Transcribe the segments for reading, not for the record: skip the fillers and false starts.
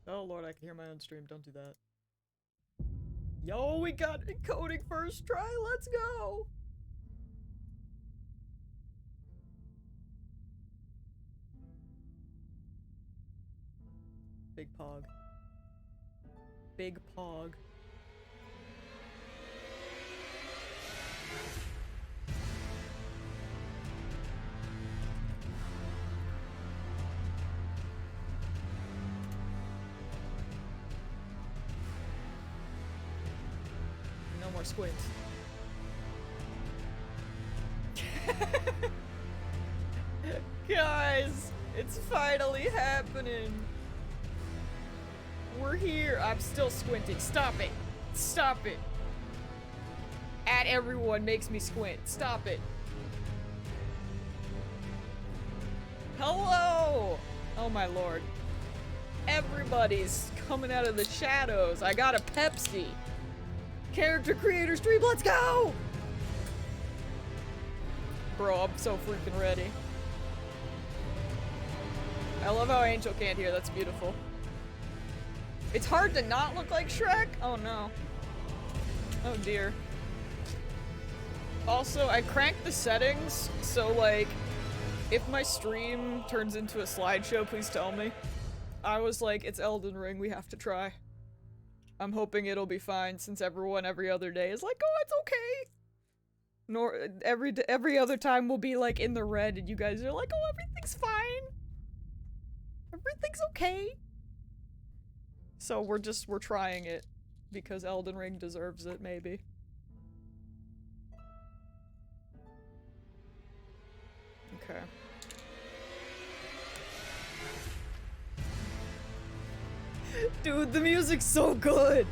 Oh lord, I can hear my own stream. Don't do that. Yo, we got encoding first try. Let's go. Big pog. Big pog. No more squids. Guys, it's finally happening. We're here. I'm still squinting. Stop it. Stop it. At everyone makes me squint. Stop it. Hello! Oh my lord. Everybody's coming out of the shadows. I got a Pepsi. Character creator stream, let's go! Bro, I'm so freaking ready. I love how Angel can't hear. That's beautiful. It's hard to not look like Shrek? Oh no. Oh dear. Also, I cranked the settings, so like, if my stream turns into a slideshow, please tell me. I was like, it's Elden Ring, we have to try. I'm hoping it'll be fine since everyone every other day is like, oh, it's okay. Nor every other time we'll be like in the red and you guys are like, oh, everything's fine. Everything's okay. So we're trying it because Elden Ring deserves it, maybe. Okay. Dude, the music's so good!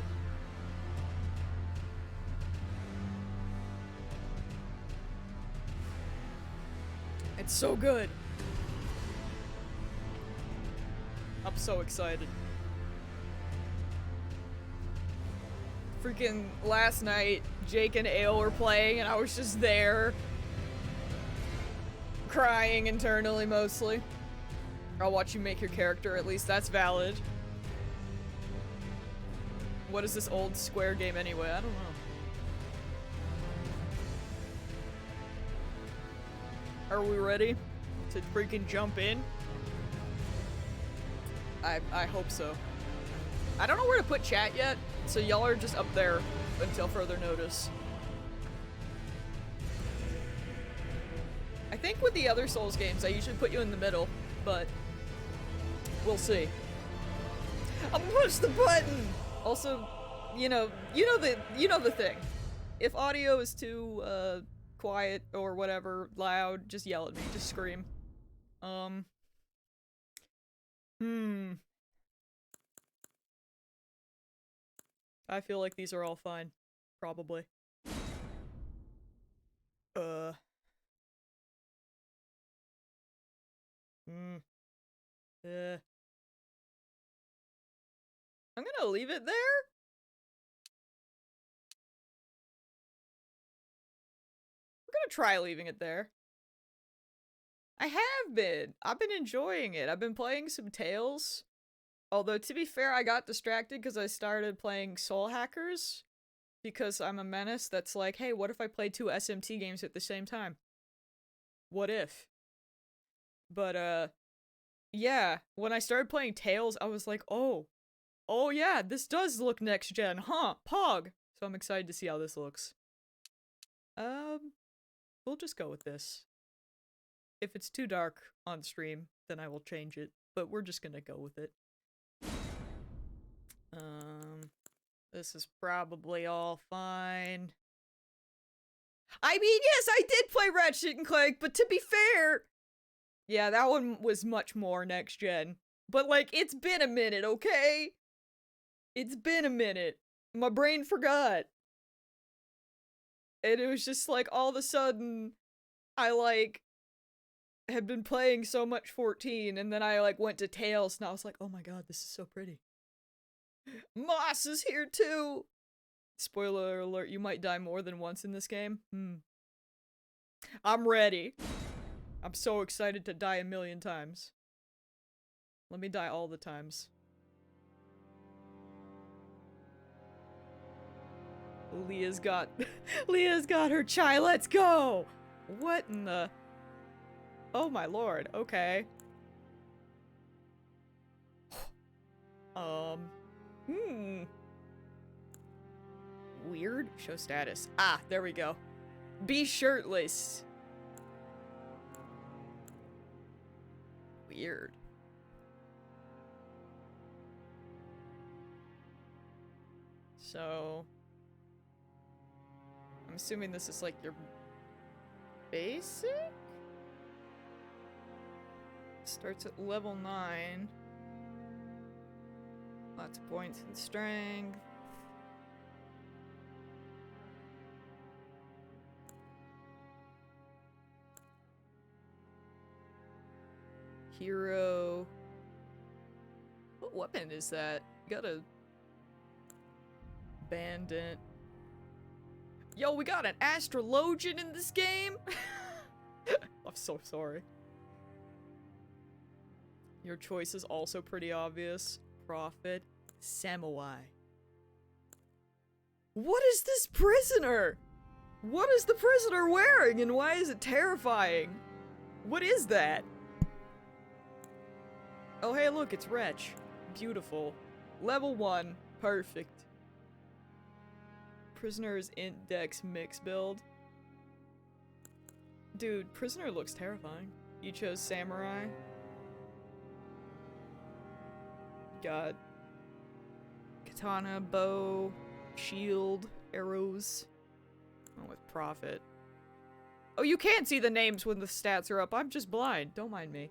It's so good. I'm so excited. Freaking last night, Jake and Ale were playing and I was just there. Crying internally, mostly. I'll watch you make your character, at least that's valid. What is this old Square game anyway? I don't know. Are we ready to freaking jump in? I hope so. I don't know where to put chat yet, so y'all are just up there until further notice. I think with the other Souls games, I usually put you in the middle, but we'll see. I'll push the button! Also, you know the thing. If audio is too, quiet or whatever, loud, just yell at me, just scream. I feel like these are all fine. Probably. I'm gonna leave it there? I'm gonna try leaving it there. I have been. I've been enjoying it. I've been playing some Tales. Although, to be fair, I got distracted because I started playing Soul Hackers. Because I'm a menace that's like, hey, what if I played 2 SMT games at the same time? What if? But, yeah, when I started playing Tales, I was like, oh yeah, this does look next gen, huh? Pog! So I'm excited to see how this looks. We'll just go with this. If it's too dark on stream, then I will change it, but we're just gonna go with it. This is probably all fine. I mean, yes, I did play Ratchet and Clank, but to be fair, yeah, that one was much more next gen. But like, it's been a minute, okay? It's been a minute. My brain forgot. And it was just like, all of a sudden, I like, had been playing so much 14, and then I like went to Tales, and I was like, oh my god, this is so pretty. Moss is here too! Spoiler alert, you might die more than once in this game. I'm ready. I'm so excited to die a million times. Let me die all the times. Leah's got Leah's got her chai. Let's go. What in the? Oh my lord. Okay. Weird. Show status. Ah, there we go. Be shirtless. Weird. So I'm assuming this is like your basic? Starts at level 9. Lots of points in strength. Hero. What weapon is that? Got a bandit. Yo, we got an astrologian in this game? I'm so sorry. Your choice is also pretty obvious. Prophet, Samurai. What is this prisoner? What is the prisoner wearing and why is it terrifying? What is that? Oh hey look, it's Wretch. Beautiful. Level 1. Perfect. Prisoner's Index mix build. Dude, Prisoner looks terrifying. You chose Samurai. Got katana, bow, shield, arrows. Oh, with Prophet. Oh, you can't see the names when the stats are up. I'm just blind. Don't mind me.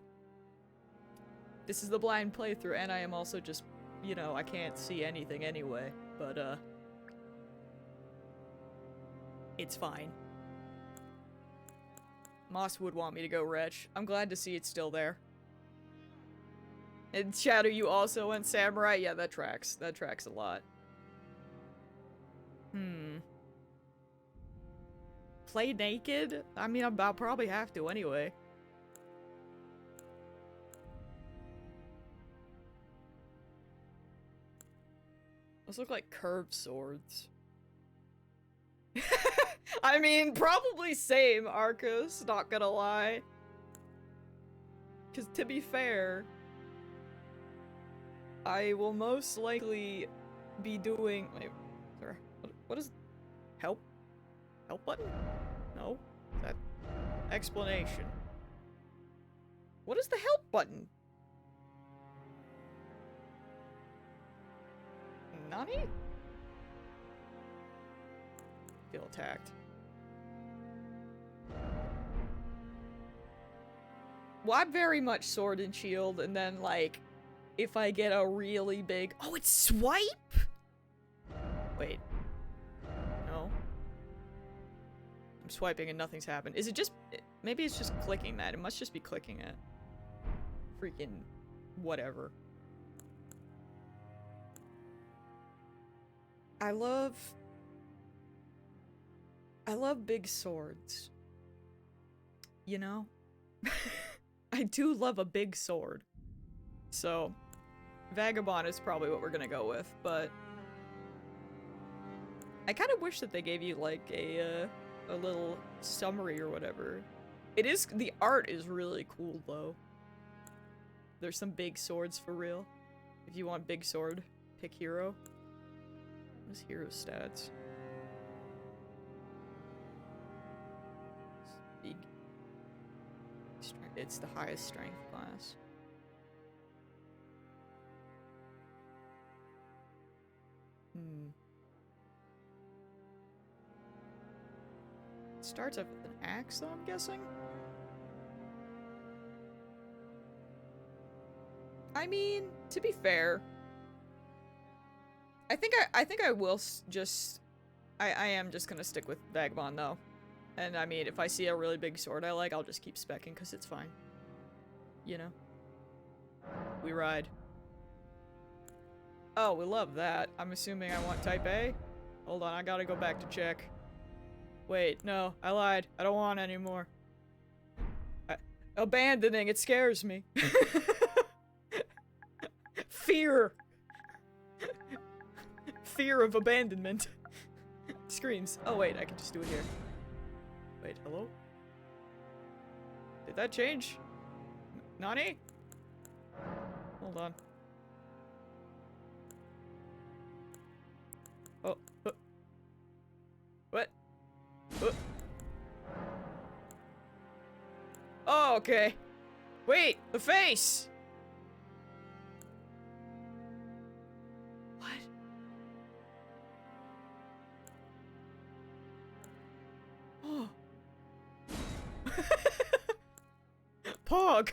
This is the blind playthrough, and I am also just, you know, I can't see anything anyway. But, it's fine. Moss would want me to go Wretch. I'm glad to see it's still there. And Shadow, you also went Samurai? Yeah, that tracks. That tracks a lot. Play naked? I mean, I'll probably have to anyway. Those look like curved swords. I mean, probably same, Arcus, not gonna lie. Because to be fair, I will most likely be doing... Wait, sorry. What is... Help? Help button? No? Is that... Explanation. What is the help button? Nani? Feel attacked. Well, I'm very much sword and shield, and then, like, if I get a really big... Oh, it's swipe?! Wait. No. I'm swiping and nothing's happened. Is it just... Maybe it's just clicking that. It must just be clicking it. Freaking... whatever. I love big swords. You know? I do love a big sword. So, Vagabond is probably what we're gonna go with, but... I kind of wish that they gave you, like, a little summary or whatever. It is- the art is really cool, though. There's some big swords for real. If you want big sword, pick hero. What is hero stats? Big. It's the highest strength class. It starts off with an axe, though, I'm guessing? I mean, to be fair, I think I will just... I am just gonna stick with Vagabond, though. And, I mean, if I see a really big sword I like, I'll just keep speccing, because it's fine. You know? We ride. Oh, we love that. I'm assuming I want type A? Hold on, I gotta go back to check. Wait, no, I lied. I don't want any more. Abandoning, it scares me. Fear. Fear of abandonment. Screams. Oh wait, I can just do it here. Wait, hello? Did that change? Nani? Hold on. Oh. What? Oh, okay. Wait, the face! What? Oh. Pog!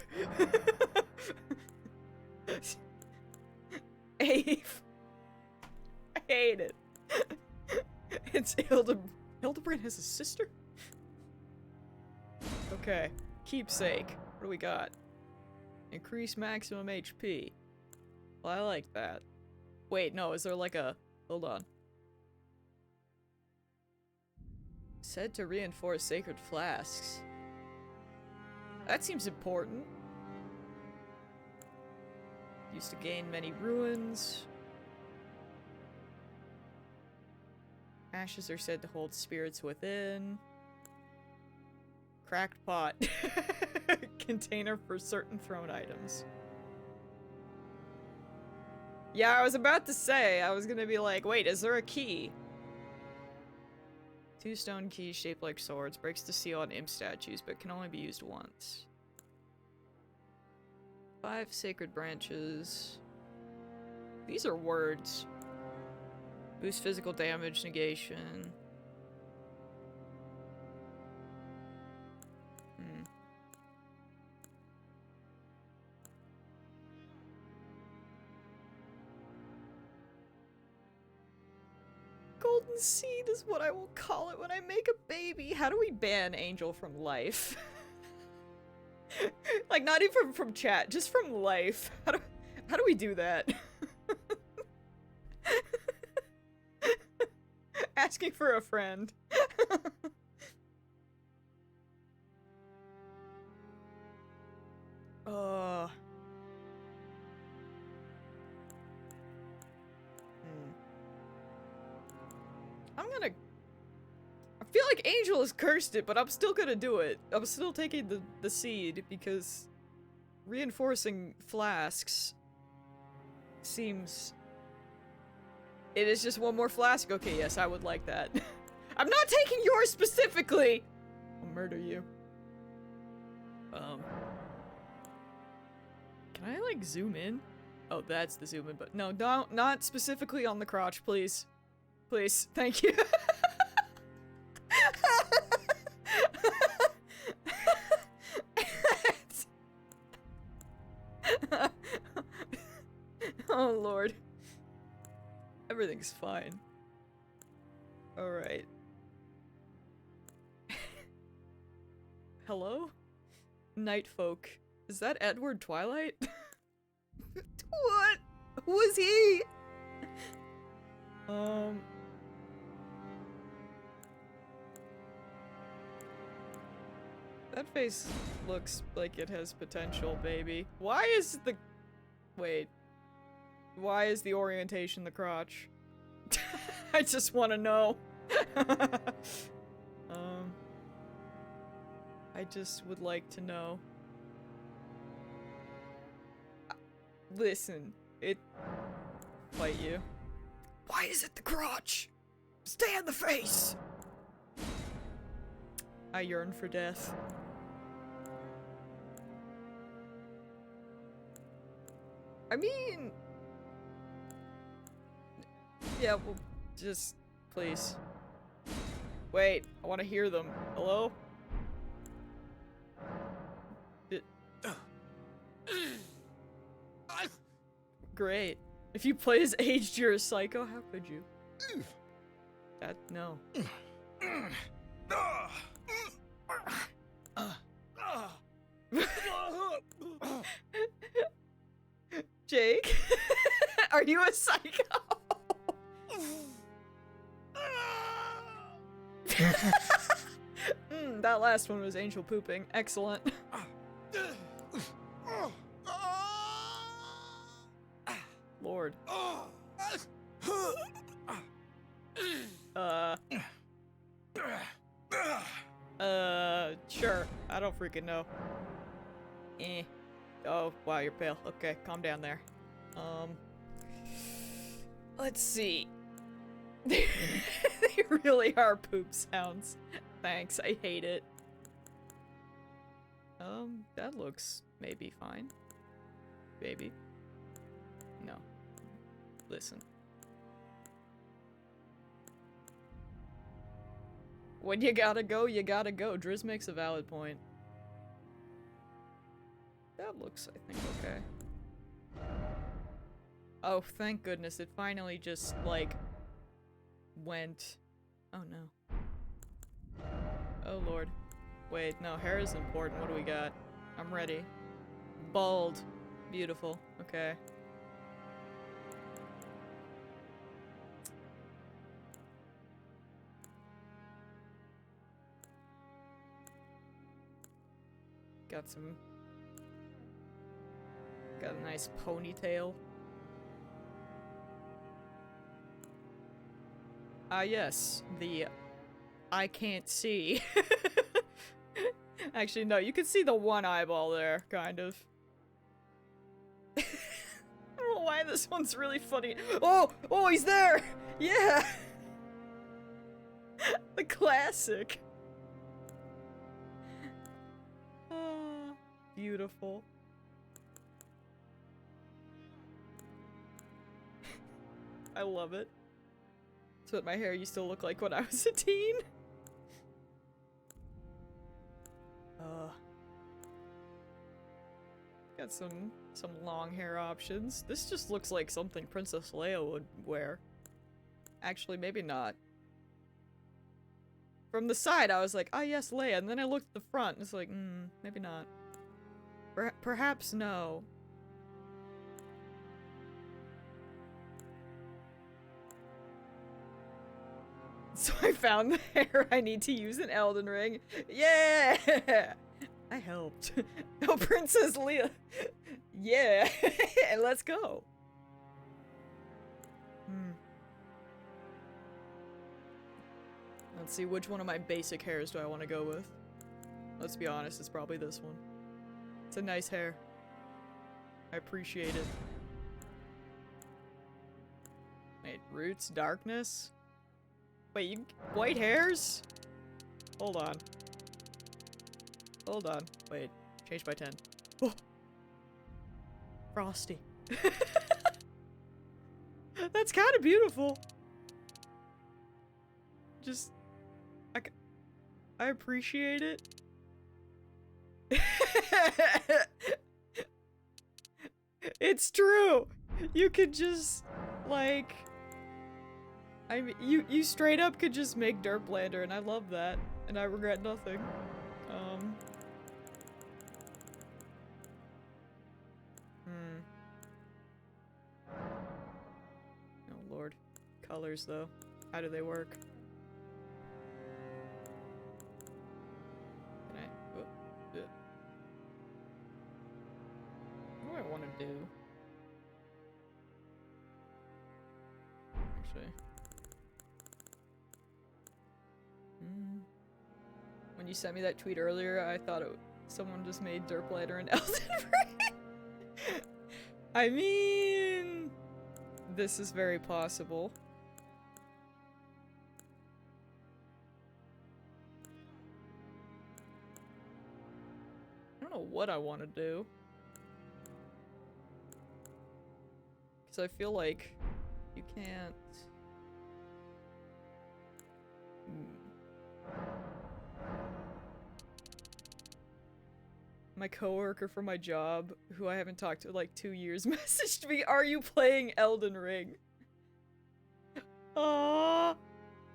Ave. I hate it. It's Hildebrand has a sister? Okay. Keepsake. What do we got? Increase maximum HP. Well, I like that. Wait, no, is there like a... Hold on. Said to reinforce sacred flasks. That seems important. Used to gain many ruins. Ashes are said to hold spirits within. Cracked pot. Container for certain thrown items. Yeah, I was about to say, I was gonna be like, wait, is there a key? 2 stone keys shaped like swords. Breaks the seal on imp statues, but can only be used once. 5 sacred branches. These are words. Boost physical damage, negation. Golden seed is what I will call it when I make a baby. How do we ban Angel from life? Like, not even from chat, just from life. How do we do that? Asking for a friend. I'm gonna... I feel like Angel has cursed it, but I'm still gonna do it. I'm still taking the seed, because reinforcing flasks seems... It is just one more flask. Okay, yes, I would like that. I'm not taking yours specifically! I'll murder you. Can I, like, zoom in? Oh, that's the zoom in, but no, not specifically on the crotch, please. Please, thank you. Oh, Lord. Everything's fine. Alright. Hello? Night folk. Is that Edward Twilight? What? Who is he? That face looks like it has potential, baby. Why is the... Wait. Why is the orientation the crotch? I just want to know. I just would like to know. Listen, fight you. Why is it the crotch? Stay in the face! I yearn for death. I mean... Yeah, well, just... Please. Wait, I want to hear them. Hello? Great. If you play as aged, you're a psycho? How could you? That... no. Jake? Are you a psycho? That last one was Angel pooping. Excellent. Lord. Sure. I don't freaking know. Eh. Oh, wow, you're pale. Okay, calm down there. Let's see. They really are poop sounds. Thanks, I hate it. That looks maybe fine. Maybe. No. Listen. When you gotta go, you gotta go. Driz makes a valid point. That looks, I think, okay. Oh, thank goodness. It finally just, like, went. Oh, no. Oh, Lord. Wait, no, hair is important. What do we got? I'm ready. Bald. Beautiful. Okay. Got a nice ponytail. Ah, yes. The I can't see. Actually, no, you can see the one eyeball there, kind of. I don't know why this one's really funny. Oh! Oh, he's there! Yeah! The classic. Ah, beautiful. I love it. That's what my hair used to look like when I was a teen. Got some long hair options. This just looks like something Princess Leia would wear. Actually, maybe not. From the side, I was like, ah, yes, Leia. And then I looked at the front, and it's like, maybe not. Perhaps no. So I found the hair I need to use in Elden Ring. Yeah! I helped. Oh, Princess Leia. Yeah. Let's go. Let's see, which one of my basic hairs do I want to go with? Let's be honest, it's probably this one. It's a nice hair. I appreciate it. Wait, roots, darkness? Wait, you white hairs? Hold on. Hold on. Wait. Change by 10. Oh. Frosty. That's kind of beautiful. Just... I appreciate it. It's true. You could just, like... I mean, you straight up could just make Derplander, and I love that. And I regret nothing. Oh lord. Colors, though. How do they work? Can I... Oh, yeah. What do I want to do? Actually... When you sent me that tweet earlier, I thought someone just made Derplander and Elden Ring. I mean, this is very possible. I don't know what I want to do. Because I feel like you can't... My coworker from my job, who I haven't talked to in like 2 years, messaged me, "Are you playing Elden Ring?" Aww,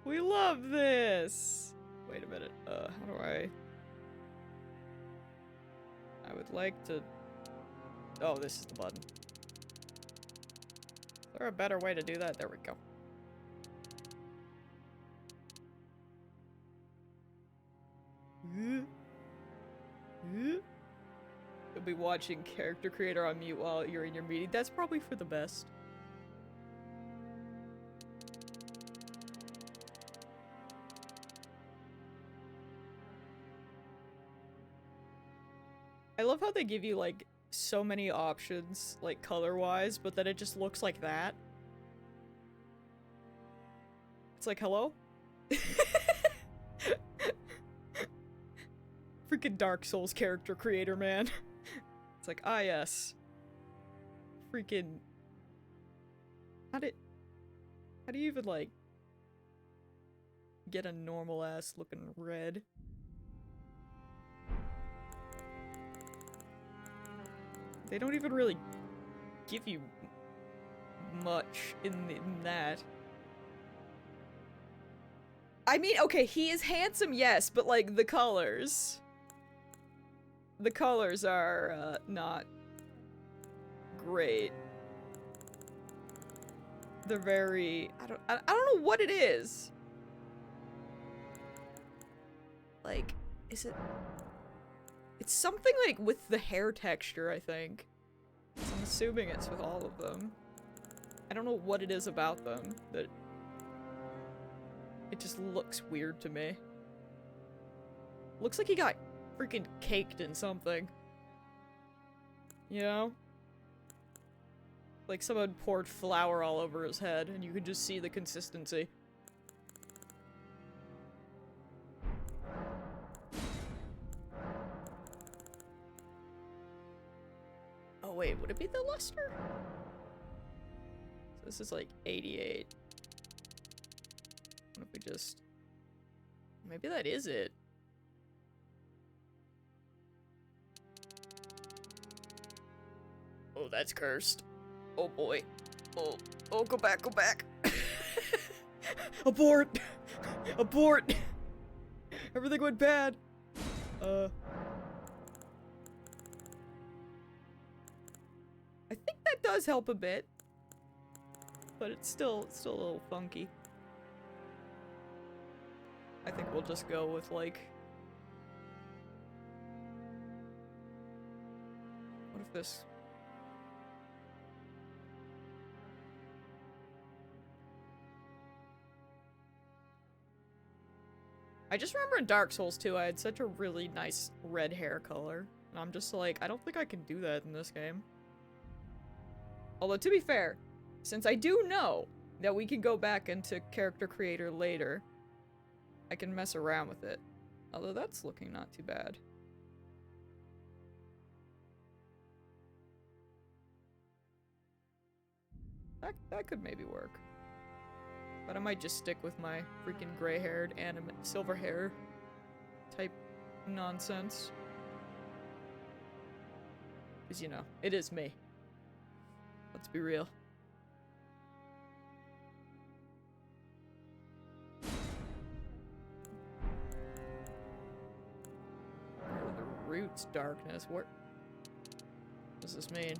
we love this. Wait a minute. How do I would like to... Oh, this is the button. Is there a better way to do that? There we go. You'll be watching character creator on mute while you're in your meeting. That's probably for the best. I love how they give you, like, so many options, like, color-wise, but then it just looks like that. It's like, hello? Freaking Dark Souls character creator, man. It's like, ah, yes. Freaking... How do you even, like, get a normal-ass looking red? They don't even really give you much in that. I mean, okay, he is handsome, yes, but, like, the colors... The colors are, not great. They're very... I don't know what it is. Like, is it... It's something, like, with the hair texture, I think. So I'm assuming it's with all of them. I don't know what it is about them, that... It just looks weird to me. Looks like he got freaking caked in something. You know? Like someone poured flour all over his head, and you could just see the consistency. Oh wait, would it be the luster? So this is like 88. What if we just... Maybe that is it. Oh, that's cursed. Oh boy. Oh, go back, go back. Abort! Abort! Everything went bad. I think that does help a bit. But it's still a little funky. I think we'll just go with, like... What if this... I just remember in Dark Souls 2 I had such a really nice red hair color. And I'm just like, I don't think I can do that in this game. Although, to be fair, since I do know that we can go back into Character Creator later, I can mess around with it. Although that's looking not too bad. That could maybe work. But I might just stick with my freaking gray-haired, silver hair type nonsense. Because, you know, it is me. Let's be real. Oh, the roots darkness. What does this mean?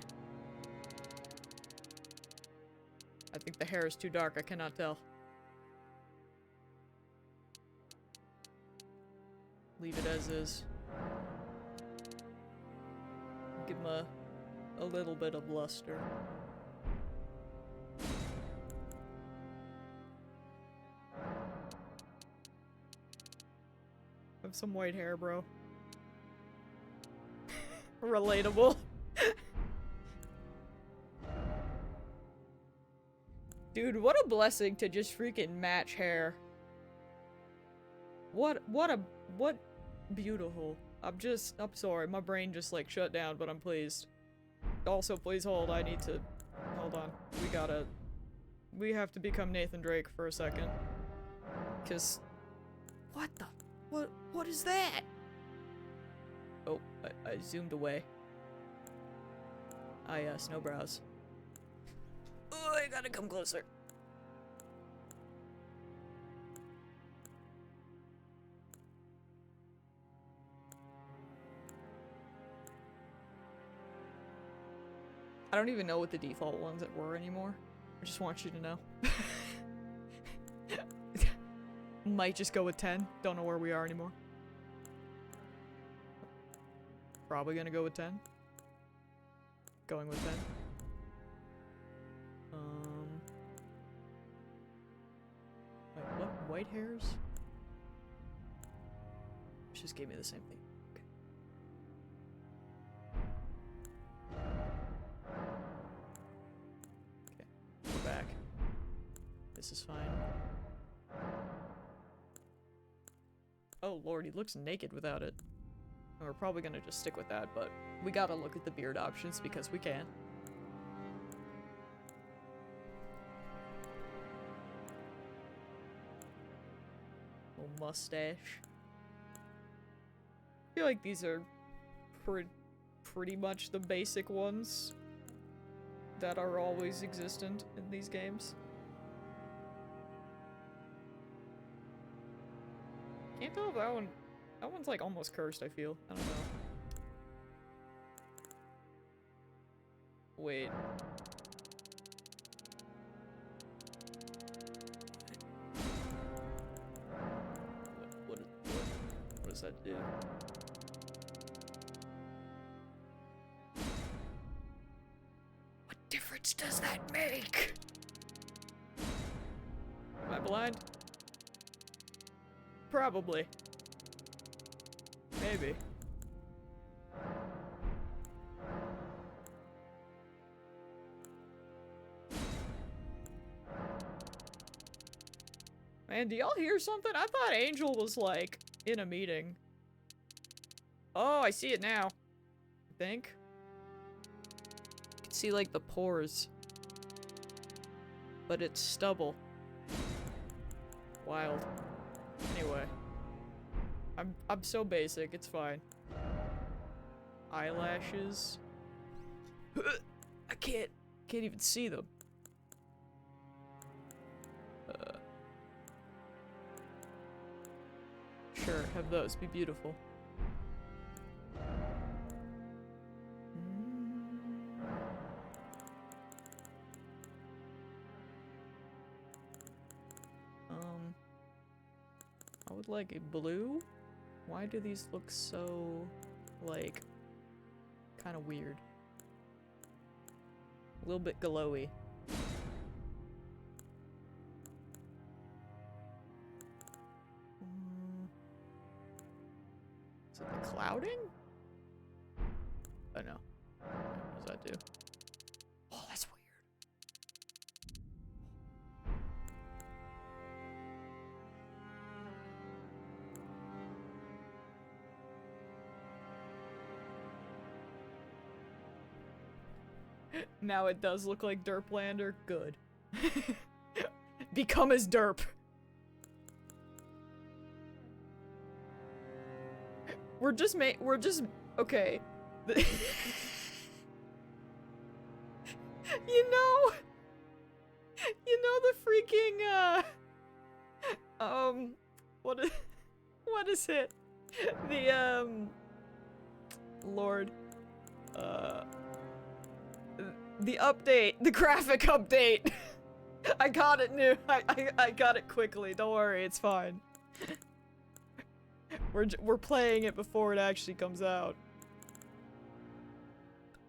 I think the hair is too dark. I cannot tell. Leave it as is. Give him a little bit of luster. Have some white hair, bro. Relatable. Dude, what a blessing to just freaking match hair. What beautiful. I'm sorry, my brain just like shut down, but I'm pleased. Also, please hold, hold on. We have to become Nathan Drake for a second. 'Cause, what is that? Oh, I zoomed away. Ah yes, no brows. Oh, I gotta come closer. I don't even know what the default ones that were anymore. I just want you to know. Might just go with 10. Don't know where we are anymore. Probably gonna go with 10. Going with 10. Wait, what? White hairs? Just gave me the same thing. Okay. this is fine. Oh lord, he looks naked without it. We're probably gonna just stick with that, but we gotta look at the beard options because we can. Little mustache. I feel like these are pretty much the basic ones that are always existent in these games. Can't tell if that one's like almost cursed, I feel. I don't know. Wait. What does that do? What difference does that make? Am I blind? Probably. Maybe. Man, do y'all hear something? I thought Angel was, like, in a meeting. Oh, I see it now. I think. You can see, like, the pores. But it's stubble. Wild. Anyway. I'm so basic, it's fine. Eyelashes. I can't even see them. Sure, have those, be beautiful. I would like a blue. Why do these look so, like, kind of weird? A little bit glowy. Is it the clouding? Oh no. What does that do? Oh, that's weird. Now it does look like Derplander. Good. Become as Derp. We're just okay. You know the freaking what is it? The Lord, the update, the graphic update. I got it new. I got it quickly. Don't worry, it's fine. We're playing it before it actually comes out.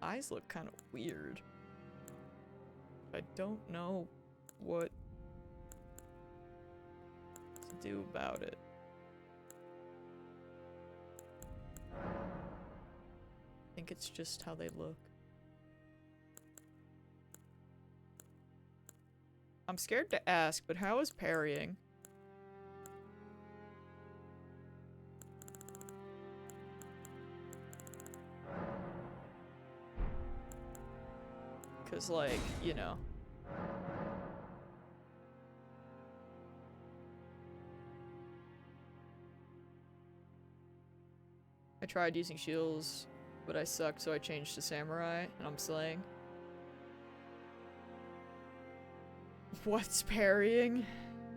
Eyes look kind of weird. I don't know what to do about it. I think it's just how they look. I'm scared to ask, but how is parrying? Cause like, you know. I tried using shields, but I sucked, so I changed to samurai, and I'm slaying. What's parrying?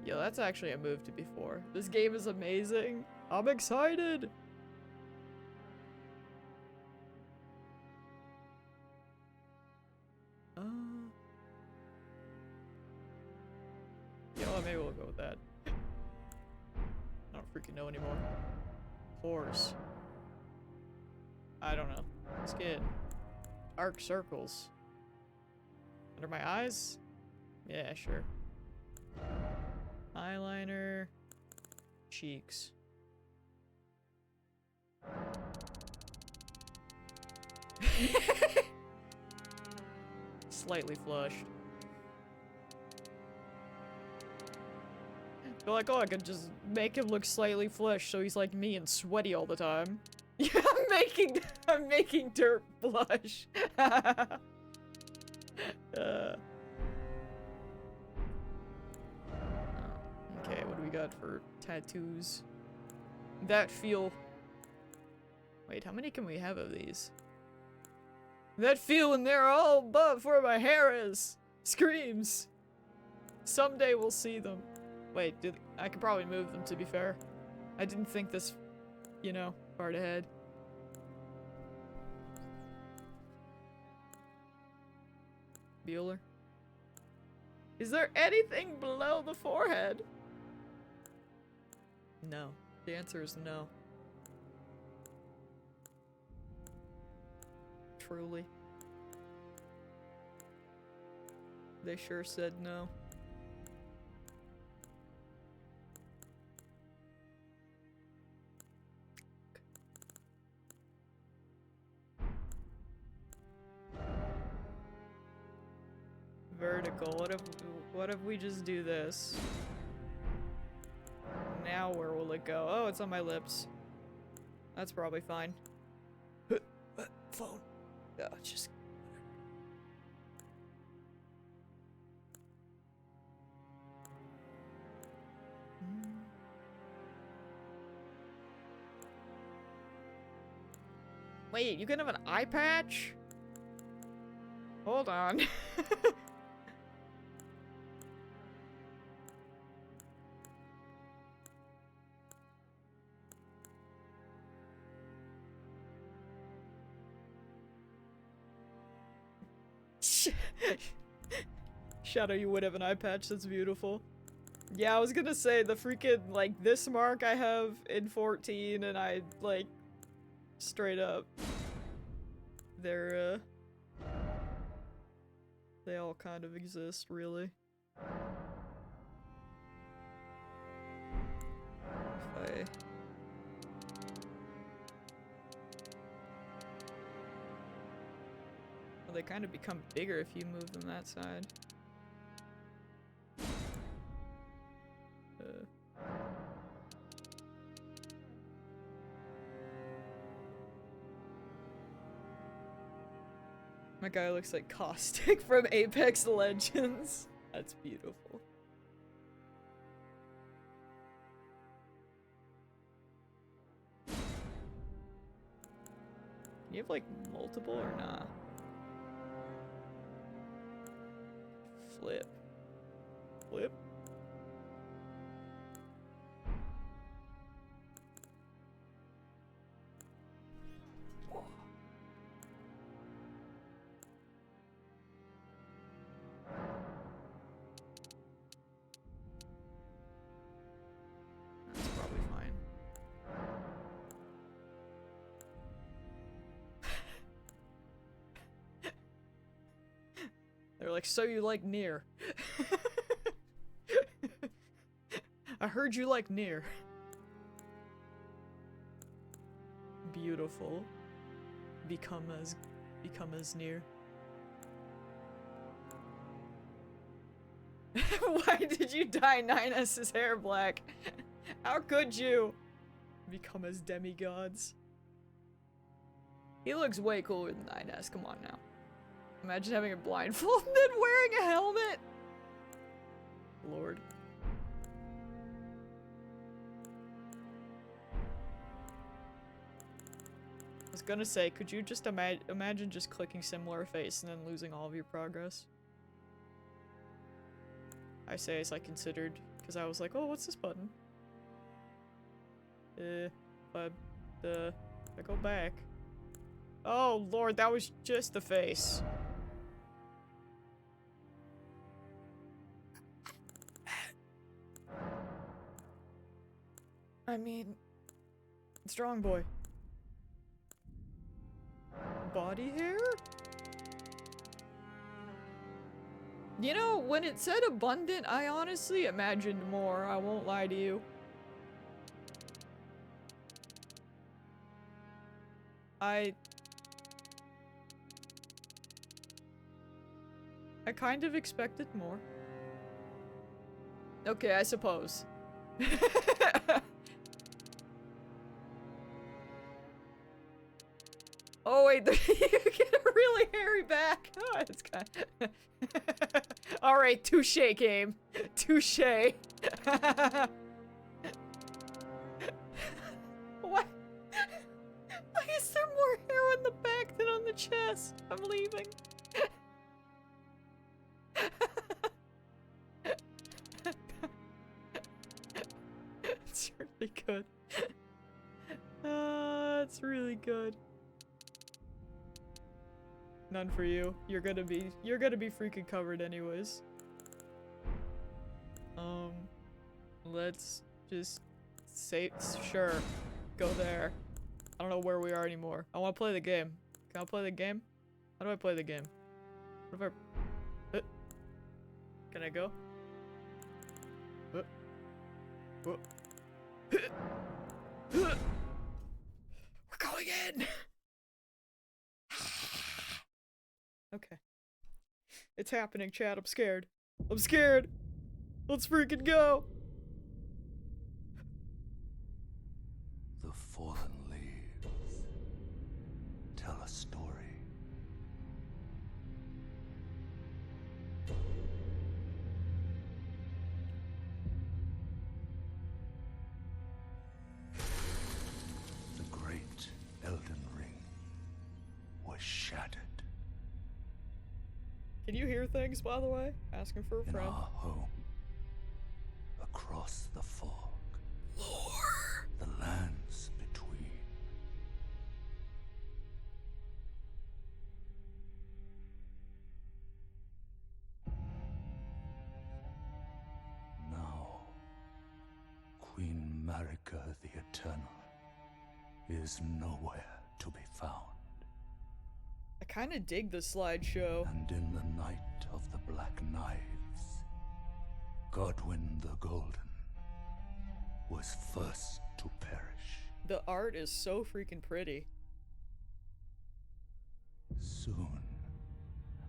Yo, that's actually a move to before. This game is amazing. I'm excited! You know what, maybe we'll go with that. I don't freaking know anymore. Pores. I don't know. Skin. Arc circles. Under my eyes? Yeah, sure. Eyeliner. Cheeks. Slightly flushed. You're like, oh, I could just make him look slightly flushed so he's like me and sweaty all the time. Yeah, I'm making dirt blush. Okay, what do we got for tattoos? That feel... Wait, how many can we have of these? That feel when they're all but where my hair is! Screams! Someday we'll see them. Wait, I could probably move them, to be fair. I didn't think this, you know, far ahead. Bueller? Is there anything below the forehead? No. The answer is no. Truly. They sure said no. Vertical. What if we just do this? Now where will it go? Oh, it's on my lips. That's probably fine. Phone. Oh, just... Wait, you can have an eye patch? Hold on. Shadow, you would have an eye patch, that's beautiful. Yeah, I was gonna say, the freaking, like, this mark I have in 14, and I, like, straight up. They're, they all kind of exist, really. If well, they kind of become bigger if you move them that side. My guy looks like Caustic from Apex Legends. That's beautiful. Can you have like multiple or not? Flip. Flip. That's probably fine. They're like, so you like Nier. I heard you like Nier. Beautiful. Become as Nier. Why did you dye 9S's hair black? How could you? Become as demigods. He looks way cooler than 9S, come on now. Imagine having a blindfold and then wearing a helmet! Lord. I was gonna say, could you just imagine just clicking similar face and then losing all of your progress? I say as I considered, because I was like, oh, what's this button? But, if I go back. Oh, Lord, that was just the face. I mean, strong boy. Body hair? You know, when it said abundant, I honestly imagined more, I won't lie to you. I kind of expected more. Okay, I suppose. Oh wait, you get a really hairy back. Oh, it's kind of... Alright, touche game. Touche. What? Why is there more hair on the back than on the chest? I'm leaving. It's really good. It's really good. None for you. You're gonna be freaking covered anyways. Let's just say, sure, go there. I don't know where we are anymore. I want to play the game. Can I play the game? How do I play the game? What if I... Can I go? We're going in! Okay. It's happening, chat. I'm scared. I'm scared! Let's freaking go! The fallen leaves tell a story. The great Elden Ring was shattered. Can you hear things, by the way? Asking for a In friend. our home, across the fog, Lore! the lands between. Now, Queen Marika the Eternal is nowhere to be found. I kinda dig the slideshow. And in the night of the Black Knives, Godwyn the Golden was first to perish. The art is so freaking pretty. Soon,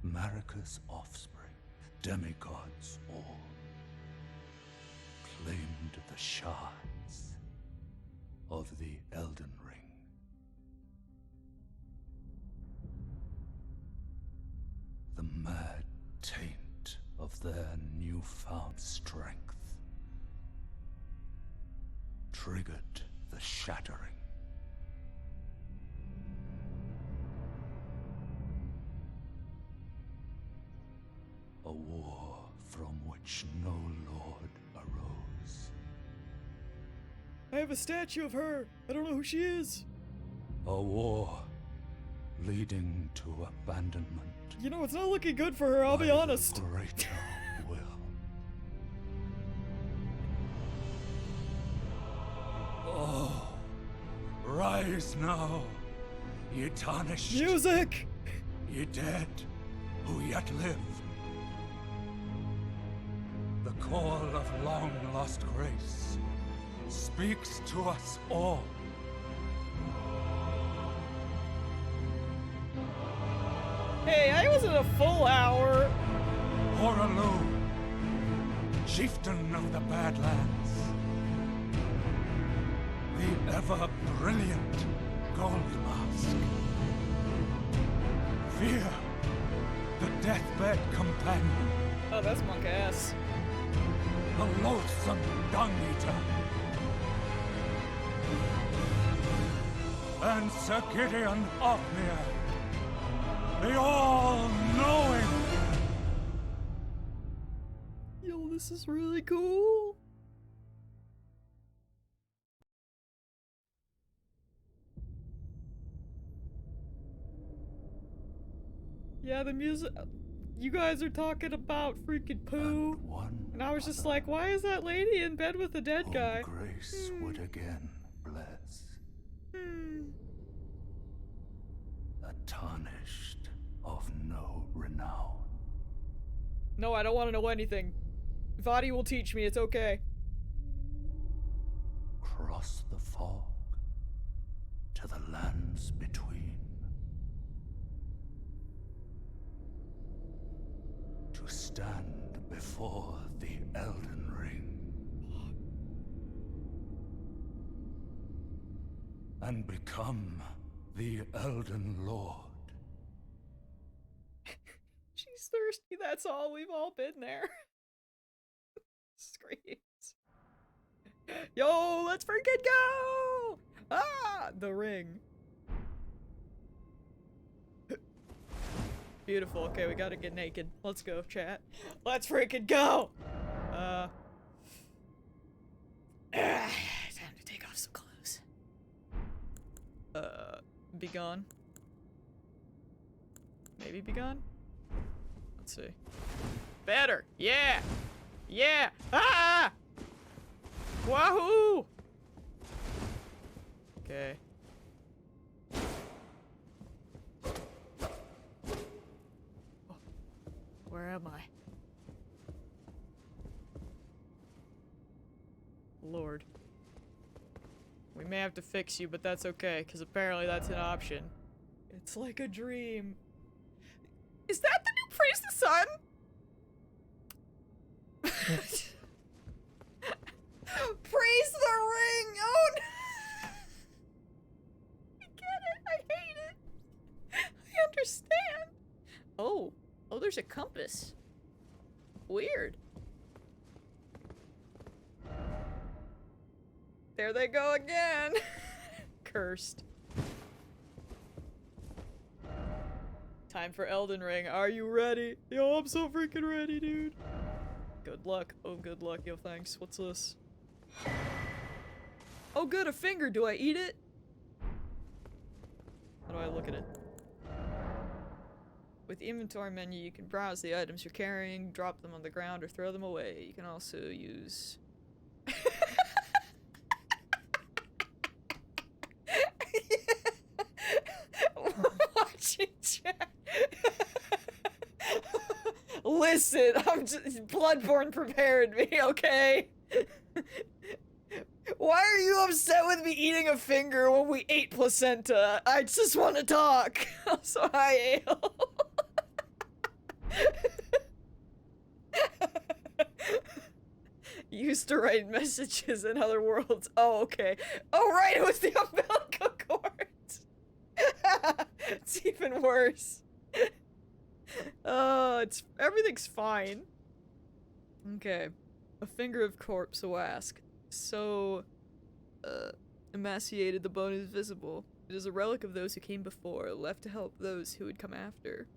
Marika's offspring, demigods all, claimed the shards of the Elden Ring. The mad taint of their newfound strength triggered the shattering. A war from which no lord arose. I have a statue of her. I don't know who she is. A war leading to abandonment. You know, it's not looking good for her, I'll be honest. Greater will. Oh, rise now, ye tarnished. Music! Ye dead, who yet live. The call of long-lost grace speaks to us all. Hey, I wasn't a full hour. Horalu, chieftain of the Badlands. The ever-brilliant Gold Mask. Fear, the deathbed companion. Oh, that's monk ass. The loathsome dung-eater. And Sir Gideon Othmere, the all-knowing. Yo, this is really cool. Yeah, the music. You guys are talking about freaking poo. And I was just like, why is that lady in bed with the dead guy? Grace would again bless. A tarnished of no renown. No, I don't want to know anything. Vadi will teach me, it's okay. Cross the fog to the lands between. To stand before the Elden Ring. and become the Elden Lord. She's thirsty, that's all. We've all been there. Screams. Yo, let's freaking go! Ah! The ring. Beautiful. Okay, we gotta get naked. Let's go, chat. Let's freaking go! Time to take off some clothes. Be gone. Maybe be gone? Let's see. Better! Yeah! Yeah! Ah! Wahoo! Okay. Oh, where am I? Lord. We may have to fix you, but that's okay, because apparently that's an option. It's like a dream. Is that the new Praise the Sun? Praise the ring! Oh no! I get it. I hate it. I understand. Oh. Oh, there's a compass. Weird. There they go again. Cursed. Time for Elden Ring. Are you ready? Yo, I'm so freaking ready, dude. Good luck. Oh, good luck. Yo, thanks. What's this? Oh, good. A finger. Do I eat it? How do I look at it? With the inventory menu, you can browse the items you're carrying, drop them on the ground, or throw them away. You can also use... Watching chat. Listen, I'm just Bloodborne prepared me, okay? Why are you upset with me eating a finger when we ate placenta? I just want to talk. Also, hi, Ale. Used to write messages in other worlds. Oh, okay. Oh, right, it was the umbilical cord. It's even worse. Oh, everything's fine. Okay. A finger of corpse Flask. So, emaciated, the bone is visible. It is a relic of those who came before, left to help those who would come after.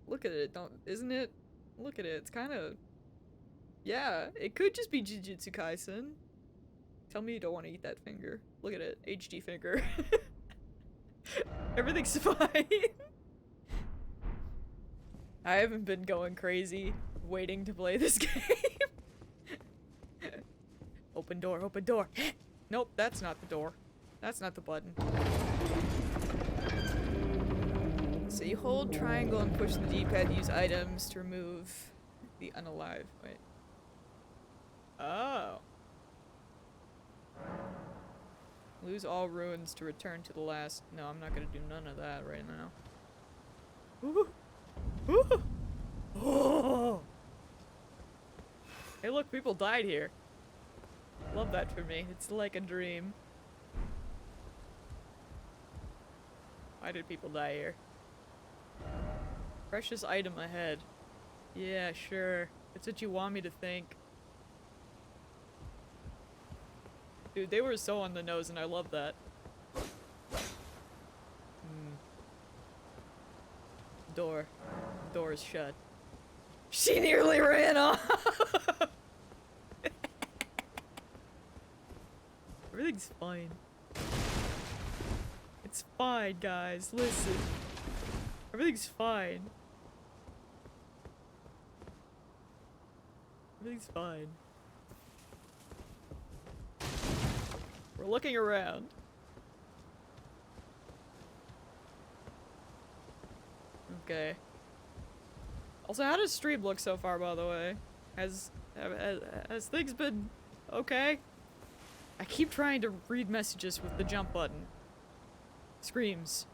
Look at it, isn't it? Look at it, it's kind of... Yeah, it could just be Jujutsu Kaisen. Tell me you don't want to eat that finger. Look at it, HD finger. Everything's fine. I haven't been going crazy waiting to play this game. Open door, open door. Nope, that's not the door. That's not the button. So you hold triangle and push the D-pad to use items to remove the unalive. Wait. Oh. Lose all ruins to return to the last. No, I'm not gonna do none of that right now. Ooh. Ooh. Oh. Hey, look, people died here. Love that for me. It's like a dream. Why did people die here? Precious item ahead. Yeah, sure. It's what you want me to think. Dude, they were so on the nose and I love that. Door. Door is shut. She nearly ran off! Everything's fine. It's fine, guys. Listen. Everything's fine. Everything's fine. We're looking around. Okay. Also, how does stream look so far, by the way? Has things been okay? I keep trying to read messages with the jump button. Screams.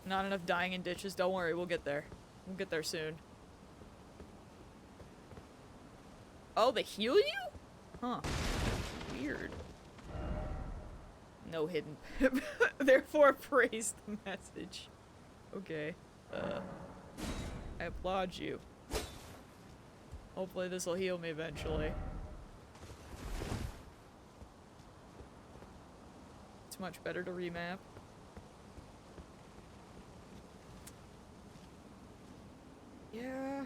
Not enough dying in ditches. Don't worry, we'll get there. We'll get there soon. Oh, they heal you? Huh. Weird. No hidden. Therefore, praise the message. Okay. I applaud you. Hopefully this will heal me eventually. It's much better to remap. Yeah.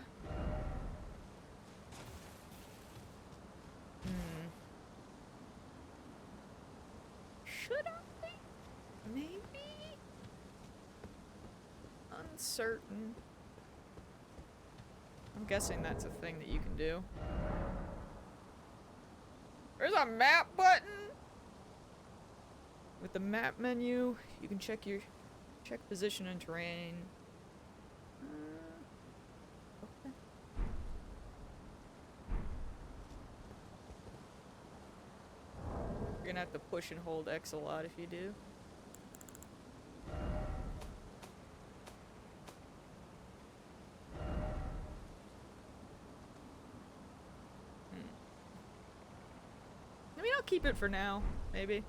Should I? Maybe? Uncertain. I'm guessing that's a thing that you can do. There's a map button! With the map menu, you can check position and terrain. Okay. You're gonna have to push and hold X a lot if you do. I mean, I'll keep it for now, maybe.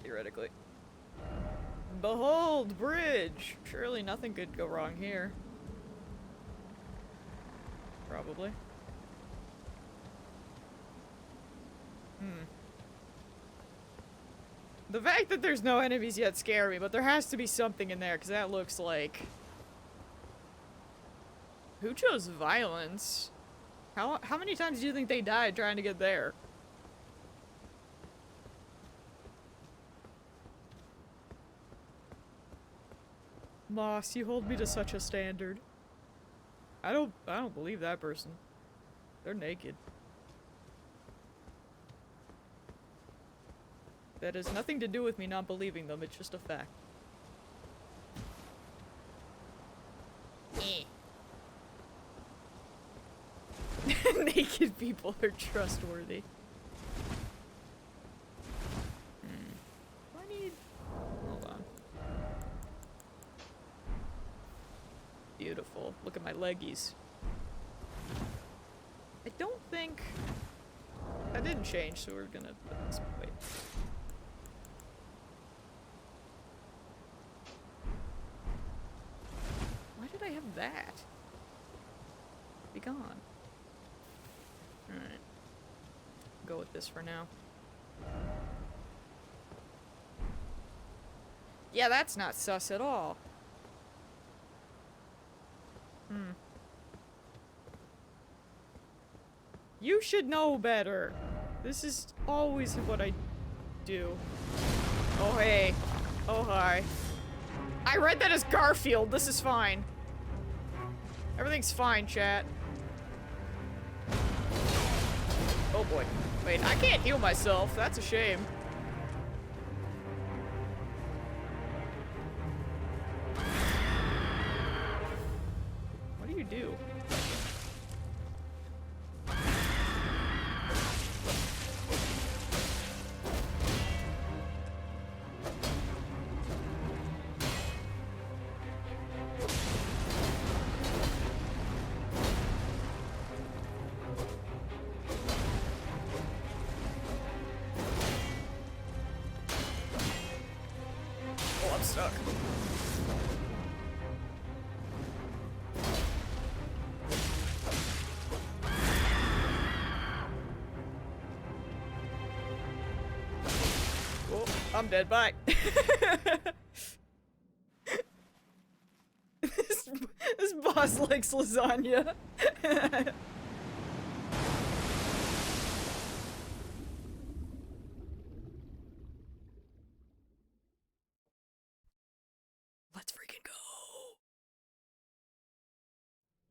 Theoretically. Behold, bridge! Surely nothing could go wrong here. Probably. The fact that there's no enemies yet scare me, but there has to be something in there, because that looks like... Who chose violence? How many times do you think they died trying to get there? Moss, you hold me to such a standard. I don't believe that person. They're naked. That has nothing to do with me not believing them, it's just a fact. Naked people are trustworthy. I need... Hold on. Beautiful. Look at my leggies. I don't think... That didn't change, so we're gonna put this away. Why did I have that? Be gone. Alright. Go with this for now. Yeah, that's not sus at all. You should know better. This is always what I do. Oh, hey. Oh, hi. I read that as Garfield. This is fine. Everything's fine, chat. Oh boy. Wait, I can't heal myself. That's a shame. What do you do? Stuck. Oh, I'm dead. Bye. this boss likes lasagna.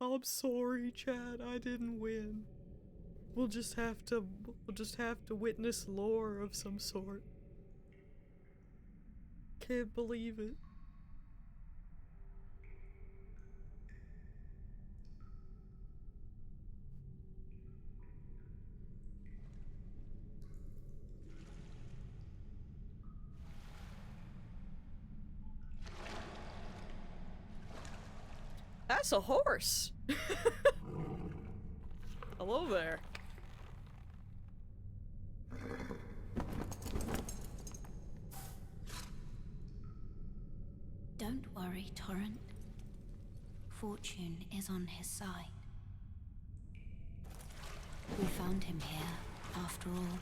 I'm sorry, Chad. I didn't win. We'll just have to witness lore of some sort. Can't believe it. That's a horse. Hello there. torrent. Fortune is on his side. We found him here, after all.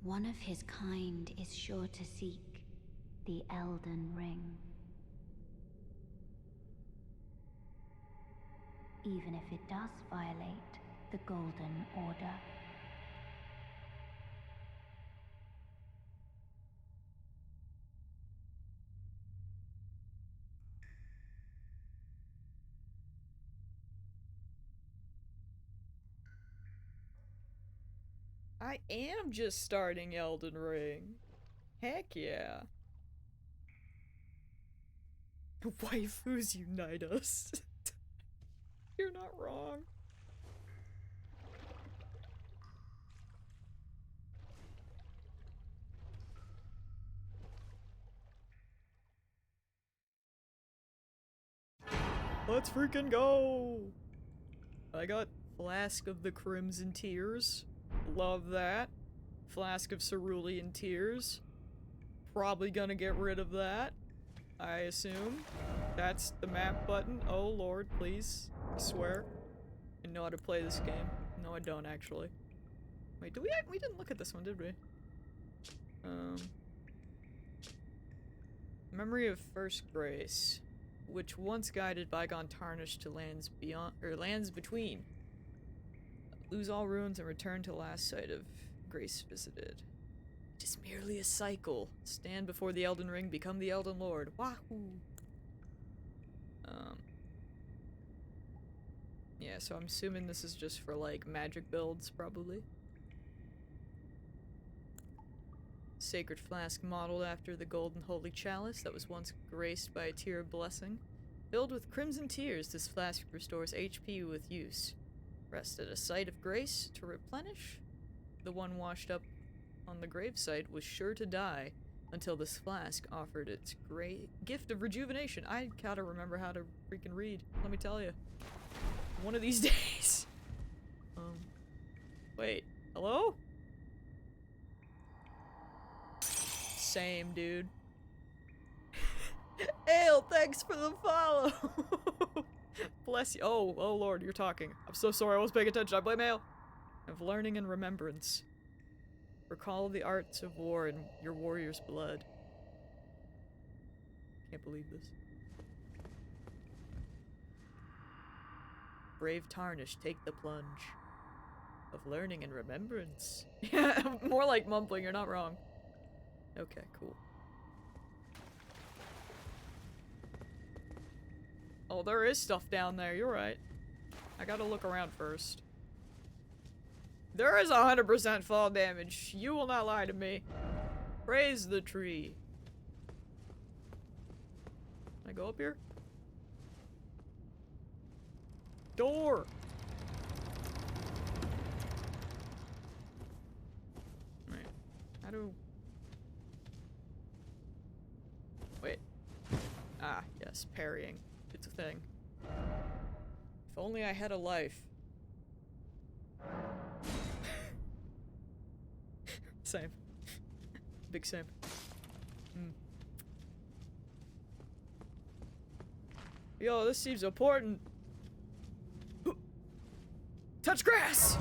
One of his kind is sure to seek the Elden Ring. Even if it does violate the Golden Order. I am just starting Elden Ring. Heck yeah. Waifus unite us. You're not wrong. Let's freaking go! I got Flask of the Crimson Tears. Love that. Flask of Cerulean Tears. Probably gonna get rid of that, I assume. That's the map button. Oh lord, please. I swear. I know how to play this game. No, I don't actually. Wait, we didn't look at this one, did we? Memory of First Grace, which once guided bygone tarnished to lands beyond, or lands between. Lose all ruins and return to last sight of Grace visited. It is merely a cycle. Stand before the Elden Ring, become the Elden Lord. Wahoo! Yeah, so I'm assuming this is just for, like, magic builds, probably. Sacred flask modeled after the golden holy chalice that was once graced by a tear of blessing. Filled with crimson tears, this flask restores HP with use. Rest at a site of grace to replenish. The one washed up on the gravesite was sure to die until this flask offered its great gift of rejuvenation. I gotta remember how to freaking read, let me tell you. One of these days. Wait, hello? Same, dude. Ale, thanks for the follow. Bless you. Oh lord, you're talking. I'm so sorry, I wasn't paying attention. I blame Ale. Of learning and remembrance. Recall the arts of war in your warrior's blood. Can't believe this. Brave tarnish, take the plunge. Of learning and remembrance. Yeah, more like mumbling, you're not wrong. Okay, cool. Oh, there is stuff down there, you're right. I gotta look around first. There is 100% fall damage. You will not lie to me. Praise the tree. Can I go up here? Door! Right. How do... Wait. Ah, yes, parrying. It's a thing. If only I had a life. Same. Big same. Yo, this seems important. Touch grass!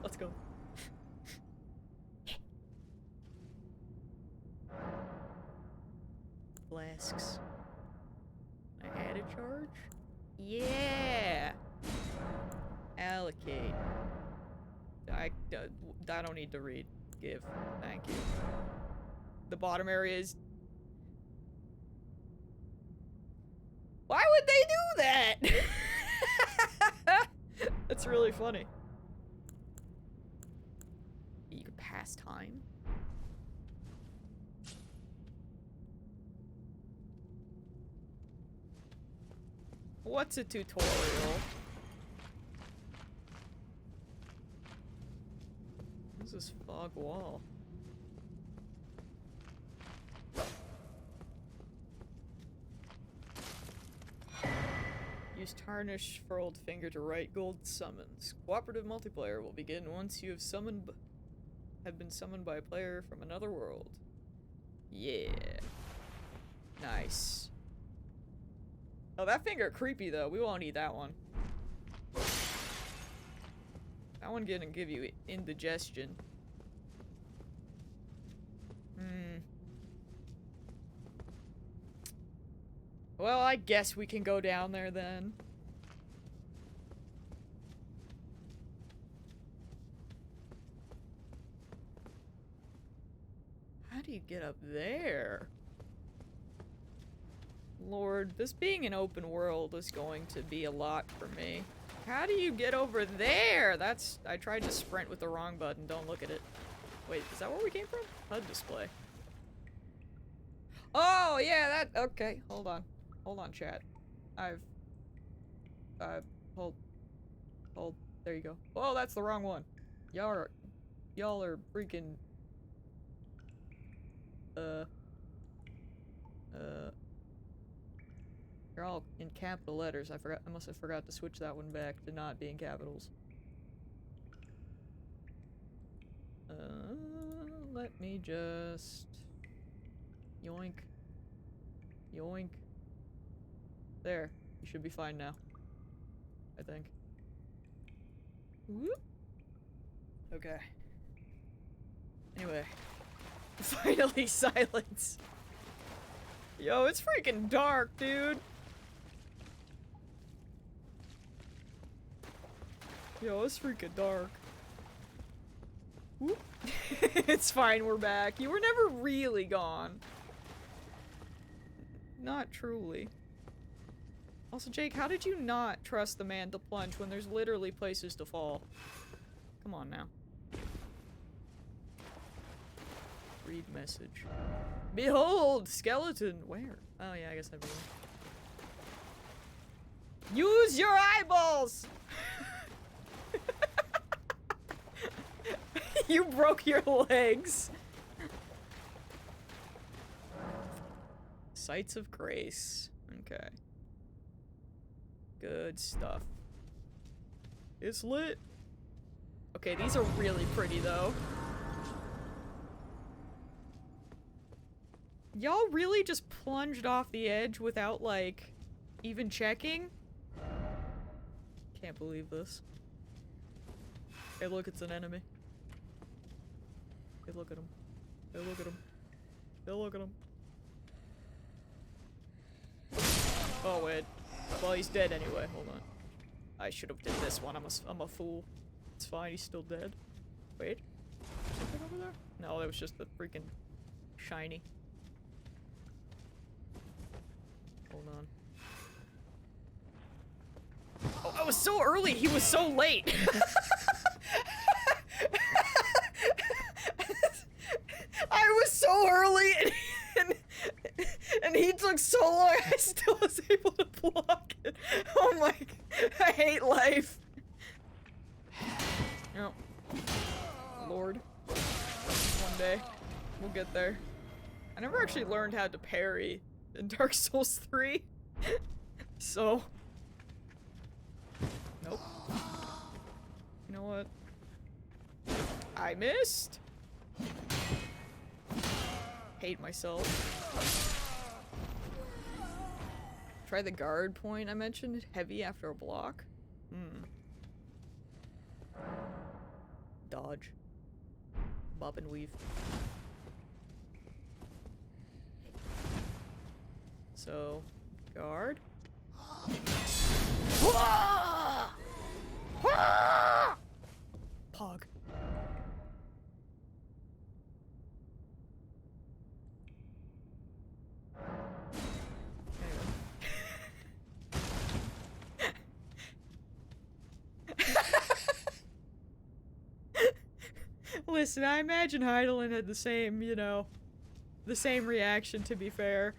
Let's go. Flasks. I add a charge? Yeah! Allocate. I don't need to read. Give. Thank you. The bottom area is... Why would they do that? That's really funny. You can pass time? What's a tutorial? What's this fog wall? Use Tarnish for Old Finger to write gold summons. Cooperative multiplayer will begin once you have been summoned by a player from another world. Yeah. Nice. Oh, that finger creepy though. We won't eat that one. That one gonna give you indigestion. Well, I guess we can go down there then. How do you get up there? Lord, this being an open world is going to be a lot for me. How do you get over there? I tried to sprint with the wrong button. Don't look at it. Wait, is that where we came from? HUD display. Oh, yeah, okay, hold on. Hold on, chat. Hold, there you go. Oh, that's the wrong one. Y'all are freaking, you're all in capital letters. I must have forgot to switch that one back to not being capitals. Let me just... Yoink. Yoink. There. You should be fine now. I think. Whoop. Okay. Anyway. Finally silence. Yo, it's freaking dark, dude. Yo, it's freaking dark. Whoop. It's fine, we're back. You were never really gone. Not truly. Also, Jake, how did you not trust the man to plunge when there's literally places to fall? Come on now. Read message. Behold! Skeleton! Where? Oh yeah, I guess everywhere. Use your eyeballs! You broke your legs. Sights of Grace. Okay. Good stuff. It's lit. Okay, these are really pretty though. Y'all really just plunged off the edge without, like, even checking? Can't believe this. Hey, look, it's an enemy. Hey, look at him. Hey, look at him. Hey, look at him. Oh, wait. Well, he's dead anyway. Hold on. I should have did this one. I'm a fool. It's fine. He's still dead. Wait. Something over there? No, that was just the freaking shiny. Hold on. Oh, I was so early. He was so late. I was so early and he took so long. I still was able to block it. Oh my, I hate life. Oh. Lord. One day. We'll get there. I never actually learned how to parry in Dark Souls 3. So. Nope. You know what? I missed. Hate myself. Try the guard point I mentioned. Heavy after a block. Dodge. Bob and weave. So, guard. Pog. Listen, I imagine Heidelin had the same, you know, the same reaction, to be fair.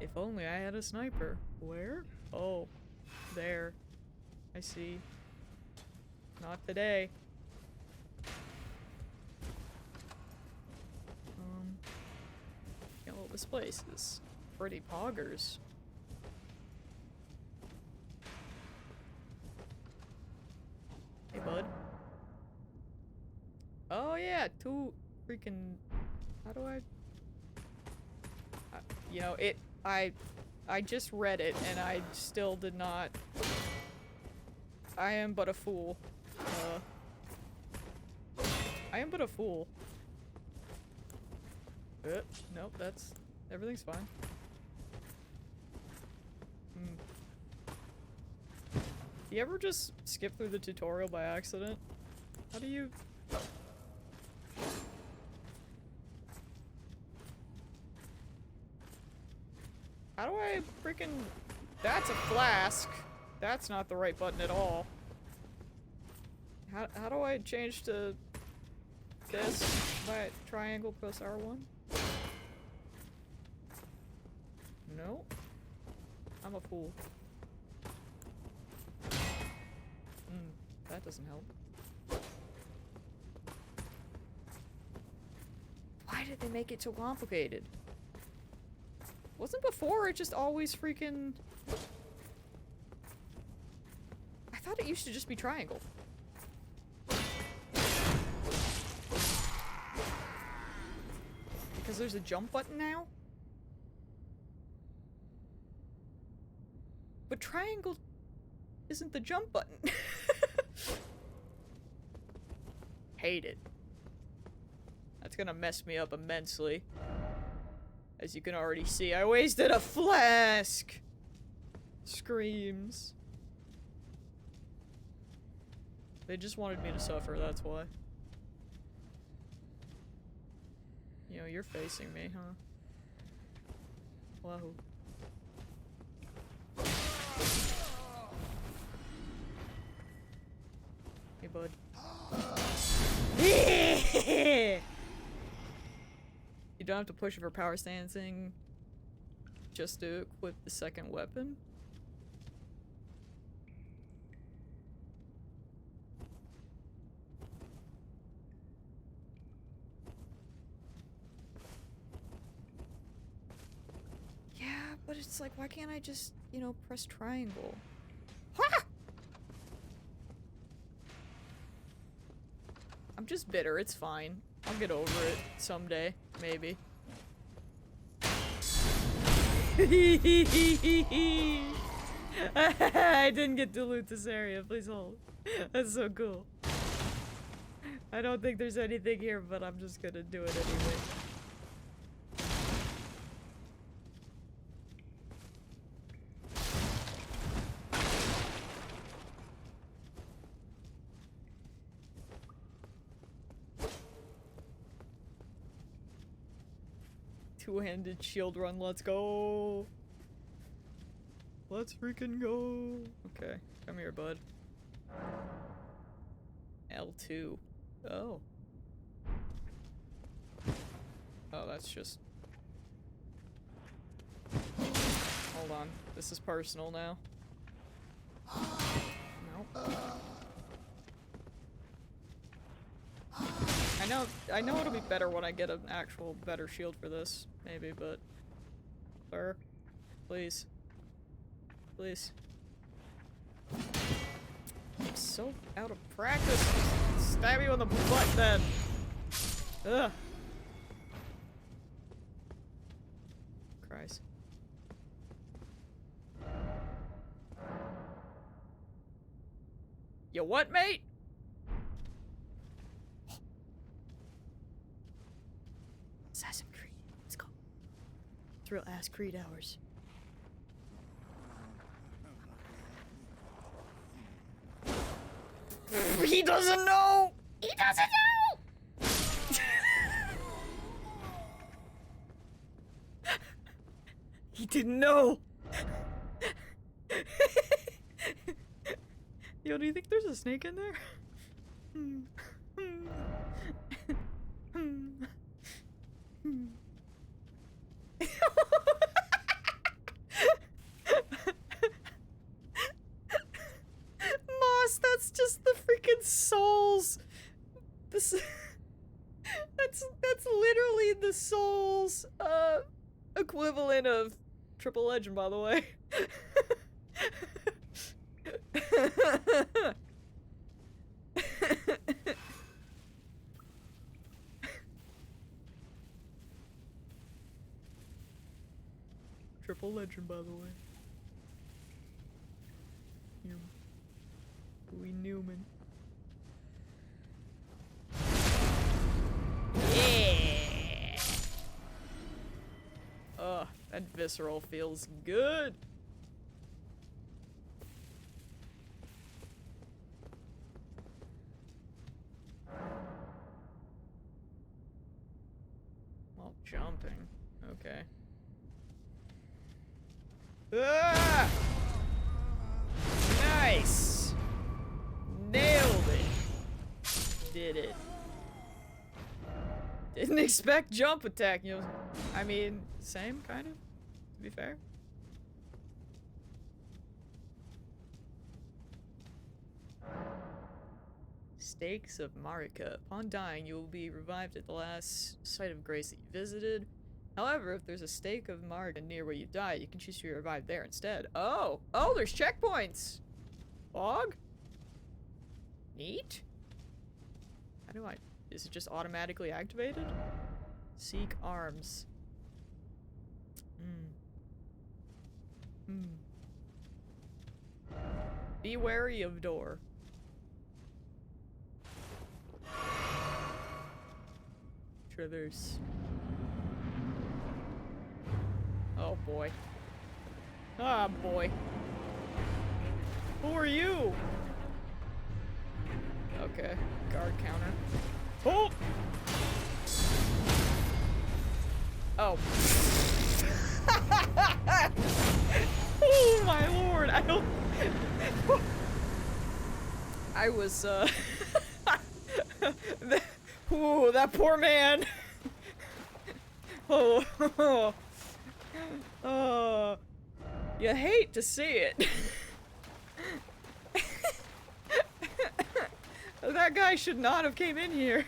If only I had a sniper. Where? Oh, there. I see. Not today. You know, this place is pretty poggers. got two freaking... How do I... you know, I just read it, and I still did not... I am but a fool. I am but a fool. Nope, that's... Everything's fine. Do you ever just skip through the tutorial by accident? How do you... How do I freaking... That's a flask. That's not the right button at all. How do I change to this by triangle plus R1? No. I'm a fool. That doesn't help. Why did they make it so complicated? Wasn't before it just always freaking... I thought it used to just be triangle. Because there's a jump button now? But triangle isn't the jump button. Hate it. That's gonna mess me up immensely. As you can already see, I wasted a flask! Screams. They just wanted me to suffer, that's why. You know, you're facing me, huh? Wahoo. Hey, bud. You don't have to push for power stancing just to equip the second weapon. Yeah, but it's like, why can't I just, you know, press triangle? Ha! I'm just bitter, it's fine. I'll get over it someday, maybe. I didn't get to loot this area, please hold. That's so cool. I don't think there's anything here, but I'm just gonna do it anyway. Two-handed shield run, let's go! Let's freaking go! Okay, come here, bud. L2. Oh. Oh, that's just... Hold on. This is personal now. Nope. I know it'll be better when I get an actual better shield for this, maybe, but... Sir? Please. Please. I'm so out of practice. Stab you in the butt then. Ugh. Christ. You what, mate? Assassin's Creed. Let's go. It's real ass Creed hours. He doesn't know! He doesn't know! He didn't know! Yo, do you think there's a snake in there? Moss, that's just the freaking souls. This that's literally the souls equivalent of Triple Legend, by the way. Triple legend, by the way. We Newman. Yeah! Ugh, that visceral feels good. Well, jumping. Okay. Ah! Nice! Nailed it! Did it. Didn't expect jump attack, you know. I mean, same, kind of, to be fair. Stakes of Marika. Upon dying, you will be revived at the last site of grace that you visited. However, if there's a stake of Marika near where you died, you can choose to be revived there instead. Oh! Oh, there's checkpoints! Fog? Neat? How do I... Is it just automatically activated? Seek arms. Be wary of door. Traverse. Oh boy. Ah boy. Who are you? Okay. Guard counter. Oh! Oh. Oh my lord, I don't... I was, ooh, that poor man! Oh, oh, you hate to see it. That guy should not have came in here.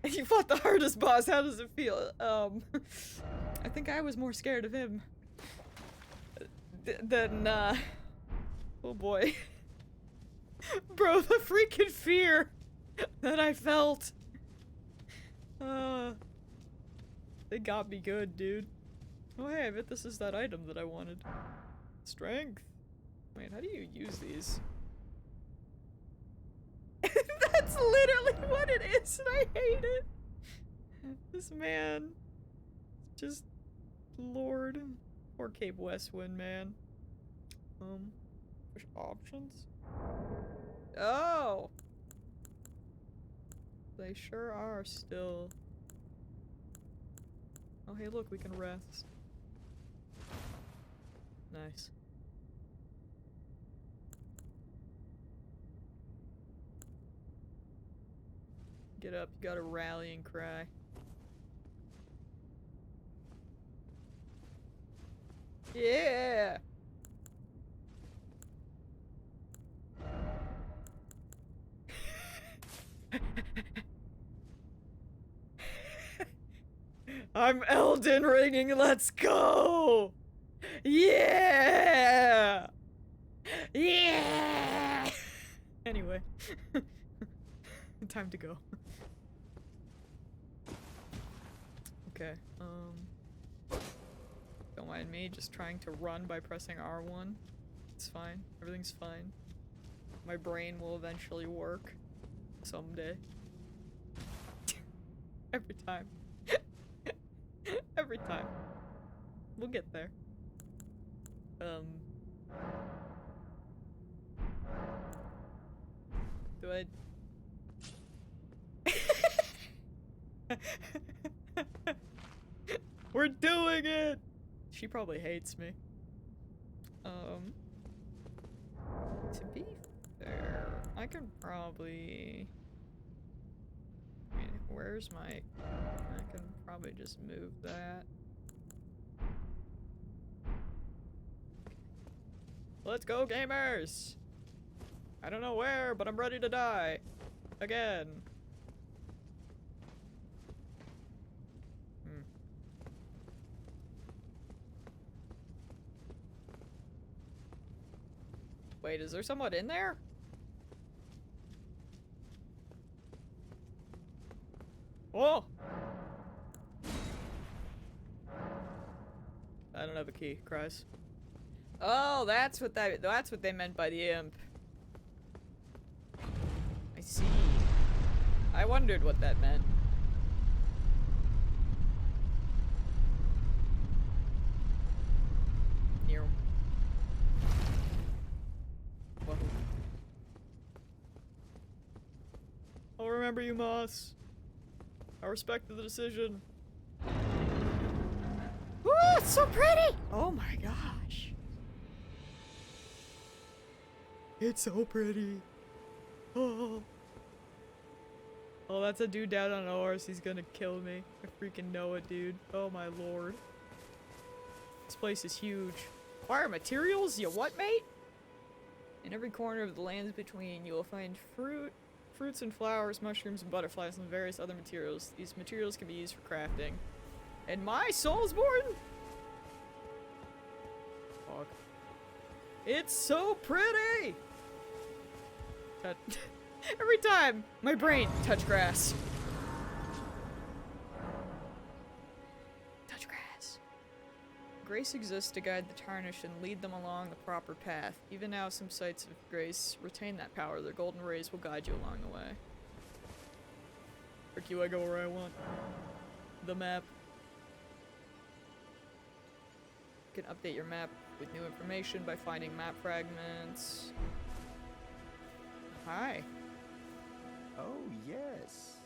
You fought the hardest boss, how does it feel? I think I was more scared of him than, oh boy. Bro, the freaking fear that I felt. They got me good, dude. Oh hey, I bet this is that item that I wanted. Strength. Wait, how do you use these? That's literally what it is, and I hate it. This man. Just Lord. Poor Cape Westwind, man. There's options? Oh! They sure are still. Oh hey look, we can rest. Nice. Get up, you got a rallying cry. Yeah! I'm Elden ringing, let's go! Yeah! Yeah! Anyway. Time to go. Okay, don't mind me just trying to run by pressing R1. It's fine. Everything's fine. My brain will eventually work. Someday. Every time. Every time. We'll get there. Do I... We're doing it! She probably hates me. To be fair, I can probably... I mean, where's my... I can probably just move that. Let's go, gamers! I don't know where, but I'm ready to die. Again. Wait, is there someone in there? Oh! I don't have a key, Cries. Oh, that's what they meant by the imp. I see. I wondered what that meant. Near. Whoa. I'll remember you, Moss. I respect the decision. Woo, it's so pretty! Oh my gosh. It's so pretty. Oh. Oh, that's a dude down on a horse. He's gonna kill me. I freaking know it, dude. Oh my lord. This place is huge. Acquire materials? You what, mate? In every corner of the lands between, you will find fruits and flowers, mushrooms and butterflies, and various other materials. These materials can be used for crafting. And my Soulsborne? Fuck. It's so pretty! Every time! My brain! Touch grass. Touch grass. Grace exists to guide the tarnished and lead them along the proper path. Even now, some sites of grace retain that power. Their golden rays will guide you along the way. Frick you, I go where I want. The map. You can update your map with new information by finding map fragments. Hi. Oh, yes.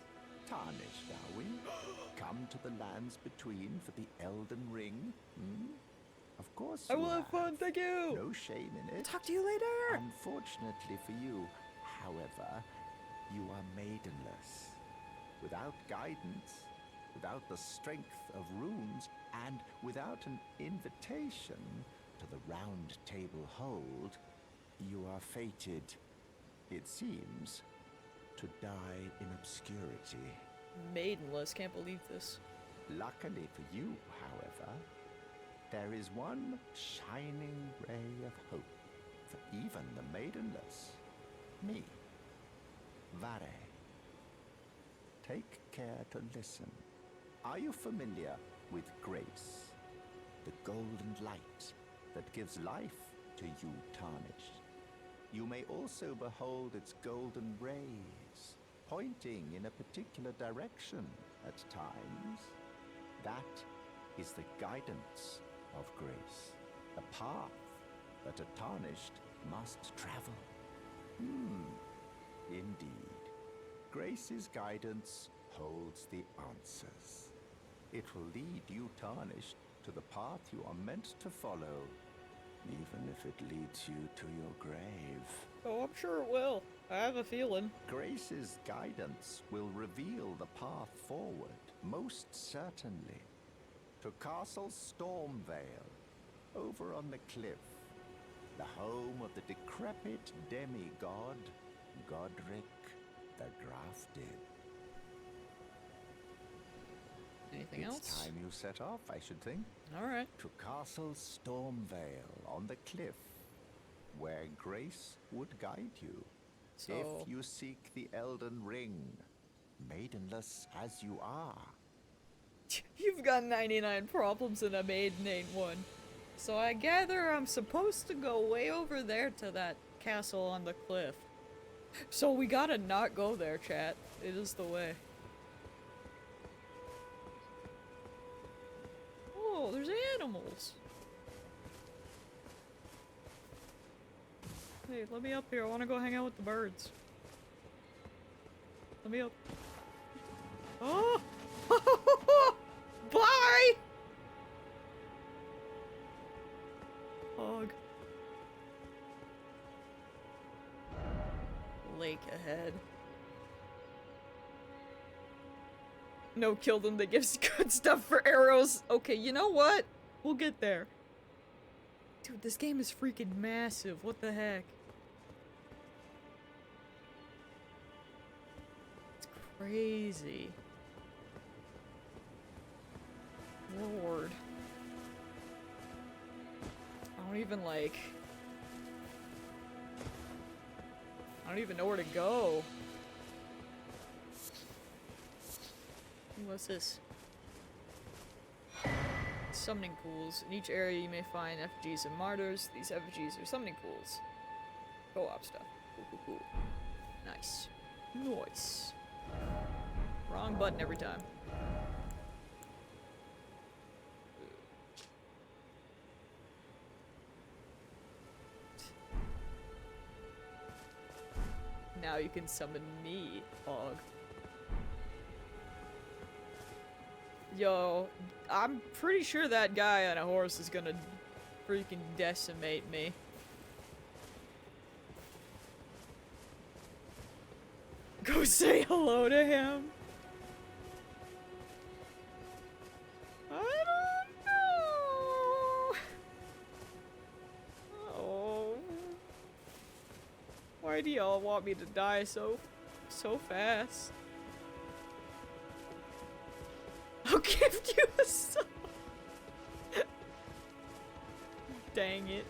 Tarnished, are we? Come to the lands between for the Elden Ring? Hmm? Of course I you will have fun, thank you! No shame in it. Talk to you later! Unfortunately for you, however, you are maidenless. Without guidance, without the strength of runes, and without an invitation to the Round Table Hold, you are fated, it seems, to die in obscurity. Maidenless, can't believe this. Luckily for you, however, there is one shining ray of hope for even the maidenless. Me. Vare. Take care to listen. Are you familiar with grace? The golden light that gives life to you tarnished. You may also behold its golden rays, pointing in a particular direction at times. That is the guidance of grace, a path that a tarnished must travel. Indeed. Grace's guidance holds the answers. It will lead you tarnished to the path you are meant to follow, even if it leads you to your grave. Oh, I'm sure it will. I have a feeling. Grace's guidance will reveal the path forward, most certainly. To Castle Stormvale, over on the cliff, the home of the decrepit demigod, Godric the Grafted. Anything else? It's time you set off, I should think. Alright. To Castle Stormvale on the cliff, where Grace would guide you. So... If you seek the Elden Ring, maidenless as you are. You've got 99 problems and a maiden ain't one. So I gather I'm supposed to go way over there to that castle on the cliff. So we gotta not go there, chat. It is the way. Oh, there's animals. Hey, let me up here. I want to go hang out with the birds. Let me up. Oh! Bye! Hog. Lake ahead. No, kill them. That gives good stuff for arrows. Okay, you know what? We'll get there. Dude, this game is freaking massive. What the heck? It's crazy. Lord. I don't even like... I don't even know where to go. What's this? summoning pools. In each area you may find effigies and martyrs. These effigies are summoning pools. Co-op stuff. Cool. Nice. Nice. Wrong button every time. Now you can summon me, Hog. Yo, I'm pretty sure that guy on a horse is gonna freaking decimate me. Go say hello to him. I don't know. Oh. Why do y'all want me to die so fast? I'll give you a song. Dang it.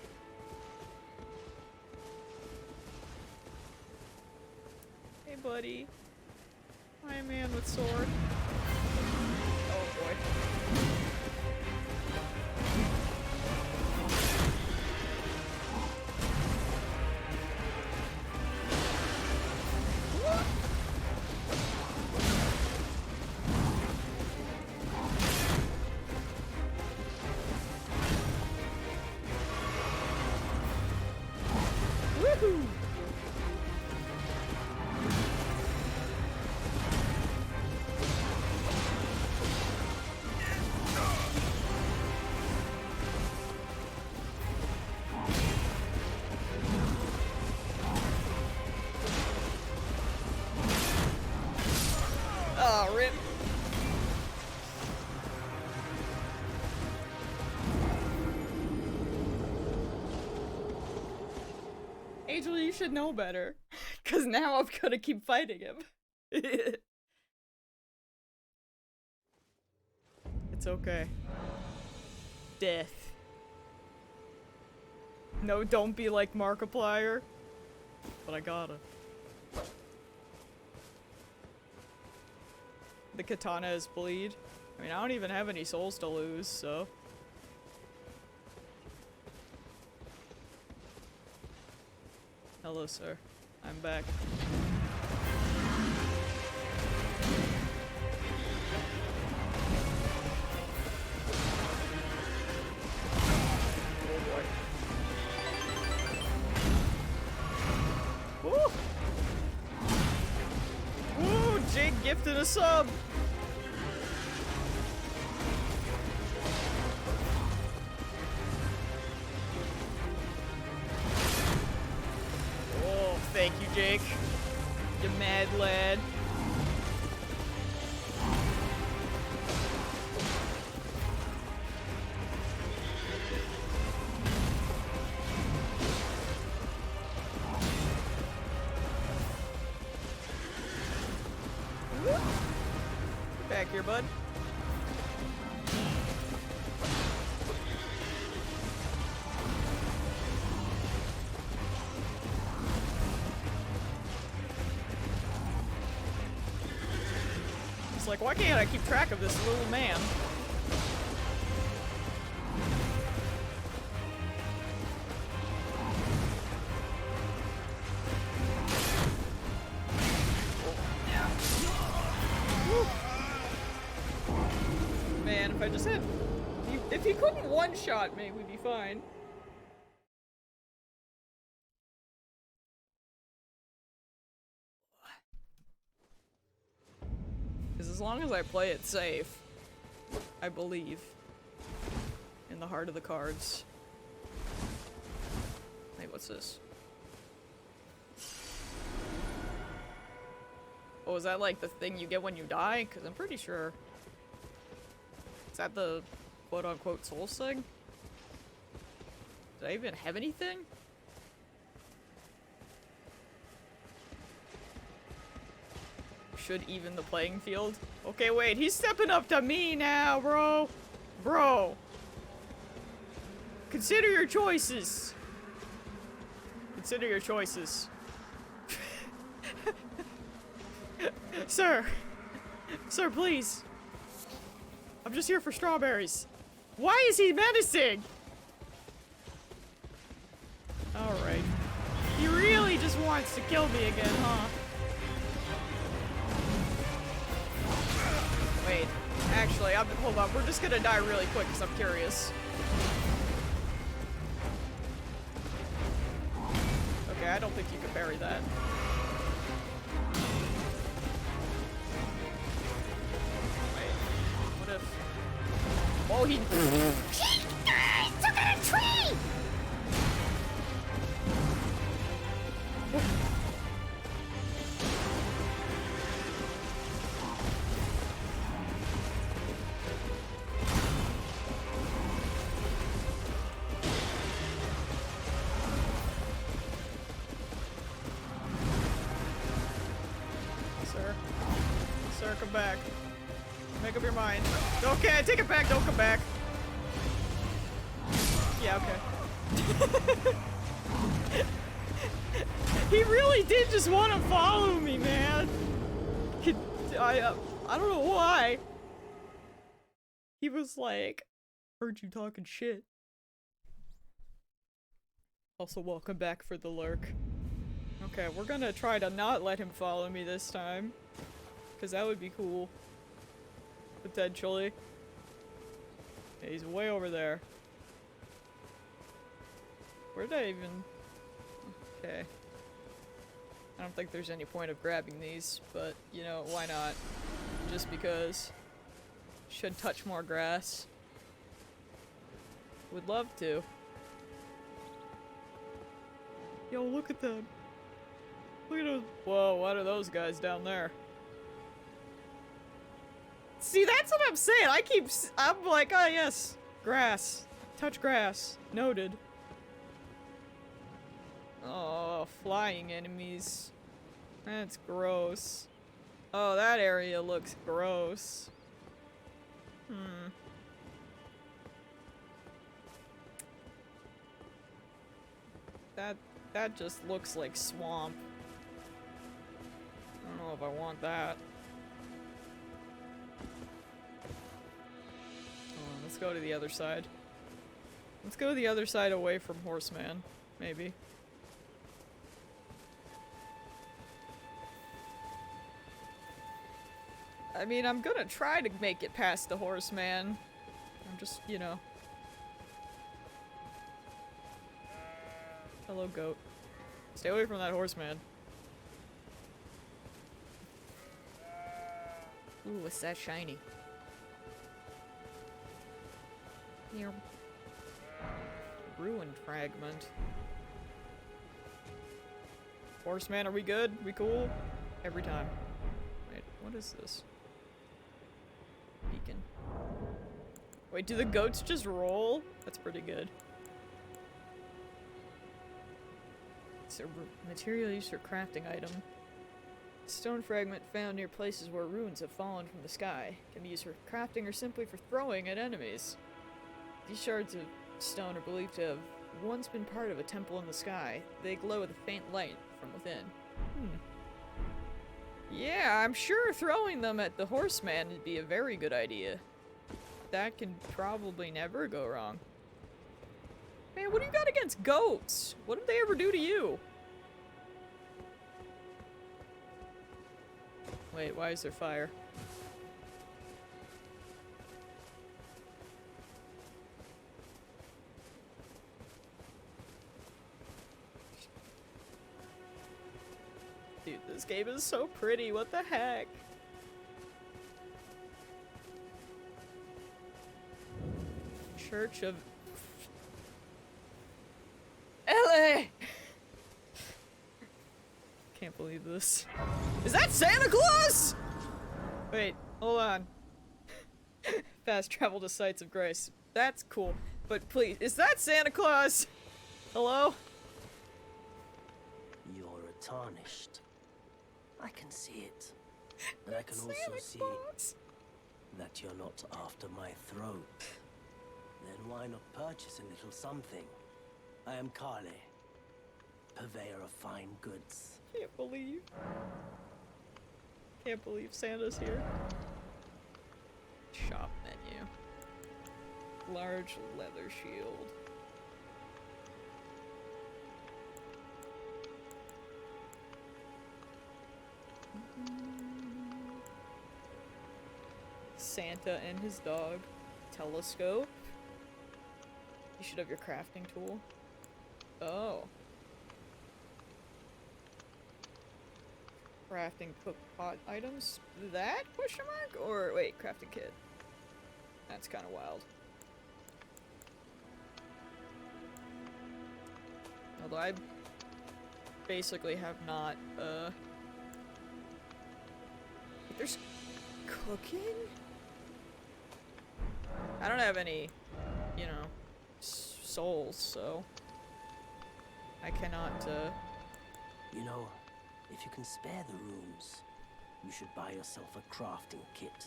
Hey, buddy. Hi, man with sword. Oh, boy. Woohoo! Oh, rip. Angel, you should know better. Cause now I'm gonna keep fighting him. It's okay. Death. No, don't be like Markiplier. But I gotta. The katana is bleed. I mean, I don't even have any souls to lose, so. Hello, sir. I'm back. Oh boy. Woo! Woo! Jake gifted a sub! Oh, thank you, Jake. You mad lad. Back here, bud. It's like, why can't I keep track of this little man? Man, if I just had... If he couldn't one-shot me, we'd be fine. Because as long as I play it safe, I believe in the heart of the cards. Hey, what's this? Oh, is that like the thing you get when you die? Because I'm pretty sure... Is that the quote-unquote soul thing? Did I even have anything? Should even the playing field? Okay, wait, he's stepping up to me now, bro! Bro! Consider your choices! Consider your choices. Sir! Sir, please! I'm just here for strawberries. Why is he menacing? Alright. He really just wants to kill me again, huh? Wait. Actually, hold on. We're just gonna die really quick because I'm curious. Okay, I don't think you can parry that. Wait. What if... Oh, he... took out a tree! Sir, come back. Make up your mind. Okay, I take it back, don't come back. Yeah, okay. He really did just want to follow me, man. I don't know why. He was like, heard you talking shit. Also, welcome back for the lurk. Okay, we're gonna try to not let him follow me this time. Because that would be cool. Potentially. Yeah, he's way over there. Where did I even... Okay. I don't think there's any point of grabbing these, but, you know, why not? Just because. Should touch more grass. Would love to. Yo, look at them. Look at those. Whoa, what are those guys down there? See, that's what I'm saying. I'm like, oh yes, grass. Touch grass. Noted. Oh, flying enemies. That's gross. Oh, that area looks gross. That just looks like swamp. I don't know if I want that. Let's go to the other side. Let's go to the other side away from Horseman, maybe. I mean, I'm gonna try to make it past the Horseman. I'm just, you know. Hello, goat. Stay away from that Horseman. Ooh, what's that shiny? Here. Ruined fragment. Horseman, are we good? We cool? Every time. Wait, what is this? Beacon. Wait, do the goats just roll? That's pretty good. It's a material used for crafting item. Stone fragment found near places where ruins have fallen from the sky. Can be used for crafting or simply for throwing at enemies. These shards of stone are believed to have once been part of a temple in the sky. They glow with a faint light from within. Yeah, I'm sure throwing them at the Horseman would be a very good idea. That can probably never go wrong. Man, what do you got against goats? What did they ever do to you? Wait, why is there fire? Dude, this game is so pretty, what the heck? Church of... LA! Can't believe this. Is that Santa Claus?! Wait, hold on. Fast travel to sites of grace. That's cool. But please, is that Santa Claus? Hello? You're tarnished. I can see it. And I can also see that you're not after my throat. Then why not purchase a little something? I am Kale, purveyor of fine goods. Can't believe Santa's here. Shop menu. large leather shield. Santa and his dog. Telescope. You should have your crafting tool. Oh. Crafting cook pot items? That? Question mark? Or wait, crafting kit. That's kind of wild. Although I basically have not, there's cooking? I don't have any, you know, souls, so I cannot, You know, if you can spare the rooms, you should buy yourself a crafting kit.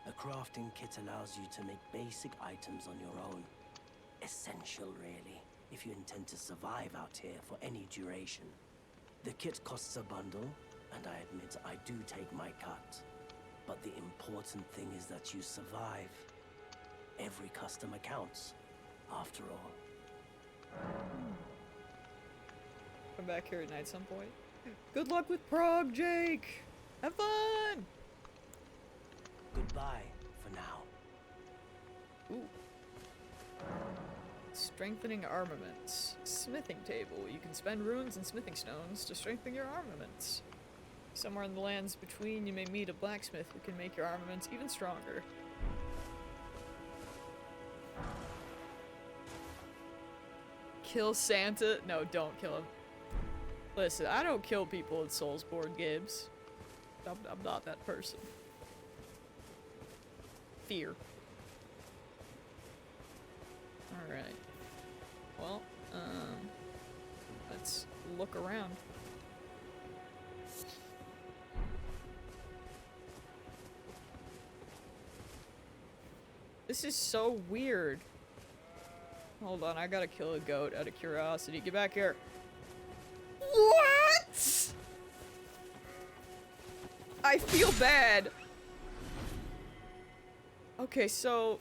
A crafting kit allows you to make basic items on your own. Essential, really, if you intend to survive out here for any duration. The kit costs a bundle, and I admit I do take my cut. But the important thing is that you survive. Every customer counts, after all. come back here at night some point. Good luck with Prague, Jake! Have fun! Goodbye, for now. Ooh. Strengthening armaments. Smithing table. You can spend runes and smithing stones to strengthen your armaments. Somewhere in the lands between, you may meet a blacksmith who can make your armaments even stronger. Kill Santa? No, don't kill him. Listen, I don't kill people in Soulsborne games. I'm not that person. Fear. Alright. Well, let's look around. This is so weird. Hold on, I gotta kill a goat out of curiosity. Get back here. What? I feel bad. Okay, so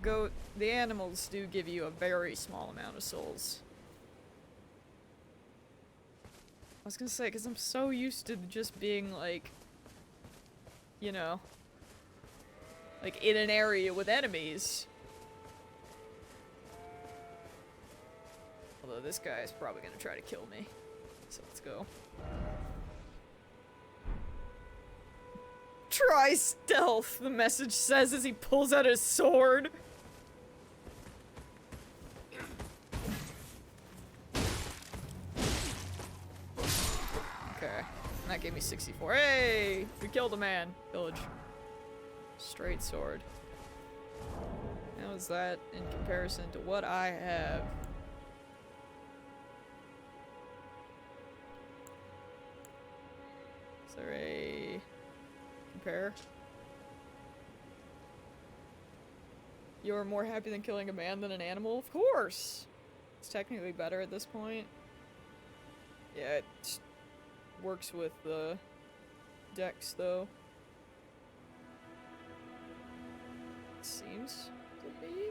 goat, the animals do give you a very small amount of souls. I was gonna say, because I'm so used to just being like, you know, like in an area with enemies. Although this guy is probably gonna try to kill me. So let's go. Try stealth, the message says as he pulls out his sword. Okay, that gave me 64. Hey! We killed a man. Village. Straight sword. How is that in comparison to what I have? Is there a compare? You're more happy than killing a man than an animal? Of course! It's technically better at this point. Yeah, it works with the dex though. Seems to be.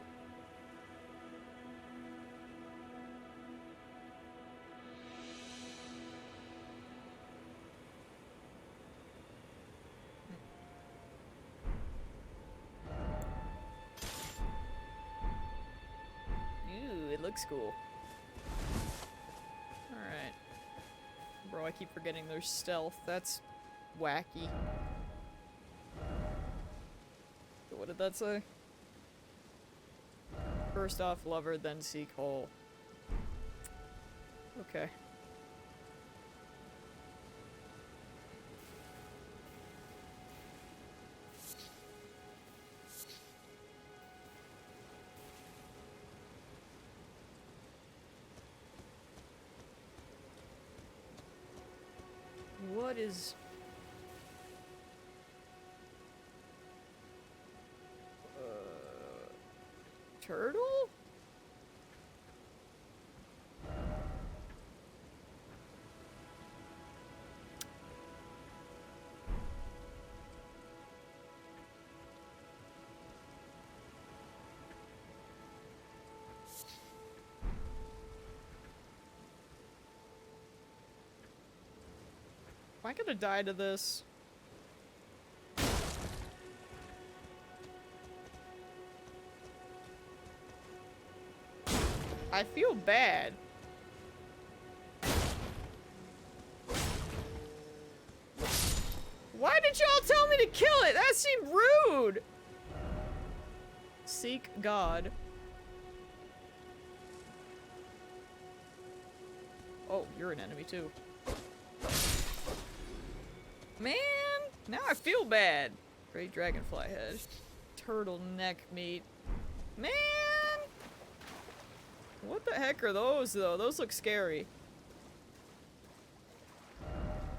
Ooh, it looks cool. Alright. Bro, I keep forgetting there's stealth. That's wacky. What did that say? First off lover, then seek hole. Okay. What is... turtle? I gonna die to this? I feel bad. Why did y'all tell me to kill it? That seemed rude! Seek God. Oh, you're an enemy too. Man, now I feel bad. Great dragonfly head. Turtleneck meat. Man! What the heck are those though? Those look scary.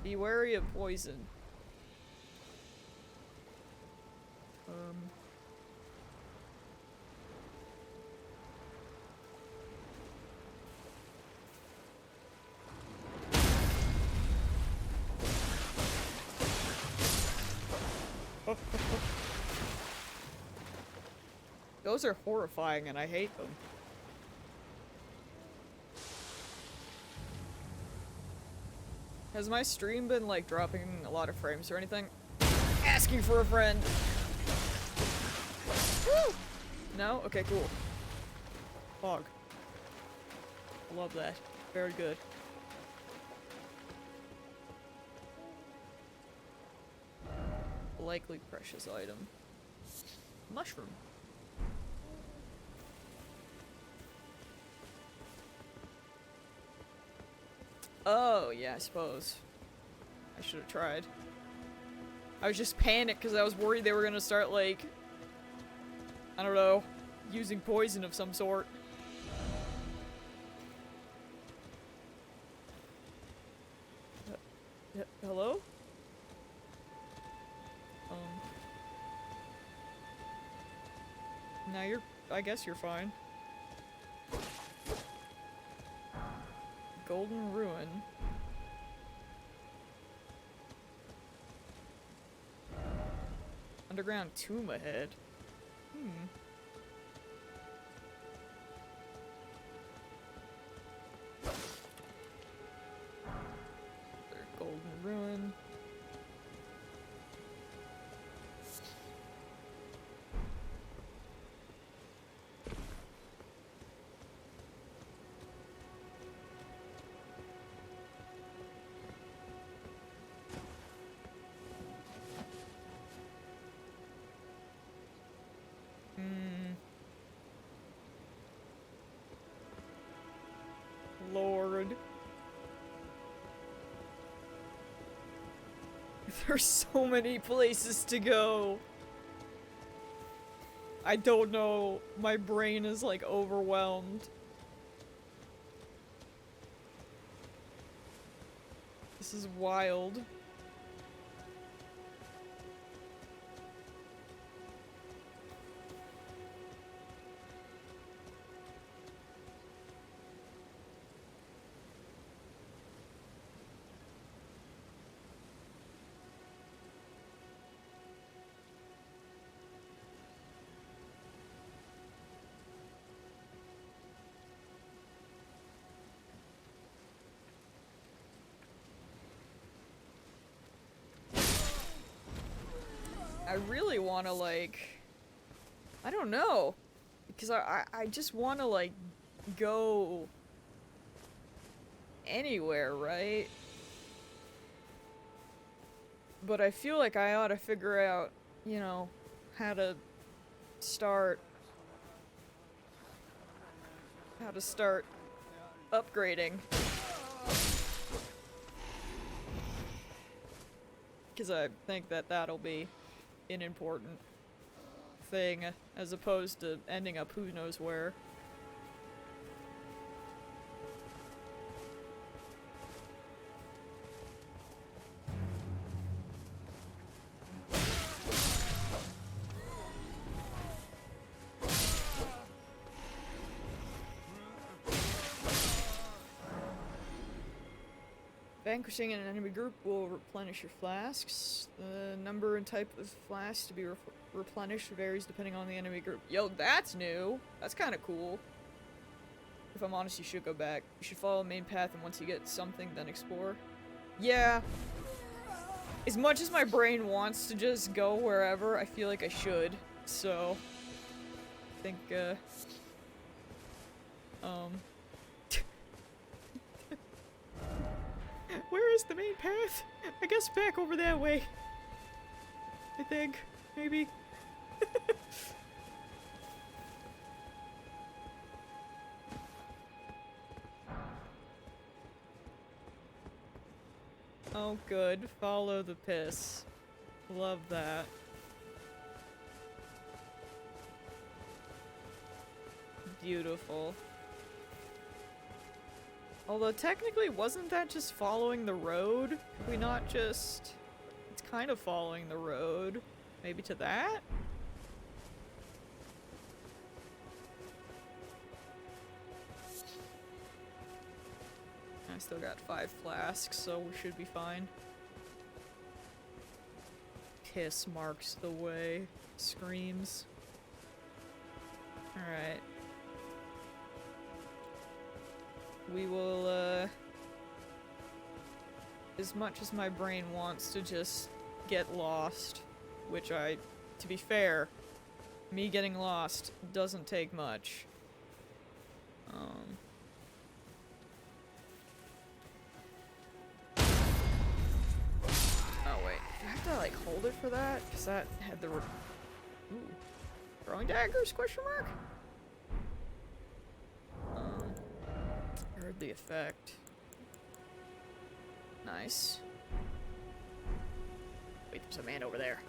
Be wary of poison. Those are horrifying and I hate them. Has my stream been like dropping a lot of frames or anything? Asking for a friend! Woo! No? Okay, cool. Fog. Love that. Very good. Likely precious item. Mushroom. Oh, yeah, I suppose. I should have tried. I was just panicked because I was worried they were gonna start, like, I don't know, using poison of some sort. Hello? Now you're, I guess you're fine. Golden Ruin. Underground tomb ahead. Golden Ruin. Lord. There's so many places to go. I don't know. My brain is like overwhelmed. This is wild. I really want to, like, I don't know, because I just want to, like, go anywhere, right? But I feel like I ought to figure out, you know, how to start upgrading. Because I think that that'll be an important thing, as opposed to ending up who knows where. Vanquishing an enemy group will replenish your flasks. The number and type of flask to be replenished varies depending on the enemy group. Yo, that's new! That's kinda cool. If I'm honest, you should go back. You should follow the main path, and once you get something, then explore. Yeah. As much as my brain wants to just go wherever, I feel like I should. So, I think, where is the main path? I guess back over that way. I think. Maybe. Oh, good. Follow the piss. Love that. Beautiful. Although technically, wasn't that just following the road? Could we not just... It's kind of following the road. Maybe to that? I still got 5 flasks, so we should be fine. Kiss marks the way. Screams. Alright. We will, as much as my brain wants to just get lost, which to be fair, me getting lost doesn't take much. Oh wait, do I have to like hold it for that? Cause that had the ooh. Throwing daggers, question mark? I heard the effect. Nice. Wait, there's a man over there.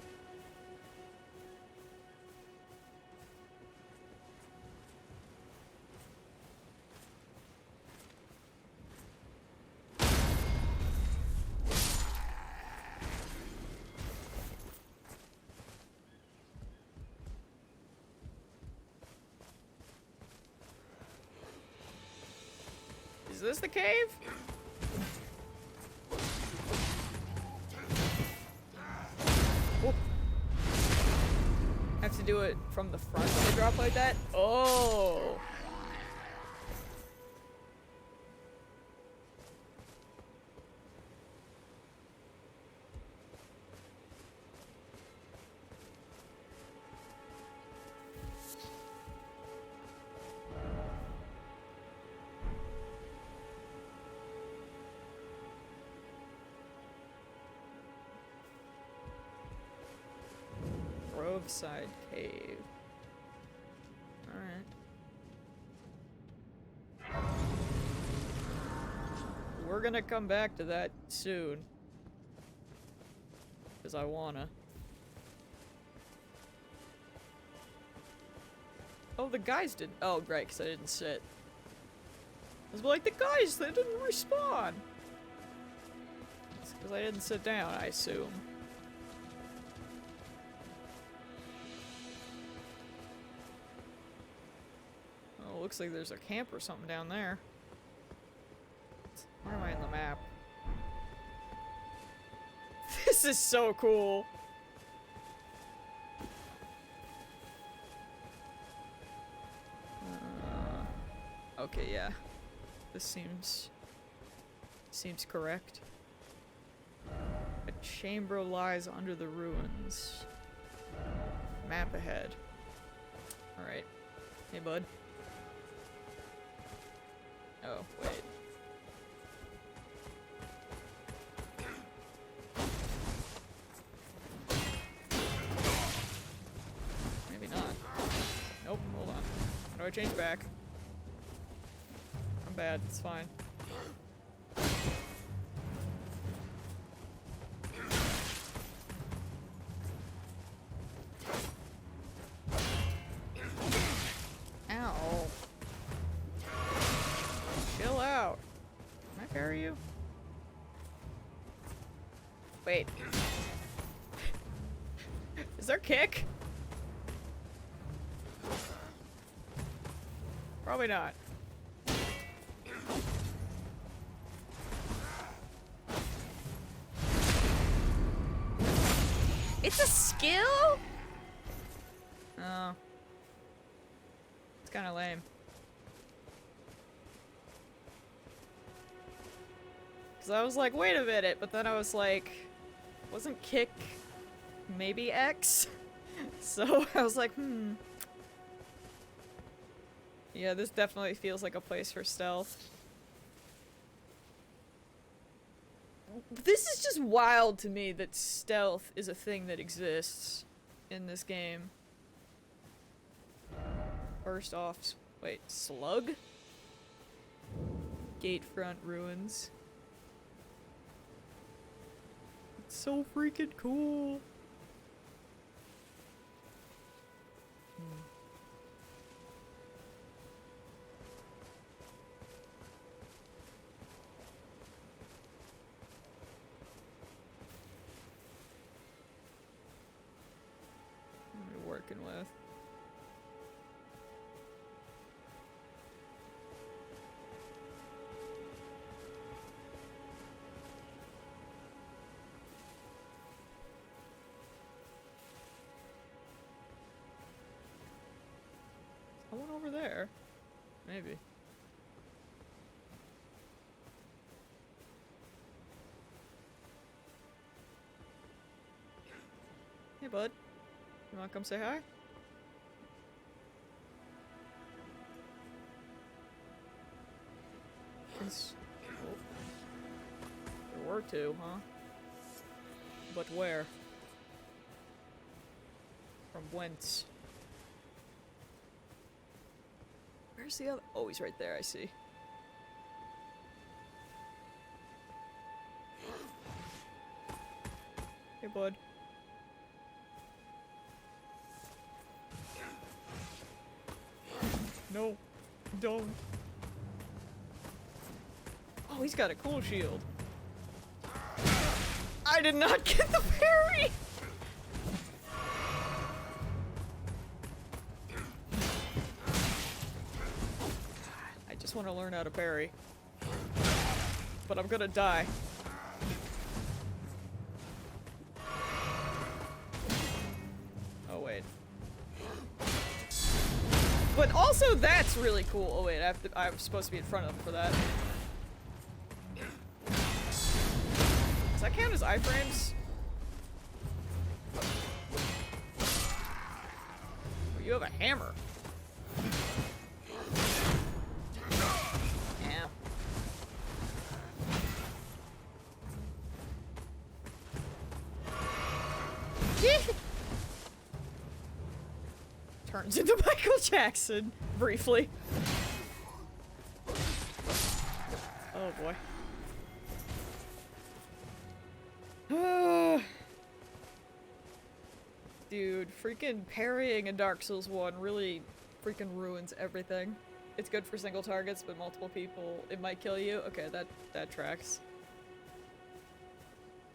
Is this the cave? Oh. I have to do it from the front when they drop like that? Oh! Side cave. Alright. We're gonna come back to that soon. Because I wanna. Oh, the guys did. Oh, right, because I didn't sit. I was like, the guys, they didn't respawn. It's because I didn't sit down, I assume. Looks like there's a camp or something down there. Where am I in the map? This is so cool. Okay, yeah. This seems correct. A chamber lies under the ruins. Map ahead. Alright. Hey, bud. Oh, wait. Maybe not. Nope, hold on. How do I change back? I'm bad, it's fine. Ow. Chill out. Can I parry you? Wait. Is there kick? Probably not. It's a skill? Oh. It's kind of lame. Because I was like, wait a minute, but then I was like, Wasn't kick maybe X? So I was like, Yeah, this definitely feels like a place for stealth. This is just wild to me that stealth is a thing that exists in this game. First off, wait, slug? Gatefront ruins. It's so freaking cool. What are we working with? Someone over there? Maybe. Hey, bud. You wanna come say hi? Oh. There were two, huh? But where? From whence? Where's the other? Oh, he's right there, I see. Hey, bud. No, don't. Oh, he's got a cool shield. I did not get the parry! I just want to learn how to parry. But I'm gonna die. Oh, wait. But also, that's really cool. Oh, wait, I'm supposed to be in front of them for that. Does that count as iframes? Oh, you have a hammer. Yeah. Turns into Michael Jackson, briefly. Oh boy. Dude, freaking parrying in Dark Souls 1 really freaking ruins everything. It's good for single targets, but multiple people, it might kill you. Okay, that tracks.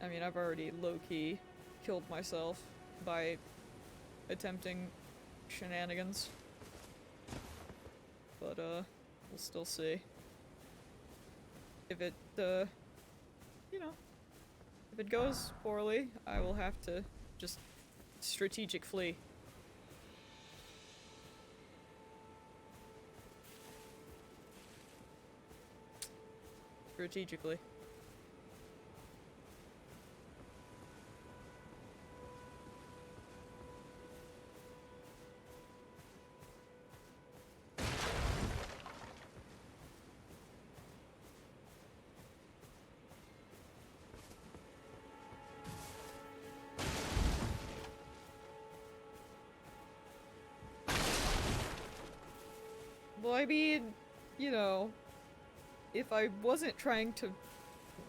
I mean, I've already low-key killed myself by attempting shenanigans. But, we'll still see. If it, you know, if it goes poorly, I will have to just strategic flee. Strategically. Well, I mean, you know, if I wasn't trying to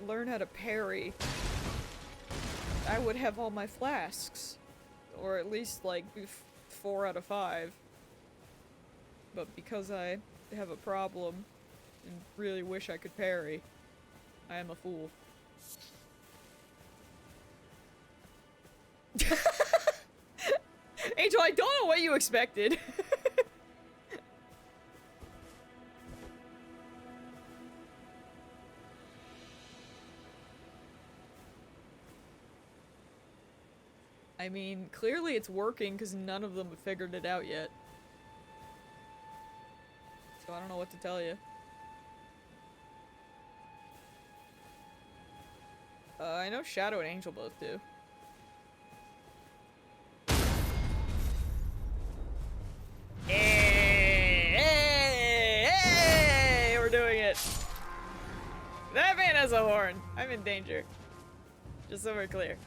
learn how to parry, I would have all my flasks. Or at least, like, 4 out of 5. But because I have a problem and really wish I could parry, I am a fool. Angel, I don't know what you expected. I mean, clearly it's working because none of them have figured it out yet. So I don't know what to tell you. I know Shadow and Angel both do. a horn. I'm in danger. Just so we're clear.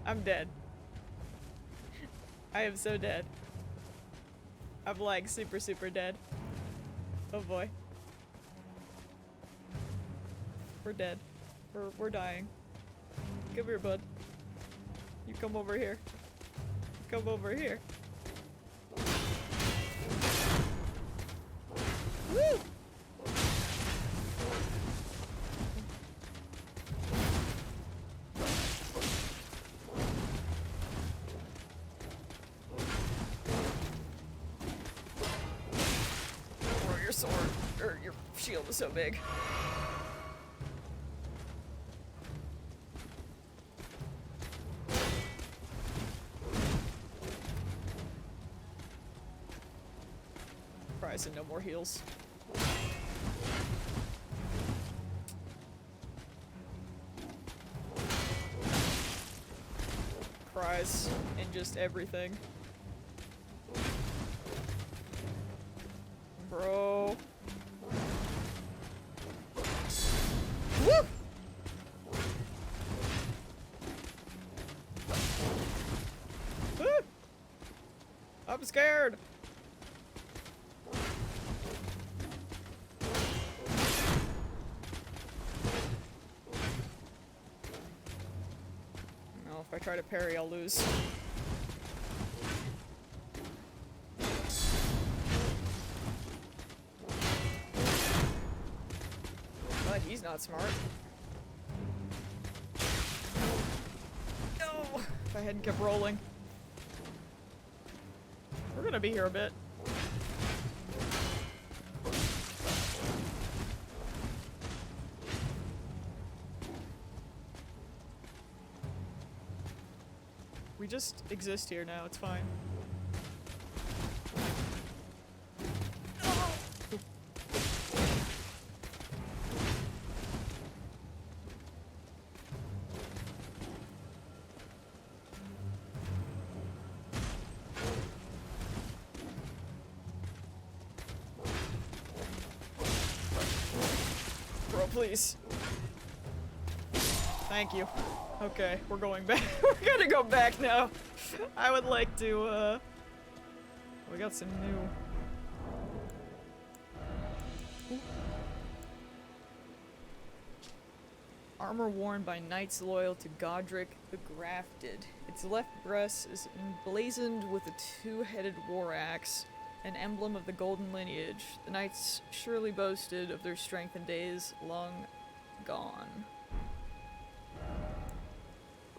I'm dead. I am so dead. I'm like super, super dead. Oh boy. We're dead. We're dying. Come here, bud. You come over here. Come over here. Woo! Oh, your sword, or your shield is so big. And no more heals. Cries and just everything. Bro. Woo! Woo! I'm scared. If I try to parry, I'll lose. But he's not smart. No! If I hadn't kept rolling. We're gonna be here a bit. We just exist here now, it's fine. Bro, please. Thank you. Okay, we're going back. We're gonna go back now. I would like to, we got some new... Ooh. Armor worn by knights loyal to Godric the Grafted. Its left breast is emblazoned with a two-headed war axe, an emblem of the golden lineage. The knights surely boasted of their strength in days long gone.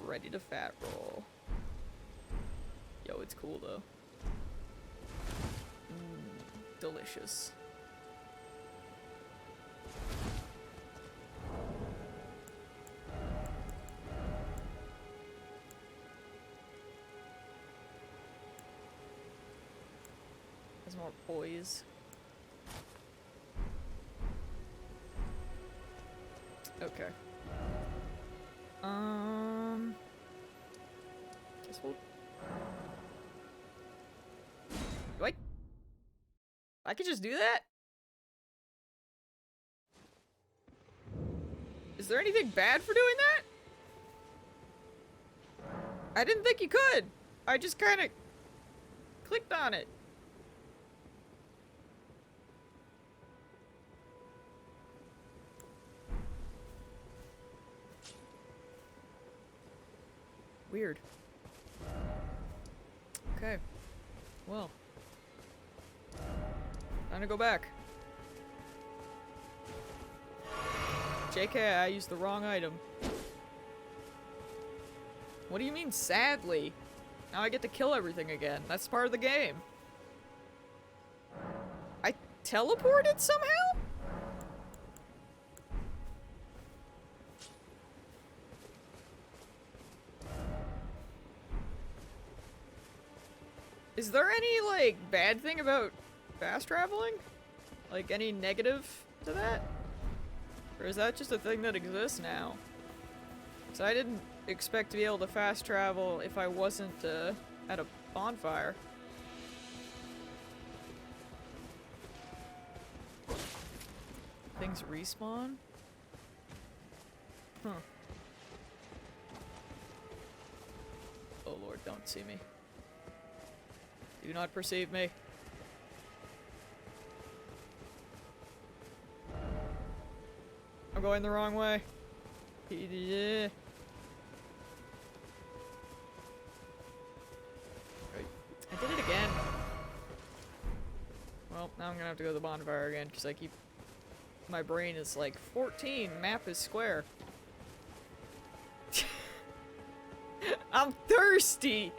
Ready to fat roll. Yo, it's cool though. Delicious. Has more poise. Okay. Guess we'll... Wait. I could just do that? Is there anything bad for doing that? I didn't think you could. I just kind of clicked on it. Weird. Okay. Well. Time to go back. JK, I used the wrong item. What do you mean, sadly? Now I get to kill everything again. That's part of the game. I teleported somehow? Is there any, like, bad thing about fast traveling? Like, any negative to that? Or is that just a thing that exists now? So I didn't expect to be able to fast travel if I wasn't, at a bonfire. Things respawn? Huh. Oh lord, don't see me. Do not perceive me. I'm going the wrong way. Yeah. I did it again. Well, now I'm gonna have to go to the bonfire again because I keep. My brain is like 14. Map is square. I'm thirsty.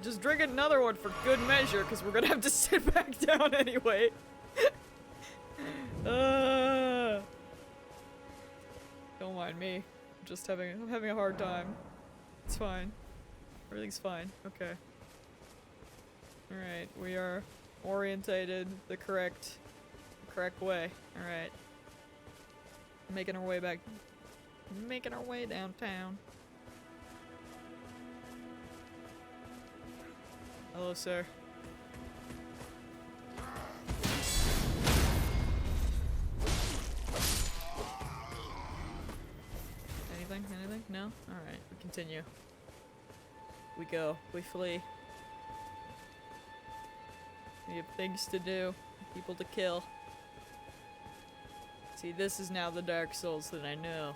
Just drink another one for good measure because we're gonna have to sit back down anyway. Don't mind me. I'm having a hard time. It's fine. Everything's fine. Okay. Alright, we are orientated the correct way. Alright. Making our way back. Making our way downtown. Hello, sir. Anything? Anything? No? Alright, we continue. We go. We flee. We have things to do. People to kill. See, this is now the Dark Souls that I know.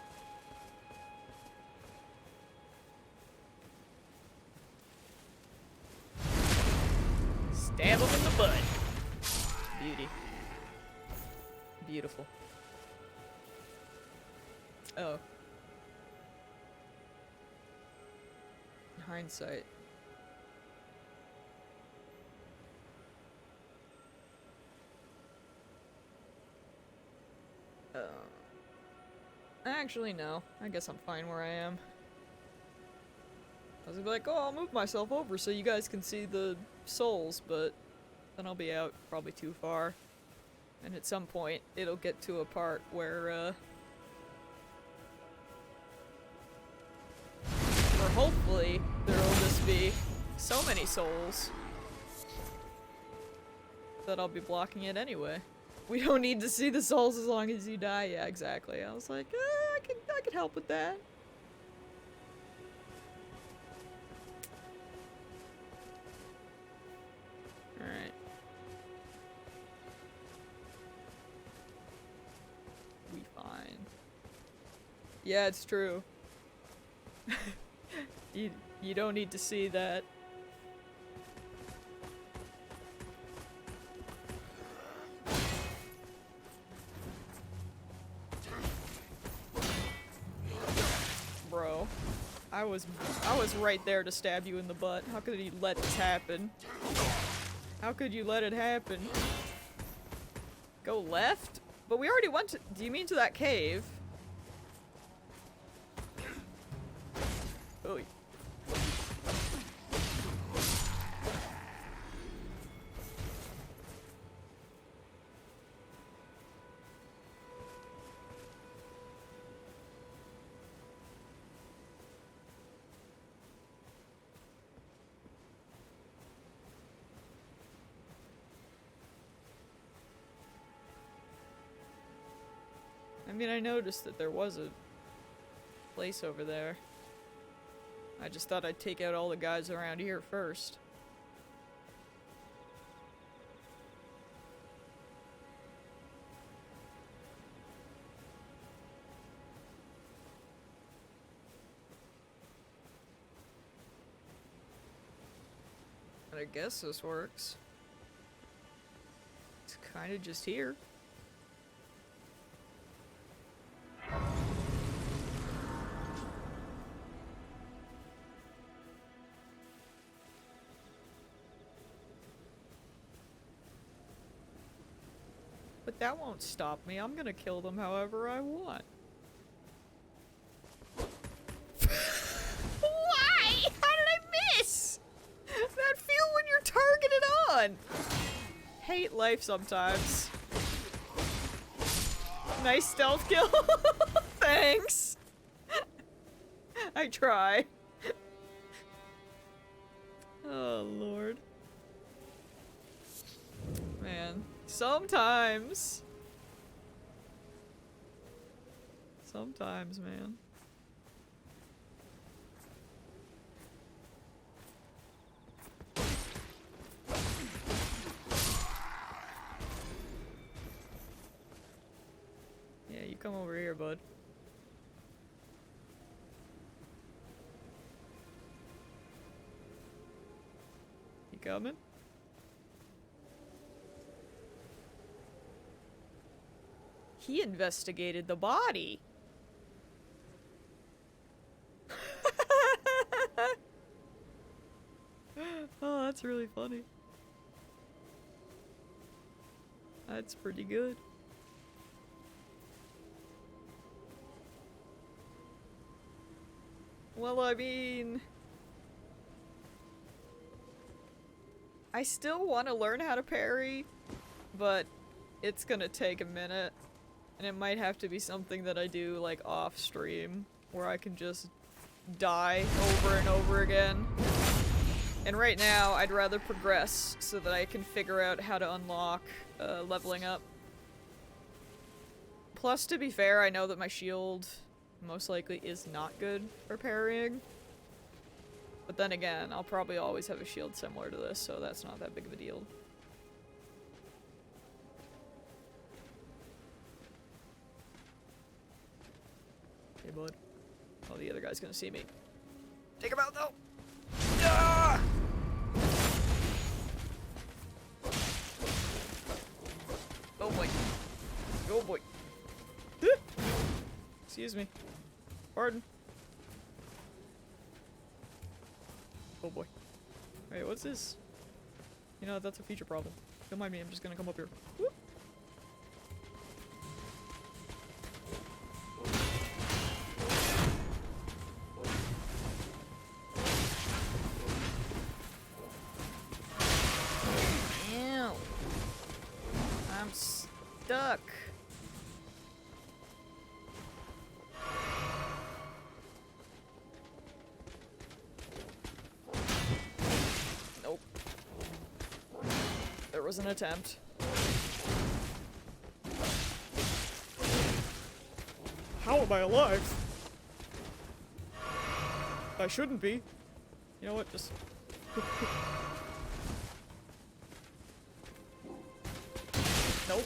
Stab him in the butt. Beauty. Beautiful. Oh. In hindsight. Actually, no. I guess I'm fine where I am. I was gonna be like, oh, I'll move myself over so you guys can see the souls, but then I'll be out probably too far. And at some point, it'll get to a part where hopefully there'll just be so many souls that I'll be blocking it anyway. We don't need to see the souls as long as you die. Yeah, exactly. I was like, I could help with that. Alright. We fine. Yeah, it's true. You don't need to see that. Bro, I was right there to stab you in the butt. How could you let this happen? How could you let it happen? Go left? But we already went to— do you mean to that cave? Oh. I mean, I noticed that there was a place over there. I just thought I'd take out all the guys around here first. And I guess this works. It's kind of just here. But that won't stop me. I'm gonna kill them however I want. Why? How did I miss? That feel when you're targeted on. Hate life sometimes. Nice stealth kill. Thanks. I try. Oh, Lord. Man. Sometimes Sometimes, man. Yeah, you come over here, bud. You coming? He investigated the body. Oh, that's really funny. That's pretty good. Well, I mean... I still want to learn how to parry, but it's gonna take a minute. And it might have to be something that I do, like, off-stream, where I can just die over and over again. And right now, I'd rather progress so that I can figure out how to unlock leveling up. Plus, to be fair, I know that my shield most likely is not good for parrying. But then again, I'll probably always have a shield similar to this, so that's not that big of a deal. Hey, bud. Oh, the other guy's gonna see me. Take him out, though! Ah! Oh boy. Oh boy. Excuse me. Pardon. Oh boy. Wait, what's this? You know, that's a feature problem. Don't mind me, I'm just gonna come up here. Whoop. Ew. I'm stuck. Nope. There was an attempt. How am I alive? I shouldn't be. You know what, just... Nope.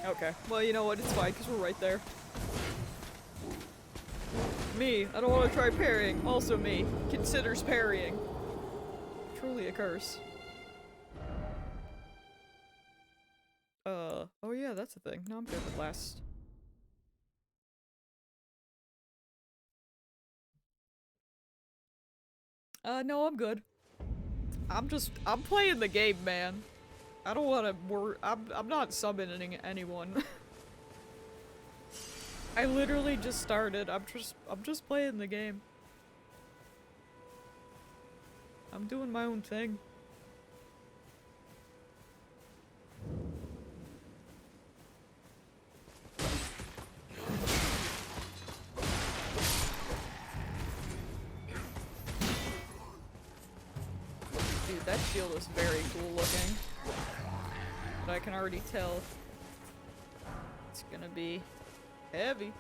Okay, well, you know what, it's fine, because we're right there. Me, I don't want to try parrying. Also me, considers parrying. Truly a curse. Oh yeah, that's the thing. No, I'm good with last. No, I'm good. I'm playing the game, man. I don't want to I'm not summoning anyone. I literally just started. I'm just playing the game. I'm doing my own thing. Dude, that shield is very cool looking. But I can already tell it's gonna be heavy.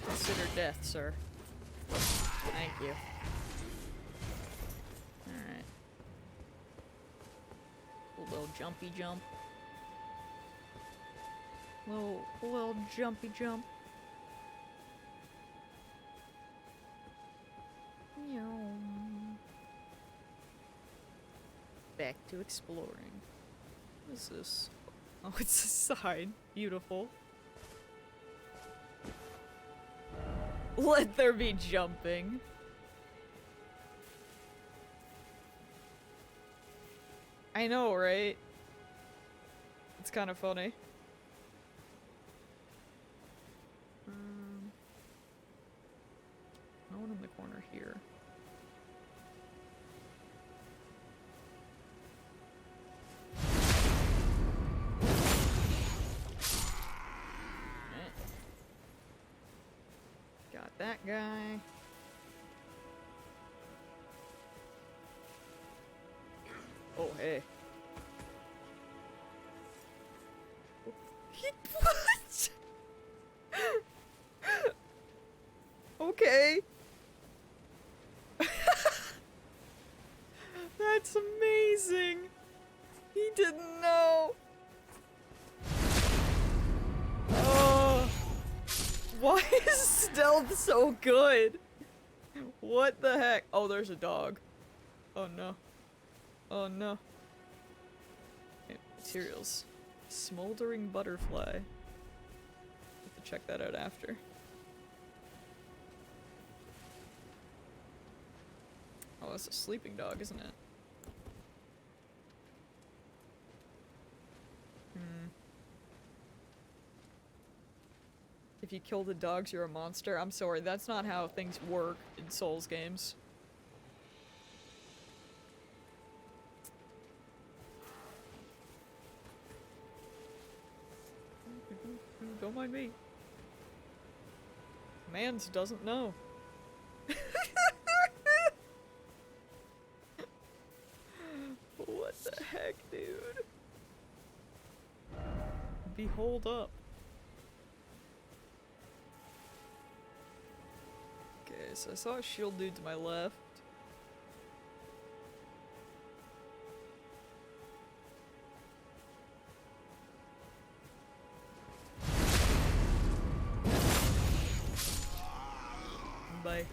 Consider death, sir. Thank you. Alright. A little jumpy jump. Little jumpy jump. Back to exploring. What is this? Oh, it's a sign. Beautiful. Let there be jumping. I know, right? It's kind of funny. No one in the corner here. Got that guy. Oh, hey. What? Okay. That's amazing. He didn't know. Oh. Why is stealth so good? What the heck? Oh, there's a dog. Oh no. Oh no. Okay, materials. Smoldering butterfly. Have to check that out after. Oh, that's a sleeping dog, isn't it? If you kill the dogs, you're a monster. I'm sorry, that's not how things work in Souls games. Don't mind me. Mans doesn't know. What the heck, dude? Behold up. Okay, so I saw a shield dude to my left. Bye.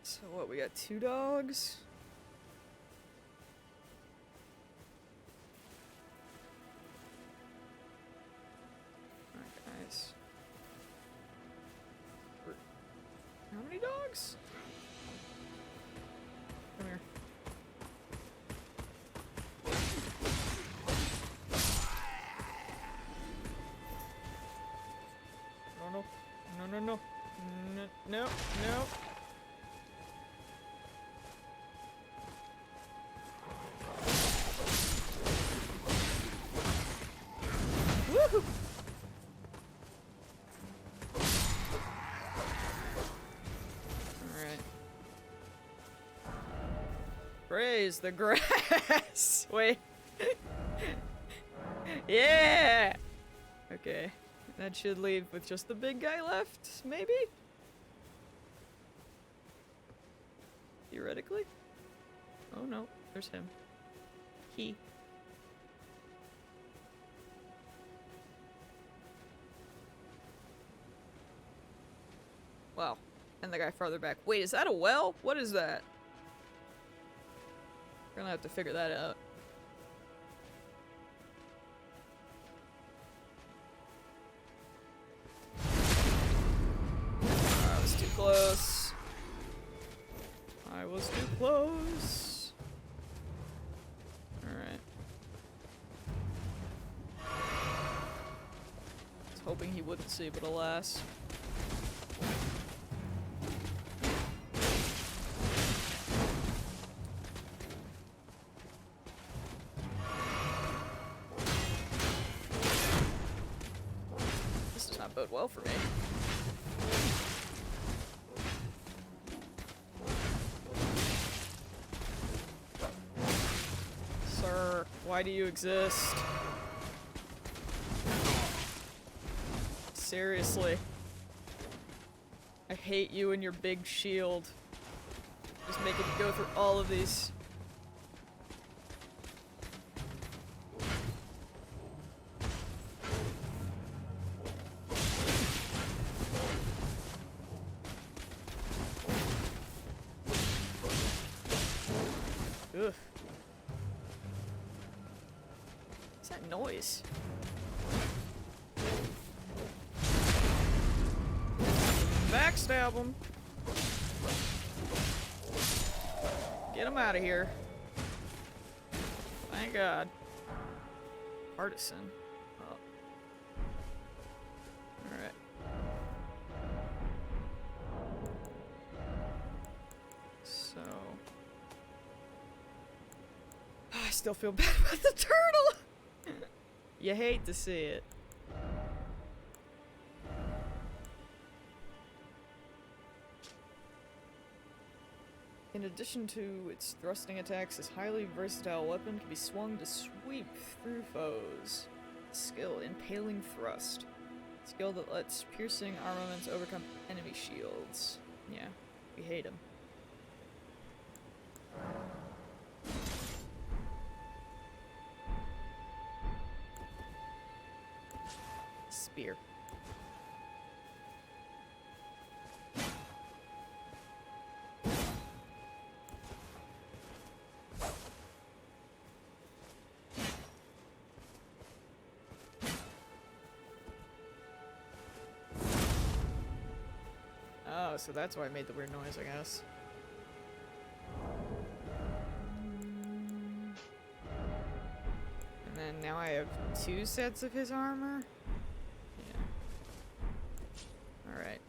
So what, we got 2 dogs? Alright, guys. How many dogs? Come here. No, no, no, no, no, no, no. Woohoo! Alright. Praise the grass! Wait. Yeah! Okay. That should leave with just the big guy left, maybe? Theoretically? Oh no, there's him. He. Wow. And the guy farther back. Wait, is that a well? What is that? We're gonna have to figure that out. I was too close. I was too close. Alright. I was hoping he wouldn't see, but alas. This does not bode well for me. Sir, why do you exist? Seriously. I hate you and your big shield. Just making me go through all of these. Ugh. What's that noise? grab him. Get him out of here. Thank God. Partisan. Oh. Alright. So... I still feel bad about the turtle! You hate to see it. In addition to its thrusting attacks, this highly versatile weapon can be swung to sweep through foes. Skill, Impaling Thrust. Skill that lets piercing armaments overcome enemy shields. Yeah, we hate them. Spear. Oh, so that's why I made the weird noise, I guess. And then now I have 2 sets of his armor. Yeah. Alright.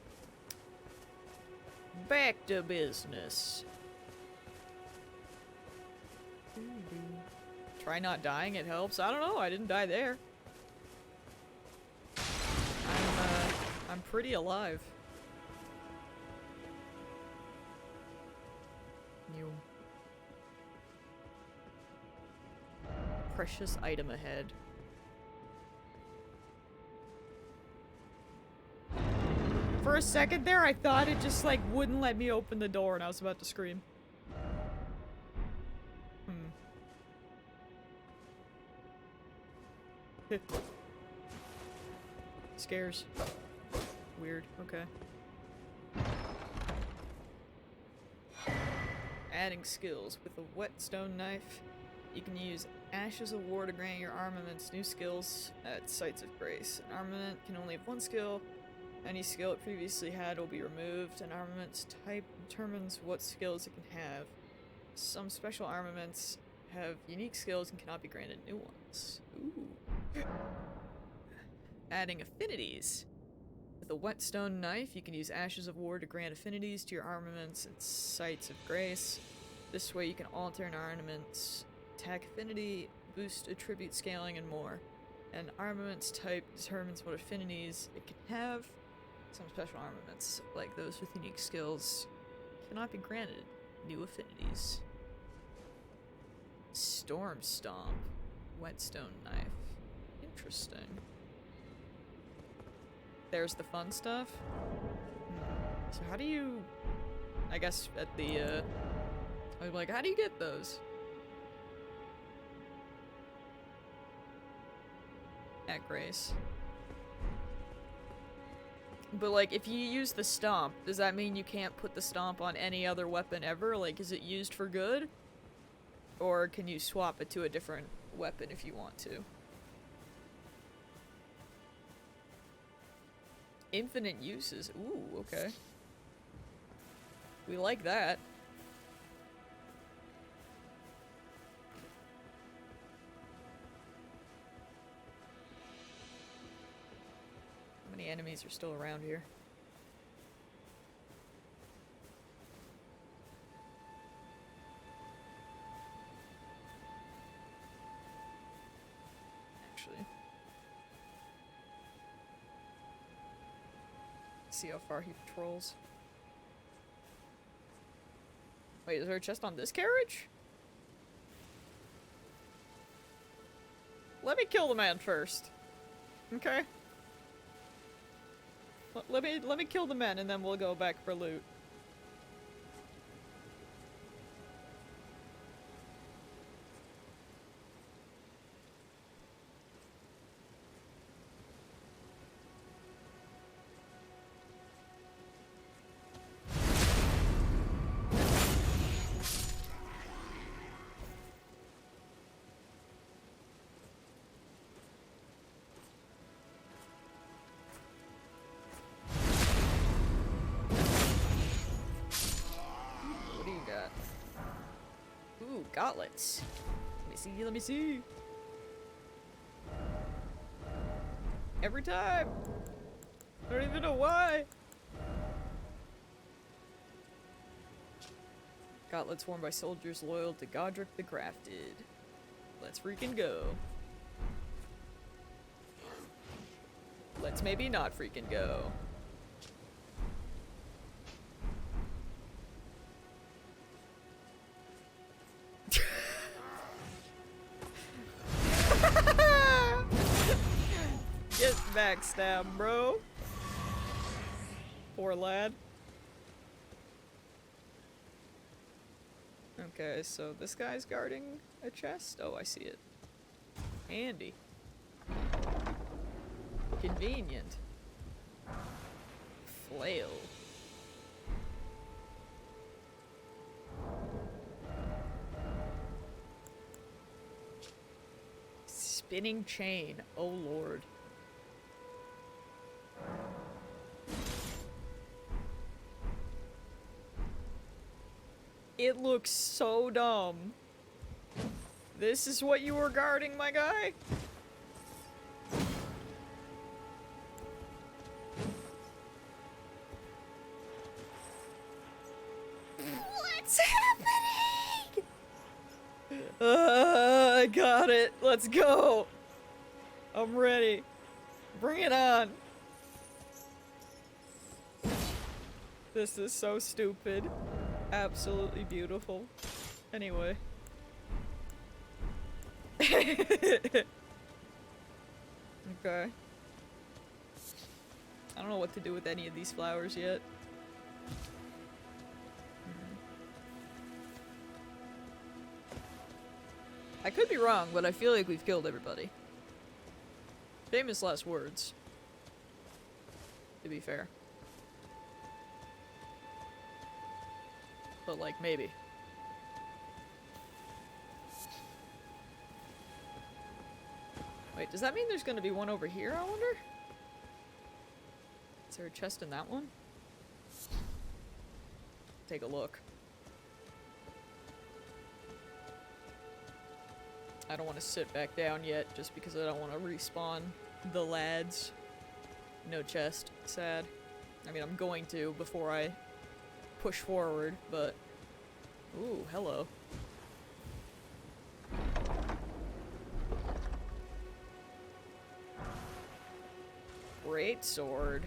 Back to business. Try not dying, it helps. I don't know, I didn't die there. I'm pretty alive. New. Precious item ahead. For a second there, I thought it just like wouldn't let me open the door and I was about to scream. Scares. Weird, okay. Adding skills. With a whetstone knife, you can use Ashes of War to grant your armaments new skills at Sites of Grace. An armament can only have 1 skill. Any skill it previously had will be removed. An armament's type determines what skills it can have. Some special armaments have unique skills and cannot be granted new ones. Ooh. Adding affinities. With a whetstone knife, you can use Ashes of War to grant affinities to your armaments at Sites of Grace. This way you can alter an armament's attack affinity, boost attribute scaling, and more. An armament's type determines what affinities it can have. Some special armaments, like those with unique skills, cannot be granted new affinities. Storm Stomp. Whetstone knife. Interesting. There's the fun stuff. So how do you... I guess at the, I was like, how do you get those? At Grace. But like, if you use the stomp, does that mean you can't put the stomp on any other weapon ever? Like, is it used for good? Or can you swap it to a different weapon if you want to? Infinite uses. Ooh, okay. We like that. How many enemies are still around here? Actually. See how far he patrols. Wait, is there a chest on this carriage? Let me kill the man first. Okay. Let me kill the men and then we'll go back for loot. that? Ooh, gauntlets. Let me see, let me see. Every time! I don't even know why! Gauntlets worn by soldiers loyal to Godric the Crafted. Let's freaking go. Let's maybe not freaking go. Get backstabbed, bro. Poor lad. Okay, so this guy's guarding a chest? Oh, I see it. Handy. Convenient. Flail. Spinning chain. Oh lord. It looks so dumb. This is what you were guarding, my guy? What's happening? I got it. Let's go. I'm ready. Bring it on. This is so stupid. Absolutely beautiful. Anyway. Okay. I don't know what to do with any of these flowers yet. I could be wrong, but I feel like we've killed everybody. Famous last words. To be fair. But like, maybe. Wait, does that mean there's gonna be one over here, I wonder? Is there a chest in that one? Take a look. I don't want to sit back down yet, just because I don't want to respawn the lads. No chest. Sad. I mean, I'm going to before I push forward, but... Ooh, hello. Great sword.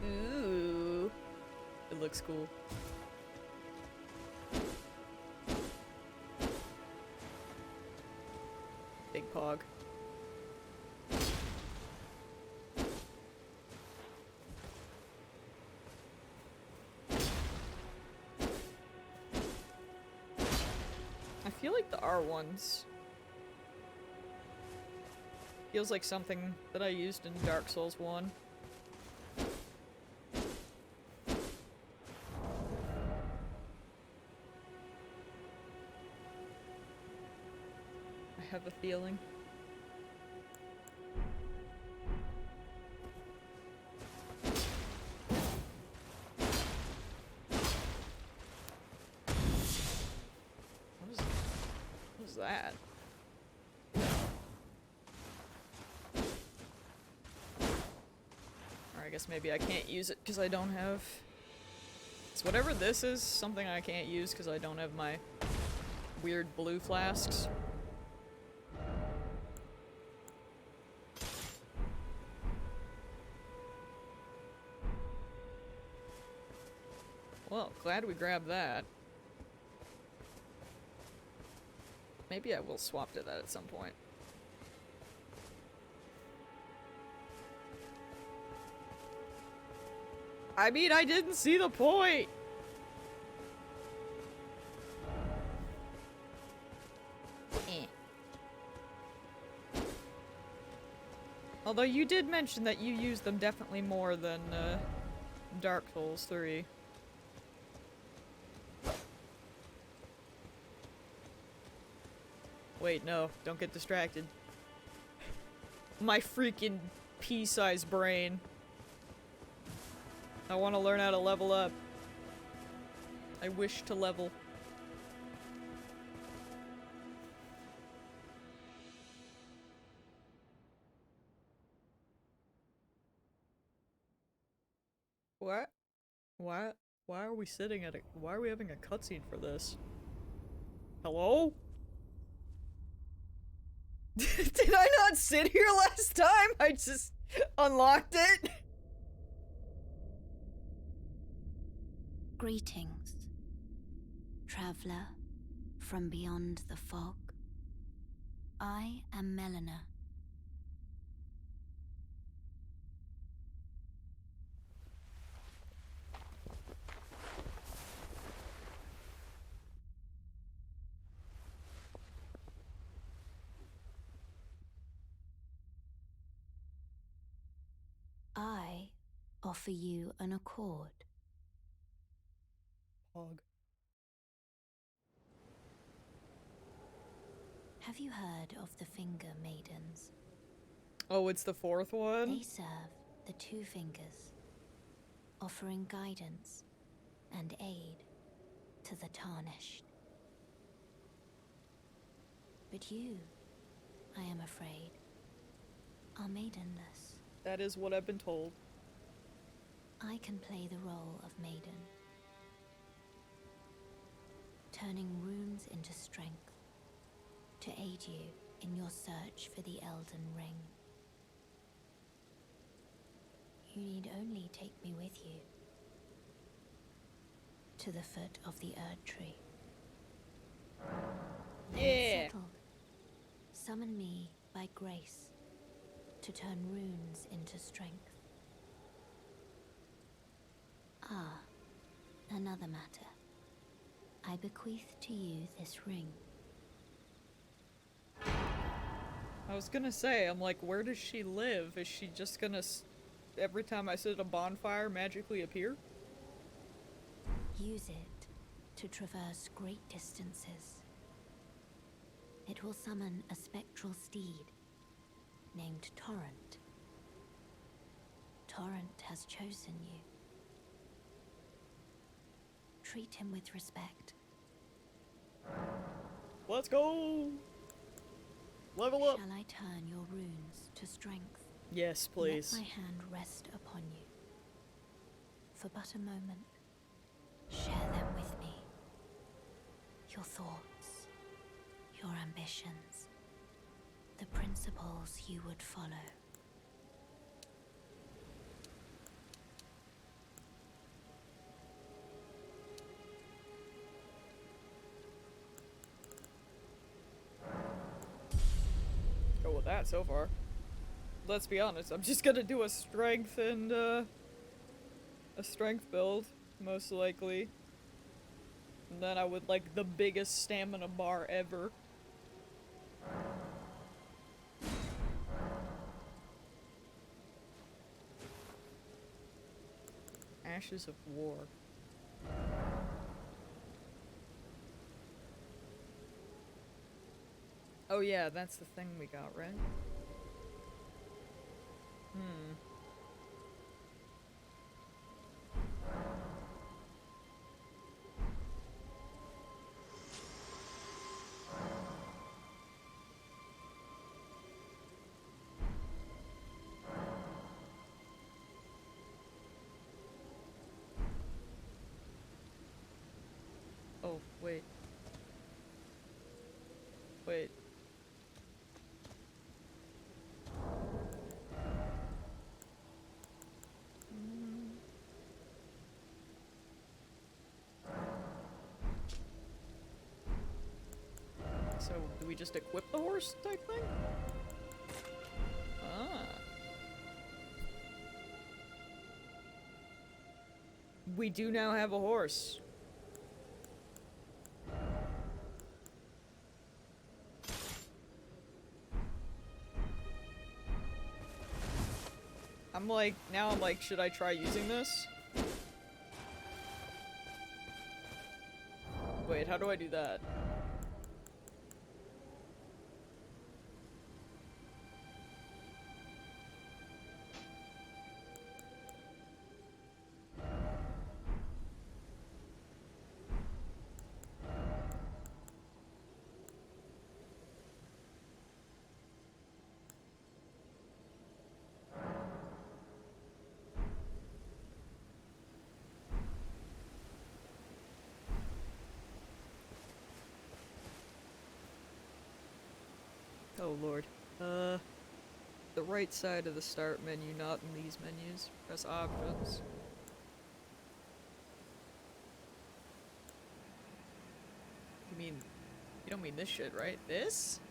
Ooh. It looks cool. Big pog. I feel like the R1s feels like something that I used in Dark Souls 1. I have a feeling. What is that? Or I guess maybe I can't use it because I don't have... So whatever this is, something I can't use because I don't have my weird blue flasks. Well, glad we grabbed that. Maybe I will swap to that at some point. I mean, I didn't see the point! Eh. Although you did mention that you use them definitely more than, Dark Souls 3. Wait, no. Don't get distracted. My freaking pea-sized brain. I want to learn how to level up. I wish to level. What? What? Why are we sitting at a- why are we having a cutscene for this? Hello? Did I not sit here last time? I just unlocked it? Greetings, traveler from beyond the fog. I am Melina. I offer you an accord. Pog. Have you heard of the Finger Maidens? Oh, it's the fourth one? They serve the Two Fingers, offering guidance and aid to the tarnished. But you, I am afraid, are maidenless. That is what I've been told. I can play the role of maiden, turning runes into strength to aid you in your search for the Elden Ring. You need only take me with you to the foot of the Erd Tree. Then Yeah. settled. Summon me by grace to turn runes into strength. Ah, another matter. I bequeath to you this ring. I was gonna say, I'm like, where does she live? Is she just gonna, every time I sit at a bonfire, magically appear? Use it to traverse great distances. It will summon a spectral steed named Torrent. Torrent has chosen you. Treat him with respect. Let's go! Level up! Shall I turn your runes to strength? Yes, please. Let my hand rest upon you. For but a moment, share them with me. Your thoughts, your ambitions, the principles you would follow. Go with that so far. Let's be honest, I'm just gonna do a strength and, a strength build, most likely. And then I would like the biggest stamina bar ever. Ashes of War. Oh yeah, that's the thing we got, right? Hmm. Oh, wait. Wait. So, do we just equip the horse type thing? Ah. We do now have a horse. Now I'm like, should I try using this? Wait, how do I do that? Oh lord. The right side of the start menu, not in these menus. Press options. You don't mean this shit, right? This?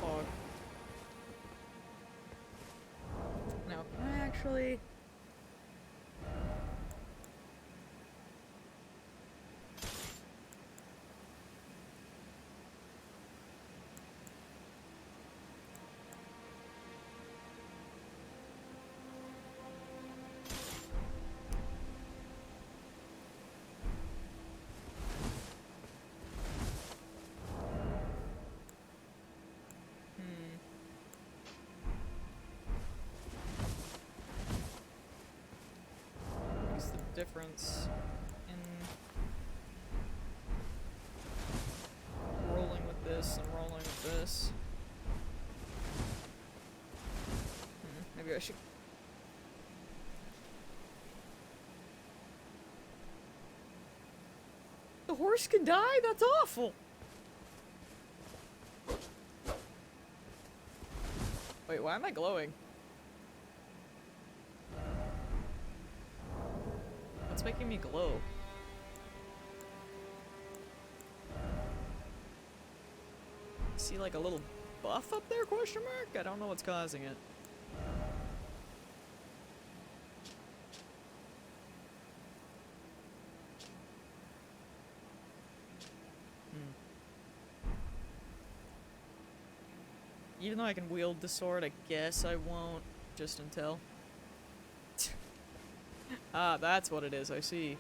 Fog. Now, can I actually... What's the difference in rolling with this and rolling with this? Maybe I should... The horse can die? That's awful! Wait, why am I glowing? What's making me glow? See like a little buff up there, question mark? I don't know what's causing it. Even though I can wield the sword, I guess I won't, just until. Ah, that's what it is, I see.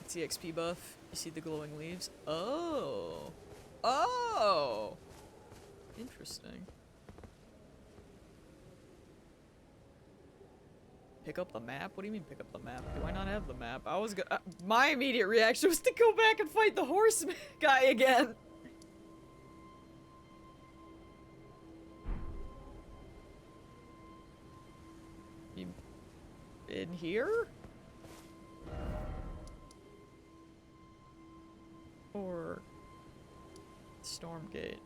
It's the XP buff. You see the glowing leaves? Oh! Oh! Interesting. Pick up the map? What do you mean pick up the map? Do I not have the map? I was my immediate reaction was to go back and fight the horse guy again! In here? Or Stormgate?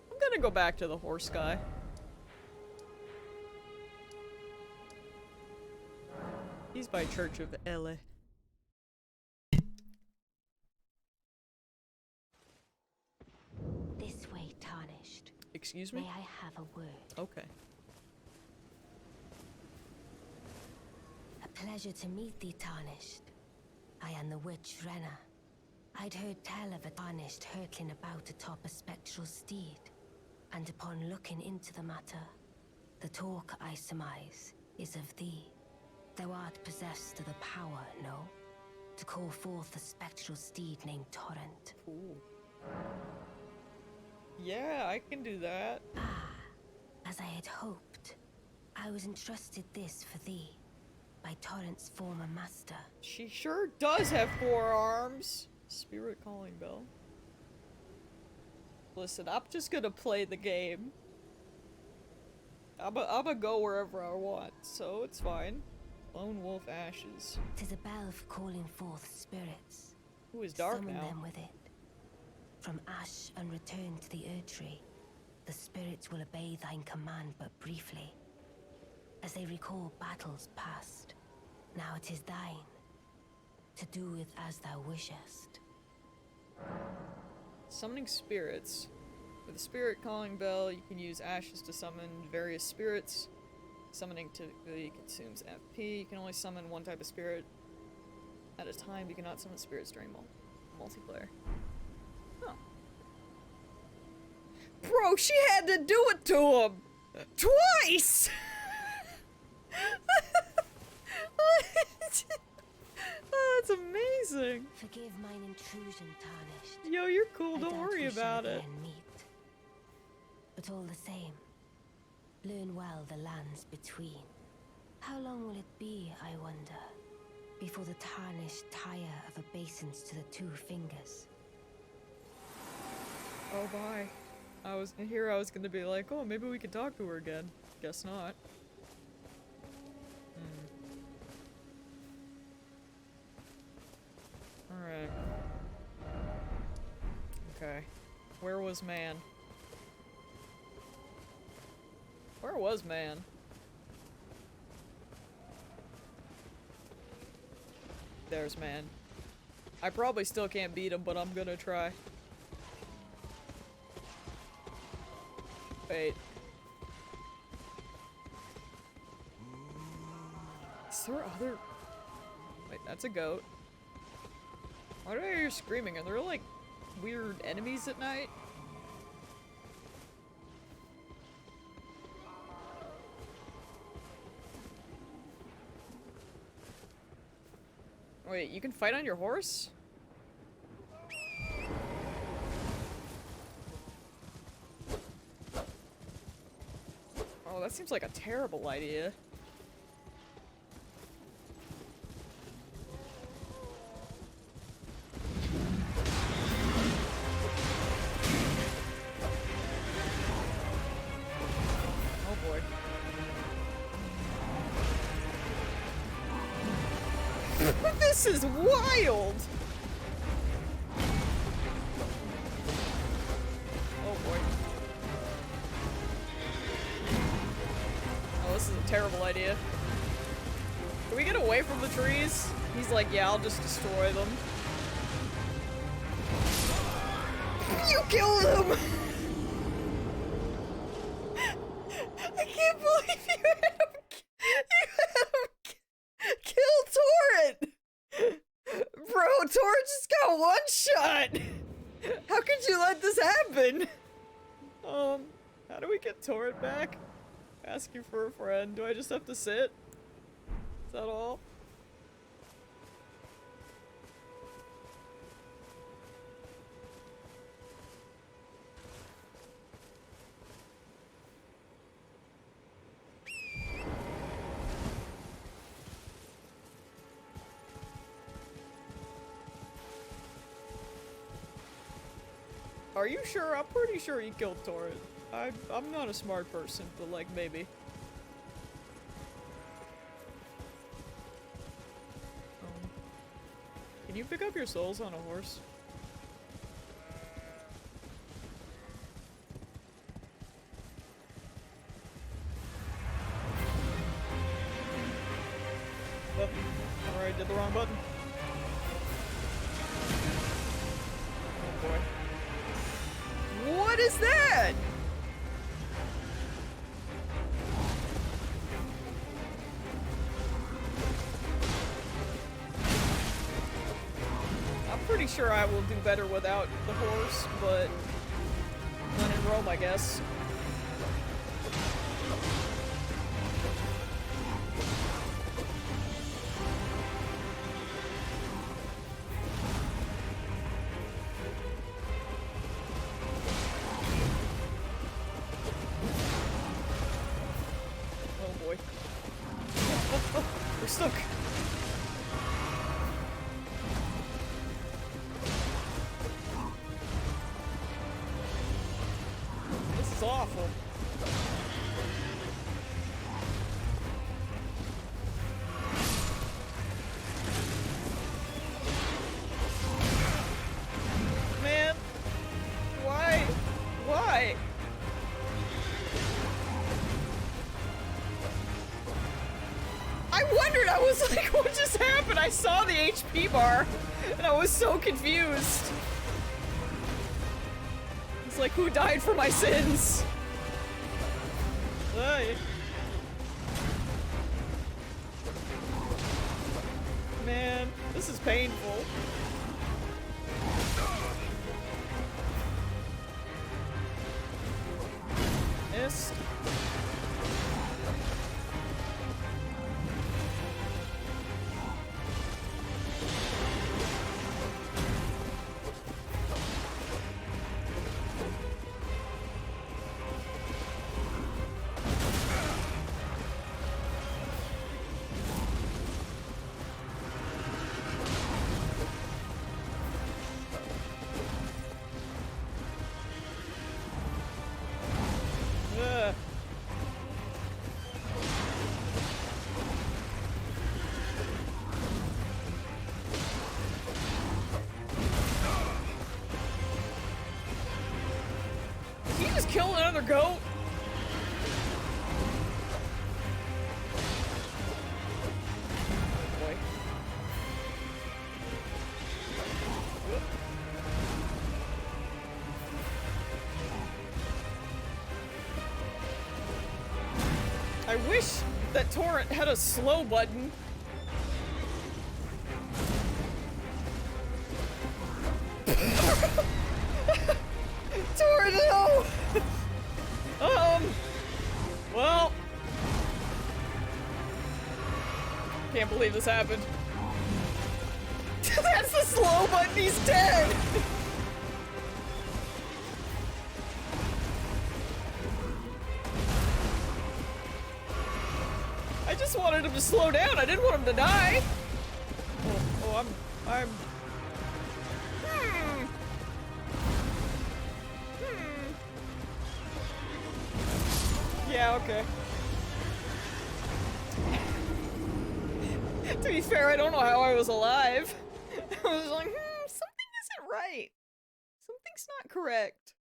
I'm gonna go back to the horse guy. He's by Church of LA. This way, Tarnished. Excuse me? May I have a word? Okay. A pleasure to meet thee, Tarnished. I am the witch Renna. I'd heard tell of a Tarnished hurtling about atop a spectral steed, and upon looking into the matter, the talk I surmise is of thee. Thou art possessed of the power, no? To call forth a spectral steed named Torrent. Cool. Yeah, I can do that. Ah, as I had hoped. I was entrusted this for thee, by Torrent's former master. She sure does have 4 arms. Spirit calling bell. Listen, I'm just gonna play the game. I'm gonna go wherever I want, so it's fine. Lone Wolf Ashes. 'Tis a bell for calling forth spirits. Who is dark Summon now? them with it. From ash and return to the Erdtree, the spirits will obey thine command but briefly, as they recall battles past. Now it is thine, to do with as thou wishest. Summoning spirits. With a spirit calling bell, you can use ashes to summon various spirits. Summoning typically consumes FP. You can only summon one type of spirit at a time. You cannot summon spirits during multiplayer. Oh. Bro, she had to do it to him! Twice! cool. I Don't doubt worry we shall about it. again meet. But all the same, learn well the lands between. How long will it be, I wonder, before the tarnished tire of obeisance to the two fingers? Oh, bye. I was gonna be like, oh, maybe we could talk to her again. Guess not. Alright. Okay. Where was man? Where was man? There's man. I probably still can't beat him, but I'm gonna try. Wait. Is there other... Wait, that's a goat. Why do I hear screaming? Are there like weird enemies at night? Wait, you can fight on your horse? Oh, that seems like a terrible idea. Oh boy. This is wild! Oh boy. Oh, this is a terrible idea. Can we get away from the trees? He's like, yeah, I'll just destroy them. You killed him! I can't believe you had him kill Torrent! Bro, Torrent just got one shot! How could you let this happen? How do we get Torrent back? Ask you for a friend. Do I just have to sit? Is that all? Are you sure? I'm pretty sure he killed Torrent. I'm not a smart person, but like maybe. Can you pick up your souls on a horse? Oh, alright, did the wrong button. Oh boy. What is that? I'm pretty sure I will do better without the horse, but when in Rome, I guess. We're stuck. This is awful. Man, why? Why? I wondered, I was like, what just happened? I saw the HP bar, and I was so confused. It's like, who died for my sins? Hey. Man, this is painful. Missed. kill another goat? Boy. I wish that Torrent had a slow button. Torrent, no! Well. Can't believe this happened. That's the slow button, he's dead! I just wanted him to slow down, I didn't want him to die! Oh, I'm... Yeah, okay. To be fair, I don't know how I was alive. I was like, something isn't right. Something's not correct.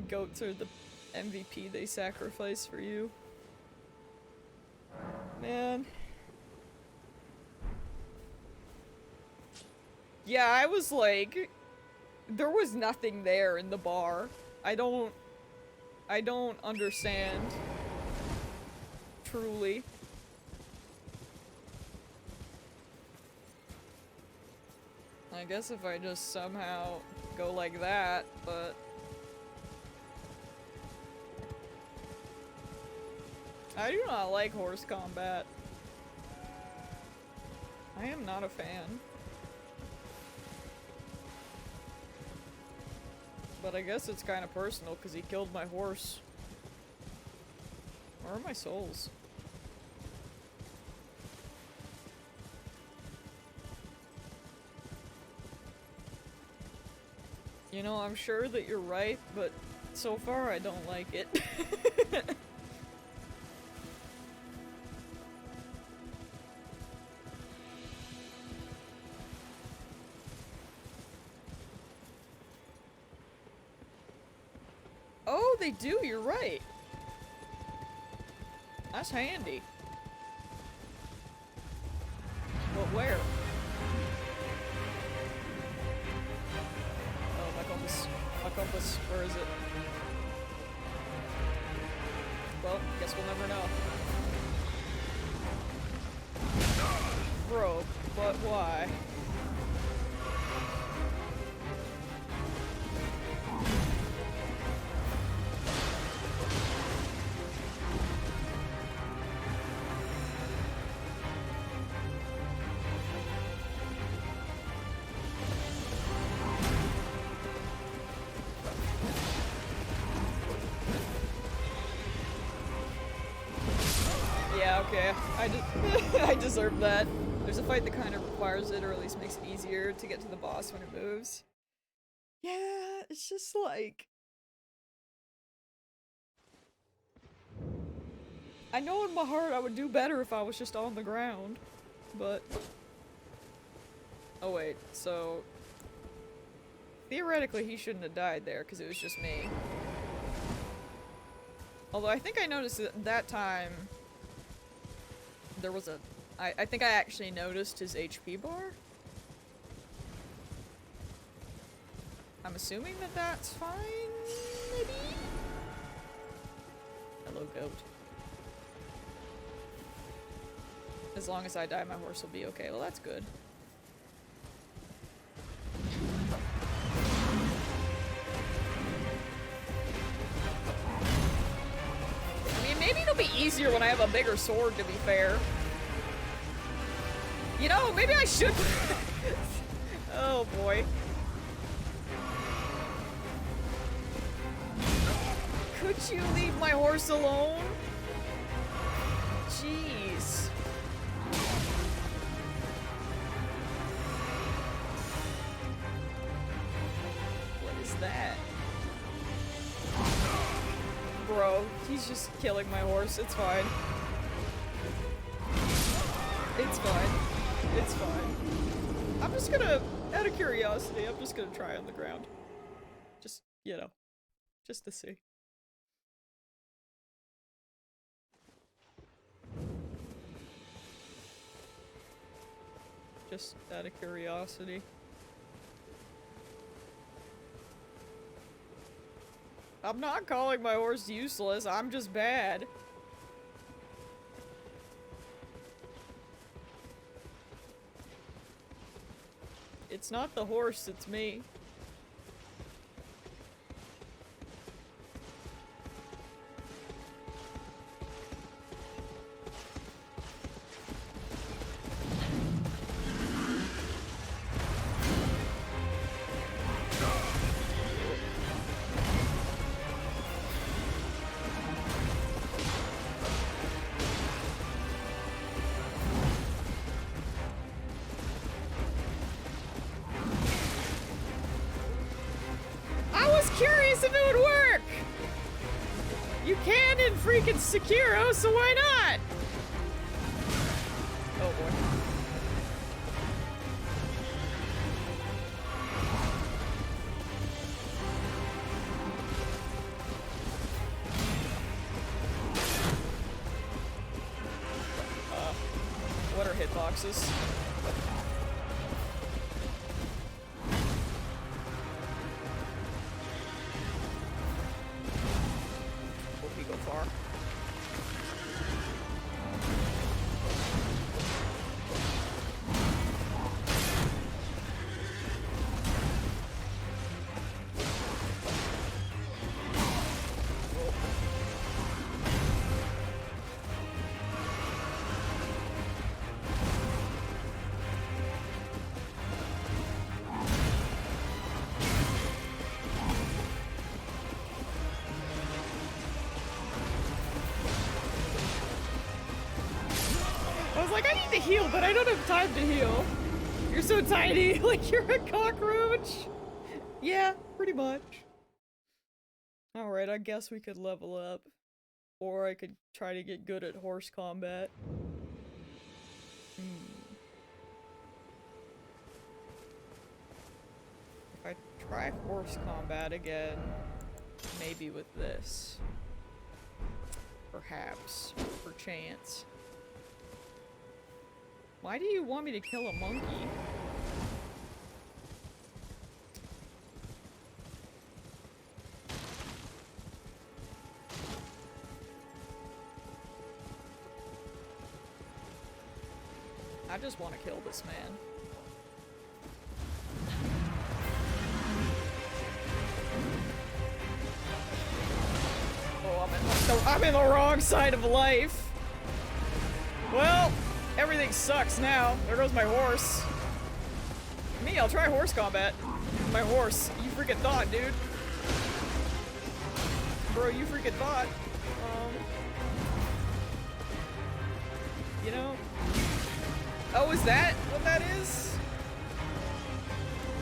Goats are the MVP they sacrifice for you. Man. Yeah, I was like, there was nothing there in the bar. I don't understand. Truly. I guess if I just somehow go like that, but... I do not like horse combat. I am not a fan. But I guess it's kind of personal because he killed my horse. Where are my souls? You know, I'm sure that you're right, but so far I don't like it. Oh, they do, you're right. That's handy. But where? Oh, my compass. My compass. Where is it? Well, guess we'll never know. Bro, but why? Okay, I deserve that. There's a fight that kind of requires it, or at least makes it easier to get to the boss when it moves. Yeah, it's just like... I know in my heart I would do better if I was just on the ground, but... Oh wait, so... Theoretically he shouldn't have died there, because it was just me. Although I think I noticed that time... There was a... I think I actually noticed his HP bar. I'm assuming that that's fine, maybe? Hello, goat. As long as I die, my horse will be okay. Well, that's good. I mean, maybe it'll be easier when I have a bigger sword, to be fair. You know, maybe I should... Oh, boy. Could you leave my horse alone? Jeez. What is that? Bro, he's just killing my horse. It's fine. It's fine. It's fine. I'm just gonna, out of curiosity, I'm just gonna try on the ground. You know, just to see. Just out of curiosity. I'm not calling my horse useless, I'm just bad. It's not the horse, it's me. Freaking Sekiro, so why not? Oh boy. What are hitboxes? Like, I need to heal, but I don't have time to heal. You're so tiny, like you're a cockroach. Yeah, pretty much. Alright, I guess we could level up. Or I could try to get good at horse combat. If I try horse combat again, maybe with this. Perhaps. Perchance. Why do you want me to kill a monkey? I just want to kill this man. Oh, I'm in the wrong side of life. Well, everything sucks now. There goes my horse. Me, I'll try horse combat. My horse. You freaking thought, dude. Bro, you freaking thought. You know? Oh, is that what that is?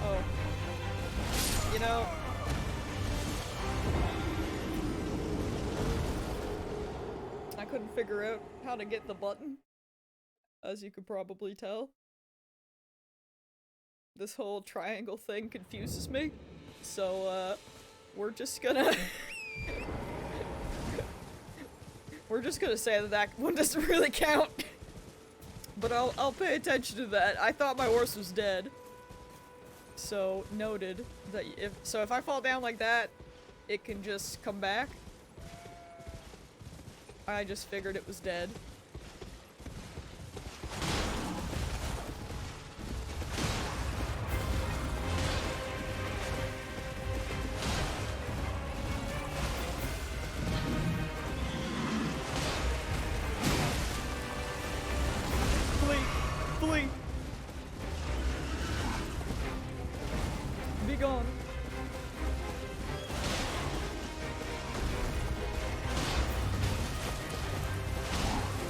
Oh. You know. I couldn't figure out how to get the button. As you could probably tell. This whole triangle thing confuses me. So, we're just gonna... we're just gonna say that that one doesn't really count. But I'll pay attention to that. I thought my horse was dead. So, noted. That if I fall down like that, it can just come back. I just figured it was dead. Be gone.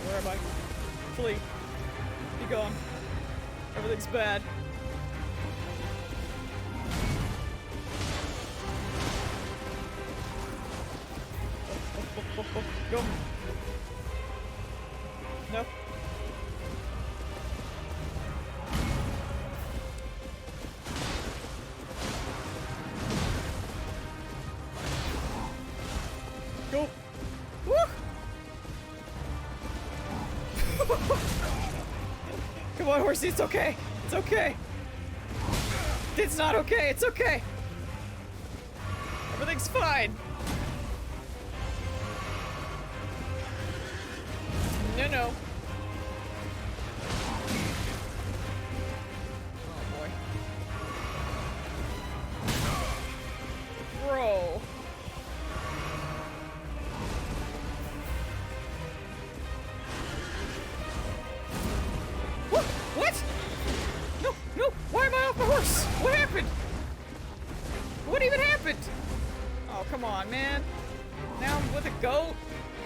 Where am I? Flee. Be gone. Everything's bad. Go. No. on, horsey, it's okay. It's okay. It's not okay, it's okay. Everything's fine. No, no. Oh boy. Bro. What? No, no, why am I off my horse? What happened? What even happened? Oh, come on, man. Now I'm with a goat?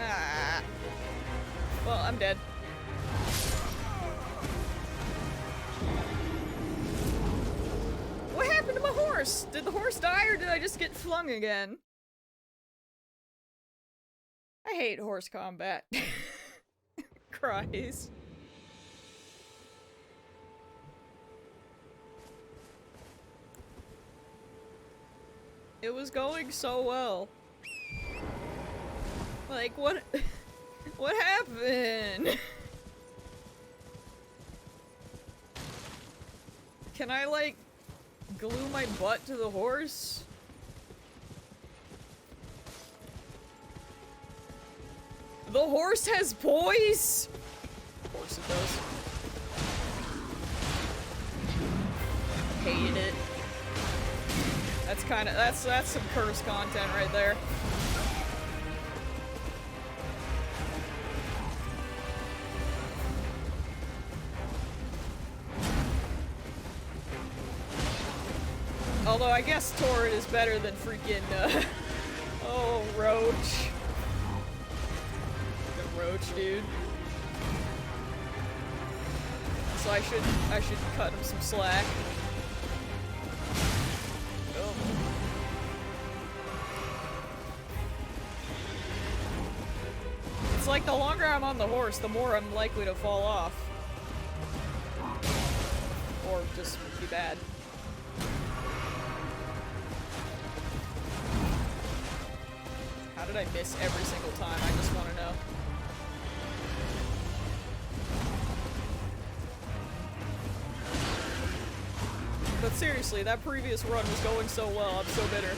Ah. Well, I'm dead. What happened to my horse? Did the horse die or did I just get flung again? I hate horse combat. Cries. It was going so well. Like, what? What happened? Can I, like, glue my butt to the horse? The horse has poise? Of course it does. Hated it. That's kinda, that's some curse content right there. Although I guess Torrid is better than freaking, oh, Roach. The Roach, dude. So I should cut him some slack. Oh. It's like the longer I'm on the horse, the more I'm likely to fall off. Or just be bad. How did I miss every single time? I just want to know. But seriously, that previous run was going so well, I'm so bitter.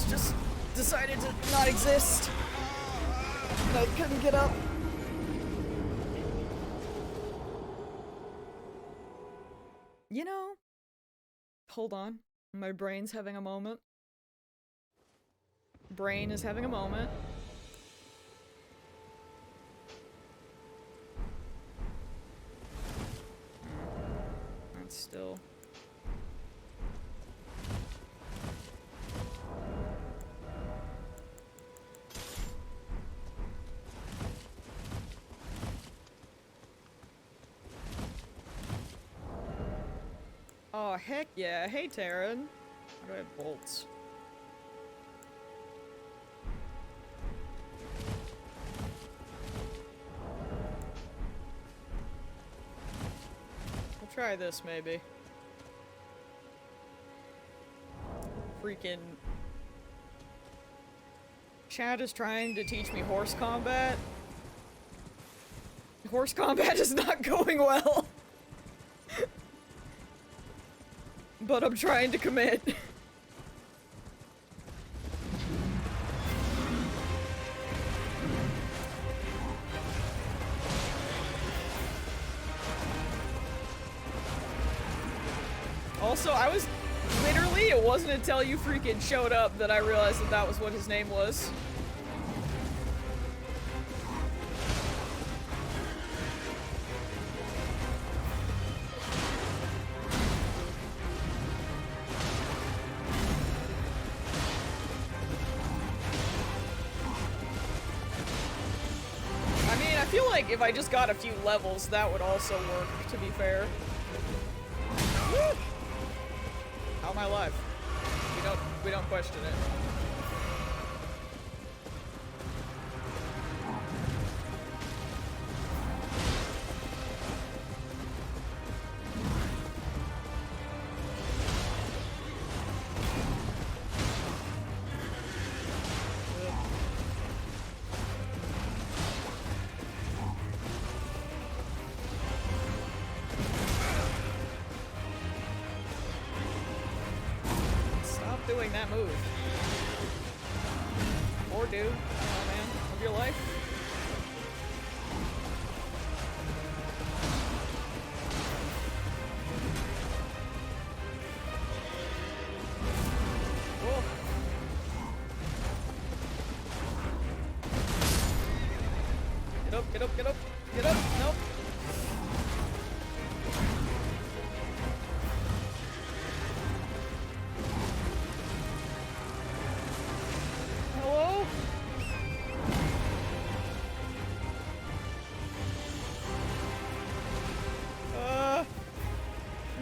Just decided to not exist. I couldn't get up. You know, hold on. My brain's having a moment. Brain is having a moment. That's still... Oh, heck yeah. Hey, Taryn. How do I have bolts? We'll try this, maybe. Freaking... Chad is trying to teach me horse combat. Horse combat is not going well. But I'm trying to commit. Also, I was literally, it wasn't until you freaking showed up that I realized that that was what his name was. If I just got a few levels, that would also work, to be fair. Woo! How am I alive? We don't question it. Doing that move. Or do. Oh man, of your life. Whoa. Get up, get up, get up, get up. Nope.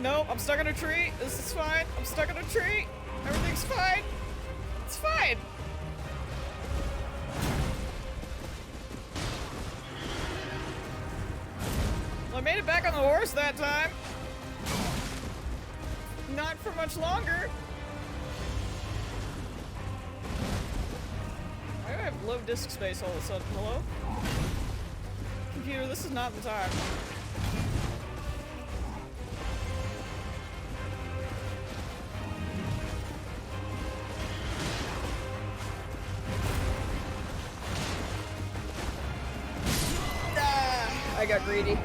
Nope, I'm stuck in a tree. This is fine. I'm stuck in a tree. Everything's fine. It's fine. Well, I made it back on the horse that time. Not for much longer. Why do I have low disk space all of a sudden? Hello? Computer, this is not the time. I got greedy.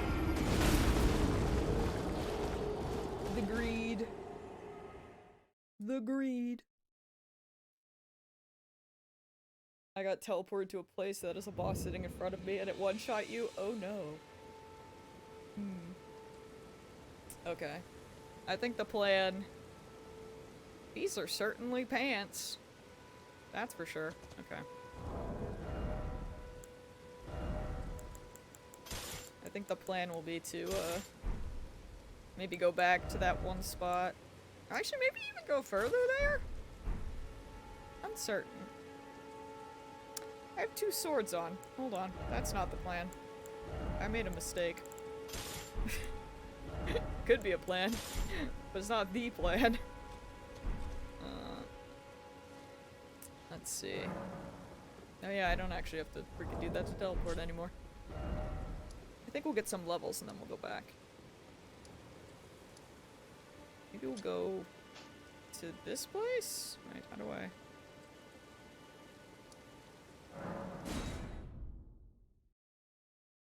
The greed. The greed. I got teleported to a place that is a boss sitting in front of me and it one-shot you? Oh no. Okay. I think the plan... These are certainly pants. That's for sure. Okay. I think the plan will be to, maybe go back to that one spot. Actually, maybe even go further there? Uncertain. I have 2 swords on. Hold on. That's not the plan. I made a mistake. Could be a plan, but it's not the plan. Let's see. Oh yeah, I don't actually have to freaking do that to teleport anymore. I think we'll get some levels and then we'll go back. Maybe we'll go to this place? Right, how do I...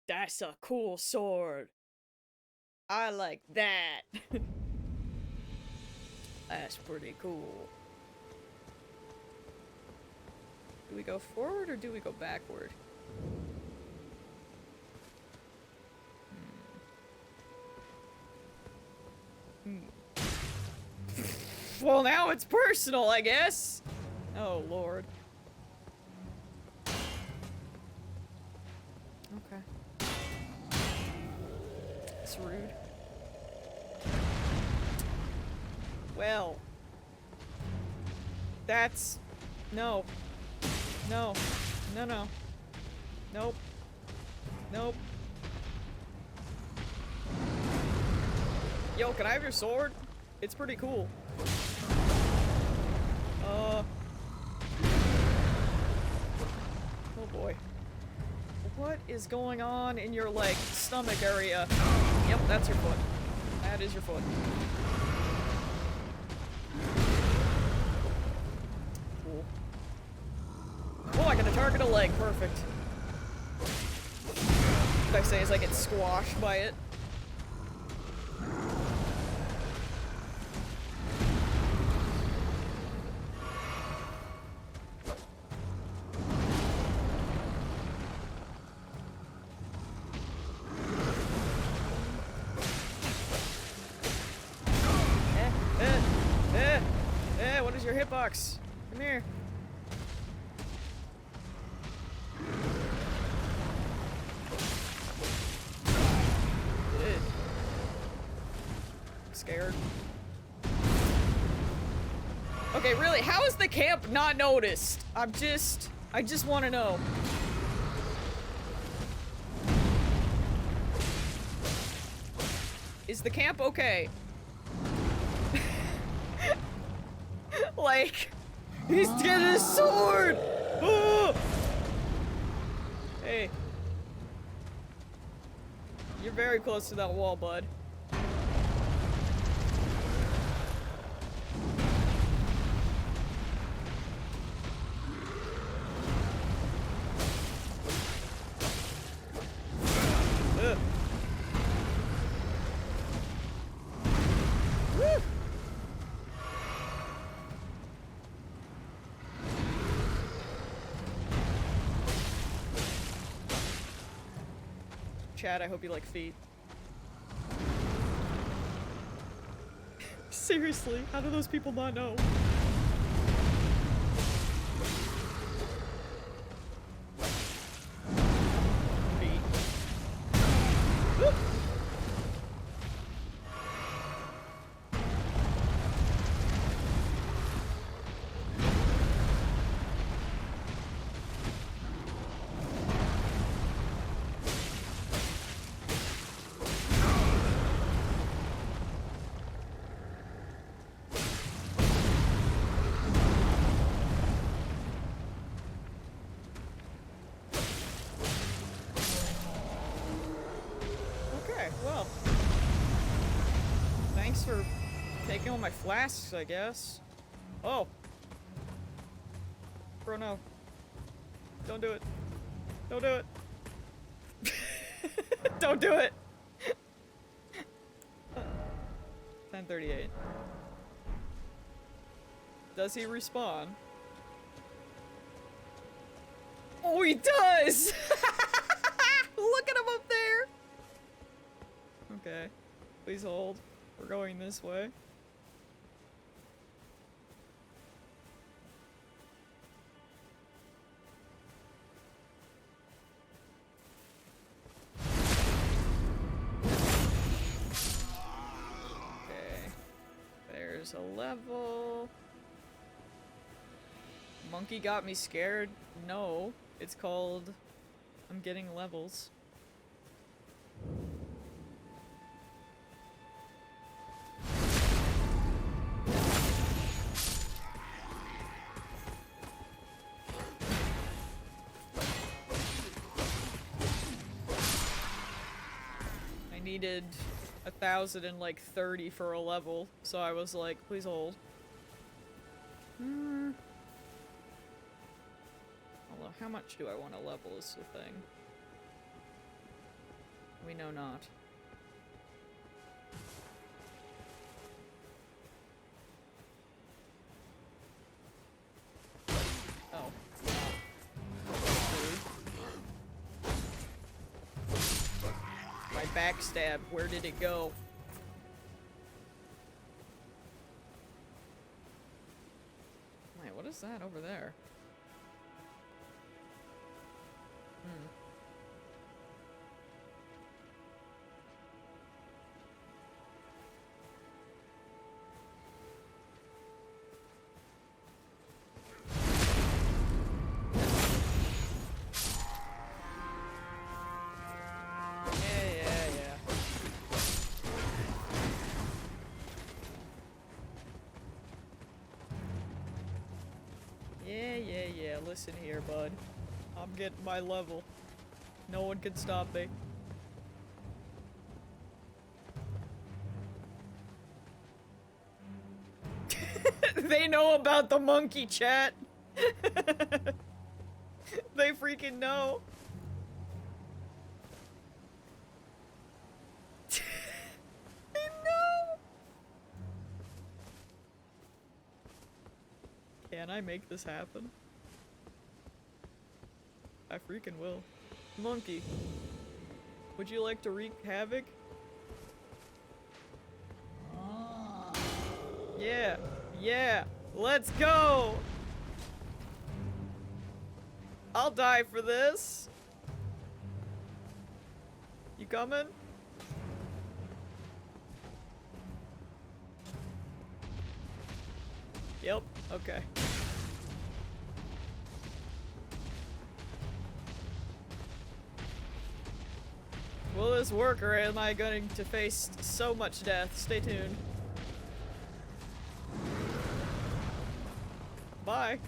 That's a cool sword! I like that! That's pretty cool. Do we go forward or do we go backward? Well, now it's personal, I guess. Oh, Lord. Okay. It's rude. Well. That's... No. No. No, no. Nope. Nope. Yo, can I have your sword? It's pretty cool. Oh boy. What is going on in your, like, stomach area? Yep, that's your foot. That is your foot. Cool. Oh, I can target a leg. Perfect. What I say is I get squashed by it. What is your hitbox? Come here. I'm scared. Okay, really, how is the camp not noticed? I just want to know. Is the camp okay? Like, he's getting his sword! Oh! Hey. You're very close to that wall, bud. Ugh. Woo! Chad, I hope you like feet. Seriously, how do those people not know? Feet. Woo! Okay, well. Thanks for taking all my flasks, I guess. Oh. Bro, no. Don't do it. Don't do it. Don't do it! 10:38. Does he respawn? Oh, he does! Look at him up there! Okay. Please hold. We're going this way. Okay. There's a level. Monkey got me scared? No. It's called I'm getting levels. I needed 1,030 for a level, so I was like, please hold. Although, how much do I want to level is the thing. We know not. Oh. My backstab, where did it go? Wait, what is that over there? Yeah, listen here, bud. I'm getting my level. No one can stop me. They know about the monkey, chat. They freaking know. They know. Can I make this happen? I freaking will. Monkey, would you like to wreak havoc? Yeah, yeah, let's go! I'll die for this. You coming? Yep, okay. Will this work, or am I going to face so much death? Stay tuned. Bye.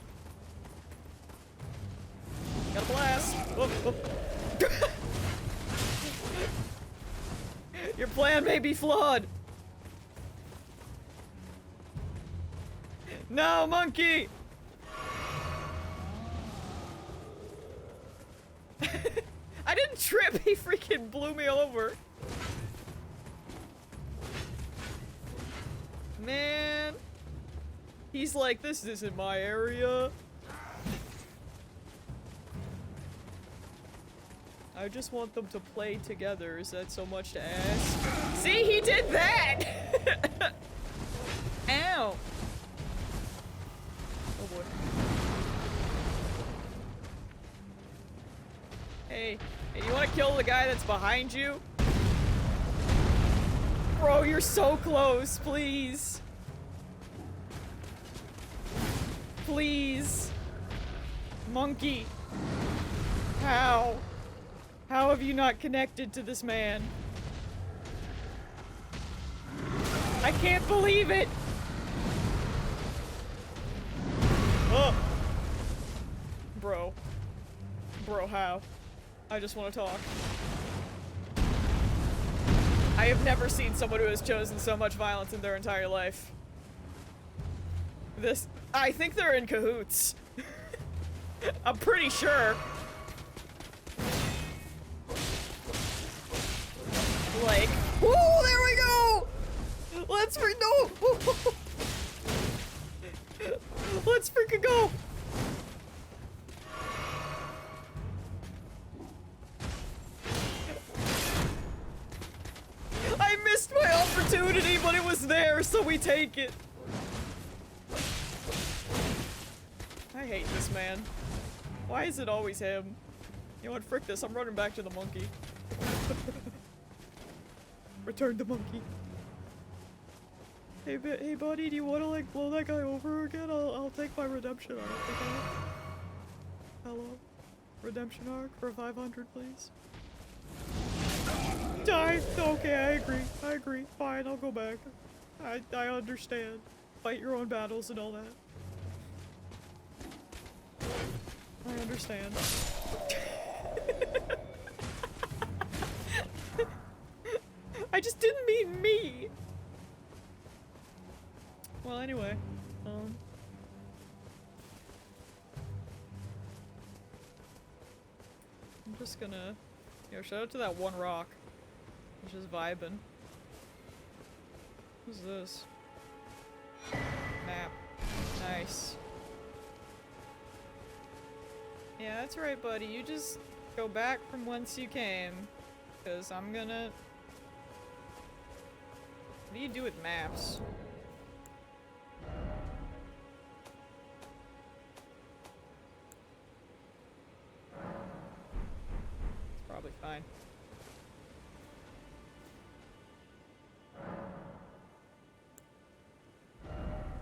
Got a blast. Whoop, whoop. Your plan may be flawed. No, monkey! I didn't trip, he freaking blew me over. Man. He's like, this isn't my area. I just want them to play together. Is that so much to ask? See, he did that! Ow. Oh boy. Hey, you wanna kill the guy that's behind you? Bro, you're so close, please. Please. Monkey. How? How have you not connected to this man? I can't believe it! Oh. Bro. Bro, how? I just want to talk. I have never seen someone who has chosen so much violence in their entire life. I think they're in cahoots. I'm pretty sure. Like, whoa, there we go! Let's no! Let's freaking go! I missed my opportunity, but it was there, so we take it. I hate this man. Why is it always him? You know what, frick this, I'm running back to the monkey. Return the monkey. Hey, buddy, do you want to, like, blow that guy over again? I'll take my redemption arc, okay? Hello? Redemption arc for 500, please? Die! Okay, I agree. Fine, I'll go back. I understand. Fight your own battles and all that. I understand. I just didn't mean me! Well, anyway, I'm just gonna, shout out to that one rock. It's just vibing. What's this? Map. Nice. Yeah, that's right, buddy. You just go back from whence you came. Because I'm gonna... What do you do with maps? It's probably fine.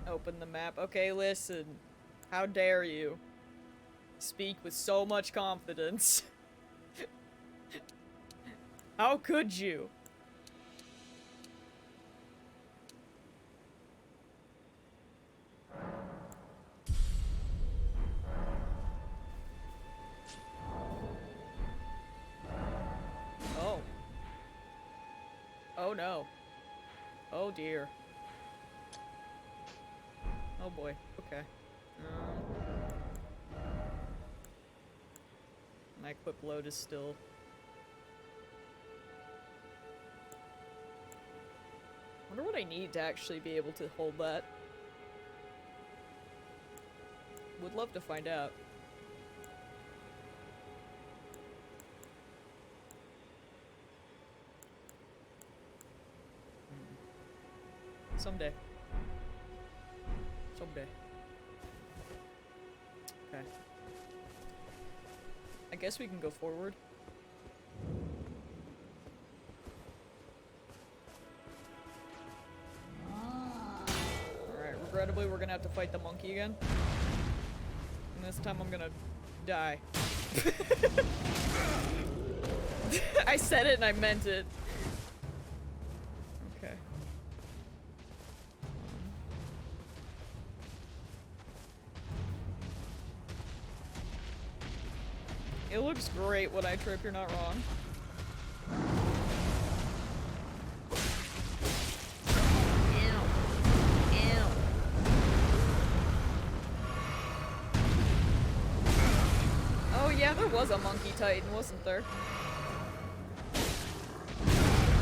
Open the map. Okay, listen. How dare you speak with so much confidence? How could you? Oh. Oh no. Oh dear. Oh boy. Okay. My quick load is still... I wonder what I need to actually be able to hold that. Would love to find out. Someday. Someday. Okay. I guess we can go forward. Alright, we're regrettably, we're gonna have to fight the monkey again. And this time I'm gonna die. I said it and I meant it. Okay. It looks great when I trip, you're not wrong. Oh yeah, there was a monkey titan, wasn't there?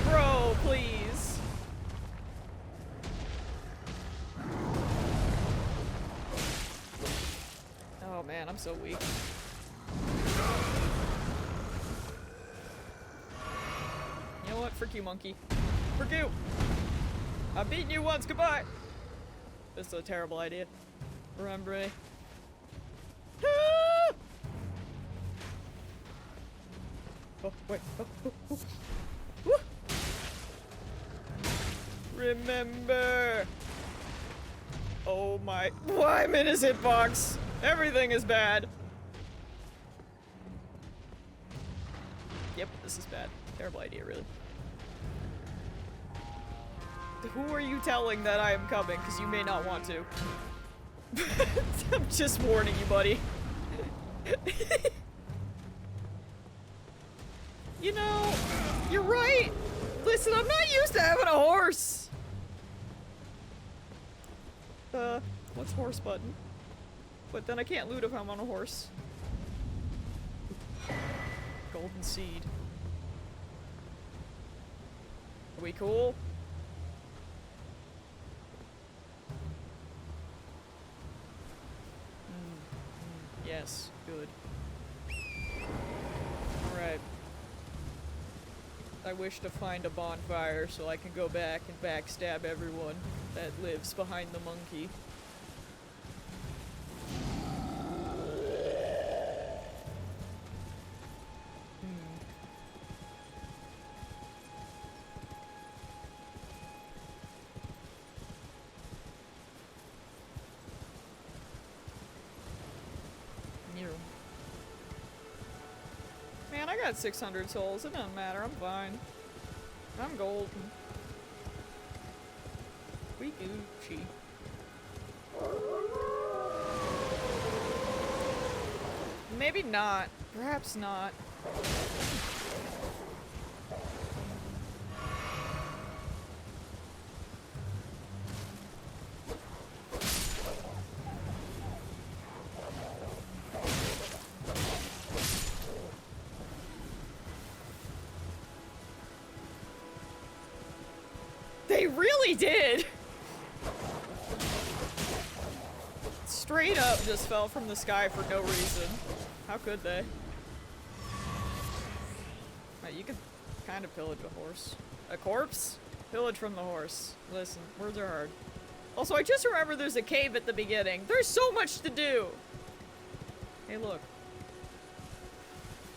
Bro, please. Oh man, I'm so weak. You know what? Frick you, monkey. Frick you! I've beaten you once, goodbye! This is a terrible idea. Remember me. Ah! Oh, wait. Oh, oh, oh. Woo! Remember! Oh my. Why I'm in his hitbox? Everything is bad. Yep, this is bad. Terrible idea, really. Who are you telling that I am coming? Because you may not want to. I'm just warning you, buddy. You know, you're right. Listen, I'm not used to having a horse. What's horse button? But then I can't loot if I'm on a horse. Golden seed. Are we cool? Yes, good. Alright. I wish to find a bonfire so I can go back and backstab everyone that lives behind the monkey. Man, I got 600 souls. It doesn't matter. I'm fine. I'm golden. We Gucci. Maybe not. Perhaps not. They really did! Straight up just fell from the sky for no reason. How could they? Right, you can kind of pillage a horse. A corpse? Pillage from the horse. Listen, words are hard. Also, I just remember there's a cave at the beginning. There's so much to do! Hey, look.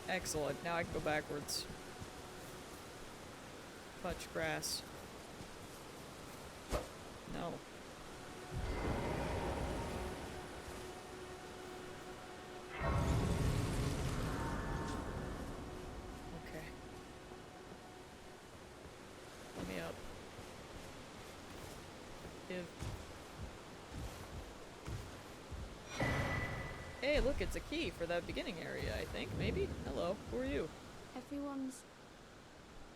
Excellent. Now I can go backwards. Touch grass. No. Okay. Let me up. Hey, look, it's a key for that beginning area, I think. Maybe? Hello, who are you? Everyone's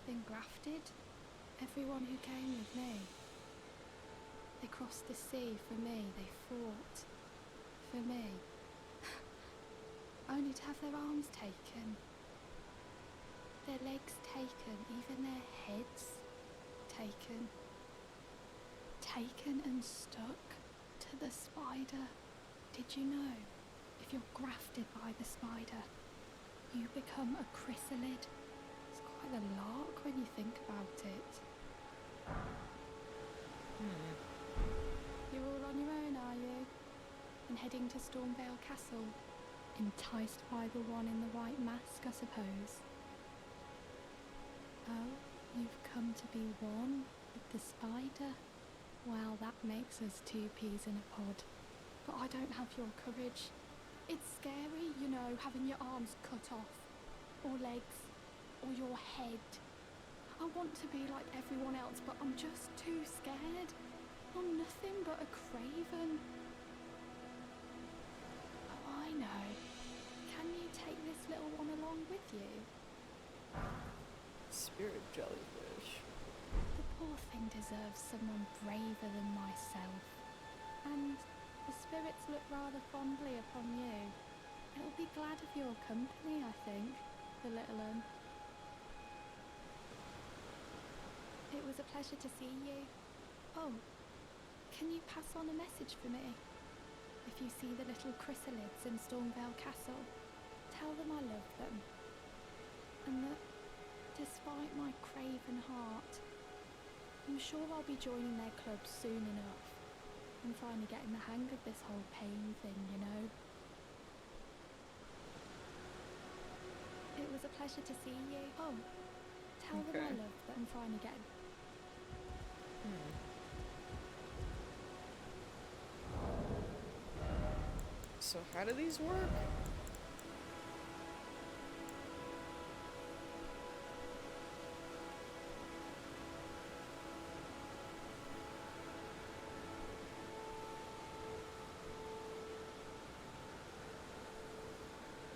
been grafted. Everyone who came with me. They crossed the sea for me. They fought for me. Only to have their arms taken. Their legs taken. Even their heads taken. Taken and stuck to the spider. Did you know? If you're grafted by the spider, you become a chrysalid. It's quite a lark when you think about it. You're all on your own, are you? And heading to Stormvale Castle? Enticed by the one in the white mask, I suppose. Oh, you've come to be one with the spider? Well, that makes us two peas in a pod. But I don't have your courage. It's scary, you know, having your arms cut off, or legs, or your head. I want to be like everyone else, but I'm just too scared. I'm nothing but a craven. Oh, I know. Can you take this little one along with you? Spirit jellyfish. The poor thing deserves someone braver than myself. And the spirits look rather fondly upon you. It'll be glad of your company, I think, the little one. It was a pleasure to see you. Oh, can you pass on a message for me? If you see the little chrysalids in Stormvale Castle, tell them I love them. And that, despite my craven heart, I'm sure I'll be joining their club soon enough. I'm finally getting the hang of this whole pain thing, you know. It was a pleasure to see you. Oh, tell them I love that I'm finally getting... So how do these work?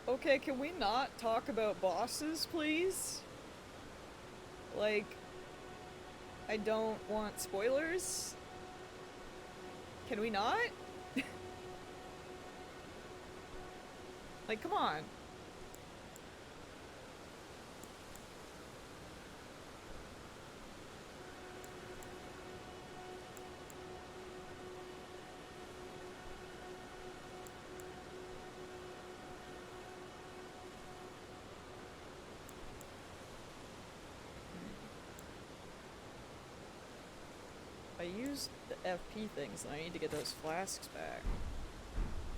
Okay, can we not talk about bosses, please? Like, I don't want spoilers. Can we not? Like, come on. I used the FP things and I need to get those flasks back.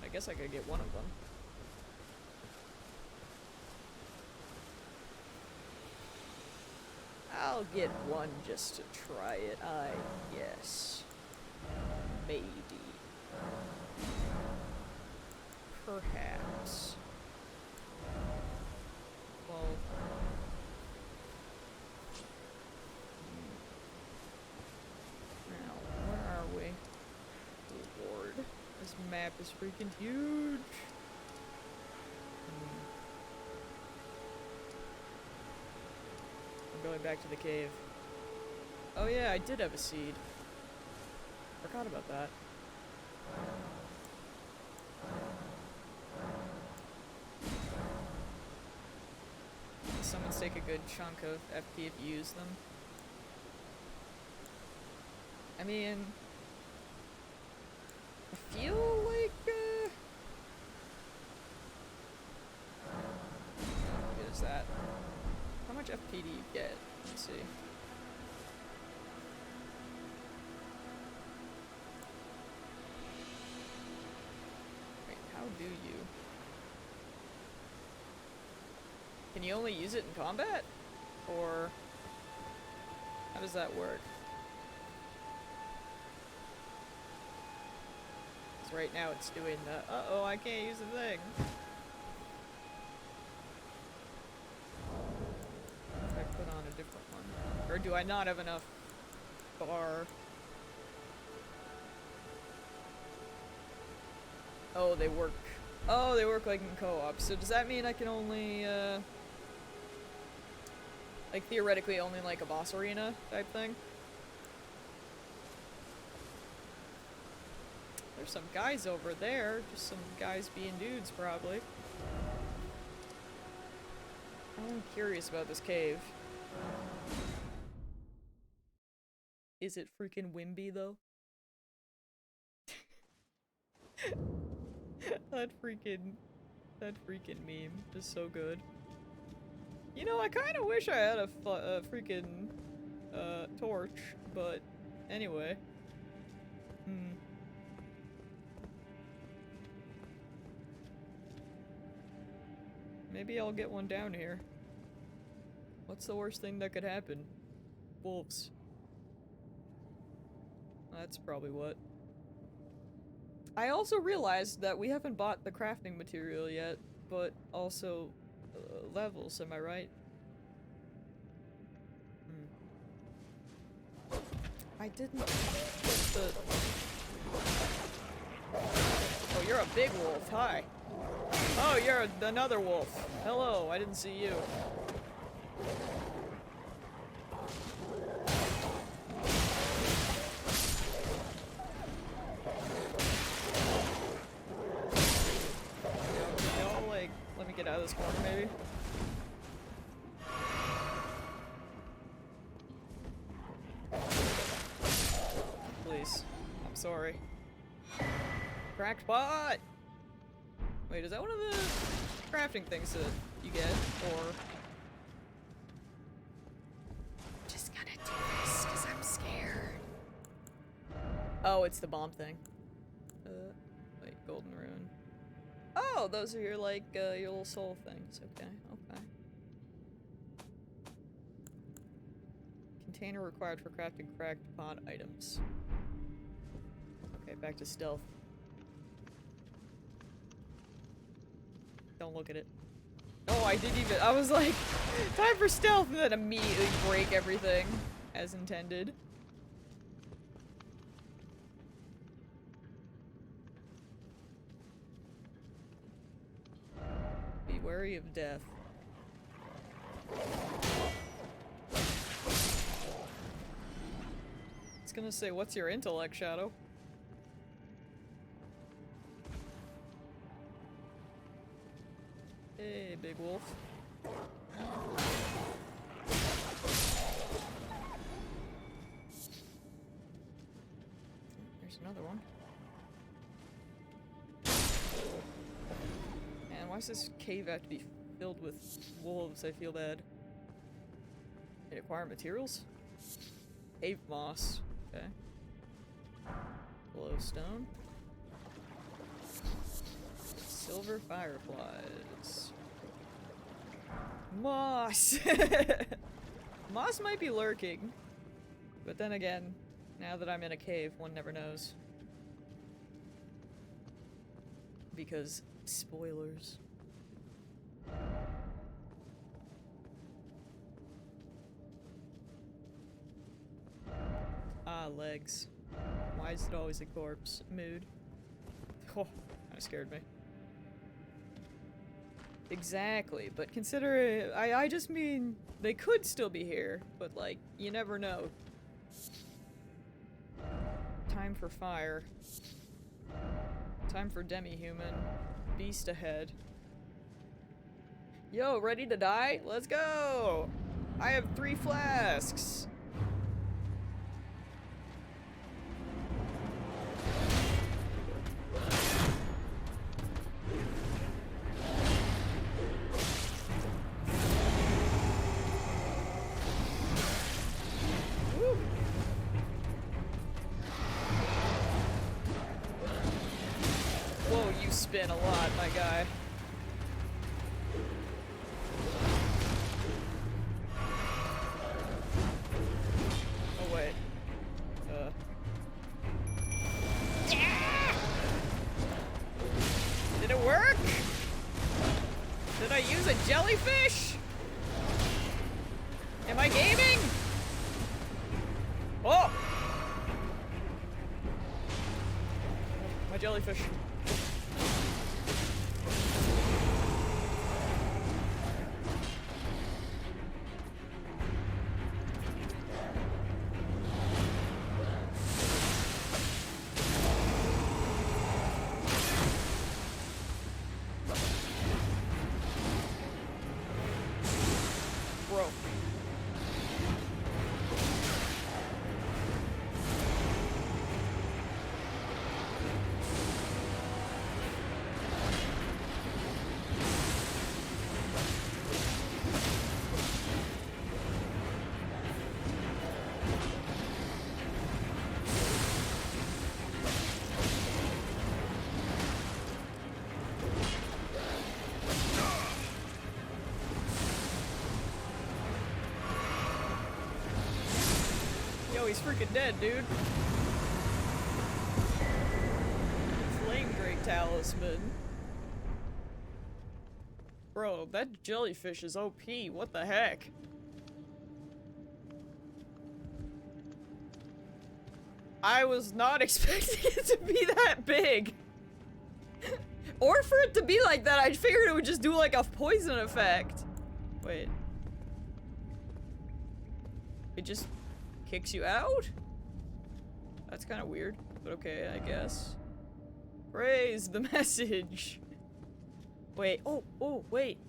I guess I could get one of them. I'll get one just to try it, I guess. Maybe. Perhaps. Well... Now, where are we? Oh Lord. This map is freaking huge! I'm going back to the cave. Oh yeah, I did have a seed. Forgot about that. Someone's take a good chunk of FP if you use them. I mean... I feel like, what is that? How much FP do you get? Let's see. Wait, how do you? Can you only use it in combat? Or how does that work? Because right now it's doing the, uh-oh, I can't use the thing. I put on a different one. Or do I not have enough bar? Oh, they work. Oh, they work like in co-op. So does that mean I can only, like theoretically only like a boss arena type thing? There's some guys over there. Just some guys being dudes, probably. I'm curious about this cave. Is it freaking Wimby, though? That freaking meme is so good. You know, I kind of wish I had a freaking, torch, but anyway. Maybe I'll get one down here. What's the worst thing that could happen? Wolves. That's probably what. I also realized that we haven't bought the crafting material yet, but also levels, am I right? I didn't get the... Oh, you're a big wolf. Hi. Oh, you're another wolf. Hello, I didn't see you. Y'all, like, let me get out of this corner, maybe? Please. I'm sorry. Cracked pot! Wait, is that one of the crafting things that you get, or... Just gonna do this, because I'm scared. Oh, it's the bomb thing. Wait, golden rune. Oh, those are your, like, your little soul things. Okay, okay. Container required for crafting cracked pot items. Okay, back to stealth. Don't look at it. Oh, I didn't even- I was like, time for stealth, and then immediately break everything as intended. Be wary of death. It's gonna say, what's your intellect, Shadow? Hey, big wolf. There's another one. Man, why does this cave have to be filled with wolves? I feel bad. Can acquire materials? Cave moss. Okay. Glowstone. Silver fireflies. Moss! Moss might be lurking. But then again, now that I'm in a cave, one never knows. Because spoilers. Ah, legs. Why is it always a corpse? Mood. Oh, that scared me. Exactly, but consider I just mean they could still be here, but like you never know. Time for fire. Time for demi-human. Beast ahead. Yo, ready to die? Let's go! I have 3 flasks. Spin a lot, my guy. Oh wait. Did it work? Did I use a jellyfish? Am I gaming? Oh! My jellyfish. He's freaking dead, dude. talisman. Bro, that jellyfish is OP. What the heck? I was not expecting it to be that big. Or for it to be like that, I figured it would just do like a poison effect. Wait. It just kicks you out? That's kind of weird, but okay, I guess. Praise the message. Wait, oh, wait.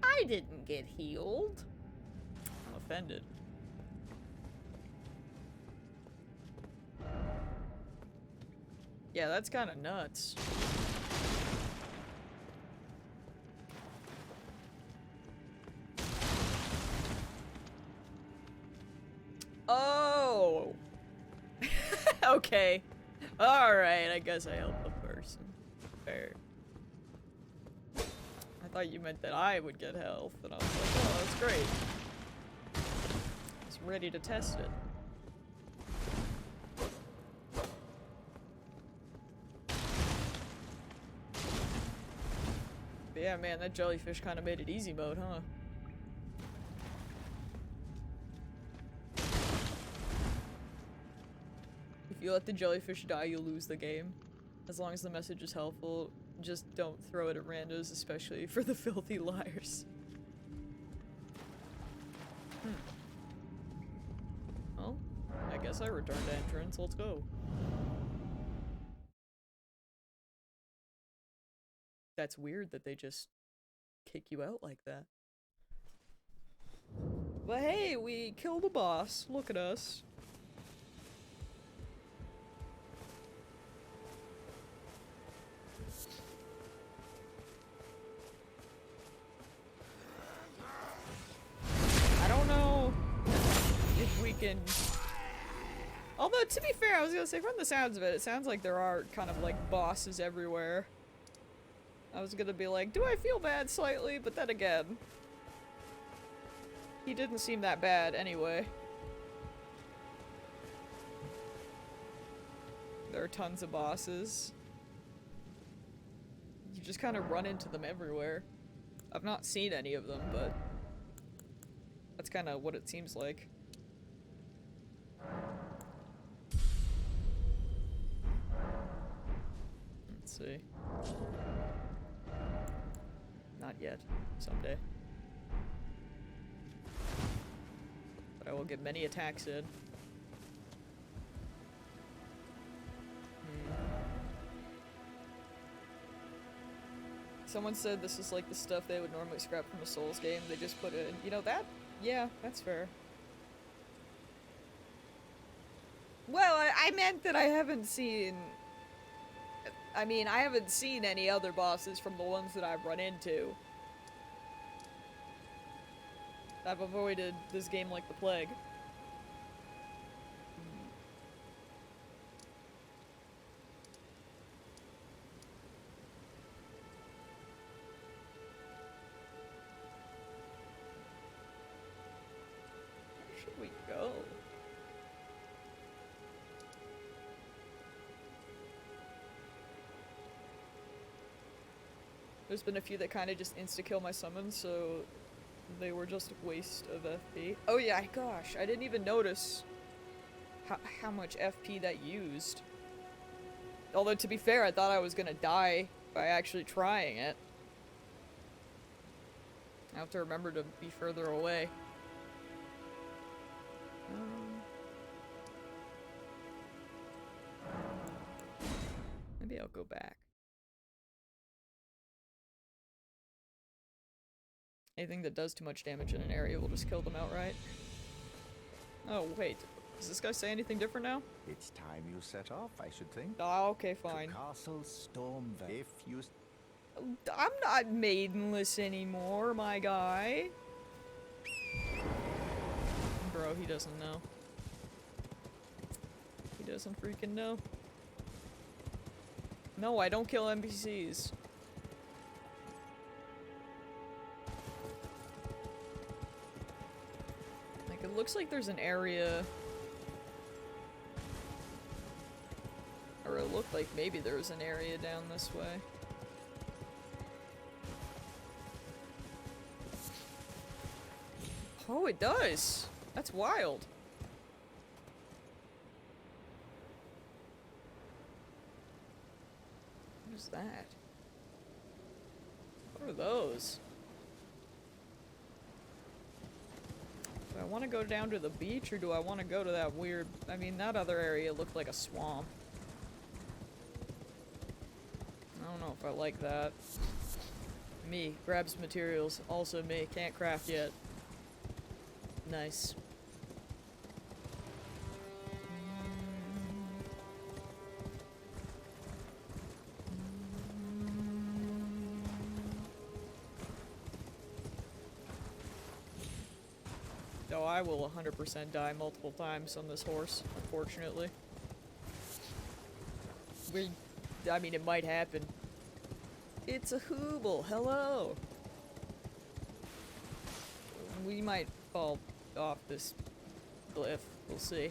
I didn't get healed. I'm offended. Yeah, that's kind of nuts. Oh! Okay. Alright, I guess I helped the person. Fair. I thought you meant that I would get health, and I was like, oh, that's great. I was ready to test it. But yeah, man, that jellyfish kind of made it easy mode, huh? If you let the jellyfish die, you lose the game. As long as the message is helpful, just don't throw it at randos, especially for the filthy liars. Well, I guess I returned to entrance. Let's go. That's weird that they just kick you out like that. But hey, we killed a boss. Look at us. I don't know if we can... Although, to be fair, I was gonna say, from the sounds of it, it sounds like there are kind of like bosses everywhere. I was gonna be like, do I feel bad slightly? But then again, he didn't seem that bad anyway. There are tons of bosses. You just kind of run into them everywhere. I've not seen any of them, but that's kind of what it seems like. Let's see. Not yet. Someday. But I will get many attacks in. Someone said this is like the stuff they would normally scrap from a Souls game. They just put it in. You know that? Yeah, that's fair. Well, I meant that I haven't seen... I mean, I haven't seen any other bosses from the ones that I've run into. I've avoided this game like the plague. Where should we go? There's been a few that kind of just insta-kill my summons, so they were just a waste of FP. Oh yeah, gosh, I didn't even notice how much FP that used. Although, to be fair, I thought I was gonna die by actually trying it. I have to remember to be further away. Maybe I'll go back. Anything that does too much damage in an area will just kill them outright. Oh, wait. Does this guy say anything different now? It's time you set off, I should think. Oh, okay, fine. To Castle Stormveil. If you... I'm not maidenless anymore, my guy. Bro, he doesn't know. He doesn't freaking know. No, I don't kill NPCs. Like, at It looks like there's an area... Or it looked like maybe there was an area down this way. Oh, it does! That's wild. What is that? What are those? Do I want to go down to the beach, or do I want to go to that weird... I mean, that other area looked like a swamp. I don't know if I like that. Me, grabs materials. Also me, can't craft yet. Nice. Though I will 100% die multiple times on this horse, unfortunately. I mean, it might happen. It's a hooble, hello! We might fall off this cliff, we'll see.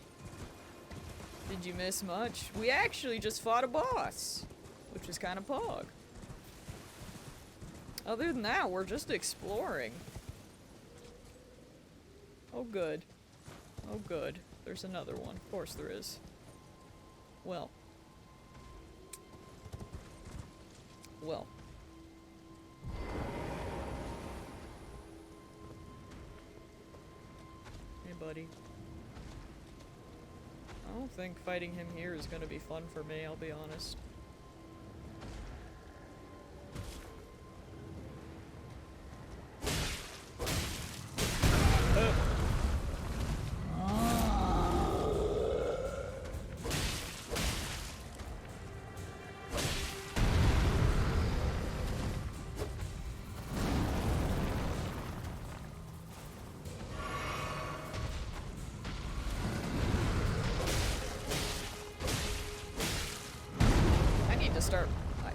Did you miss much? We actually just fought a boss, which is kind of pog. Other than that, we're just exploring. Oh good. Oh good. There's another one. Of course there is. Well. Well. Hey buddy. I don't think fighting him here is gonna be fun for me, I'll be honest.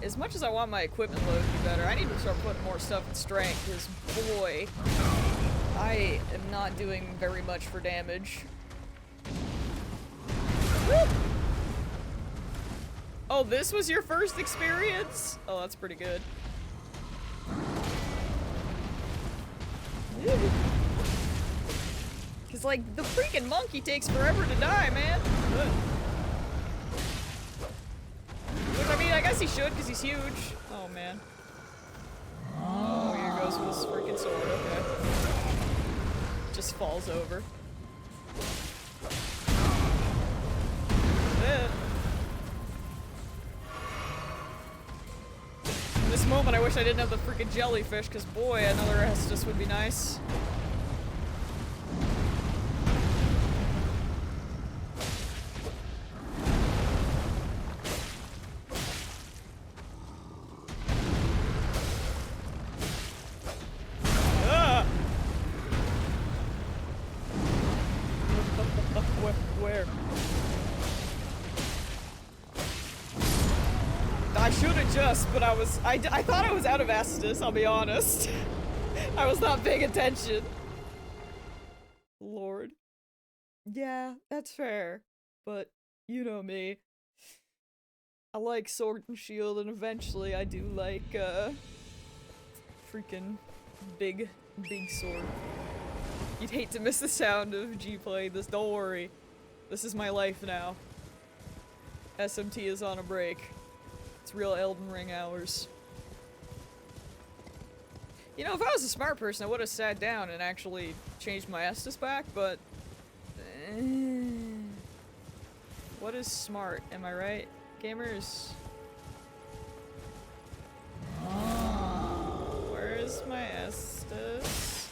As much as I want my equipment load to be better, I need to start putting more stuff in strength, because boy, I am not doing very much for damage. Woo! Oh, this was your first experience? Oh, that's pretty good. Because, like, the freaking monkey takes forever to die, man. Which, I mean, I guess he should, because he's huge. Oh, man. Oh, here goes with his freaking sword, okay. Just falls over. In this moment, I wish I didn't have the freaking jellyfish, because boy, another Estus would be nice. But I thought I was out of Estus, I'll be honest. I was not paying attention. Lord. Yeah, that's fair. But, you know me. I like Sword and Shield, and eventually I do like, freaking big sword. You'd hate to miss the sound of G playing this, don't worry. This is my life now. SMT is on a break. It's real Elden Ring hours. You know, if I was a smart person, I would have sat down and actually changed my Estus back, but... what is smart? Am I right? Gamers? Where is my Estus?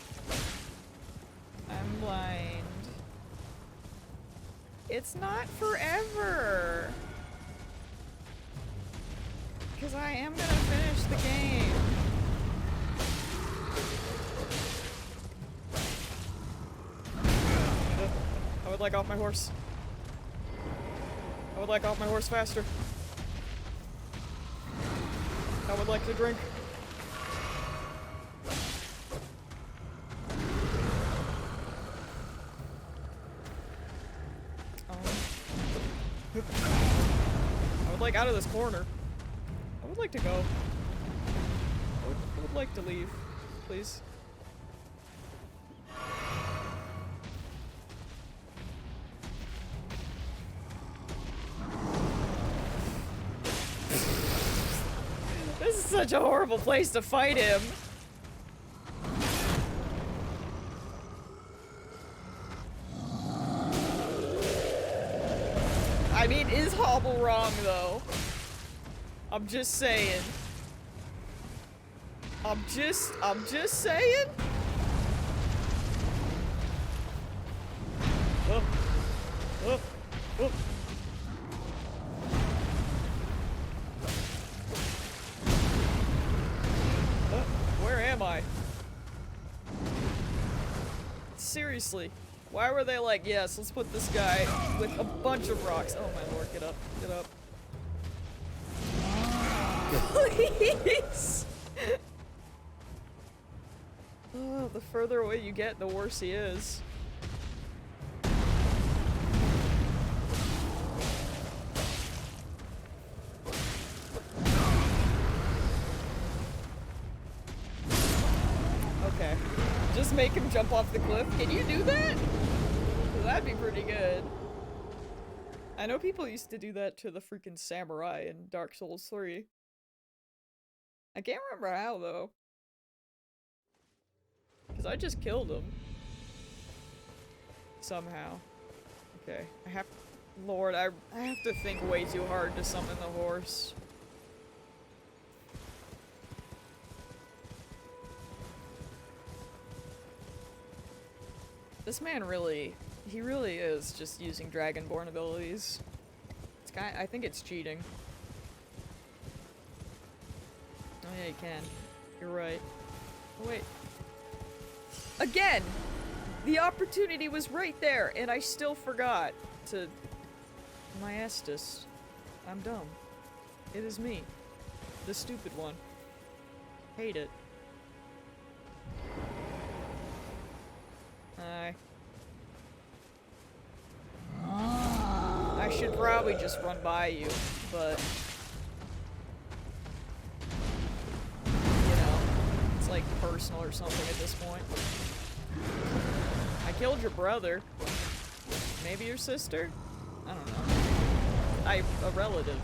I'm blind. It's not forever! Because I am gonna finish the game. I would like off my horse. I would like off my horse faster. I would like to drink. like, out of this corner. I would like to go. I would like to leave, please. This is such a horrible place to fight him. I mean, is Hobble wrong, though? I'm just saying. I'm just saying. Oh. Oh. Oh. Where am I? Seriously. Why were they like, yes, let's put this guy with a bunch of rocks. Oh my lord, get up. Get up. Please! Oh, the further away you get, the worse he is. Okay. Just make him jump off the cliff. Can you do that? That'd be pretty good. I know people used to do that to the freaking samurai in Dark Souls 3. I can't remember how, though. Because I just killed him. Somehow. Okay. I have... Lord, I have to think way too hard to summon the horse. This man really... He really is just using Dragonborn abilities. It's I think it's cheating. Oh yeah, you can. You're right. Oh wait. Again! The opportunity was right there, and I still forgot to... My Estus. I'm dumb. It is me. The stupid one. Hate it. Hi. I should probably just run by you, but... You know, it's like personal or something at this point. I killed your brother. Maybe your sister? I don't know. A relative.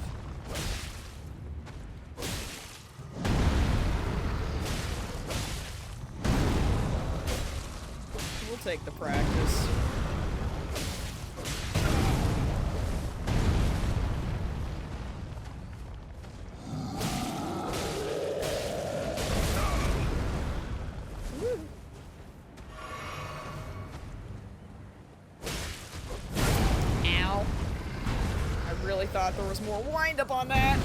We'll take the practice. Thought there was more wind up on that.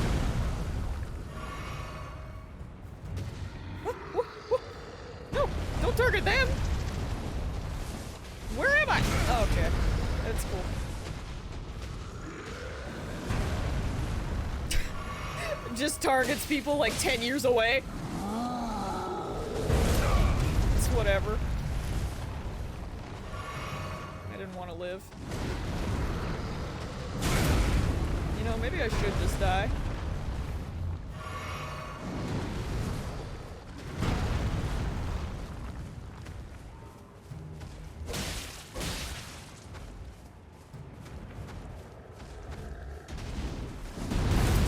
No, don't target them. Where am I? Oh, okay, that's cool. Just targets people like 10 years away. It's whatever. I didn't want to live. You know, maybe I should just die.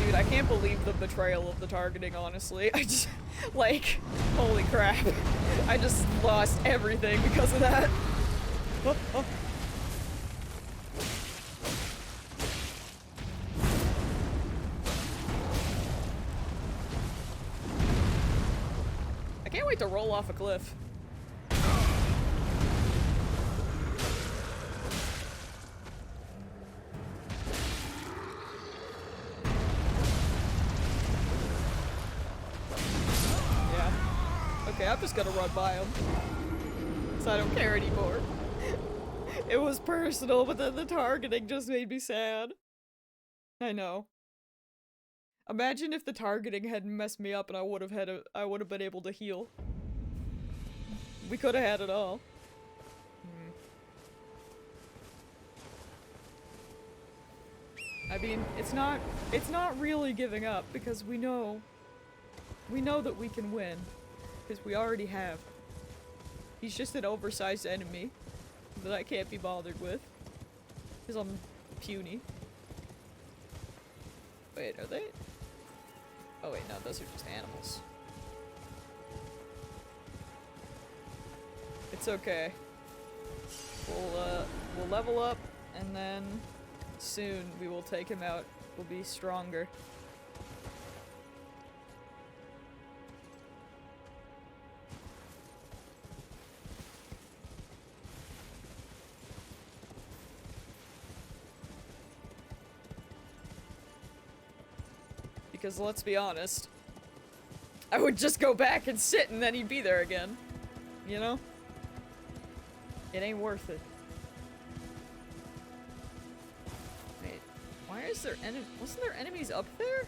Dude, I can't believe the betrayal of the targeting, honestly. I just, like, holy crap. I just lost everything because of that. Oh, oh. To roll off a cliff. Yeah. Okay, I'm just gonna run by him. So I don't care anymore. It was personal, but then the targeting just made me sad. I know. Imagine if the targeting hadn't messed me up and I would have been able to heal. We could have had it all. I mean, it's not really giving up because we know that we can win because we already have. He's just an oversized enemy that I can't be bothered with because I'm puny. Wait, are they? Oh wait, no, those are just animals. It's okay. We'll level up, and then soon we will take him out. We'll be stronger. Because let's be honest, I would just go back and sit and then he'd be there again. You know? It ain't worth it. Wait, why is there wasn't there enemies up there?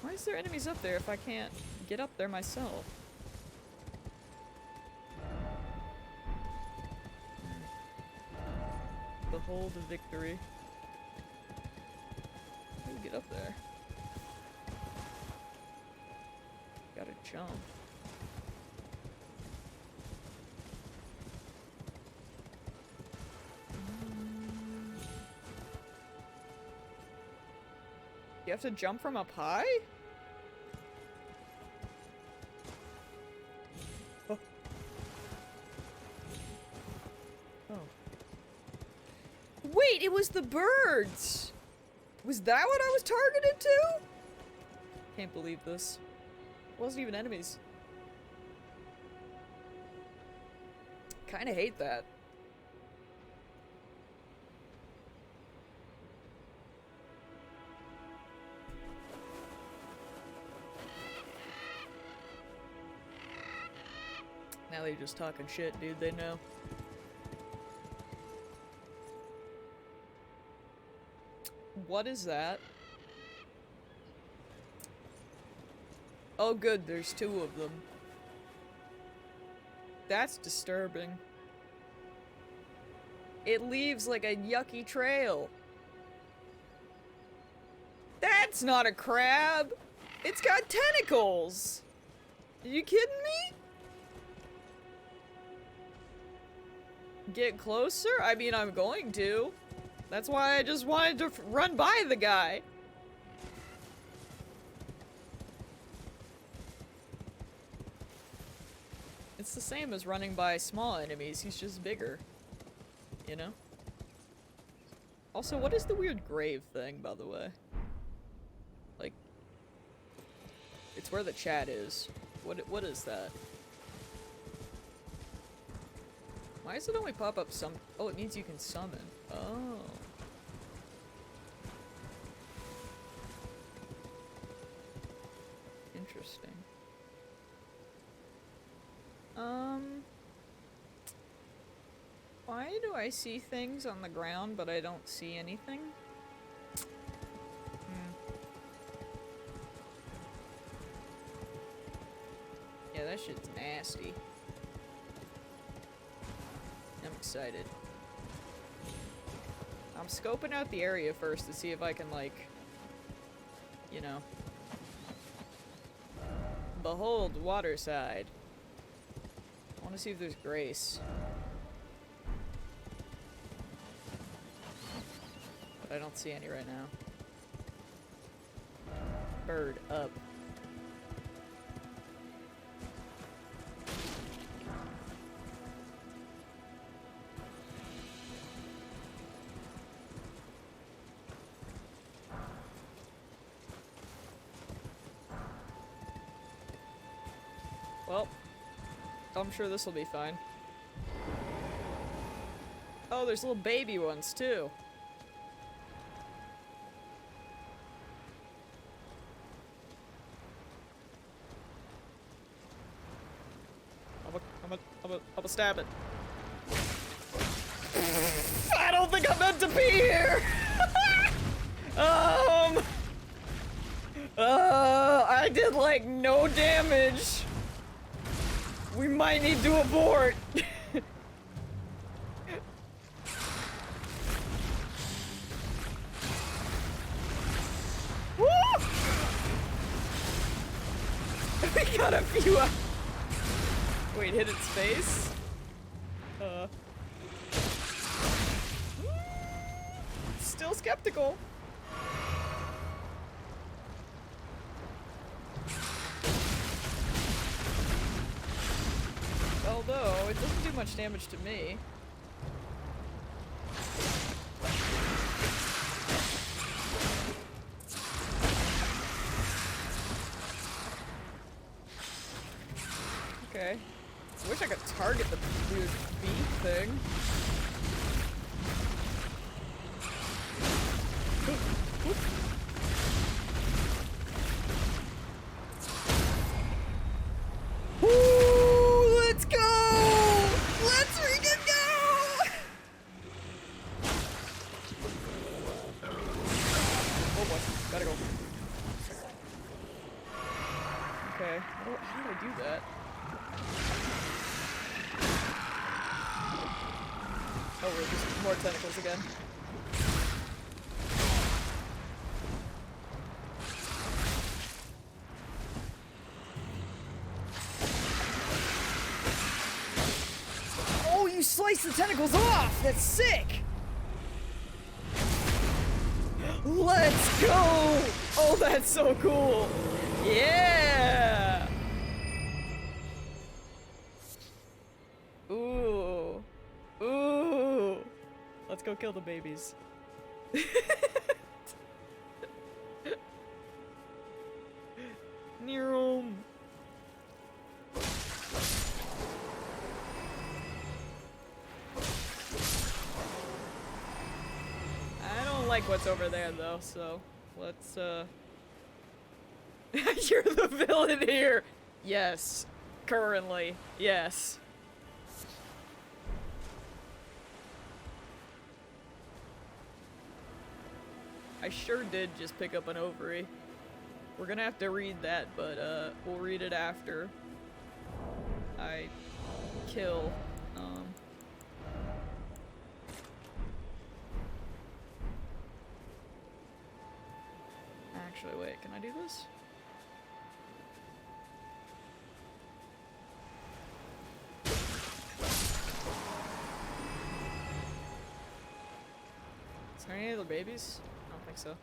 Why is there enemies up there if I can't get up there myself? Behold a victory. How do you get up there? Gotta jump. You have to jump from up high? Oh. Oh. Wait, it was the birds! Was that what I was targeted to? Can't believe this. It wasn't even enemies. Kinda hate that. Now they're just talking shit, dude. They know. What is that? Oh good, there's two of them. That's disturbing. It leaves like a yucky trail. That's not a crab! It's got tentacles! Are you kidding me? Get closer? I mean, I'm going to. That's why I just wanted to run by the guy. It's the same as running by small enemies, he's just bigger. You know? Also, what is the weird grave thing, by the way? Like, it's where the chat is. What is that? Why does it only pop up some- oh, it means you can summon. Oh. Interesting. Why do I see things on the ground, but I don't see anything? Yeah, that shit's nasty. I'm excited. I'm scoping out the area first to see if I can, like, you know. Behold, waterside. I want to see if there's grace. But I don't see any right now. Bird up. Well, I'm sure this will be fine. Oh, there's little baby ones too. I'm gonna stab it. I don't think I'm meant to be here! I did like no damage. We might need to abort. We got a few Wait, hit its face? Still skeptical. Although, it doesn't do much damage to me. Okay. I wish I could target the weird beak thing. Ooh, let's go! Let's freaking go! Oh boy, gotta go. Okay, how did I do that? Oh, we're just more tentacles again. Oh, you slice the tentacles off! That's sick! Let's go! Oh, that's so cool! Yeah! Ooh. Ooh. Let's go kill the babies. Near 'em. I don't like what's over there though, so let's You're the villain here! Yes. Currently. Yes. I sure did just pick up an ovary. We're gonna have to read that, but we'll read it after I kill, Actually, wait, can I do this? Is there any other babies? I don't think so.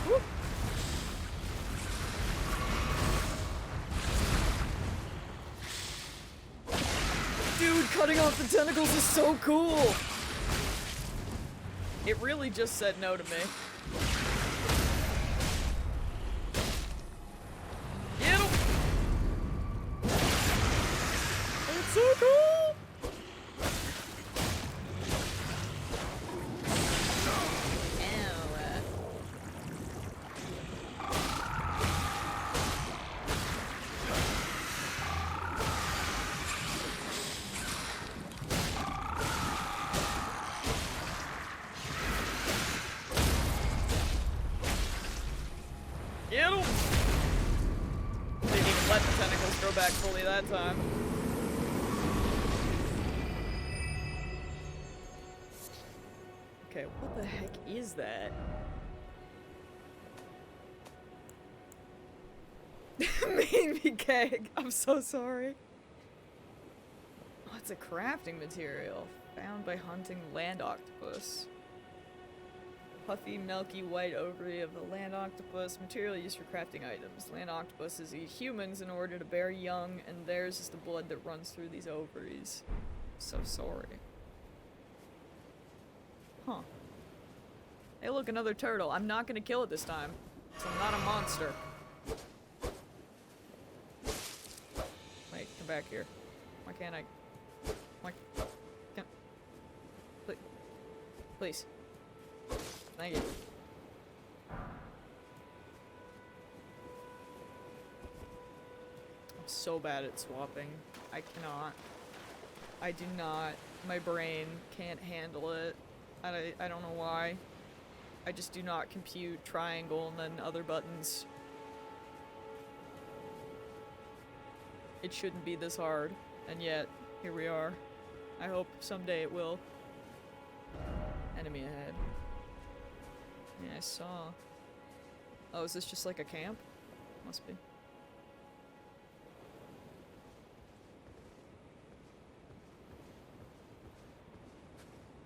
Woo! Dude, cutting off the tentacles is so cool! It really just said no to me. Get him! It's so cool! Get him! Didn't even let the tentacles grow back fully that time. Okay, what the heck is that? Made me gag. I'm so sorry. Oh, it's a crafting material found by hunting land octopus. Puffy, milky white ovary of the land octopus, material used for crafting items. Land octopuses eat humans in order to bear young, and theirs is the blood that runs through these ovaries. So sorry. Huh. Hey look, another turtle. I'm not gonna kill it this time. So I'm not a monster. Wait, come back here. Why can't I? Why can't... Please. Thank you. I'm so bad at swapping. I cannot. I do not. My brain can't handle it. I don't know why. I just do not compute triangle and then other buttons. It shouldn't be this hard, and yet, here we are. I hope someday it will. Enemy ahead. Yeah, I saw. Oh, is this just like a camp? Must be.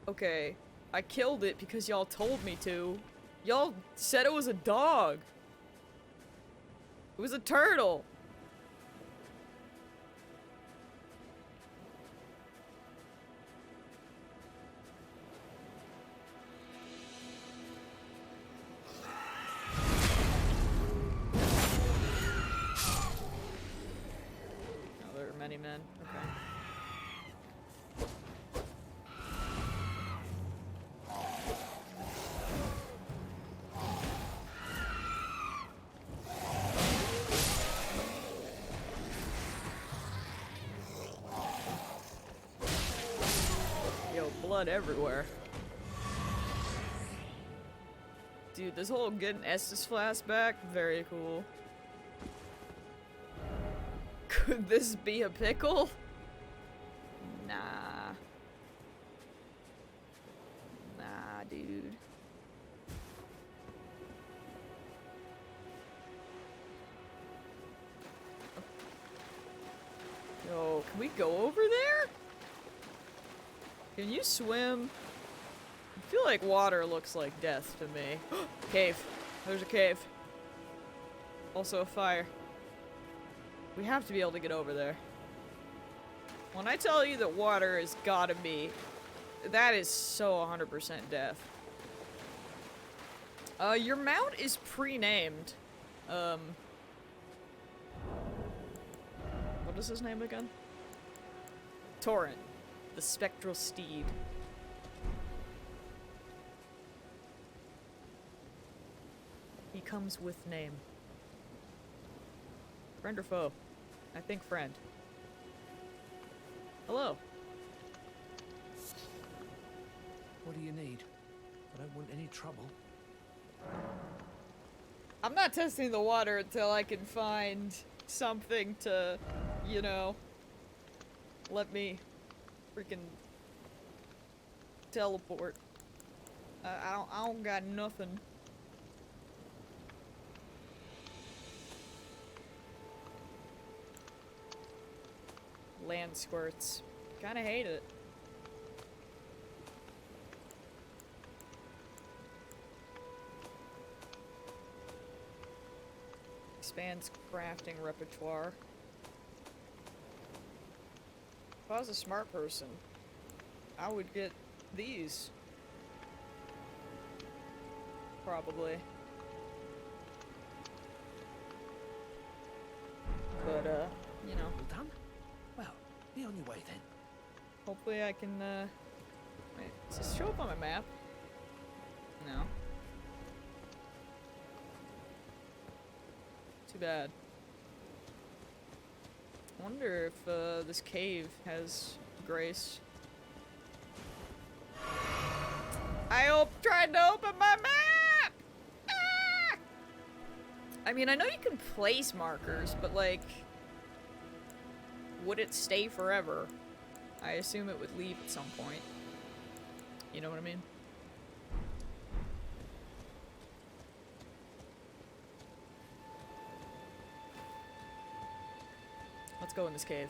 Okay, I killed it because y'all told me to. Y'all said it was a dog. It was a turtle. Oh, there are many men. Okay. Yo, blood everywhere. Dude, this whole getting Estus Flask back, very cool. Could this be a pickle? Nah. Nah, dude. Yo, can we go over there? Can you swim? I feel like water looks like death to me. Cave. There's a cave. Also a fire. We have to be able to get over there. When I tell you that water has gotta be, that is so 100% death. Your mount is pre-named. What is his name again? Torrent. The Spectral Steed. He comes with name. Friend or foe? I think friend. Hello. What do you need? I don't want any trouble. I'm not testing the water until I can find something to, you know, let me freaking teleport. I don't got nothing. Land squirts. Kinda hate it. Expands crafting repertoire. If I was a smart person, I would get these. Probably. But, you know. All done? Well, be on your way then. Hopefully I can, wait, does this show up on my map? No. Too bad. I wonder if, this cave has grace. I tried to open my map! Ah! I mean, I know you can place markers, but, like, would it stay forever? I assume it would leave at some point. You know what I mean? Let's go in this cave.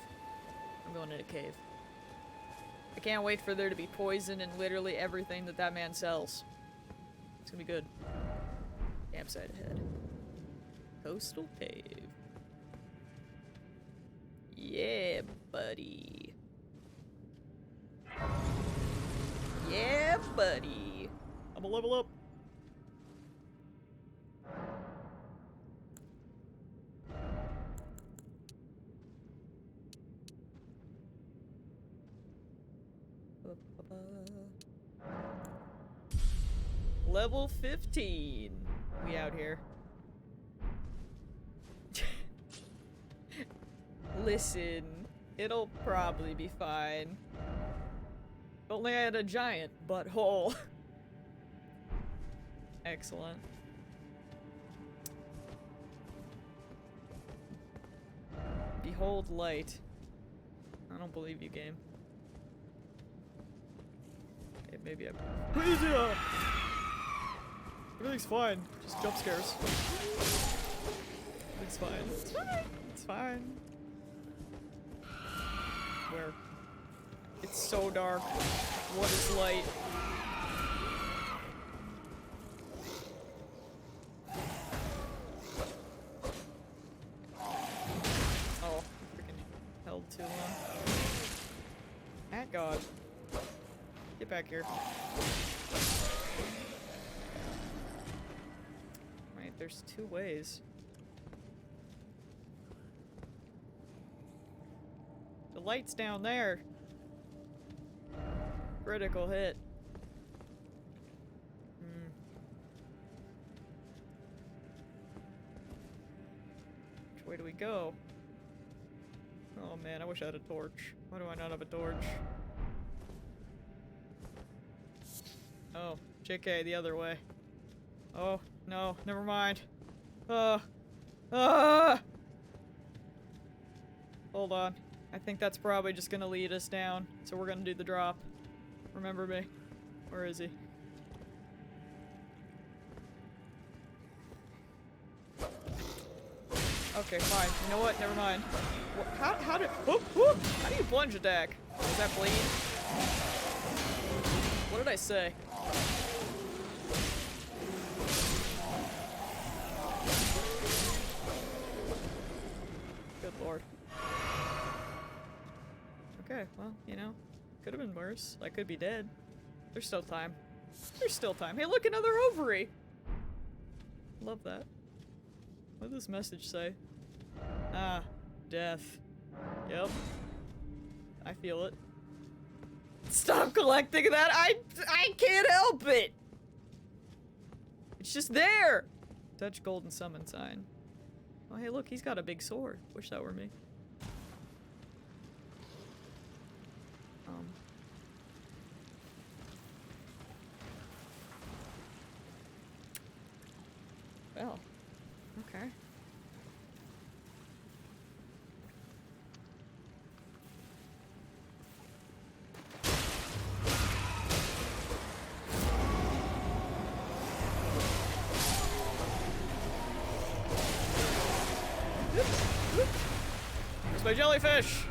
I'm going in a cave. I can't wait for there to be poison in literally everything that that man sells. It's gonna be good. Campsite ahead. Coastal cave. Yeah, buddy. Yeah, buddy. I'm gonna level up. Level 15. We out here. Listen, it'll probably be fine. If only I had a giant butthole. Excellent. Behold light. I don't believe you, game. Okay, maybe I... Everything's fine. Just jump scares. It's fine. It's fine. It's fine. Where? It's so dark. What is light? Oh, freaking held too long. At God. Get back here. Wait, there's two ways. The light's down there. Critical hit. Which way do we go? Oh man, I wish I had a torch. Why do I not have a torch? Oh, JK, the other way. Oh, no, never mind. Hold on. I think that's probably just gonna lead us down. So we're gonna do the drop. Remember me. Where is he? Okay, fine. You know what? Never mind. How did- How do you plunge attack? Does that bleed? What did I say? Good lord. Okay, well, you know, could have been worse. I could be dead. There's still time. There's still time. Hey, look, another ovary! Love that. What does this message say? Ah, death. Yep. I feel it. Stop collecting that! I can't help it! It's just there! Touch golden summon sign. Oh, hey, look, he's got a big sword. Wish that were me. Well, okay. Where's my jellyfish?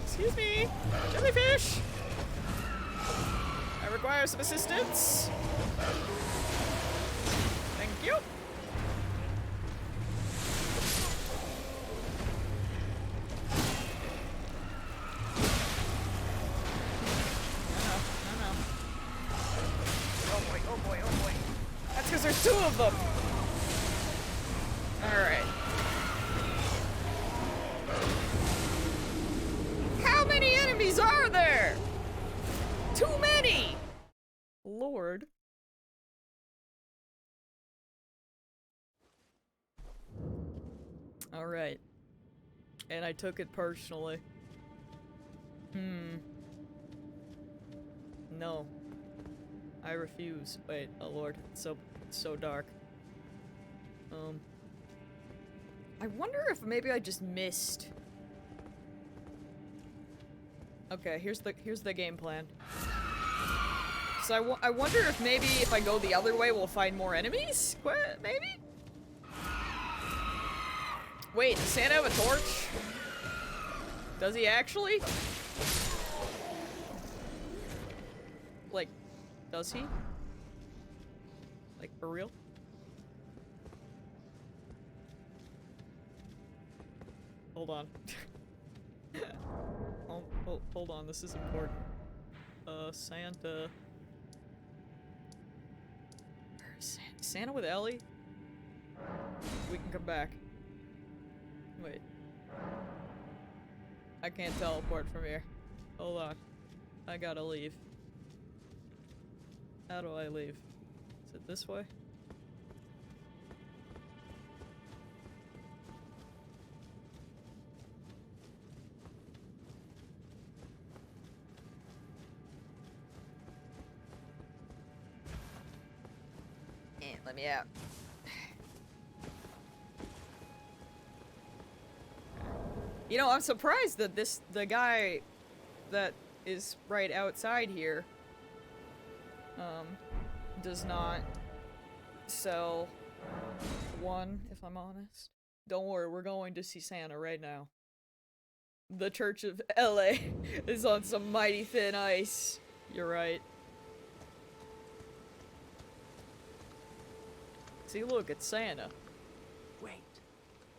Excuse me, jellyfish! I require some assistance. Thank you. No. Oh boy, oh boy, oh boy. That's because there's two of them. Alright. How many enemies are there? Too many! Lord. Alright. And I took it personally. No. I refuse. Wait, oh lord. It's so dark. I wonder if maybe I just missed. Okay, here's the game plan. So I wonder if maybe if I go the other way, we'll find more enemies? What? Maybe? Wait, does Santa have a torch? Does he actually? Like, does he? Like, for real? Hold on. Hold on, this is important. Santa... Santa with Ellie? We can come back. Wait. I can't teleport from here. Hold on. I gotta leave. How do I leave? Is it this way? Let me out. You know, I'm surprised that the guy that is right outside here, does not sell one, if I'm honest. Don't worry, we're going to see Santa right now. The Church of LA is on some mighty thin ice. You're right. See, look, it's Santa. Wait,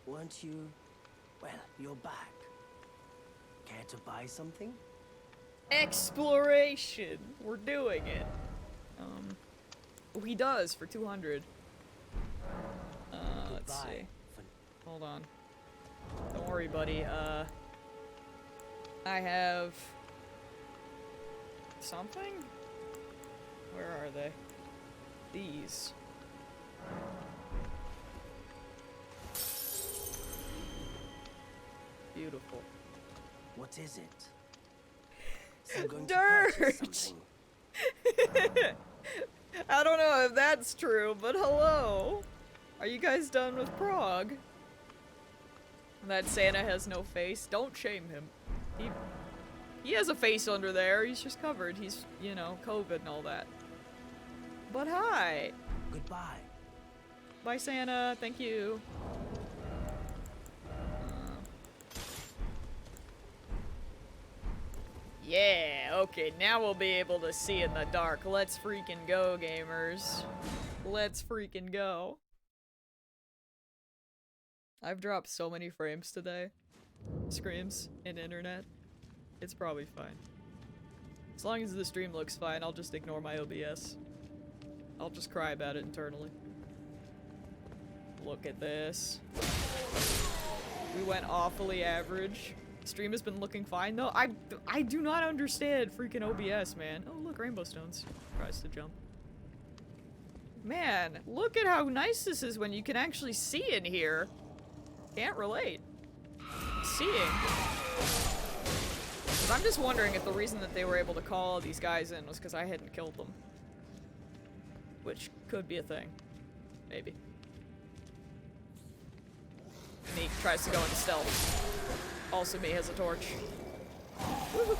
weren't you... Well, you're back. Care to buy something? Exploration! We're doing it. He does for 200. Let's see. Hold on. Don't worry, buddy. I have... something? Where are they? These. Beautiful. What is it? I'm going to Dirt! purchase something. I don't know if that's true, but hello. Are you guys done with Prague? That Santa has no face. Don't shame him. He has a face under there. He's just covered. He's, you know, COVID and all that. But hi. Goodbye. Bye, Santa. Thank you. Yeah, okay, now we'll be able to see in the dark. Let's freaking go, gamers. Let's freaking go. I've dropped so many frames today. Screams in internet. It's probably fine. As long as the stream looks fine, I'll just ignore my OBS. I'll just cry about it internally. Look at this. We went awfully average. Stream has been looking fine though. I do not understand freaking OBS, man. Oh look, rainbow stones. Tries to jump. Man, look at how nice this is when you can actually see in here. Can't relate. Seeing. 'Cause I'm just wondering if the reason that they were able to call these guys in was because I hadn't killed them. Which could be a thing. Maybe. Me tries to go into stealth. Also me has a torch. Woo-hoo.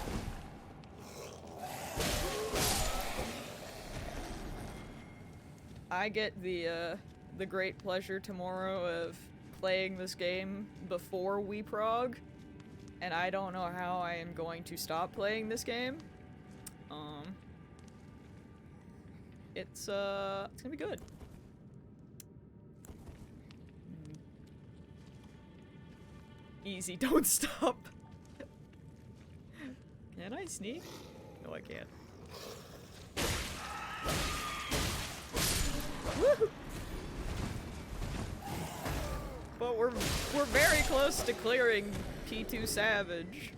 I get the great pleasure tomorrow of playing this game before we prog, and I don't know how I am going to stop playing this game. It's gonna be good. Easy, don't stop. Can I sneak? No, I can't. Woo! But we're very close to clearing P2 Savage.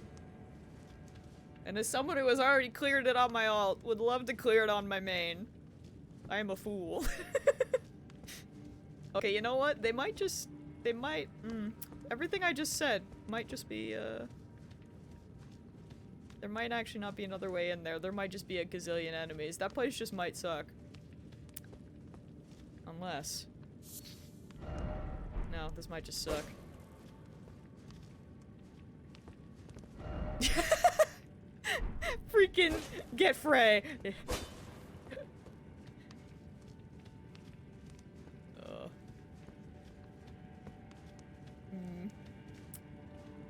And as someone who has already cleared it on my alt, would love to clear it on my main. I am a fool. Okay, you know what? They might just... They might... Everything I just said might just be, there might actually not be another way in there. There might just be a gazillion enemies. That place just might suck. Unless... No, this might just suck. Freaking get Frey!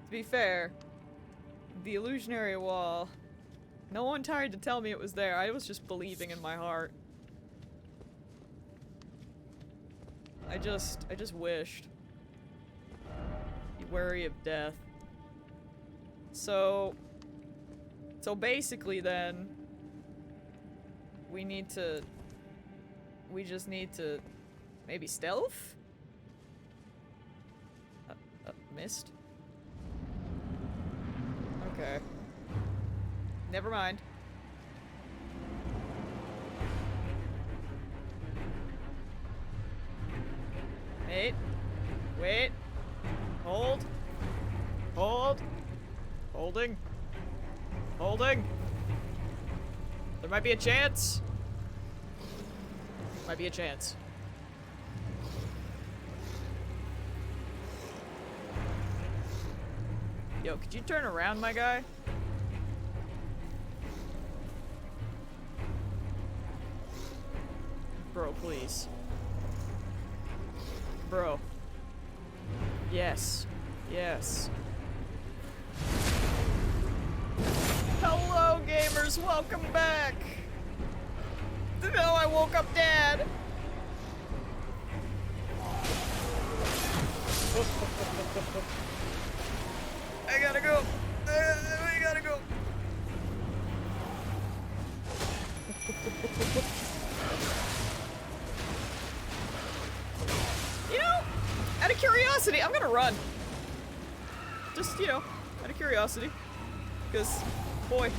To be fair, the illusionary wall, no one tried to tell me it was there. I was just believing in my heart. I just wished. You wary of death. So basically then, we just need to maybe stealth? Missed? Okay. Never mind. Wait. Wait. Hold. Hold. Holding. Holding. There might be a chance. Might be a chance. Yo, could you turn around, my guy? please. Bro. Yes. Yes. Hello, gamers! Welcome back! No, I woke up dead! I gotta go! I gotta go! You know, out of curiosity, I'm gonna run. Just, you know, out of curiosity. Because, boy,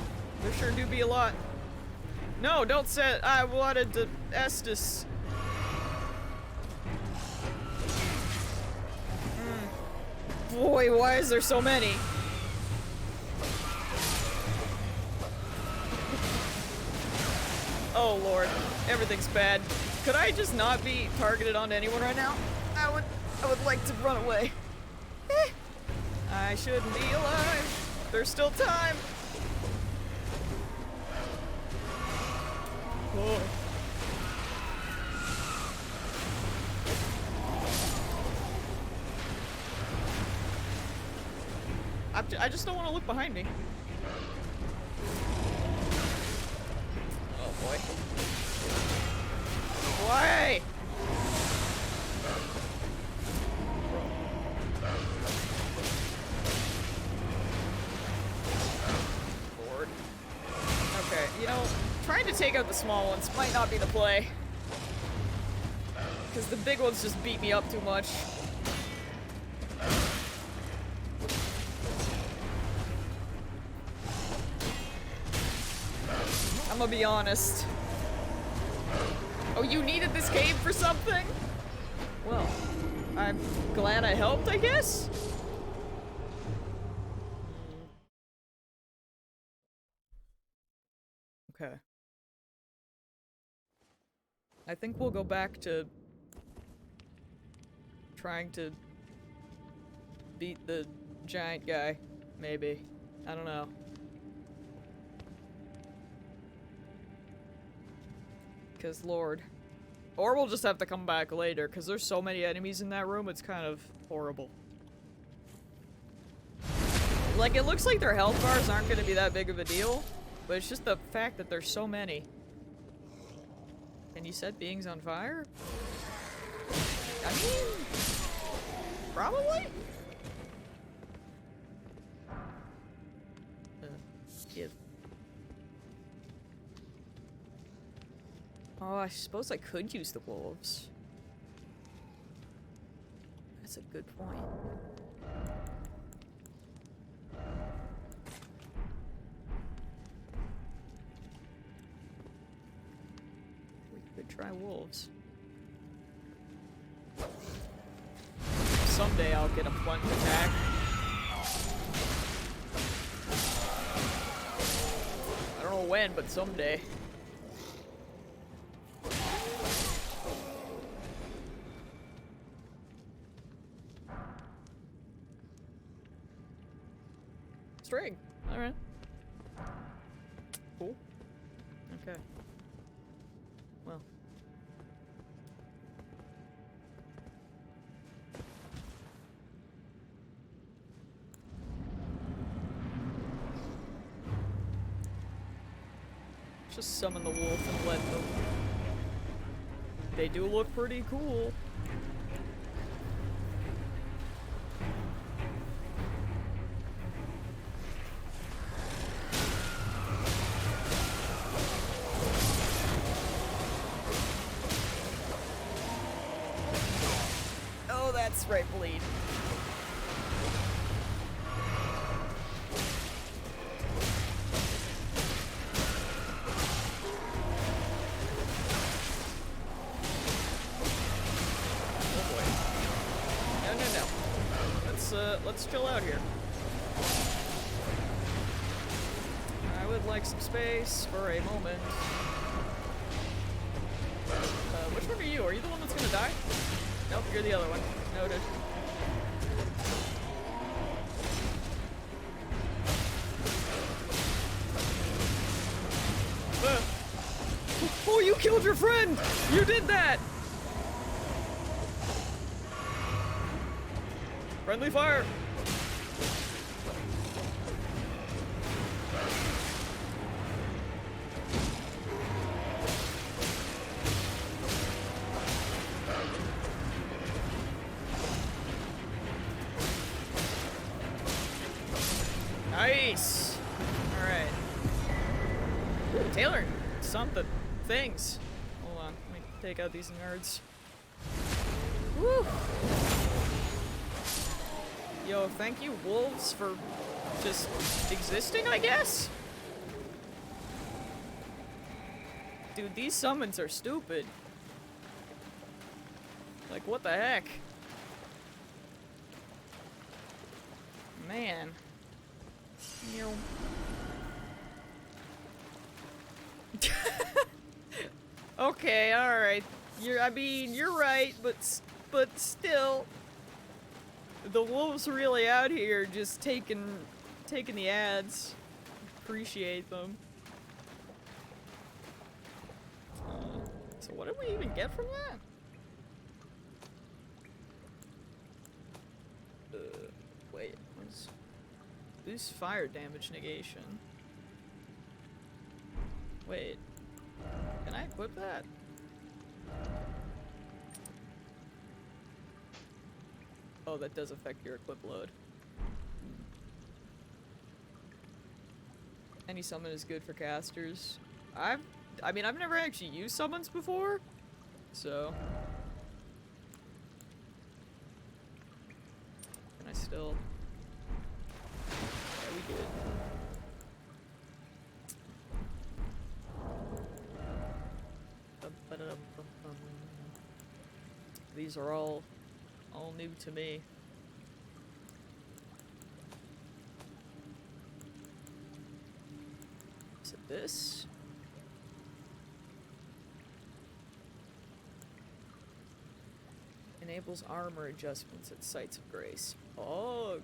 there sure do be a lot. No, don't say I wanted to Estus. Boy, why is there so many? Oh lord, everything's bad. Could I just not be targeted onto anyone right now? I would like to run away. I shouldn't be alive. There's still time. Oh. I just don't want to look behind me. Oh boy. Why? Lord. Okay, you know, trying to take out the small ones might not be the play. Because the big ones just beat me up too much. I'm gonna be honest. Oh, you needed this cave for something? Well, I'm glad I helped, I guess? Okay. I think we'll go back to trying to beat the giant guy, maybe. I don't know. Because, Lord. Or we'll just have to come back later, because there's so many enemies in that room, it's kind of horrible. Like, it looks like their health bars aren't going to be that big of a deal, but it's just the fact that there's so many. Can you set beings on fire? I mean... probably? Give. Oh, I suppose I could use the wolves. That's a good point. We could try wolves. Someday I'll get a plunge attack. I don't know when, but someday. String. Alright. Cool. Okay. Well. Just summon the wolf and let them. They do look pretty cool. That's right, bleed. Oh boy. No. Let's chill out here. I would like some space for a moment. Which one are you? Are you the one that's gonna die? Nope, you're the other one. Noted. Oh, you killed your friend! You did that! Friendly fire! Nice! Alright. Taylor, something. Things. Hold on, let me take out these nerds. Woo! Yo, thank you, wolves, for just existing, I guess? Dude, these summons are stupid. Like, what the heck? Man. Meow. Okay, alright. I mean, you're right, but still. The wolves really out here just taking the ads. Appreciate them. So what did we even get from that? Wait, what's... Boost fire damage negation. Wait. Can I equip that? Oh, that does affect your equip load. Any summon is good for casters. I mean, I've never actually used summons before, so... Can I still... Yeah, we good. These are all new to me. Is it this? Enables armor adjustments at sites of grace. Oh.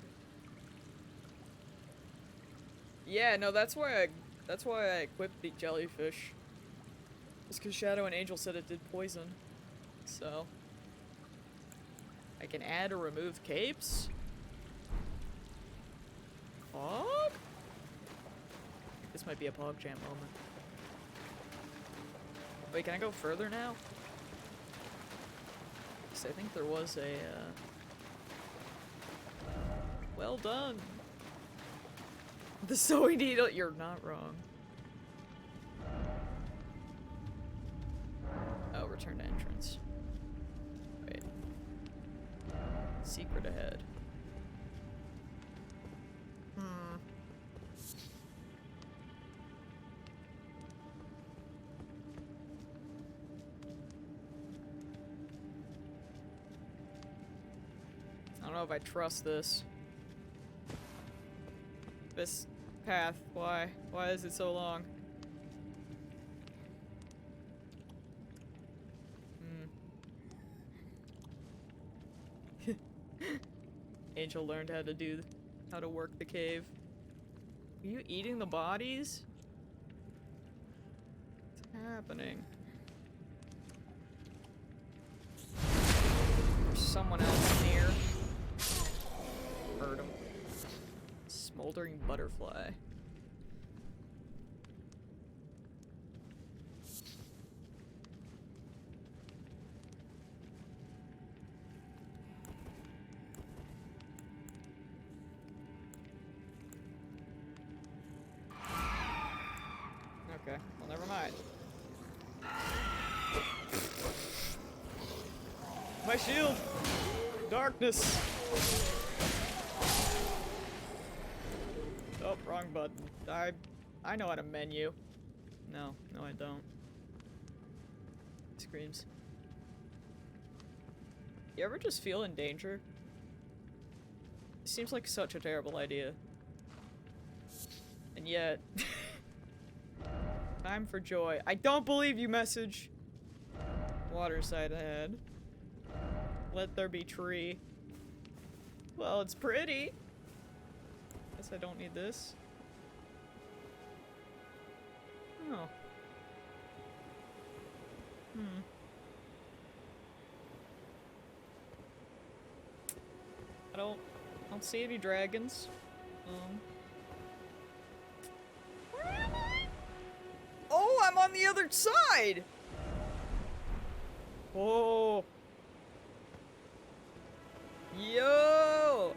Yeah, no, that's why I equipped the jellyfish. It's because Shadow and Angel said it did poison. So I can add or remove capes? Pog? This might be a Pog Jam moment. Wait, can I go further now? Because I think there was a, well done! The sewing needle, you're not wrong. Oh, return to entrance. Wait. Secret ahead. I don't know if I trust this. This path, why? Why is it so long? Angel learned how to work the cave. Are you eating the bodies? What's happening? There's someone else near. Heard him. Smoldering butterfly. Okay, well, never mind. My shield! Darkness! Oh, wrong button. I know how to menu. No, I don't. Screams. You ever just feel in danger? It seems like such a terrible idea. And yet... Time for joy. I don't believe you, message! Water side ahead. Let there be tree. Well, it's pretty. Guess I don't need this. Oh. I don't see any dragons. Where am I? Oh, I'm on the other side! Oh. Yo!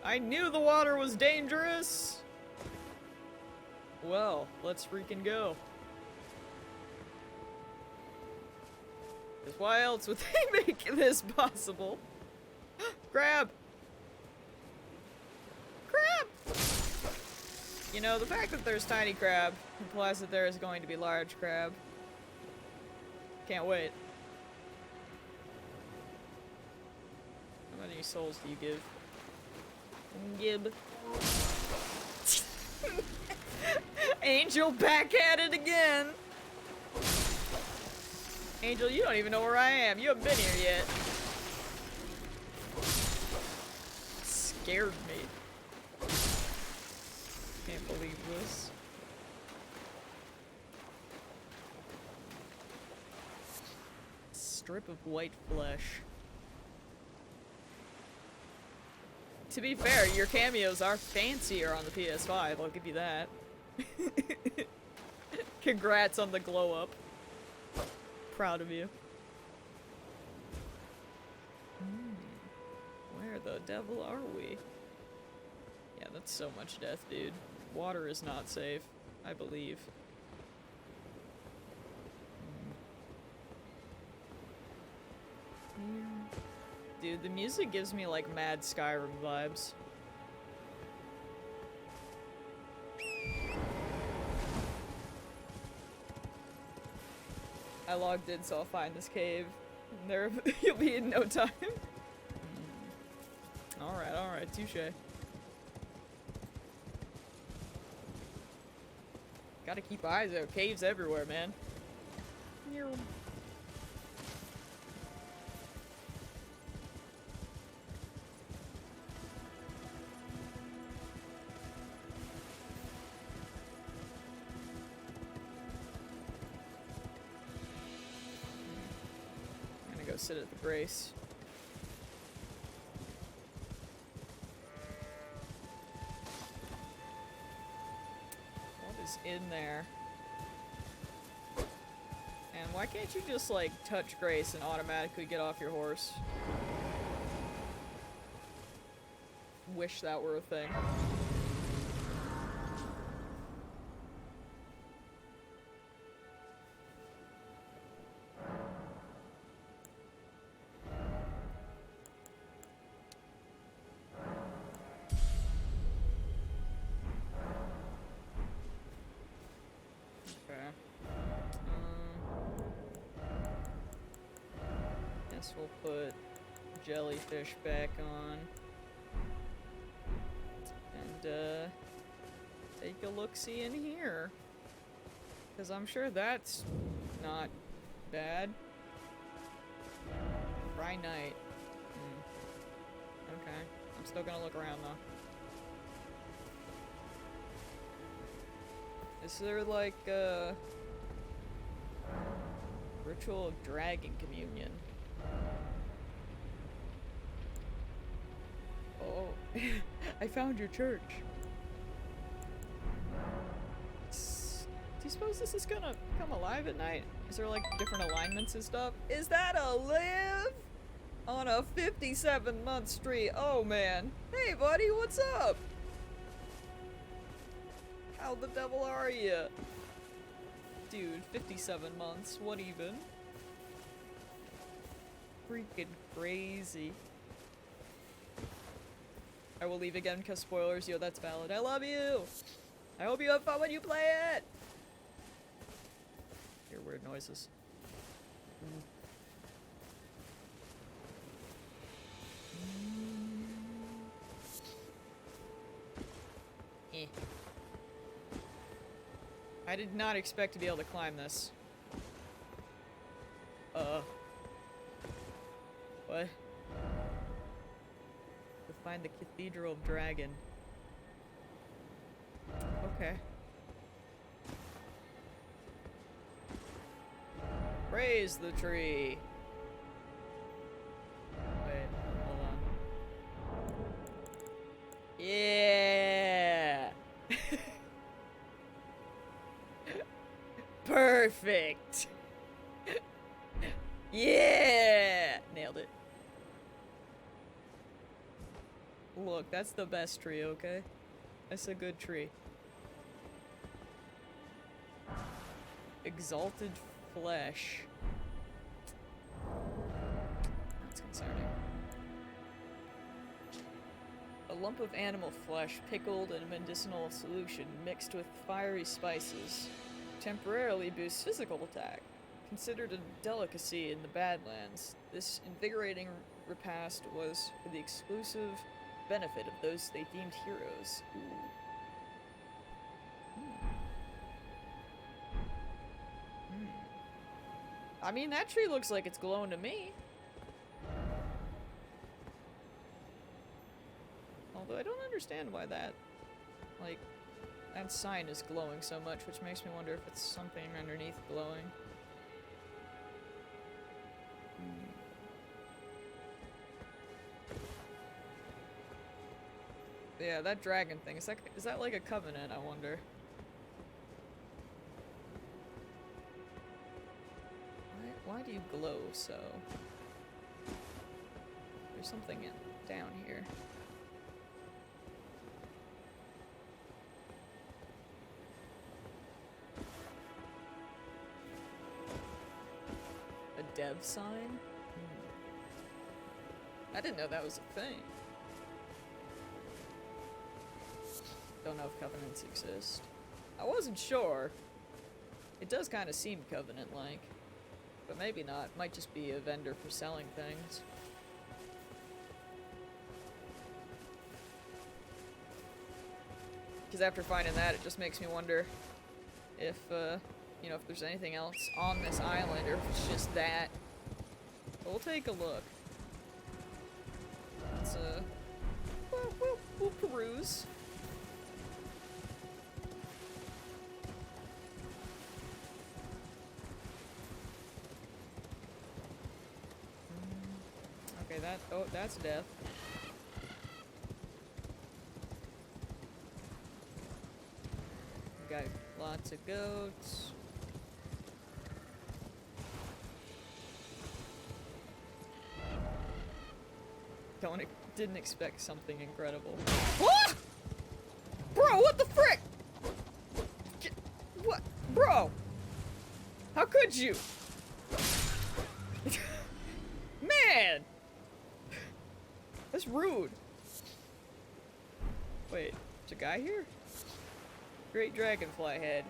I knew the water was dangerous! Well, let's freaking go. Because why else would they make this possible? Crab! Crab! You know, the fact that there's tiny crab implies that there is going to be large crab. Can't wait. How many souls do you give? Gib. Angel back at it again! Angel, you don't even know where I am. You haven't been here yet. Scared me. Can't believe this. Strip of white flesh. To be fair, your cameos are fancier on the PS5, I'll give you that. Congrats on the glow up. Proud of you. Where the devil are we? Yeah, that's so much death, dude. Water is not safe, I believe. Dude, the music gives me like mad Skyrim vibes. I logged in, so I'll find this cave. There, you'll be in no time. Alright, touche. Gotta keep eyes out. Caves everywhere, man. I'm gonna go sit at the Grace. In there. And why can't you just like touch Grace and automatically get off your horse? Wish that were a thing. We'll put jellyfish back on and take a look-see in here, because I'm sure that's not bad. Fry night. Okay, I'm still gonna look around though. Is there like a ritual of dragon communion? Oh, I found your church. Do you suppose this is gonna come alive at night? Is there like different alignments and stuff? Is that a live? On a 57-month streak. Oh man. Hey buddy, what's up? How the devil are you? Dude, 57 months. What even? Freaking crazy. I will leave again because spoilers. Yo, that's valid. I love you! I hope you have fun when you play it! Hear weird noises. I did not expect to be able to climb this. What? To find the Cathedral of Dragon. Okay. Praise the tree. Wait, hold on. Yeah! Perfect! Yeah! Nailed it. Look, that's the best tree, okay? That's a good tree. Exalted flesh. That's concerning. A lump of animal flesh pickled in a medicinal solution mixed with fiery spices temporarily boosts physical attack. Considered a delicacy in the Badlands, this invigorating repast was for the exclusive benefit of those they deemed heroes. Ooh. I mean, that tree looks like it's glowing to me. Although I don't understand why that, like, that sign is glowing so much, which makes me wonder if it's something underneath glowing. Yeah, that dragon thing, is that like a covenant, I wonder? Why do you glow so? There's something down here. A dev sign? I didn't know that was a thing. Don't know if covenants exist. I wasn't sure. It does kind of seem covenant-like. But maybe not. It might just be a vendor for selling things. Because after finding that, it just makes me wonder if, you know, if there's anything else on this island, or if it's just that. But we'll take a look. Let's, we'll peruse. Okay, that's death. Got lots of goats. Didn't expect something incredible. Ah! Bro, what the frick? What? Bro! How could you? Man! That's rude. Wait, there's a guy here? Great dragonfly head.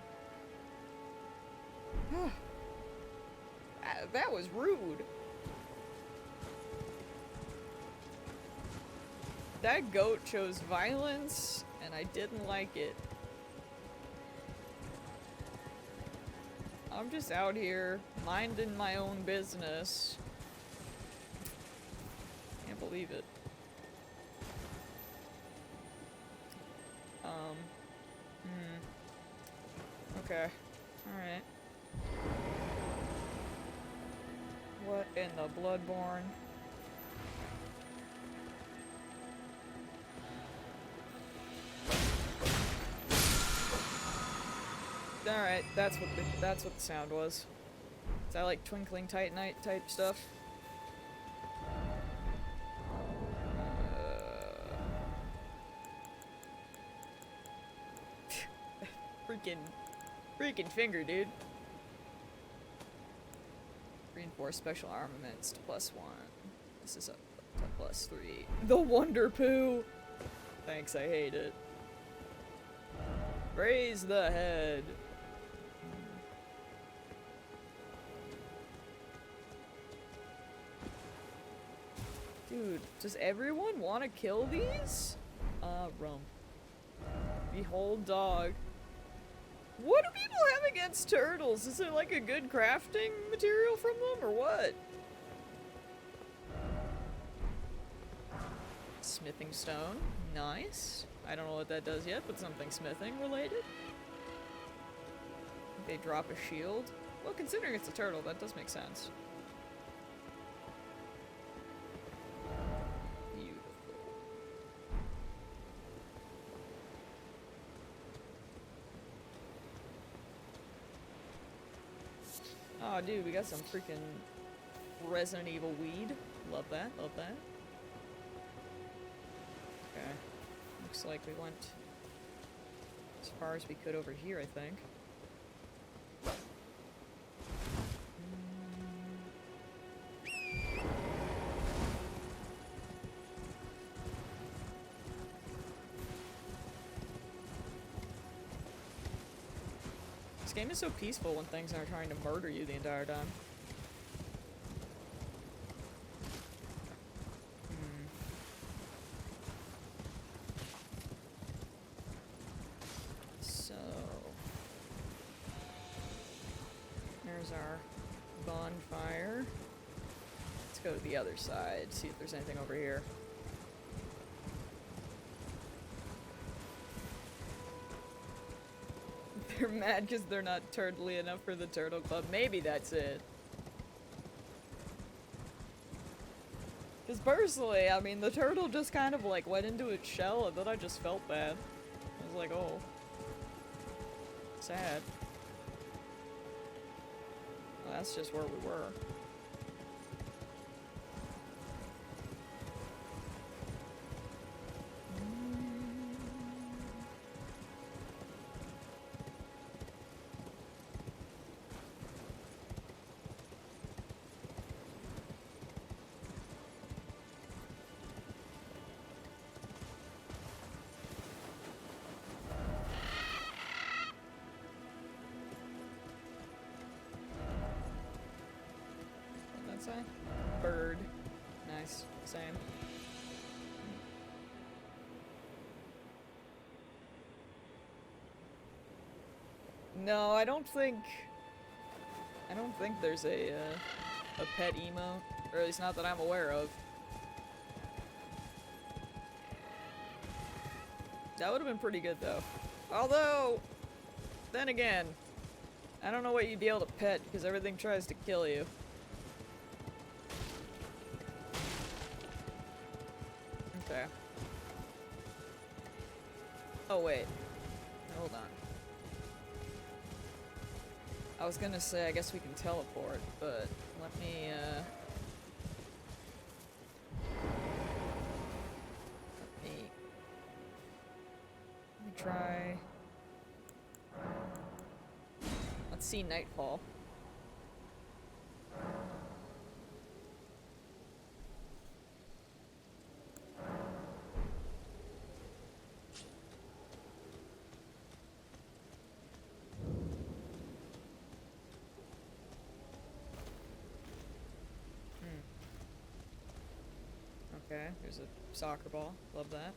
That was rude. That goat chose violence, and I didn't like it. I'm just out here, minding my own business. Can't believe it. Okay. Alright. What in the Bloodborne? Alright, that's what the sound was. Is that like Twinkling Titanite type stuff? Freaking finger, dude. Reinforced special armaments to +1. This is up to +3. The Wonder Poo! Thanks, I hate it. Raise the head. Dude, does everyone want to kill these? Rump. Behold dog. What do people have against turtles? Is it like a good crafting material from them, or what? Smithing stone. Nice. I don't know what that does yet, but something smithing related. They drop a shield. Well, considering it's a turtle, that does make sense. Beautiful. Oh, dude, we got some freaking Resident Evil weed. Love that, love that. Okay. Looks like we went as far as we could over here, I think. This game is so peaceful when things aren't trying to murder you the entire time. So... there's our bonfire. Let's go to the other side, see if there's anything over here. They're mad because they're not turtly enough for the Turtle Club. Maybe that's it. Because personally, I mean, the turtle just kind of like went into its shell and then I just felt bad. I was like, oh. Sad. Well, that's just where we were. Say? Bird. Nice. Same. No, I don't think there's a pet emo, or at least not that I'm aware of. That would have been pretty good though. Although, then again, I don't know what you'd be able to pet because everything tries to kill you. Okay. Oh wait. Hold on. I was gonna say I guess we can teleport, but let me try. Let's see Nightfall. Okay, there's a soccer ball. Love that.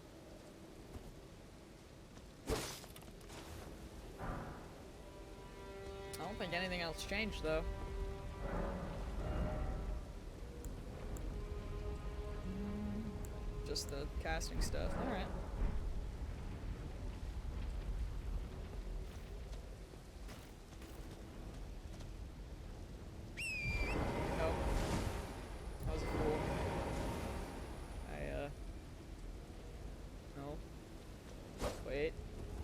I don't think anything else changed, though. Just the casting stuff. Alright. Oh. I was a fool. No. Wait.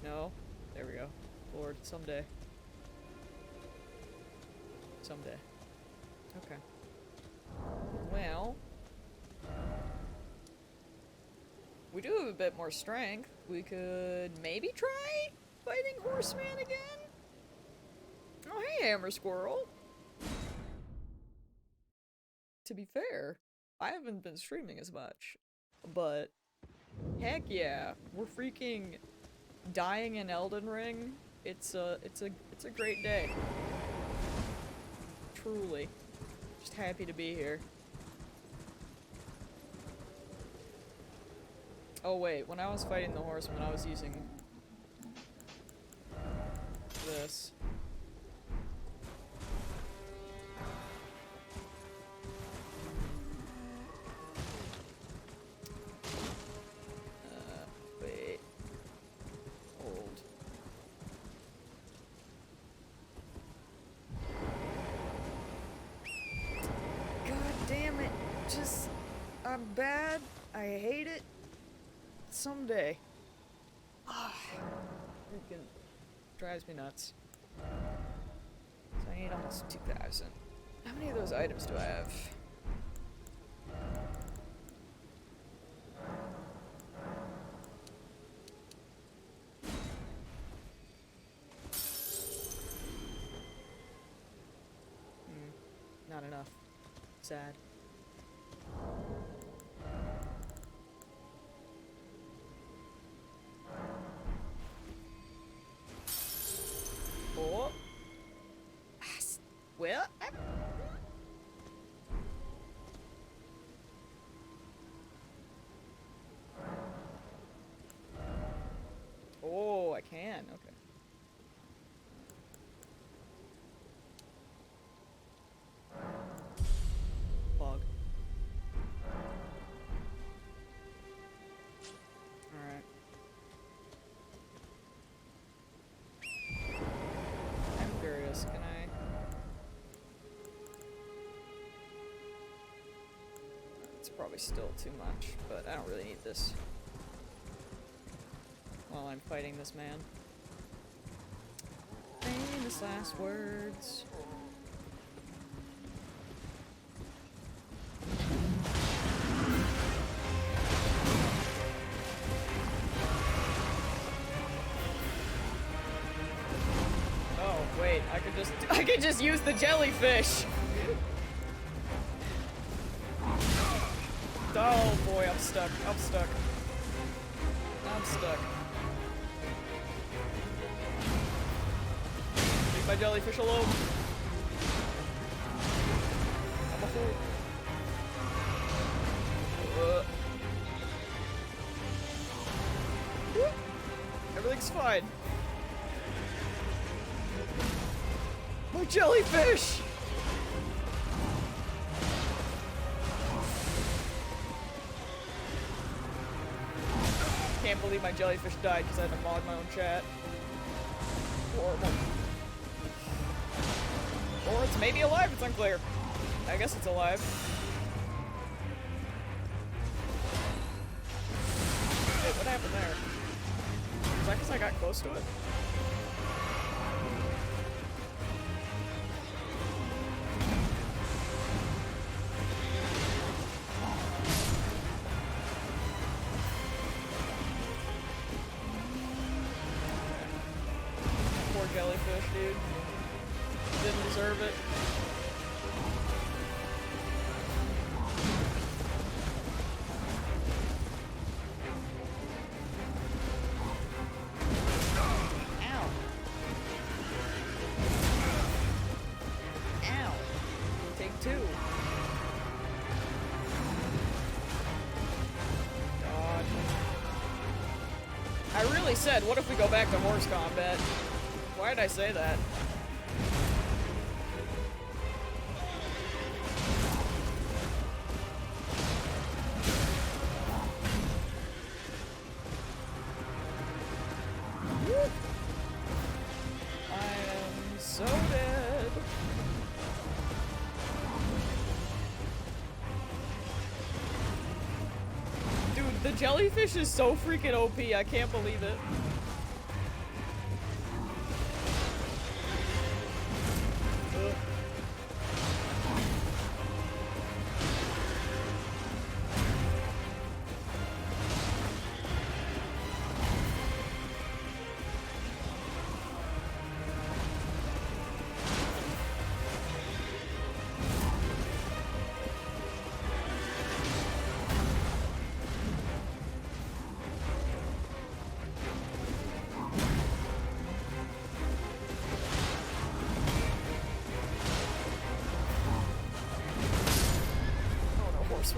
No. There we go. Lord, someday. Someday. Okay. Well... we do have a bit more strength. We could maybe try fighting Horseman again? Oh, hey, Hammer Squirrel! To be fair, I haven't been streaming as much. But, heck yeah, we're freaking dying in Elden Ring. It's a great day. Truly. Just happy to be here. Oh wait, when I was fighting the Horseman, I was using this. Wait. Hold. I'm bad. I hate it. Someday. Freaking drives me nuts. So I need almost 2,000. How many of those items do I have? Not enough. Sad. Oh. Well, oh, I can. Okay. Bug. Alright. I'm curious, can I... It's probably still too much, but I don't really need this. While I'm fighting this man. Famous last words. Oh, wait, I could just use the jellyfish! Oh boy, I'm stuck. I'm stuck. I'm stuck. Leave my jellyfish alone. I'm a fool. Whoop. Everything's fine. My jellyfish! Can't believe my jellyfish died because I had to mod my own chat. Horrible. Or it's maybe alive, it's unclear. I guess it's alive. Wait, what happened there? Is that because I got close to it? Poor jellyfish, dude. Didn't deserve it. Ow. Ow. Take two. God. I really said, what if we go back to horse combat? Why did I say that? I am so dead. Dude, the jellyfish is so freaking OP, I can't believe it. Ugh.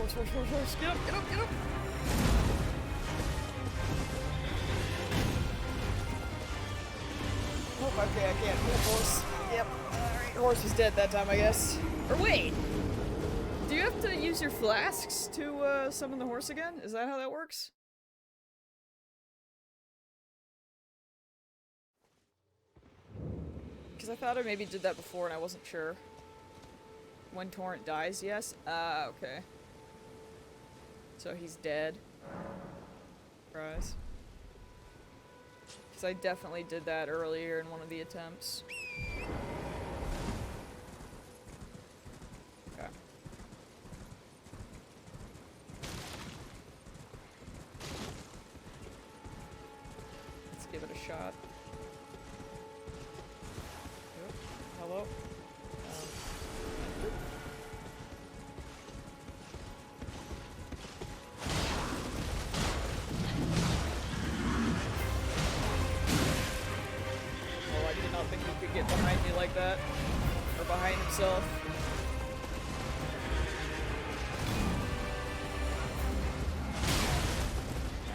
Oh no, horse. Get up, get up, get up! Oh, okay, I can't move horse. Yep. Alright, horse is dead that time, I guess. Or wait! Do you have to use your flasks to, summon the horse again? Is that how that works? Because I thought I maybe did that before and I wasn't sure. When Torrent dies, yes? Ah, okay. So he's dead. Surprise. Because I definitely did that earlier in one of the attempts. Okay. Let's give it a shot. Yep. Hello? Get behind me like that, or behind himself.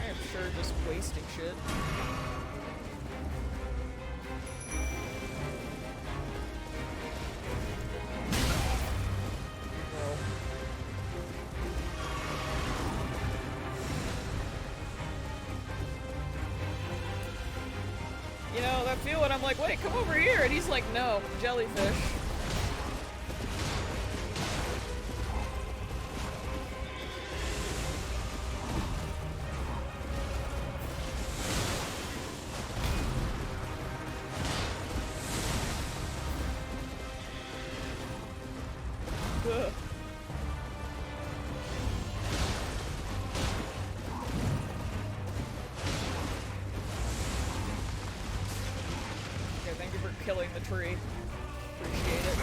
I am sure just wasting shit. Bro. You know, that feeling, I'm like, wait, come over here, and he's like, no, jellyfish. Ugh. Thank you for killing the tree. Appreciate it.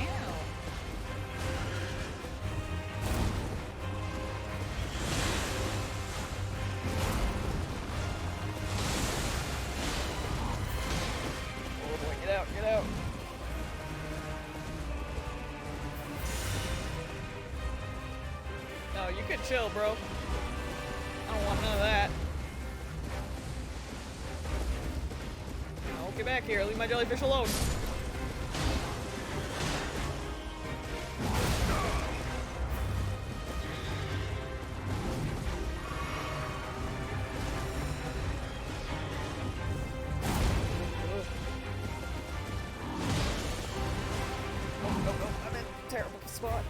Ow. Oh boy, get out, get out. No, you could chill, bro. I don't want none of that. Get back here, leave my jellyfish alone. No, I'm in a terrible spot.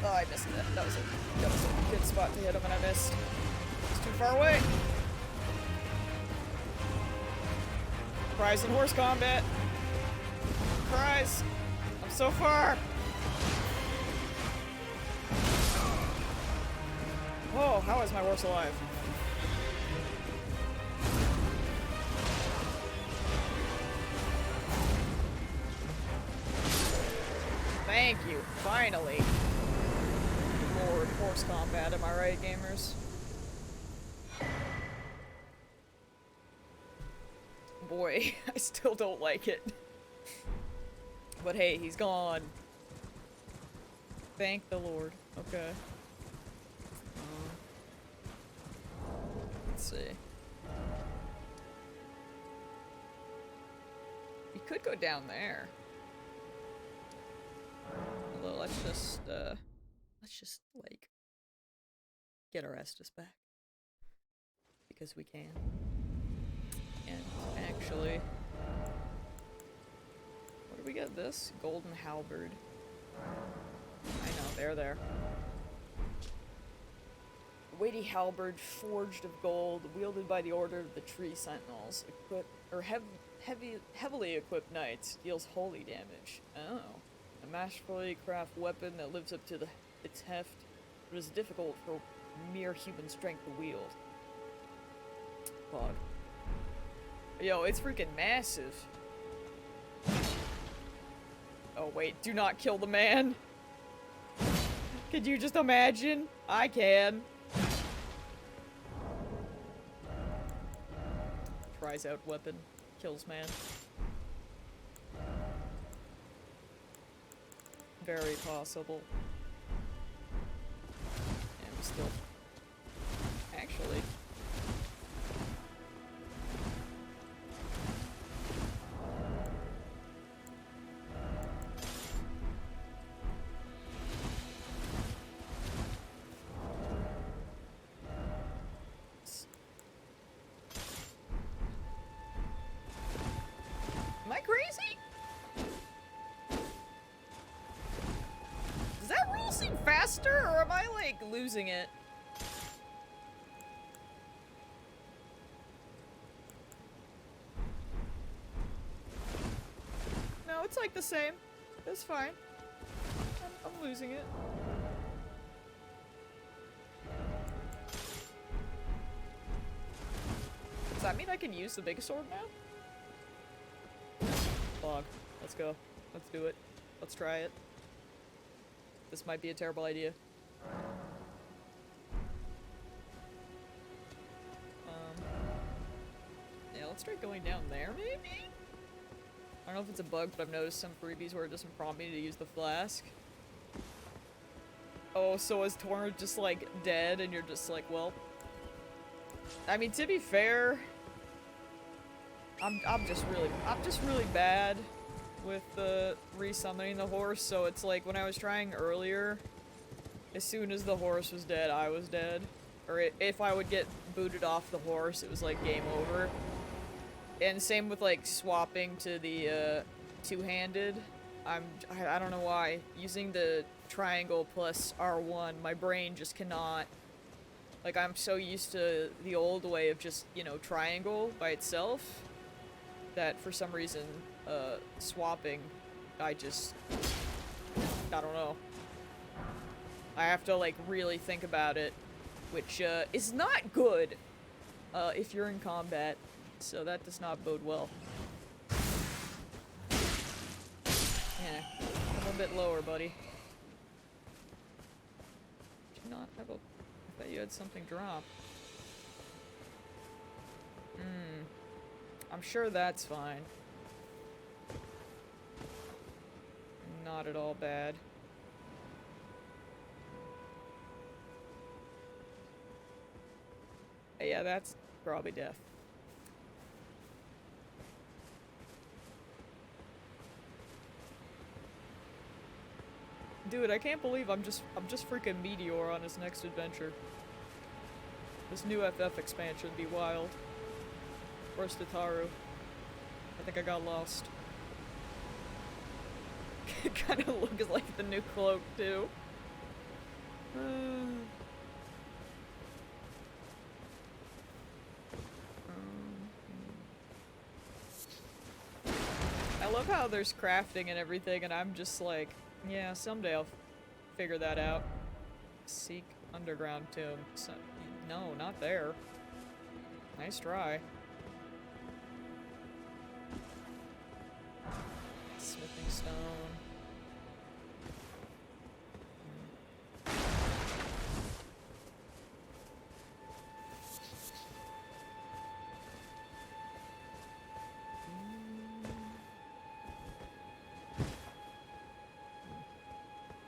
Oh, I missed it. That was a good spot to hit him and I missed. It's too far away. Prize in horse combat. Prize. I'm so far. Oh, how is my horse alive? Thank you, finally. Lord, horse combat, am I right, gamers? Boy, I still don't like it. But hey, he's gone. Thank the Lord. Okay. Let's see. We could go down there. Although, let's just, like, get our Estus back. Because we can. And, actually... What do we get this? Golden Halberd. I know, they're there. A weighty halberd forged of gold, wielded by the Order of the Tree Sentinels. Heavily equipped knights, deals holy damage. Oh. A masterfully crafted weapon that lives up to its heft, but is difficult for mere human strength to wield. Fuck. Yo, it's freaking massive. Oh wait, do not kill the man. Could you just imagine? I can. Tries out weapon, kills man. Very possible. And still... Actually... faster, or am I, like, losing it? No, it's, like, the same. It's fine. I'm losing it. Does that mean I can use the big sword now? Fog. Let's go. Let's do it. Let's try it. This might be a terrible idea. Yeah, let's try going down there, maybe? I don't know if it's a bug, but I've noticed some freebies where it doesn't prompt me to use the flask. Oh, so is Torn just, like, dead, and you're just like, well... I mean, to be fair... I'm just really bad with the resummoning the horse, so it's like, when I was trying earlier, as soon as the horse was dead, I was dead. Or if I would get booted off the horse, it was like, game over. And same with, like, swapping to the, two-handed. I don't know why. Using the triangle plus R1, my brain just cannot... Like, I'm so used to the old way of just, you know, triangle by itself, that for some reason, swapping, I don't know. I have to, like, really think about it, which, is not good, if you're in combat. So that does not bode well. Yeah, a little bit lower, buddy. Did you not have a... I thought you had something drop. I'm sure that's fine. Not at all bad. Yeah, that's probably death. Dude, I can't believe I'm just freaking Meteor on his next adventure. This new FF expansion would be wild. Where's Tataru? I think I got lost. It kind of looks like the new cloak, too. I love how there's crafting and everything, and I'm just like, yeah, someday I'll figure that out. Seek underground tomb. No, not there. Nice try. Smithing stone.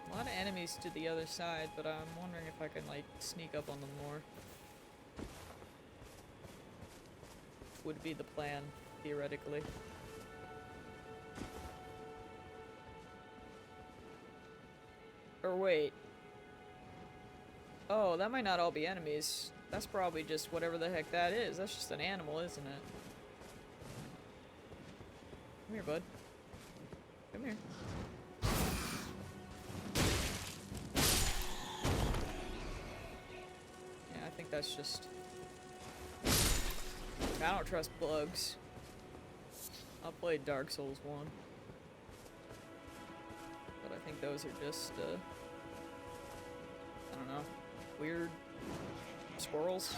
A lot of enemies to the other side, but I'm wondering if I can, like, sneak up on them more. Would be the plan, theoretically. Or wait. Oh, that might not all be enemies. That's probably just whatever the heck that is. That's just an animal, isn't it? Come here, bud. Come here. Yeah, I think that's just... I don't trust bugs. I played Dark Souls 1. But I think those are just, I don't know, weird squirrels.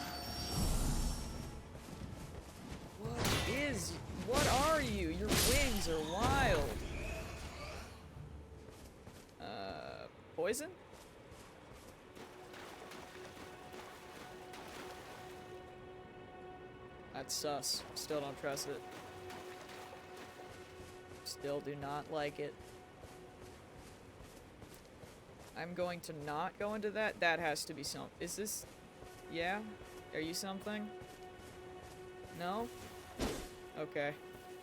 What are you? Your wings are wild. Poison? That's sus. Still don't trust it. Still do not like it. I'm going to not go into that. That has to be some. Is this... Yeah? Are you something? No? Okay.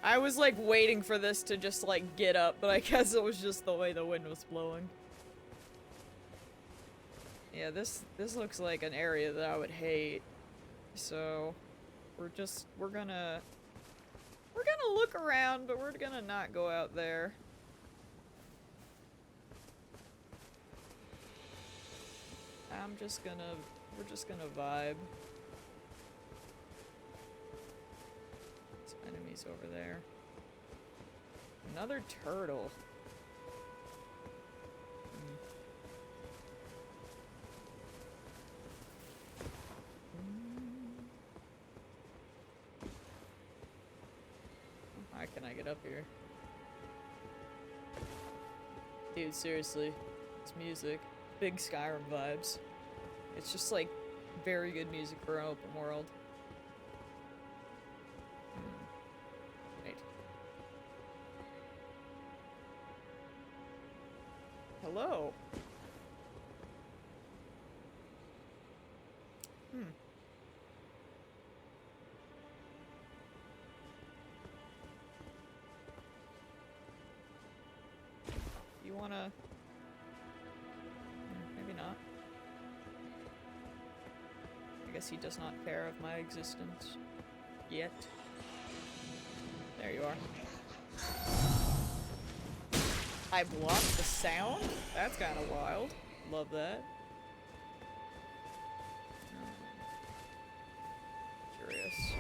I was, like, waiting for this to just, like, get up, but I guess it was just the way the wind was blowing. Yeah, this looks like an area that I would hate. So... We're gonna look around, but we're gonna not go out there. we're just gonna vibe. Some enemies over there. Another turtle. How can I get up here? Dude, seriously. It's music. Big Skyrim vibes. It's just like very good music for an open world. Wait. Hello. You wanna... maybe not. I guess he does not care of my existence. Yet. There you are. I blocked the sound? That's kinda wild. Love that. Curious.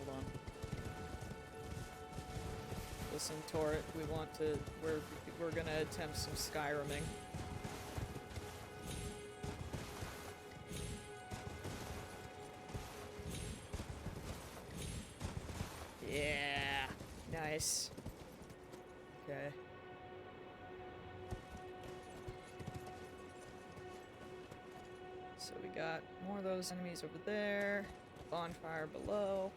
Hold on. Listen, Torret, we're gonna attempt some Skyriming. Yeah, nice. Okay. So we got more of those enemies over there. Bonfire below.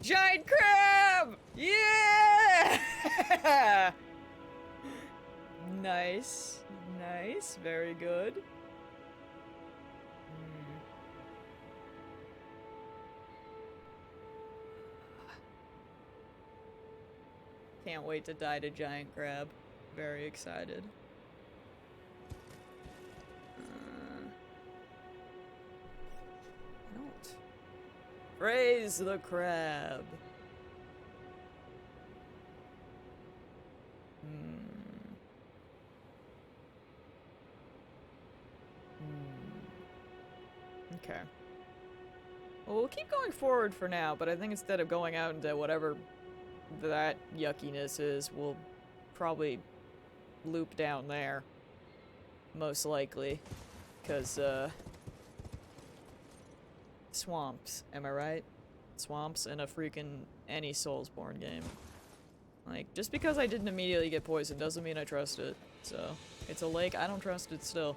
Giant crab! Yeah! Nice. Nice. Very good. Can't wait to die to giant crab. Very excited. Don't. Praise the crab. Okay. Well, we'll keep going forward for now, but I think instead of going out into whatever that yuckiness is, we'll probably loop down there. Most likely. Because, swamps, am I right? Swamps in a freaking any Soulsborne game. Like, just because I didn't immediately get poisoned doesn't mean I trust it. So, it's a lake, I don't trust it still.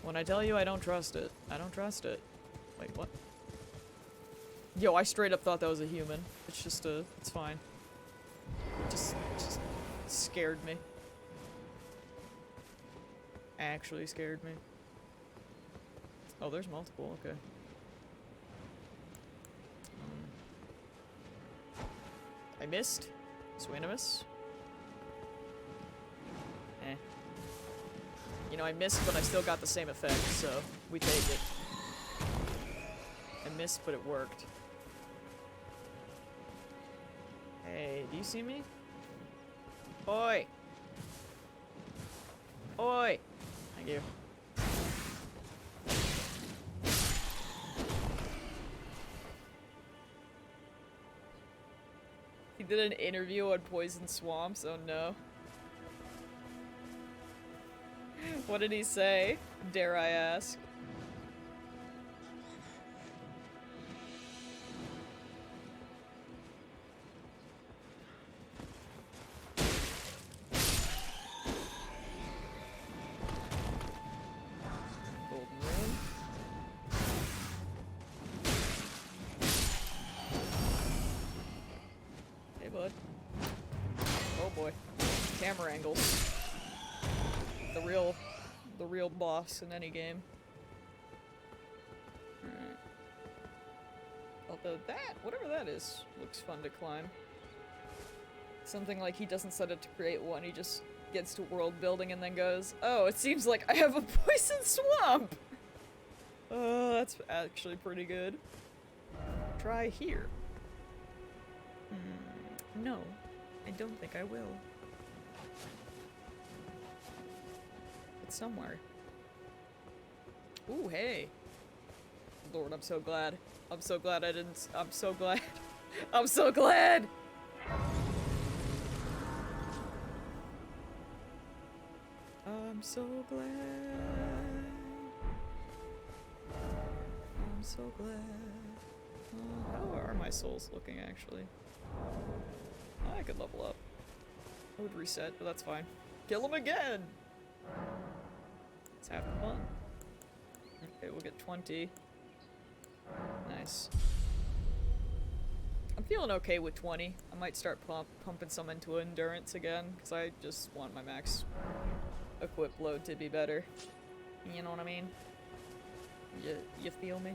When I tell you I don't trust it, I don't trust it. Wait, what? Yo, I straight up thought that was a human. It's just it's fine. Just scared me. Actually scared me. Oh, there's multiple, okay. I missed. Swinimus. Eh. You know, I missed, but I still got the same effect, so we take it. I missed, but it worked. Hey, do you see me? Oi! Oi! Thank you. He did an interview on Poison Swamps, oh no. What did he say? Dare I ask? Golden Rune. Hey, bud. Oh boy. Camera angles. The real boss in any game. Alright. Although that, whatever that is, looks fun to climb. Something like he doesn't set it to create one, he just gets to world building and then goes, oh, it seems like I have a poison swamp! that's actually pretty good. Try here. No, I don't think I will. It's somewhere. Ooh, hey. Lord, I'm so glad. I'm so glad I didn't. I'm so glad. I'm so glad! I'm so glad. I'm so glad. How are my souls looking, actually? I could level up. I would reset, but that's fine. Kill him again! Let's have fun. Okay, we'll get 20. Nice. I'm feeling okay with 20. I might start pumping some into endurance again, because I just want my max equip load to be better. You know what I mean? You feel me?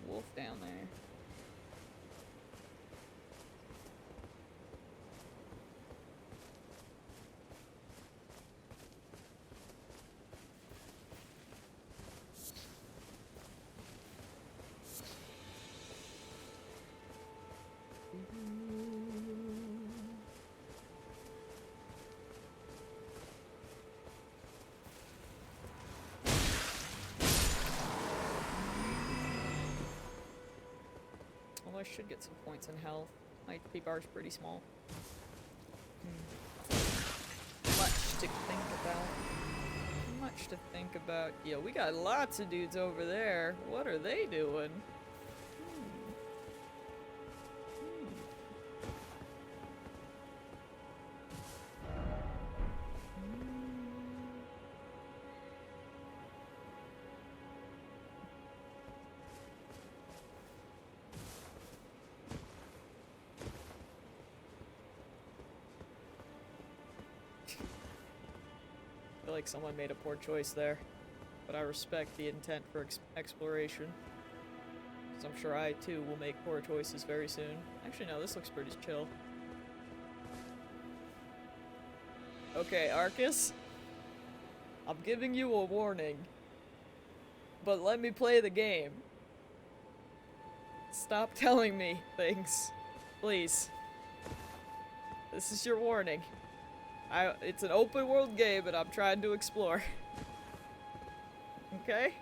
Wolf down there. Well, I should get some points in health. My HP bar's pretty small. Much to think about. Much to think about. Yeah, we got lots of dudes over there. What are they doing? I feel like someone made a poor choice there, but I respect the intent for exploration. So I'm sure I too will make poor choices very soon. Actually, no, this looks pretty chill. Okay, Arcus, I'm giving you a warning, but let me play the game. Stop telling me things, please. This is your warning. It's an open world game and I'm trying to explore. Okay?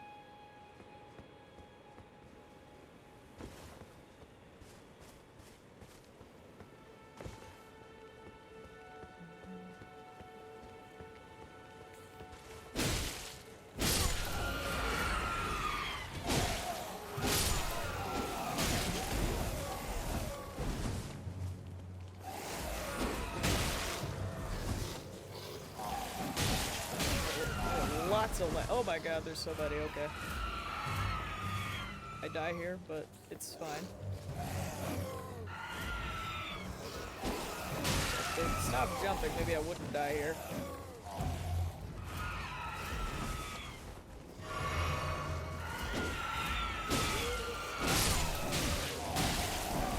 Oh my god, there's so many, okay. I die here, but it's fine. If they stopped jumping, maybe I wouldn't die here.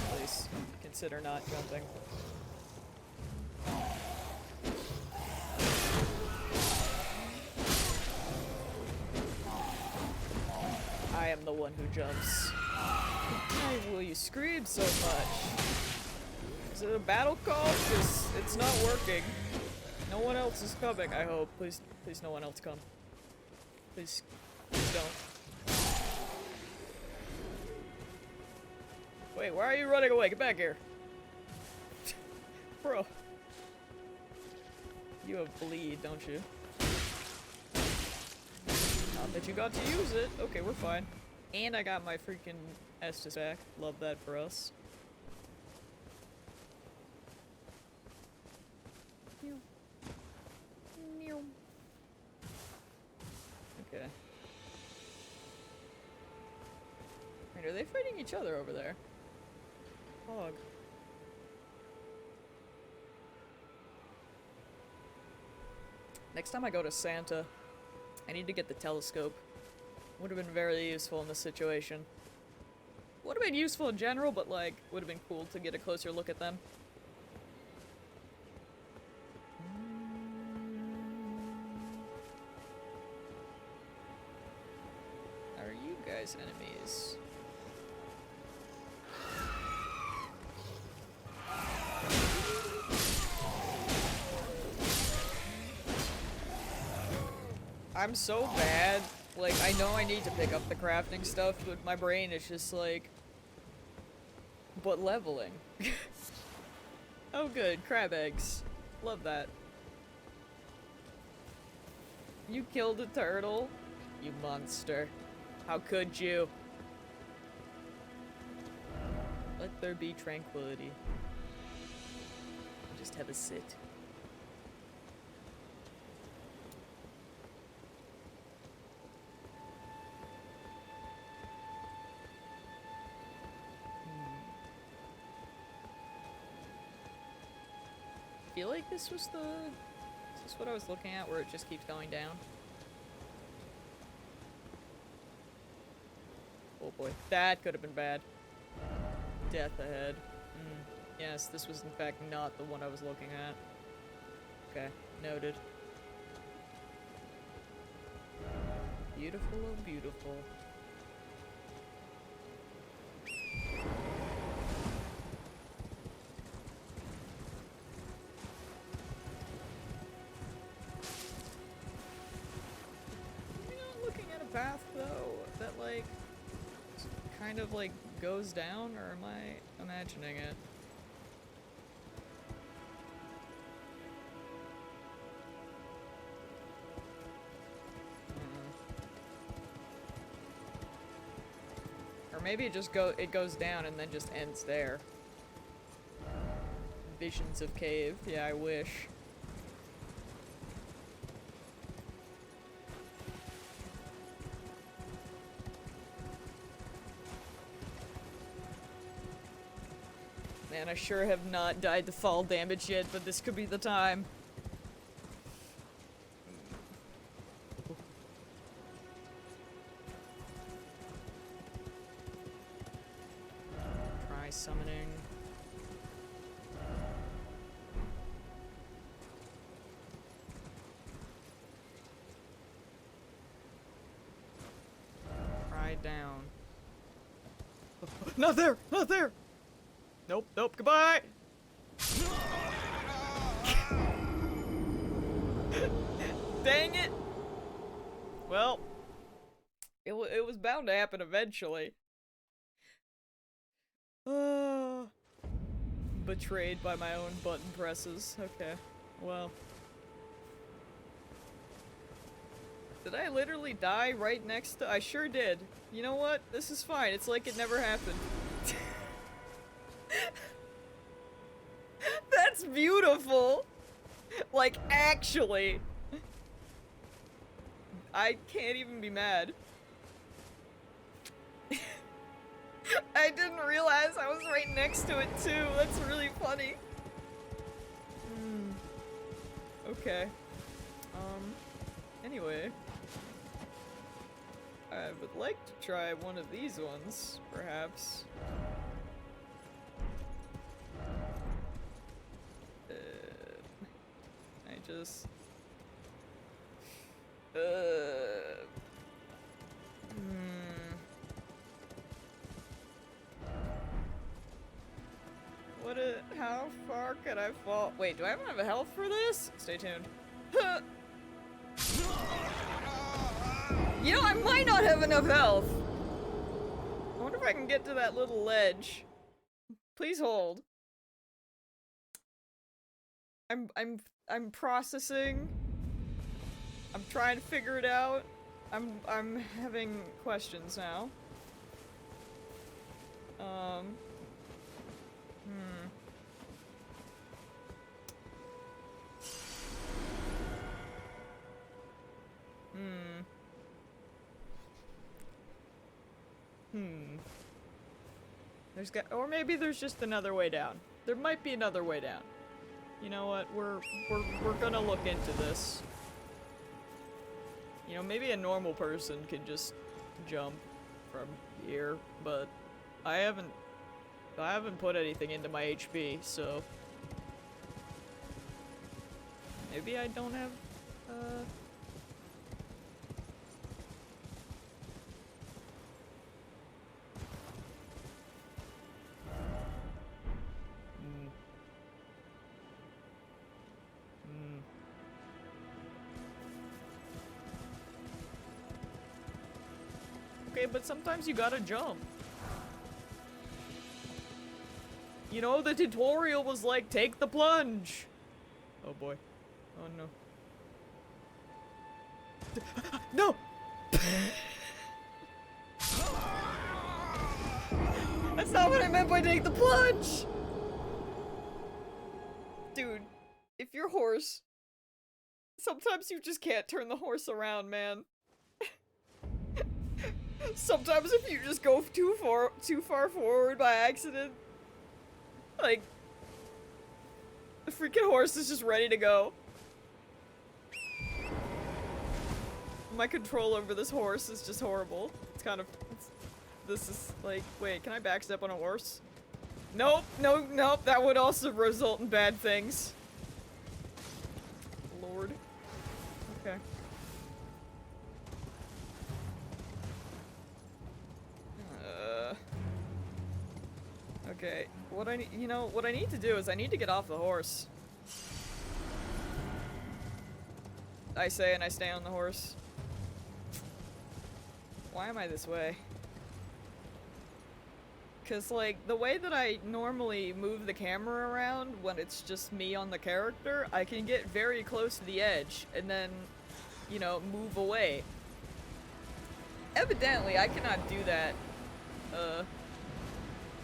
Please, consider not jumping. I am the one who jumps. Why will you scream so much? Is it a battle call? Because it's not working. No one else is coming, I hope. Please, please no one else come. Please, please don't. Wait, why are you running away? Get back here. Bro. You have bleed, don't you? Not that you got to use it. Okay, we're fine. And I got my freaking Estus back. Love that for us. Okay. Wait, are they fighting each other over there? Hog. Next time I go to Santa, I need to get the telescope. Would have been very useful in this situation. Would have been useful in general, but like, would have been cool to get a closer look at them. surprise enemies. I'm so bad. Like, I know I need to pick up the crafting stuff, but my brain is just like... But leveling. Oh good, crab eggs. Love that. You killed a turtle? You monster. How could you? Let there be tranquility. Just have a sit. I feel like this was the... Is this what I was looking at, where it just keeps going down? Oh boy, that could have been bad. Death ahead. Yes, this was in fact not the one I was looking at. Okay, noted. Beautiful, oh beautiful. Am I not looking at a path though that like kind of like goes down, or am I imagining it? Or maybe it just goes down and then just ends there. Visions of cave. Yeah, I wish. Man, I sure have not died to fall damage yet, but this could be the time. Try summoning. Try down. Not there! Not there! Nope, nope, goodbye! Dang it! Well, it was bound to happen eventually. Betrayed by my own button presses. Okay, well. Did I literally die right next to- I sure did. You know what? This is fine. It's like it never happened. That's beautiful! Like, actually. I can't even be mad. I didn't realize I was right next to it too. That's really funny. Okay. Anyway. I would like to try one of these ones, perhaps. I just... How far could I fall? Wait, do I even have a health for this? Stay tuned. You know, I might not have enough health. I wonder if I can get to that little ledge. Please hold. I'm processing. I'm trying to figure it out. I'm having questions now. Or maybe there's just another way down. There might be another way down. You know what? We're gonna look into this. You know, maybe a normal person can just jump from here, but I haven't put anything into my HP, so maybe I don't have okay, but sometimes you gotta jump. You know, the tutorial was like, take the plunge. Oh boy. Oh no. No! That's not what I meant by take the plunge! Dude, if your horse... Sometimes you just can't turn the horse around, man. Sometimes if you just go too far forward by accident, like, the freaking horse is just ready to go. My control over this horse is just horrible. It's kind of... this is like... Wait, can I backstep on a horse? Nope, nope, that would also result in bad things. Lord. Okay. Okay, what I need, you know, what I need to do is I need to get off the horse. I say and I stay on the horse. Why am I this way? Cause like, the way that I normally move the camera around when it's just me on the character, I can get very close to the edge and then, you know, move away. Evidently, I cannot do that,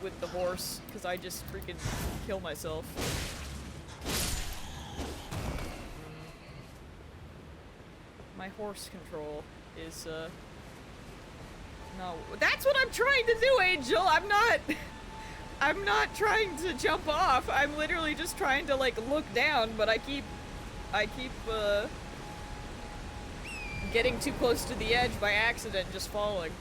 with the horse, because I just freaking kill myself. My horse control is, no. That's what I'm trying to do, Angel! I'm not trying to jump off. I'm literally just trying to, like, look down, but I keep, getting too close to the edge by accident, just falling.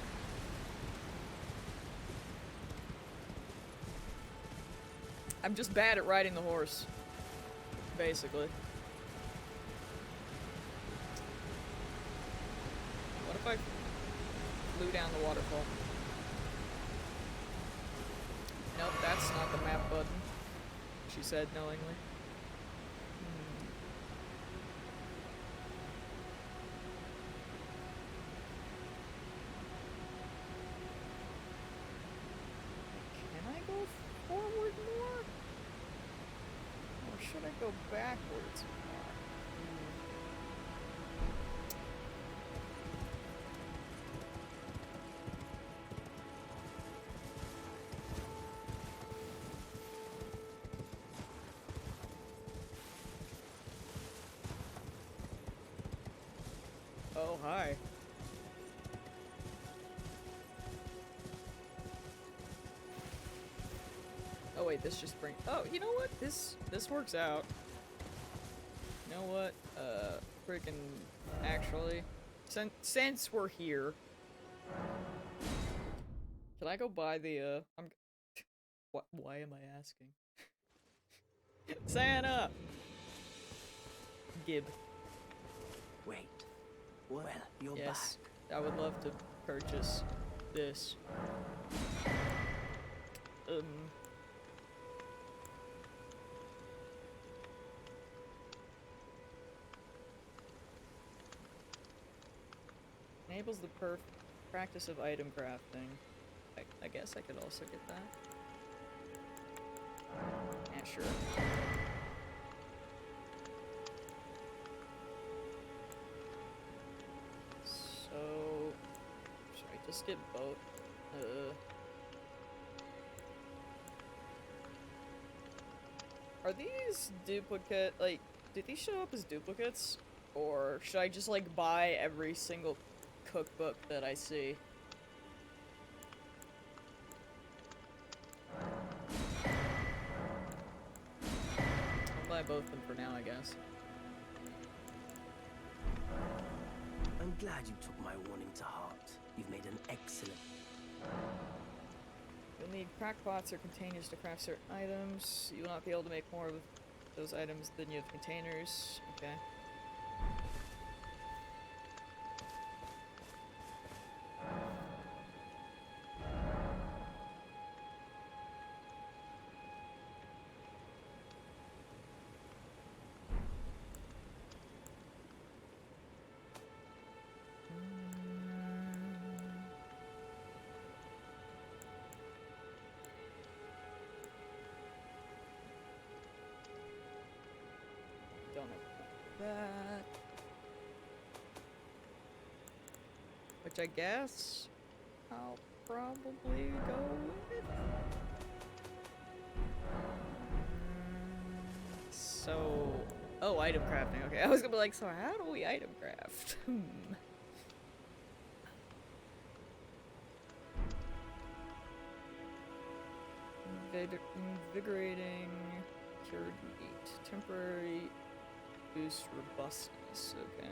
I'm just bad at riding the horse, basically. What if I flew down the waterfall? Nope, that's not the map button, she said knowingly. Can I go forward more? Or should I go backwards more? Oh, hi. Oh wait, this just brings... Oh, you know what? This works out. You know what? Freaking... Actually... Since we're here... Can I go buy the, why am I asking? Santa! Gib. Wait. Well, you're Yes, back. I would love to purchase this. Enables the practice of item crafting. I guess I could also get that. Yeah, sure. So, should I just get both? Are these duplicate, like, did these show up as duplicates? Or should I just, like, buy every single cookbook that I see? I'll buy both of them for now, I guess. I'm glad you took my warning to heart. You've made an excellent... You'll need crackpots or containers to craft certain items. You will not be able to make more of those items than you have containers. Okay. Which I guess I'll probably go with. So, oh, item crafting. Okay, I was gonna be like, so how do we item craft? Invigorating, cured meat, temporary boost robustness. Okay.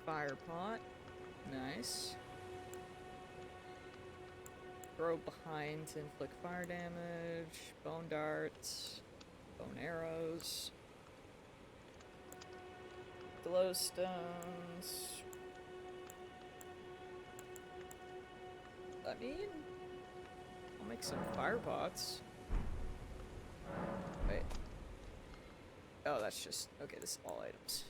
Fire pot. Nice. Throw behind to inflict fire damage. Bone darts. Bone arrows. Glowstones. I mean, I'll make some fire pots. Wait. Oh, that's just... Okay, this is all items.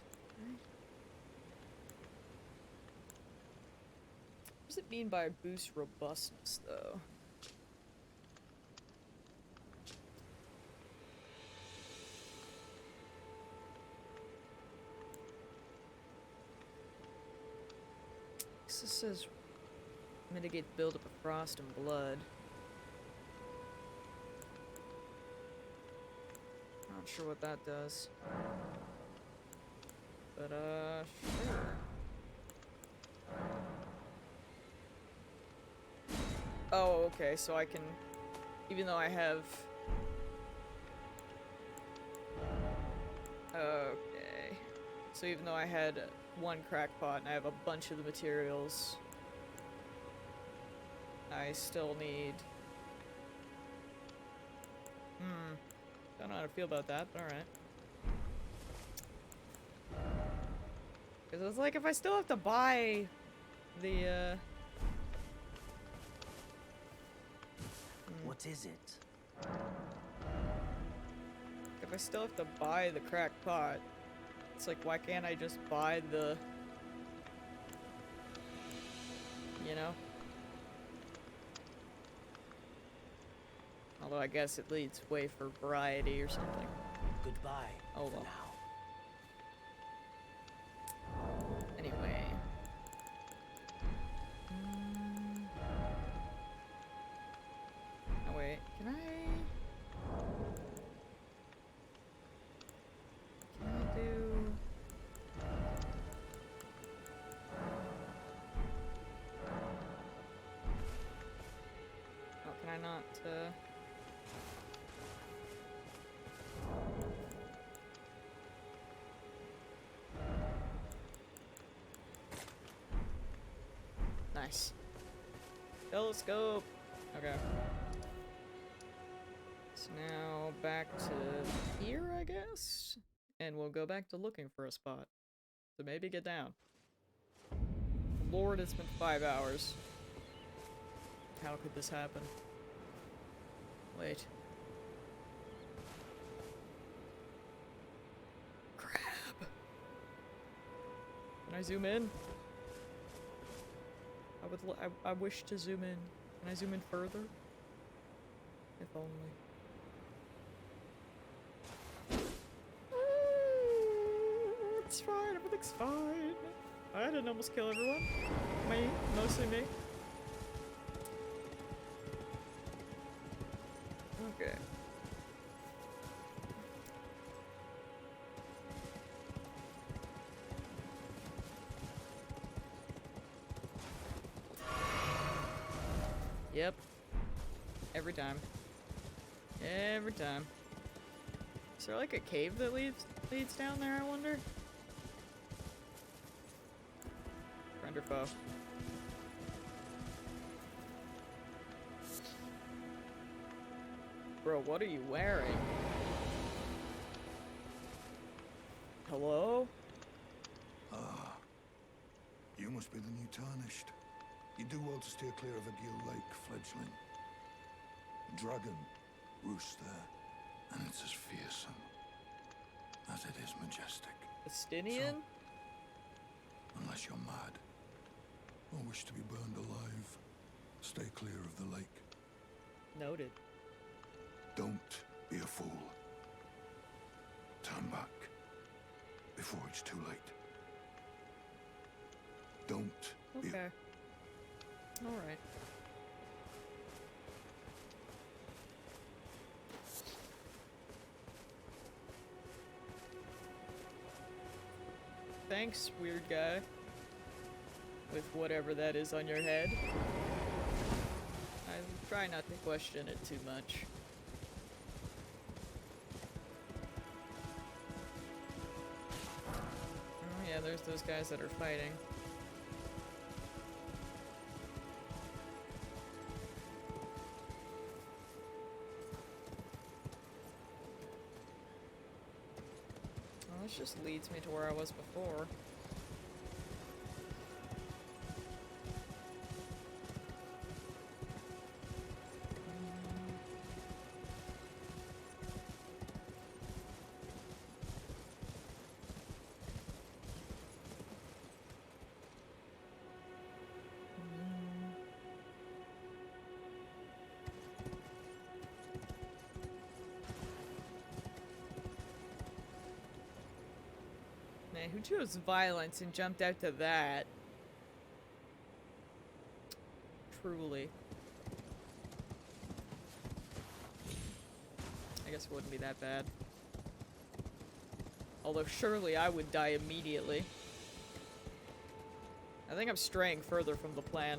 What does it mean by boost robustness, though? This says mitigate buildup of frost and blood. Not sure what that does. But, sure. Oh, okay, so I can... Even though I have... Okay. So even though I had one crackpot and I have a bunch of the materials, I still need... Don't know how to feel about that, but alright. Because it's like, if I still have to buy the, What is it? If I still have to buy the cracked pot, it's like, why can't I just buy the... You know? Although I guess it leads way for variety or something. Goodbye. Oh for well. now. Anyway. Oh wait, can I do... Oh, can I not, Nice. Telescope! Okay. So now back to here, I guess? And we'll go back to looking for a spot. So maybe get down. Lord, it's been 5 hours. How could this happen? Wait. Crap! Can I zoom in? I wish to zoom in. Can I zoom in further? If only. It's fine, everything's fine. I didn't almost kill everyone. Me, mostly me. Okay. Yep. Every time. Every time. Is there like a cave that leads down there, I wonder? Friend or foe? Bro, what are you wearing? Hello? Ah, you must be the new Tarnished. You do well to steer clear of a Gill Lake fledgling. The dragon roosts there, and it's as fearsome as it is majestic. Estinian? So, unless you're mad, or wish to be burned alive, Stay clear of the lake. Noted. Don't be a fool. Turn back before it's too late. Don't be Okay. Alright. Thanks, weird guy. With whatever that is on your head. I try not to question it too much. Oh yeah, there's those guys that are fighting. Well, this just leads me to where I was before. Man, who chose violence and jumped out to that? Truly. I guess it wouldn't be that bad. Although surely I would die immediately. I think I'm straying further from the plan.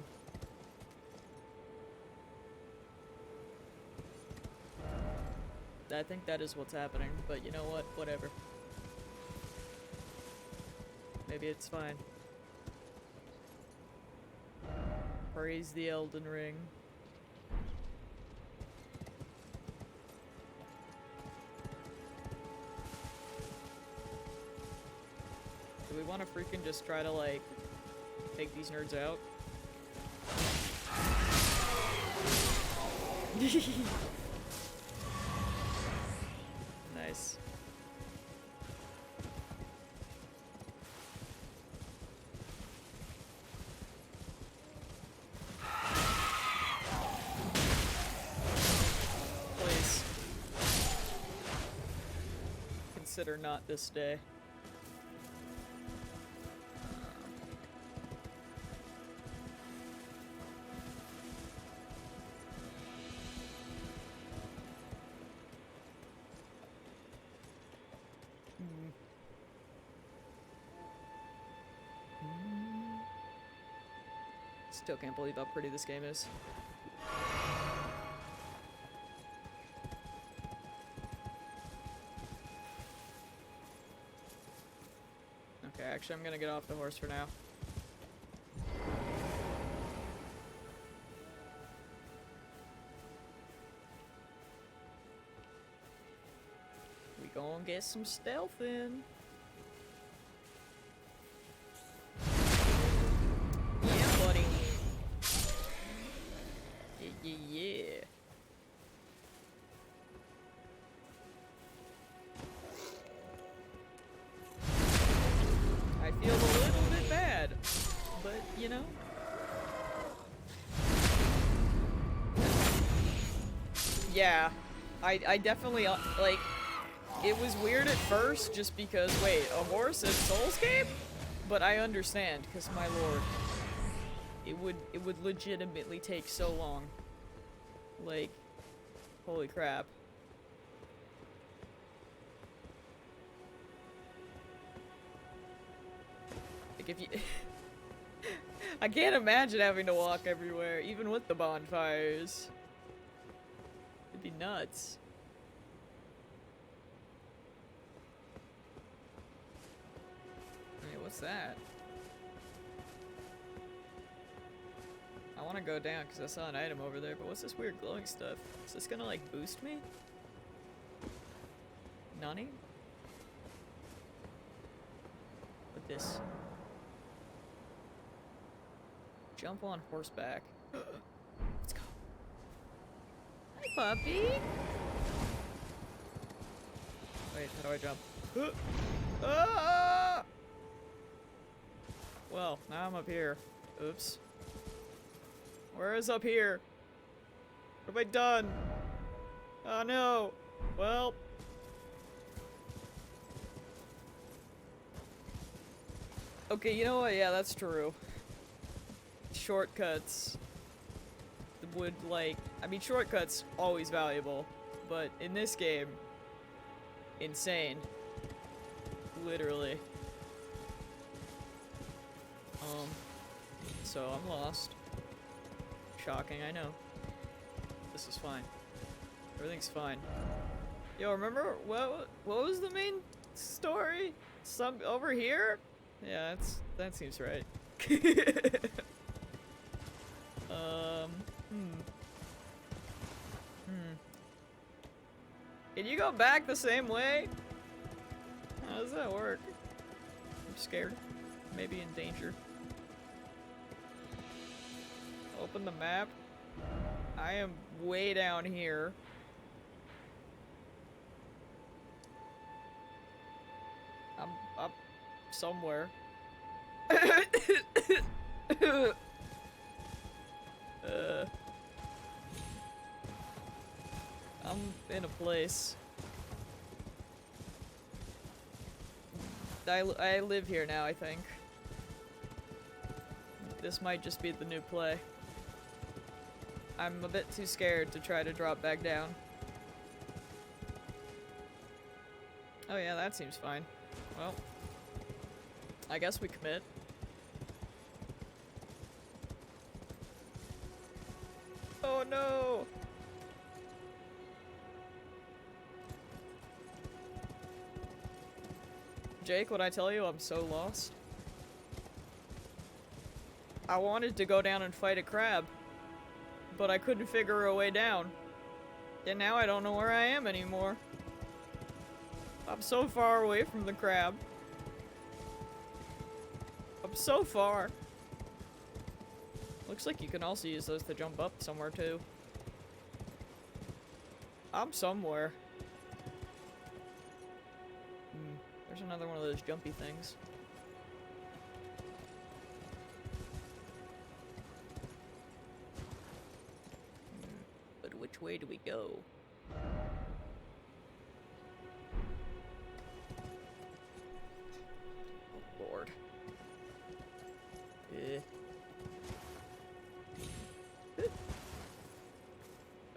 I think that is what's happening, but you know what? Whatever. Maybe it's fine. Praise the Elden Ring. Do we want to freaking just try to, like, take these nerds out? Nice. Please. Consider not this day. Still can't believe how pretty this game is. Okay, actually I'm gonna get off the horse for now. We gonna get some stealth in. Yeah, buddy. Yeah. I feel a little bit bad, but you know. Yeah, I definitely, like, it was weird at first just because, wait, a horse in Soulscape? But I understand, because my lord, it would legitimately take so long. Like, holy crap. Like, if you... I can't imagine having to walk everywhere, even with the bonfires. It'd be nuts. Hey, what's that? I want to go down because I saw an item over there, but what's this weird glowing stuff? Is this gonna, like, boost me? Nani? With this. Jump on horseback. Let's go. Hi, puppy! Wait, how do I jump? Ah! Well, now I'm up here. Oops. Where is up here? What have I done? Oh no. Well. Okay, you know what? Yeah, that's true. Shortcuts would, like... I mean, shortcuts, always valuable. But in this game, insane. Literally. So I'm lost. Shocking, I know. This is fine. Everything's fine. Yo, remember what was the main story? Some over here? Yeah, that seems right. Can you go back the same way? How does that work? I'm scared. Maybe in danger. Open the map. I am way down here. I'm up somewhere. I'm in a place. I live here now, I think. This might just be the new play. I'm a bit too scared to try to drop back down. Oh yeah, that seems fine. Well, I guess we commit. Oh no! Jake, what I tell you, I'm so lost. I wanted to go down and fight a crab, but I couldn't figure a way down. And now I don't know where I am anymore. I'm so far away from the crab. I'm so far. Looks like you can also use those to jump up somewhere too. I'm somewhere. There's another one of those jumpy things. But which way do we go? Oh lord.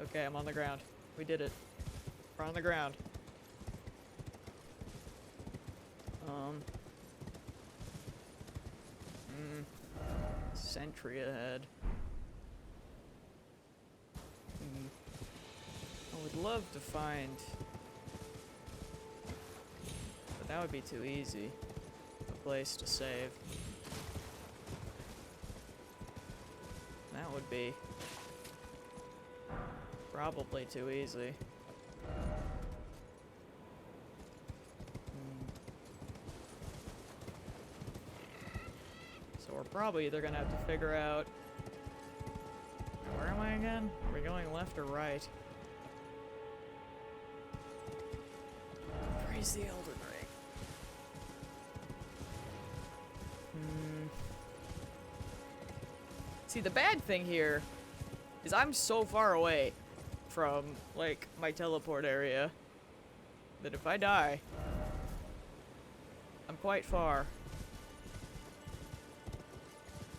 Okay, I'm on the ground. We did it. We're on the ground. Sentry ahead. I would love to find... But that would be too easy. A place to save. That would be... probably too easy. So we're probably either gonna have to figure out... Where am I again? Are we going left or right? Praise the Elden Ring. See, the bad thing here is I'm so far away from, like, my teleport area that if I die, I'm quite far.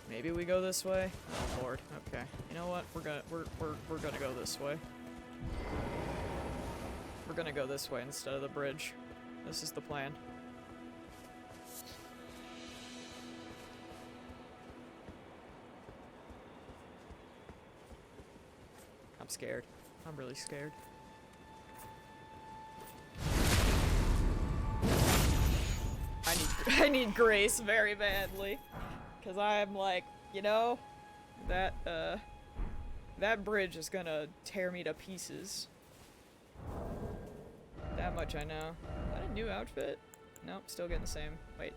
Maybe we go this way? Oh lord. Okay. You know what? We're gonna go this way. We're gonna go this way instead of the bridge. This is the plan. I'm scared. I'm really scared. I need grace very badly. Cause I'm like, you know, that bridge is gonna tear me to pieces. That much I know. Is that a new outfit? Nope, still getting the same. Wait.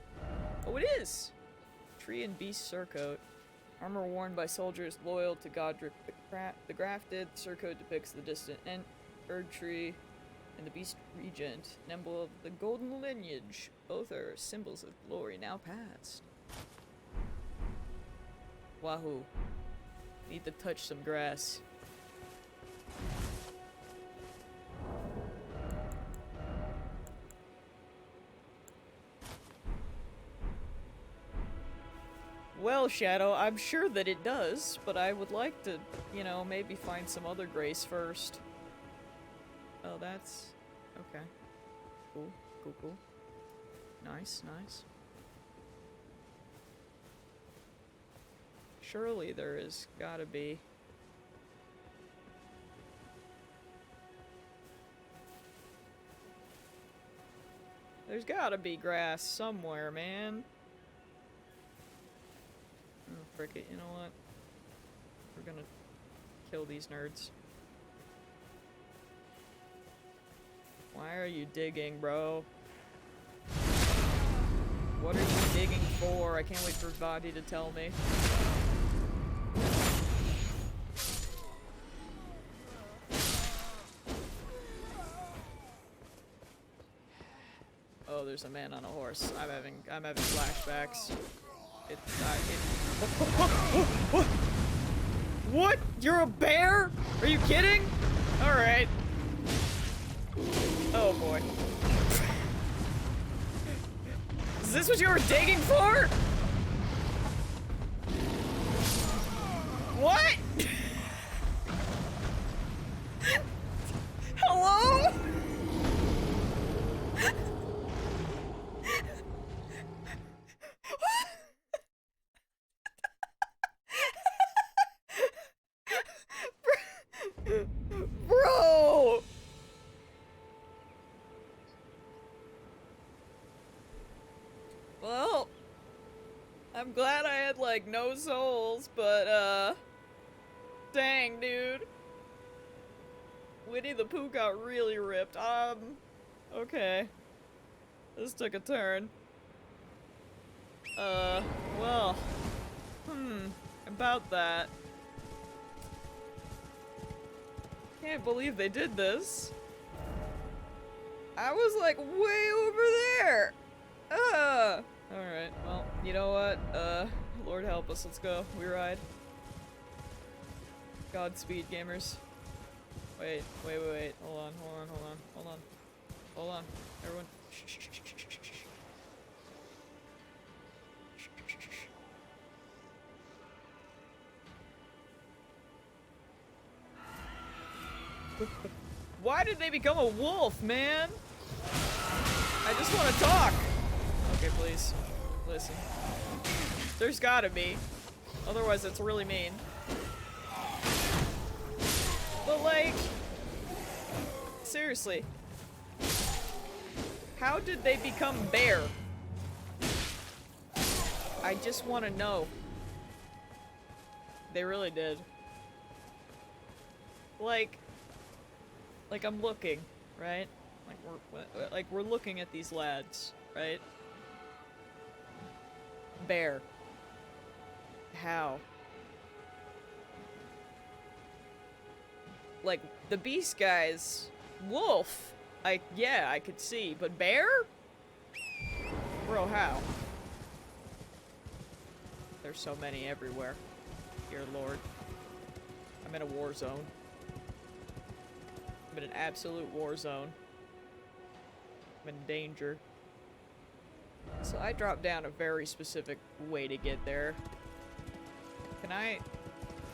Oh, it is! Tree and beast surcoat. Armor worn by soldiers loyal to Godric the Grafted. The surcoat depicts the distant Erd tree and the beast regent, an emblem of the golden lineage. Both are symbols of glory now past. Wahoo. Need to touch some grass. Well, Shadow, I'm sure that it does, but I would like to, you know, maybe find some other grace first. Oh, that's... okay. Cool, cool, cool. Nice, nice. Surely there is gotta be. There's gotta be grass somewhere, man. Oh, frick it, you know what? We're gonna kill these nerds. Why are you digging, bro? What are you digging for? I can't wait for Vadi to tell me. Oh, there's a man on a horse. I'm having flashbacks. What? What? You're a bear? Are you kidding? Alright. Oh boy. Is this what you were digging for? What? Hello? Bro! Well, I'm glad I had, like, no souls, but, dang, dude. Winnie the Pooh got really ripped. Okay. This took a turn. Well. About that. Can't believe they did this. I was, like, way over there! Alright, well, you know what? Lord help us, let's go. We ride. Godspeed, gamers. Wait. Hold on. Everyone. Shh. Why did they become a wolf, man? I just want to talk. Okay, please. Listen. There's gotta be. Otherwise, it's really mean. But, like... seriously. How did they become bear? I just want to know. They really did. Like I'm looking, right? Like we're looking at these lads, right? Bear. How? Like, the beast guys, wolf. Yeah, I could see, but bear? Bro, how? There's so many everywhere. Dear Lord. I'm in a war zone. I'm in an absolute war zone. I'm in danger. So I dropped down a very specific way to get there. Can I,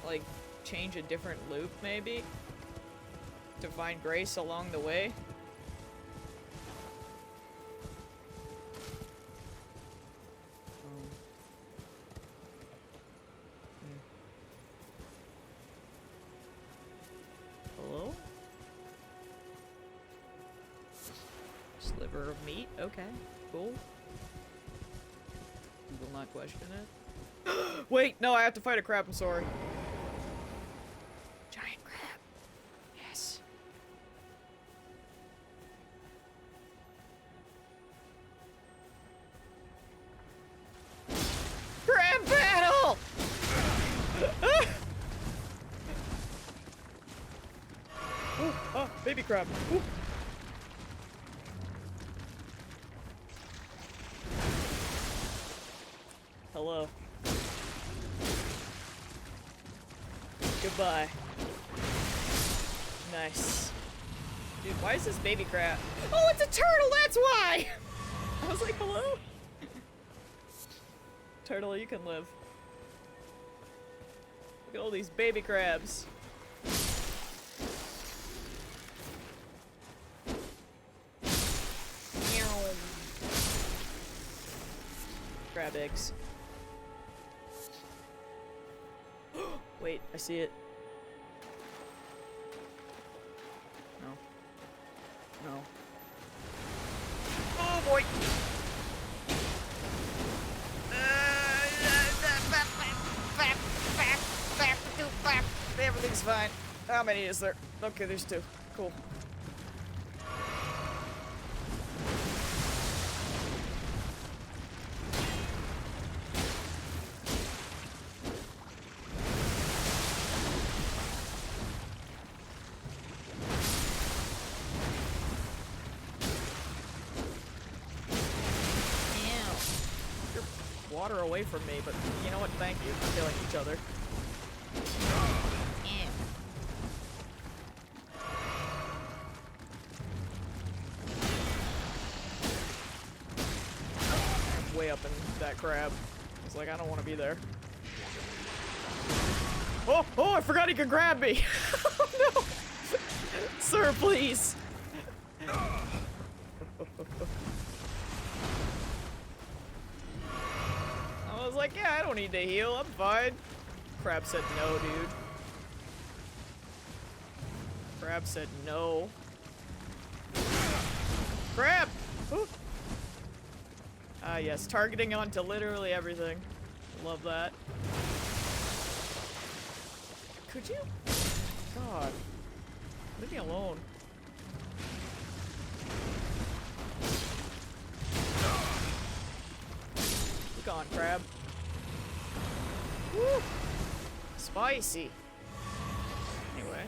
like, change a different loop, maybe? To find grace along the way? Hello? Sliver of meat? Okay, cool. We will not question it. Wait, no, I have to fight a crab, I'm sorry. Giant crab. Yes. Crab battle! Ooh, baby crab. Ooh. Hello. Goodbye. Nice. Dude, why is this baby crab? Oh, it's a turtle, that's why! I was like, hello? Turtle, you can live. Look at all these baby crabs. Crab eggs. Wait, I see it. No. No. Oh boy! Everything's fine. How many is there? Okay, there's 2. Cool. Water away from me, but you know what? Thank you for killing each other. I'm way up in that crab. I was like, I don't want to be there. Oh, I forgot he could grab me. Oh no! Sir, please. I was like, yeah, I don't need to heal, I'm fine. Crab said no, dude. Crab said no. Crab! Ooh. Ah, yes, targeting onto literally everything. Love that. Could you? God. Leave me alone. Be gone, crab. Woo! Spicy. Anyway.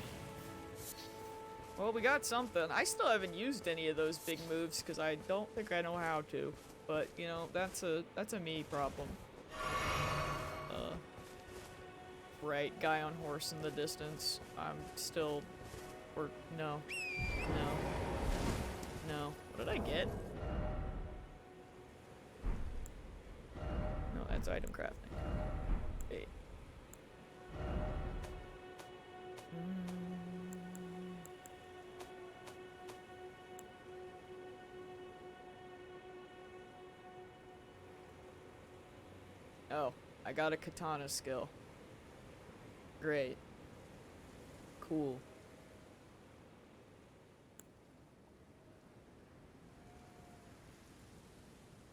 Well, we got something. I still haven't used any of those big moves because I don't think I know how to. But, you know, that's a me problem. Right, guy on horse in the distance. I'm still... Or, no. No. What did I get? No, that's item crafting. Hey. Oh, I got a katana skill. Great. Cool.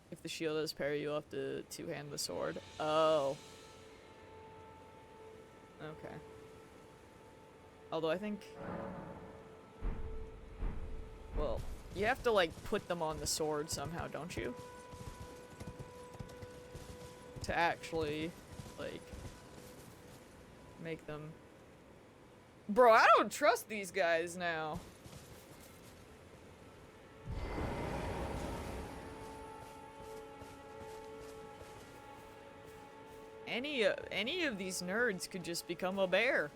If the shield is parry, you'll have to two-hand the sword. Oh. Okay. Although I think... Well, you have to, like, put them on the sword somehow, don't you? To actually, like... make them... Bro, I don't trust these guys now. Any of these nerds could just become a bear.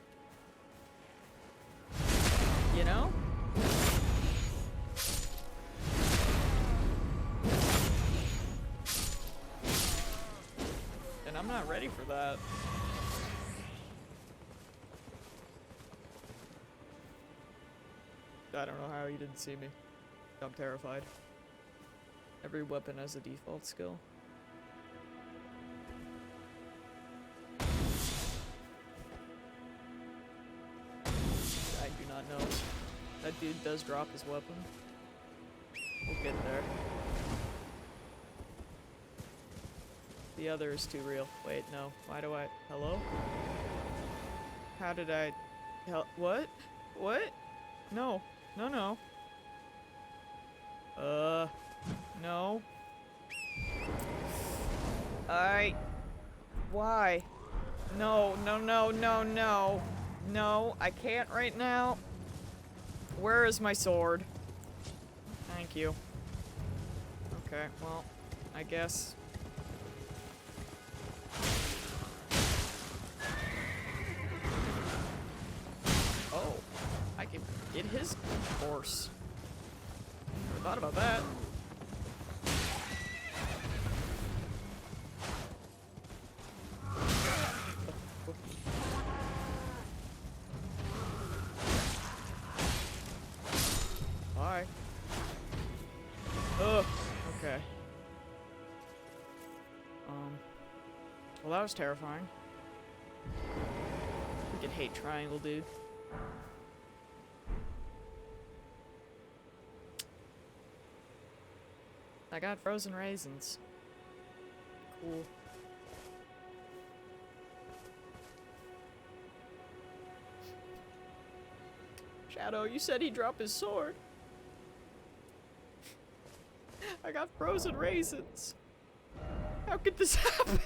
You know? And I'm not ready for that. I don't know how you didn't see me. I'm terrified. Every weapon has a default skill. I do not know. That dude does drop his weapon. We'll get there. The other is too real. Wait, no. Why do I... Hello? How did I... What? What? No. No, no. No. Why? No, no, no, no, no. No, I can't right now. Where is my sword? Thank you. Okay, well, I guess. Get his horse. Never thought about that. Bye. Ugh. Okay. Well, that was terrifying. Freaking hate triangle, dude. I got frozen raisins. Cool. Shadow, you said he dropped his sword. I got frozen raisins. How could this happen?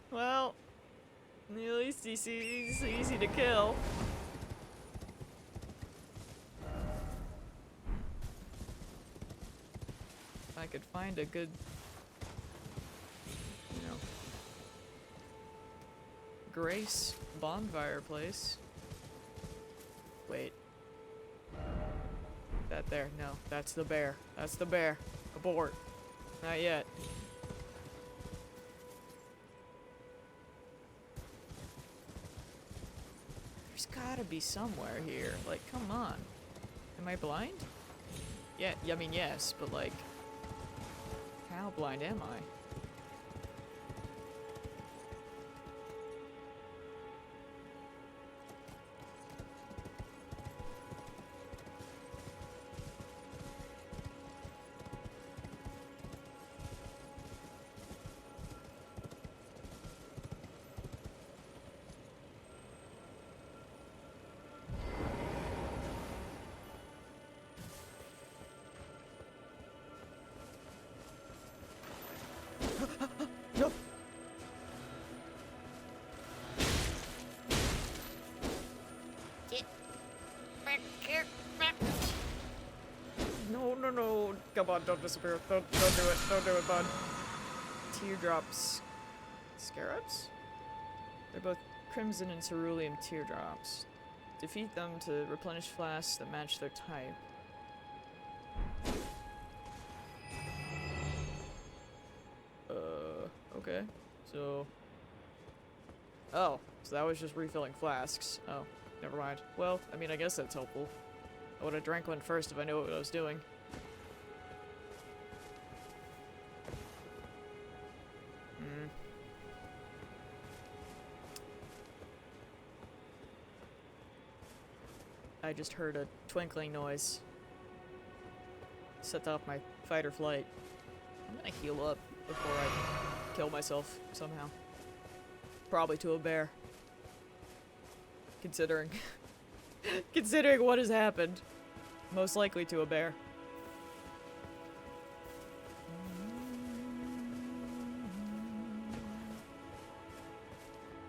Well, at least he's easy to kill. If I could find a good, you know, Grace bonfire place. Wait. That there. No, that's the bear. That's the bear. Abort. Not yet. There's gotta be somewhere here. Like, come on. Am I blind? Yeah, I mean, yes, but like, how blind am I? No. Get back here. No, no, no. Come on, don't disappear. Don't do it. Don't do it, bud. Teardrops. Scarabs? They're both crimson and cerulean teardrops. Defeat them to replenish flasks that match their type. Okay. So... Oh, so that was just refilling flasks. Oh, never mind. Well, I mean, I guess that's helpful. I would have drank one first if I knew what I was doing. I just heard a twinkling noise. Set off my fight or flight. I'm gonna heal up before I kill myself somehow. Probably to a bear. Considering... considering what has happened. Most likely to a bear.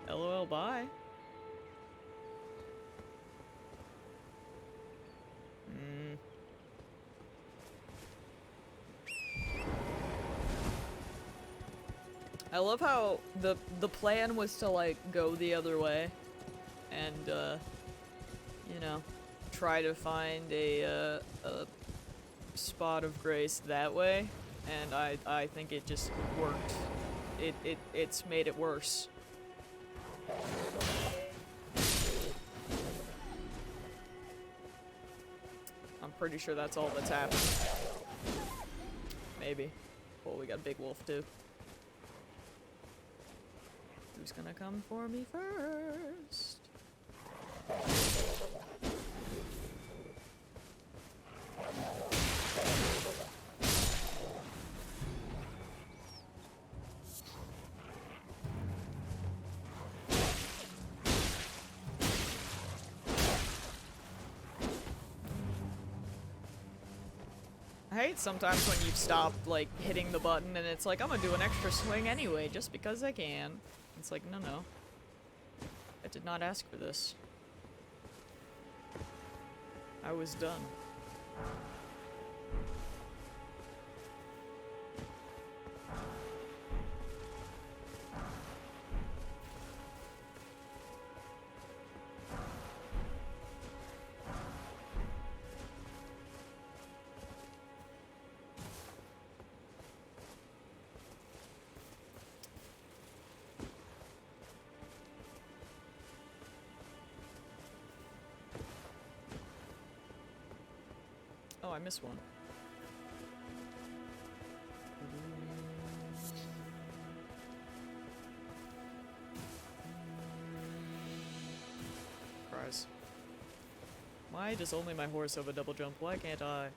LOL, bye. I love how the plan was to like go the other way and you know, try to find a spot of grace that way, and I think it just worked. It's made it worse. I'm pretty sure that's all that's happened. Maybe. Oh, we got a big wolf too. Who's gonna come for me first? I hate sometimes when you stop, like, hitting the button and it's like, I'm gonna do an extra swing anyway, just because I can. It's like, no. I did not ask for this. I was done. Oh, I missed one. Cries. Why does only my horse have a double jump? Why can't I?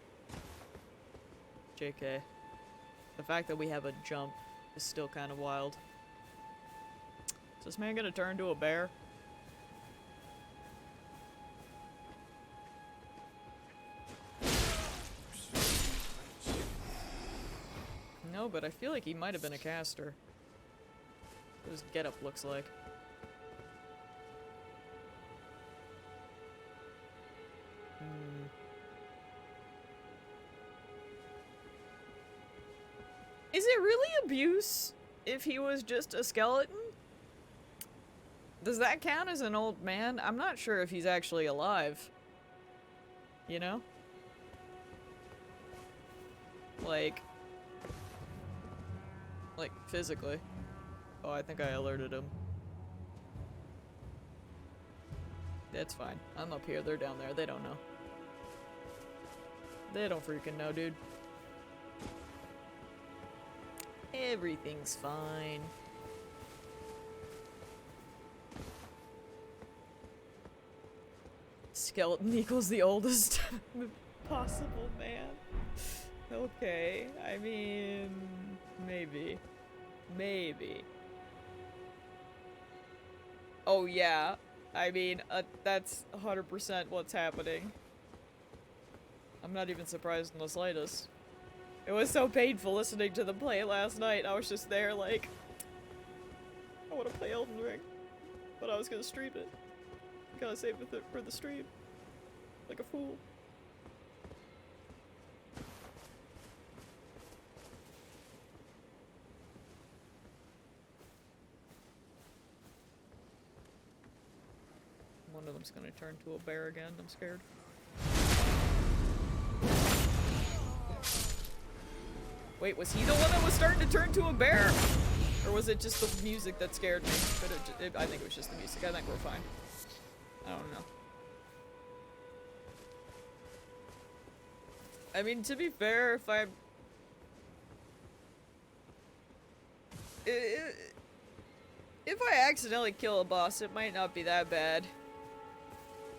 JK. The fact that we have a jump is still kind of wild. Is this man gonna turn into a bear? No, but I feel like he might have been a caster. What his getup looks like. Is it really abuse if he was just a skeleton? Does that count as an old man? I'm not sure if he's actually alive. You know? Like, physically. Oh, I think I alerted him. That's fine. I'm up here, they're down there, they don't know. They don't freaking know, dude. Everything's fine. Skeleton equals the oldest possible man. Okay, I mean, maybe. Maybe. Oh yeah, I mean, that's 100% what's happening. I'm not even surprised in the slightest. It was so painful listening to them play it last night. I was just there like, I want to play Elden Ring, but I was gonna stream it. Gotta save it for the stream. Like a fool. One of them's gonna turn to a bear again. I'm scared. Wait, was he the one that was starting to turn to a bear? Or was it just the music that scared me? But I think it was just the music. I think we're fine. I don't know. I mean, to be fair, if I accidentally kill a boss, it might not be that bad.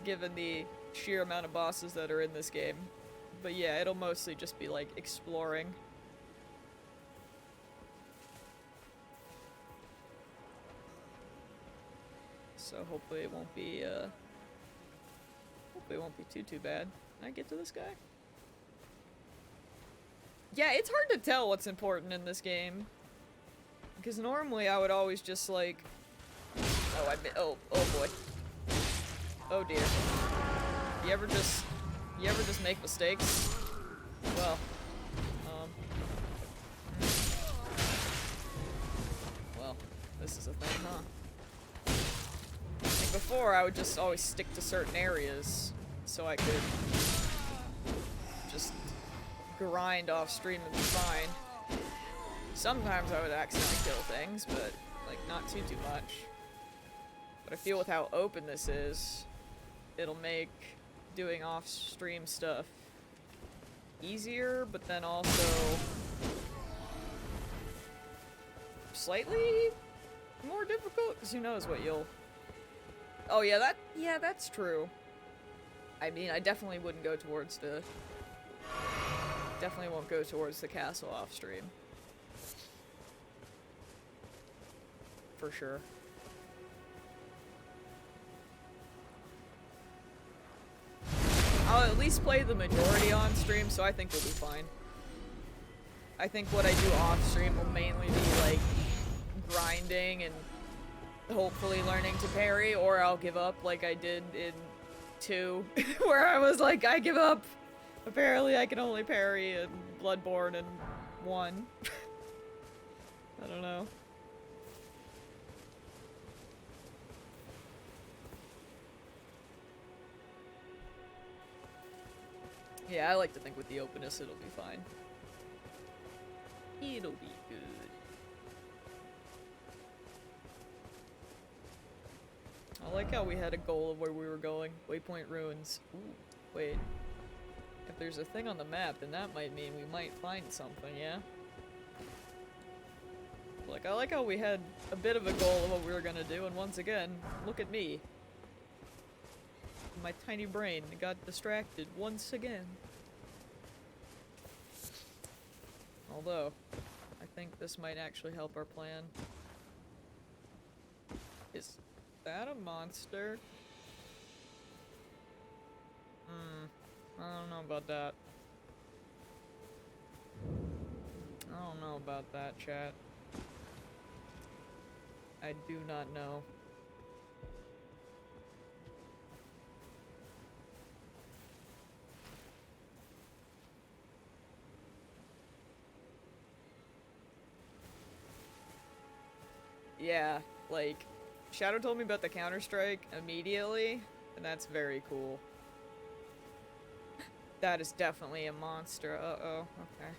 Given the sheer amount of bosses that are in this game. But yeah, it'll mostly just be like exploring. So hopefully it won't be too bad. Can I get to this guy? Yeah, it's hard to tell what's important in this game. Because normally I would always just like, oh boy. Oh dear. You ever just make mistakes? Well, well, this is a thing, huh? Like before, I would just always stick to certain areas so I could just grind off stream and be fine. Sometimes I would accidentally kill things, but like not too much. But I feel with how open this is, it'll make doing off-stream stuff easier, but then also slightly more difficult, because who knows what you'll... Oh yeah, that's true. I mean, I definitely wouldn't go towards the... Definitely won't go towards the castle off-stream. For sure. I'll at least play the majority on stream, so I think we'll be fine. I think what I do off stream will mainly be like grinding and hopefully learning to parry, or I'll give up like I did in 2, where I was like, I give up. Apparently I can only parry in Bloodborne and 1. I don't know. Yeah, I like to think with the openness it'll be fine. It'll be good. I like how we had a goal of where we were going. Waypoint Ruins. Ooh, wait. If there's a thing on the map, then that might mean we might find something, yeah? Like, I like how we had a bit of a goal of what we were gonna do, and once again, look at me. My tiny brain got distracted once again. Although, I think this might actually help our plan. Is that a monster? I don't know about that. I don't know about that, chat. I do not know. Yeah, like, Shadow told me about the Counter-Strike immediately, and that's very cool. That is definitely a monster. Uh-oh, okay.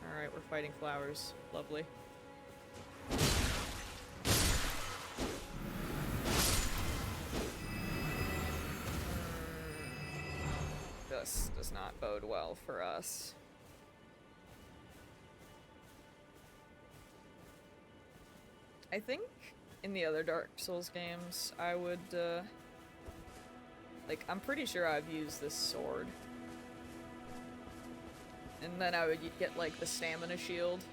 Alright, we're fighting flowers. Lovely. This does not bode well for us. I think in the other Dark Souls games, I would, like, I'm pretty sure I've used this sword. And then I would get, like, the stamina shield.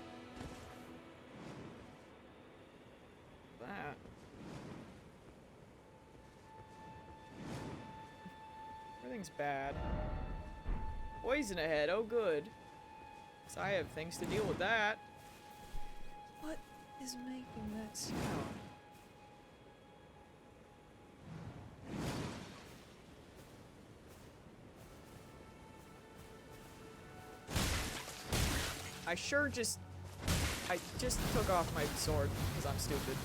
That. Everything's bad. Poison ahead, oh good. So I have things to deal with that. What is making that sound? I just took off my sword because I'm stupid.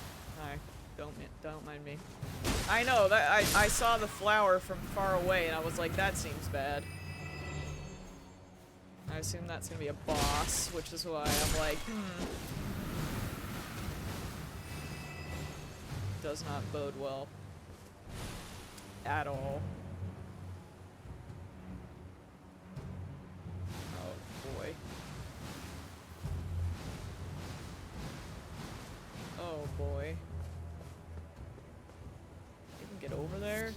Don't mind me. I know that I saw the flower from far away and I was like, that seems bad. I assume that's gonna be a boss, which is why I'm like, does not bode well at all. Oh boy. Oh boy. You can get over there?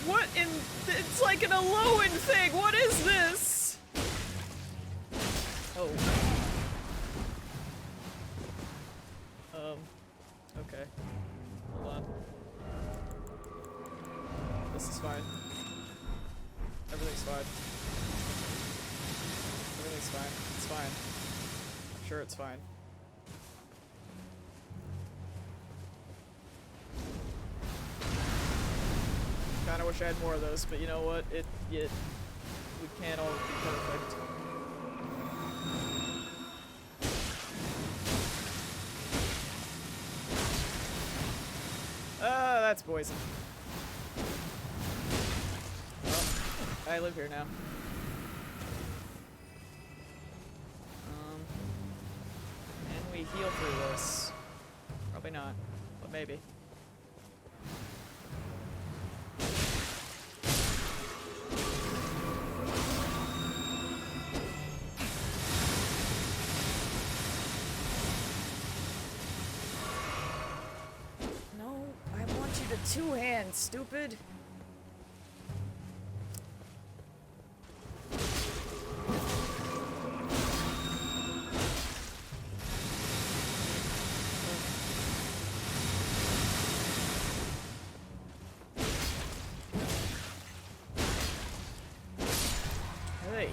What in... It's like an Alolan thing! What is this? Oh. Okay. Hold on. This is fine. Everything's fine. Everything's fine. It's fine. I'm sure it's fine. Kinda wish I had more of those, but you know what? We can't all be perfect. That's poison. Well, I live here now. And we heal through this. Probably not, but maybe. Two hands, stupid. Hey.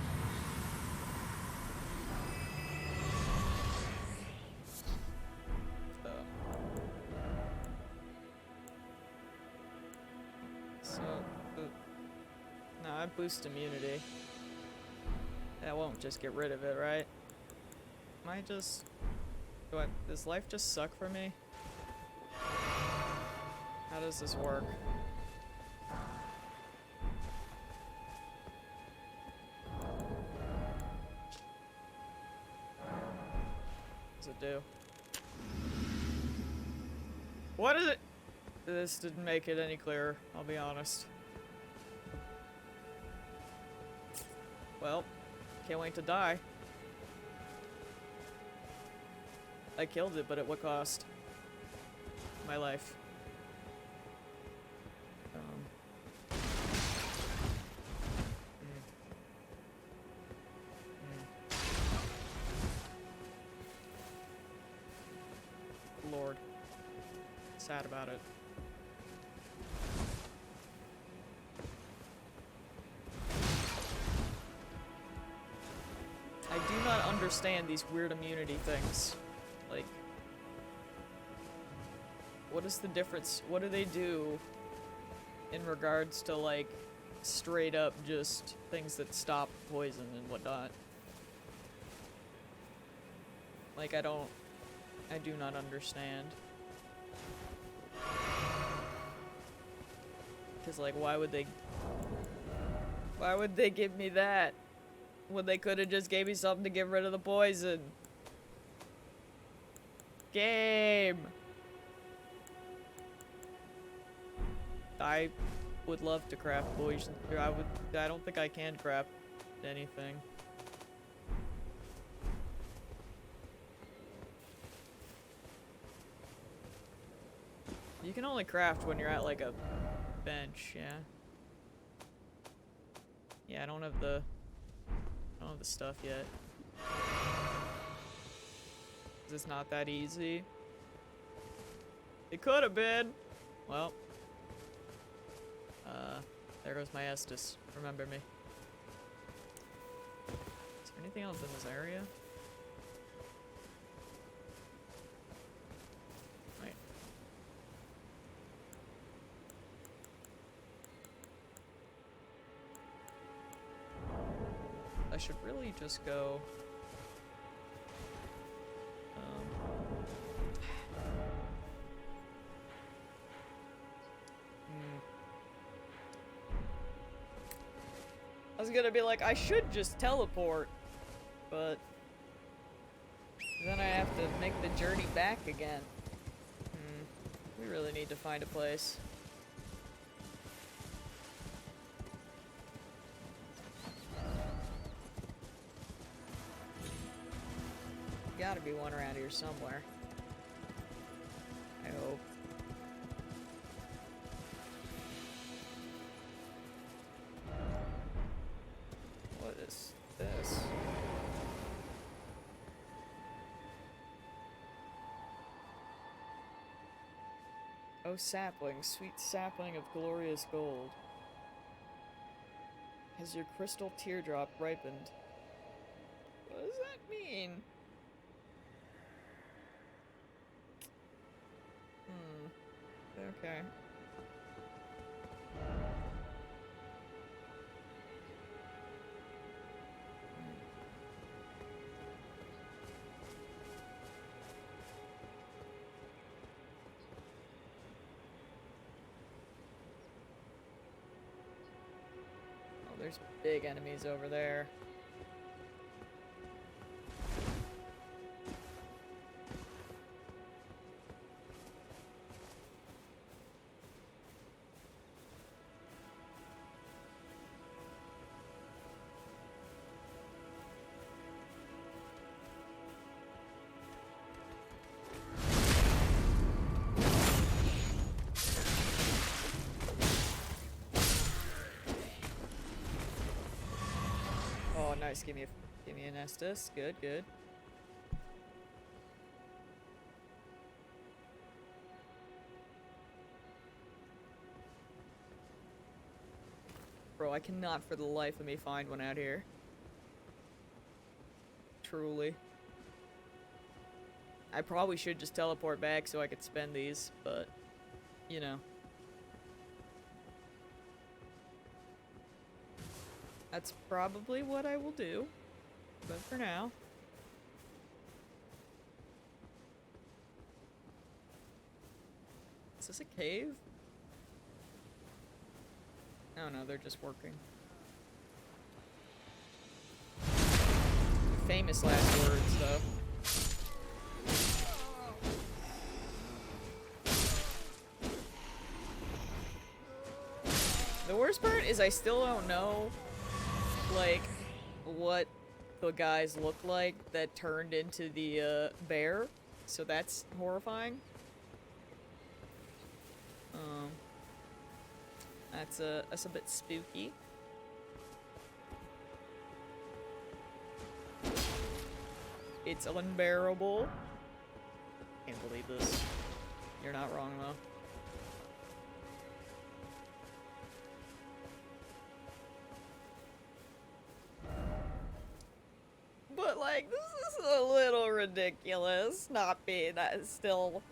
No, I boost immunity. That won't just get rid of it, right? Might just... Does life just suck for me? How does this work? does it do? What is it? This didn't make it any clearer, I'll be honest. Well, can't wait to die. I killed it, but at what cost? My life. Lord. Sad about it. I do not understand these weird immunity things. Like, what is the difference? What do they do in regards to, like, straight up just things that stop poison and whatnot? Like, I do not understand. Because, like, why would they give me that? When they could have just gave me something to get rid of the poison. Game! I would love to craft poison. I don't think I can craft anything. You can only craft when you're at, like, a bench, yeah. Yeah, I don't have the stuff yet. It's not that easy. It could have been. Well. There goes my Estus. Remember me. Is there anything else in this area? Right. I should really just go... I was gonna be like, I should just teleport, but then I have to make the journey back again. We really need to find a place. Gotta be one around here somewhere. I hope. What is this? Oh, sapling, sweet sapling of glorious gold. Has your crystal teardrop ripened? What does that mean? Okay. Oh, there's big enemies over there. Nice, give me an Estus. Good, good. Bro, I cannot for the life of me find one out here. Truly. I probably should just teleport back so I could spend these, but, you know. That's probably what I will do, but for now. Is this a cave? Oh no, they're just working. Famous last words, though. worst part is I still don't know, like, what the guys look like that turned into the, bear. So that's horrifying. That's a bit spooky. It's unbearable. Can't believe this. You're not wrong, though. But, like, this is a little ridiculous, not being, still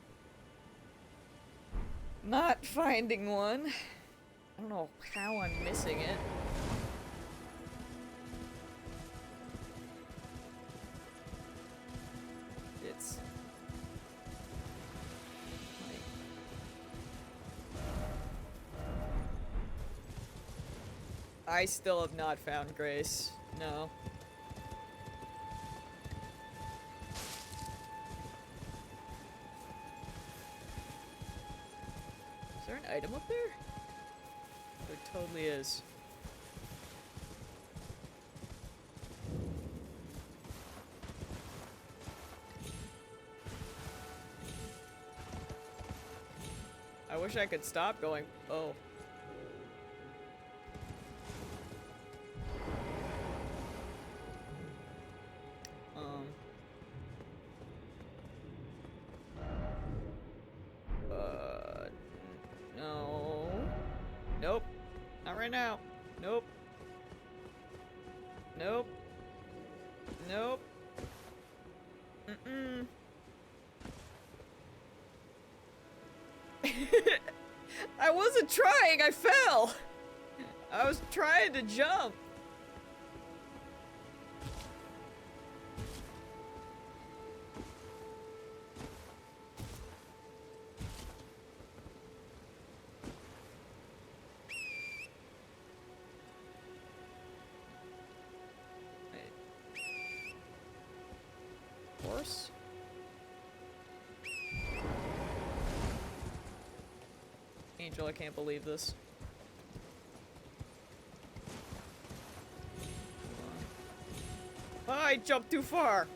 not finding one. I don't know how I'm missing it. It's... like... I still have not found Grace. No. Is there an item up there? There totally is. I wish I could stop going. Oh. No. Nope. Not right now. Nope. Nope. Nope. Mm-mm. I wasn't trying, I fell! I was trying to jump. Horse? Angel, I can't believe this. Oh, I jumped too far!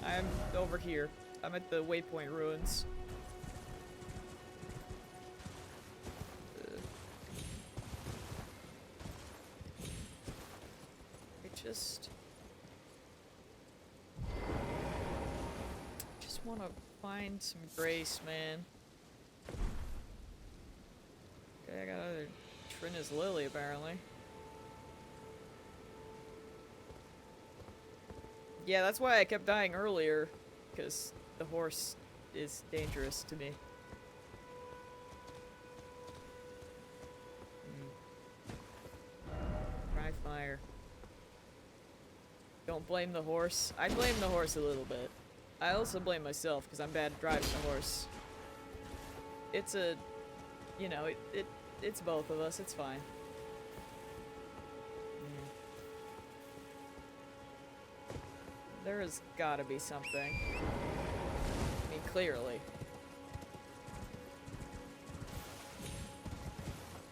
I'm over here. I'm at the Waypoint Ruins. I just want to find some Grace, man. Okay, I got another Trina's Lily, apparently. Yeah, that's why I kept dying earlier, because the horse is dangerous to me. Try fire. Don't blame the horse. I blame the horse a little bit. I also blame myself, because I'm bad at driving the horse. It's a... you know, it's both of us, it's fine. There has gotta be something. I mean, clearly.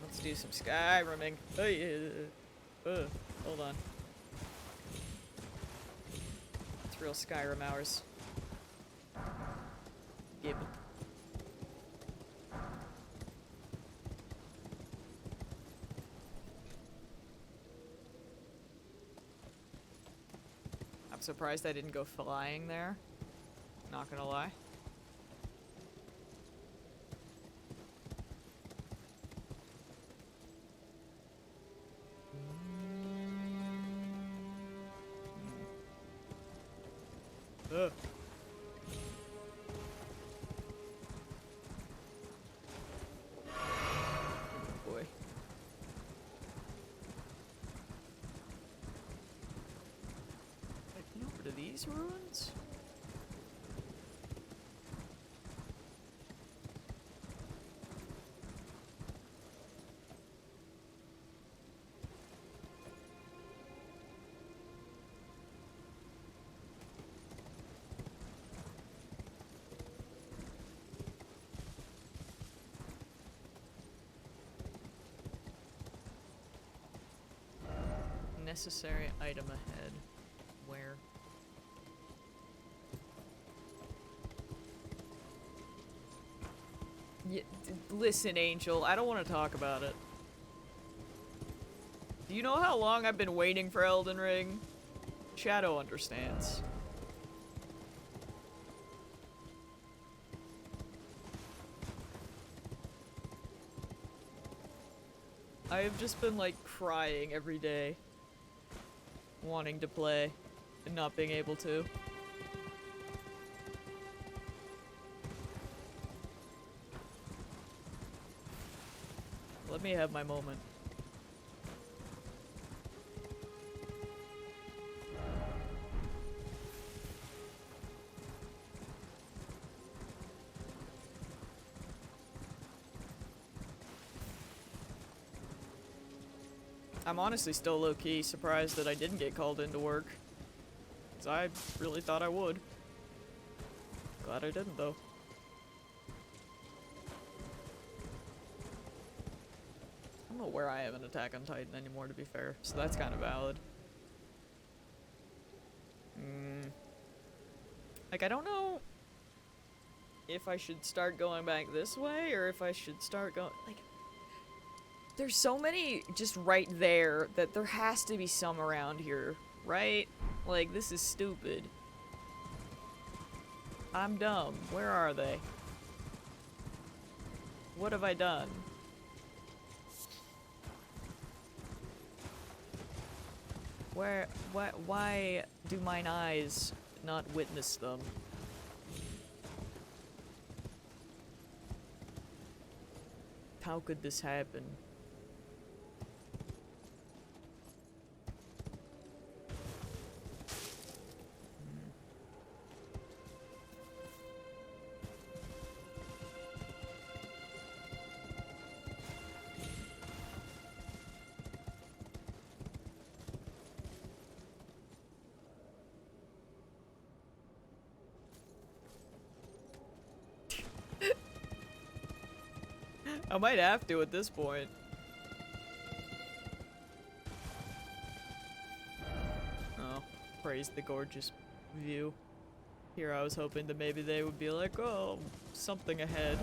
Let's do some Skyrimming. Hold on. It's real Skyrim hours. Gib. I'm surprised I didn't go flying there. Not gonna lie. Ugh. Boy. Over to these ruins? necessary item ahead. Where? Listen, Angel, I don't want to talk about it. Do you know how long I've been waiting for Elden Ring? Shadow understands. I have just been, like, crying every day. Wanting to play and not being able to. Let me have my moment. I'm honestly still low-key surprised that I didn't get called into work. 'Cause I really thought I would. Glad I didn't, though. I don't know where I am in Attack on Titan anymore, to be fair, so that's kind of valid. Like, I don't know if I should start going back this way, or if I should start going, like, there's so many just right there that there has to be some around here, right? Like, this is stupid. I'm dumb. Where are they? What have I done? Why do mine eyes not witness them? How could this happen? I might have to at this point. Oh, praise the gorgeous view. Here I was hoping that maybe they would be like, oh, something ahead.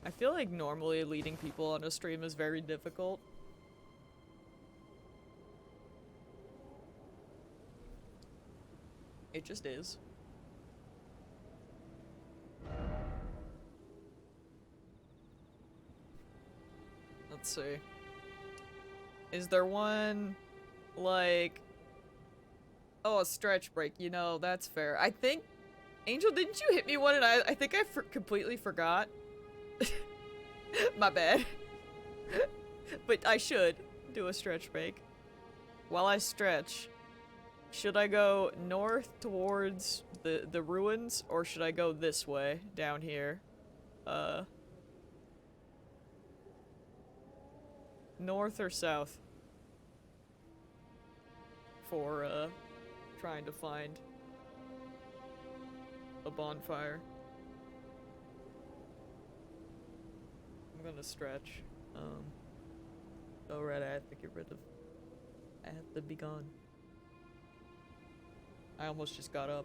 I feel like normally leading people on a stream is very difficult. It just is. Let's see. Is there one, like... Oh, a stretch break. You know, that's fair. I think... Angel, didn't you hit me one and I think I completely forgot? My bad. But I should do a stretch break. While I stretch, should I go north towards the ruins, or should I go this way, down here? North or south? For, trying to find a bonfire. I'm gonna stretch. Oh right, I have to get rid of... I have to be gone. I almost just got up.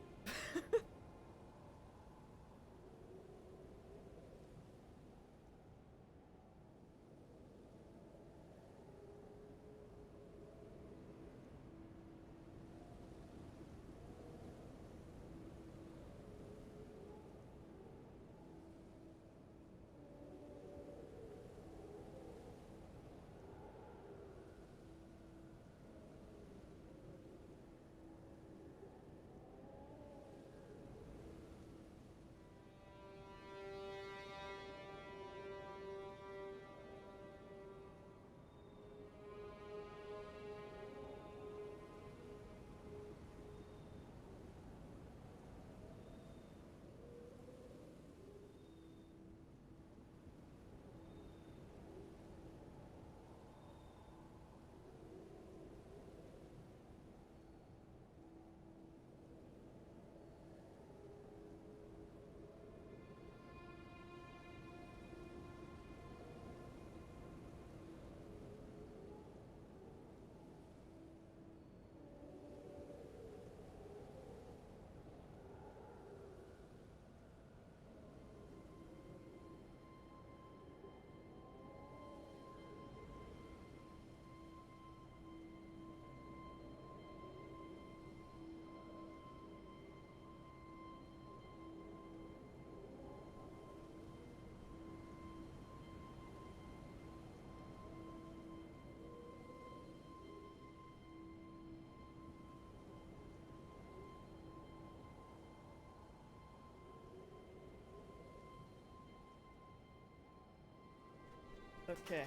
Okay,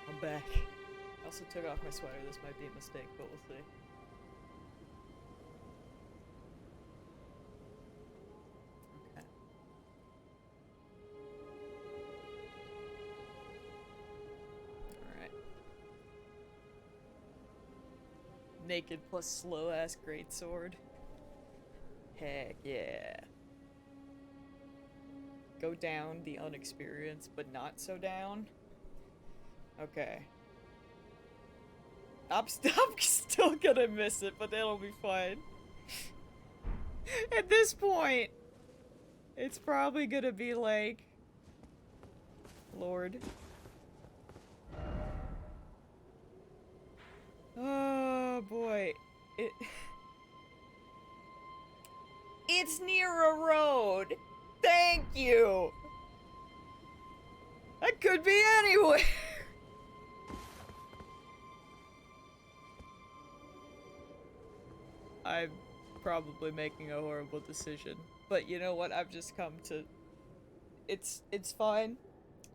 I'm back. I also took off my sweater. This might be a mistake, but we'll see. Okay. Alright. Naked plus slow-ass greatsword. Heck yeah. Go down the unexperienced, but not so down. Okay. I'm still gonna miss it, but that'll be fine. At this point, it's probably gonna be like... Lord. Oh boy. It's near a road! Thank you! That could be anywhere! I'm probably making a horrible decision. But you know what? I've just come to... It's fine.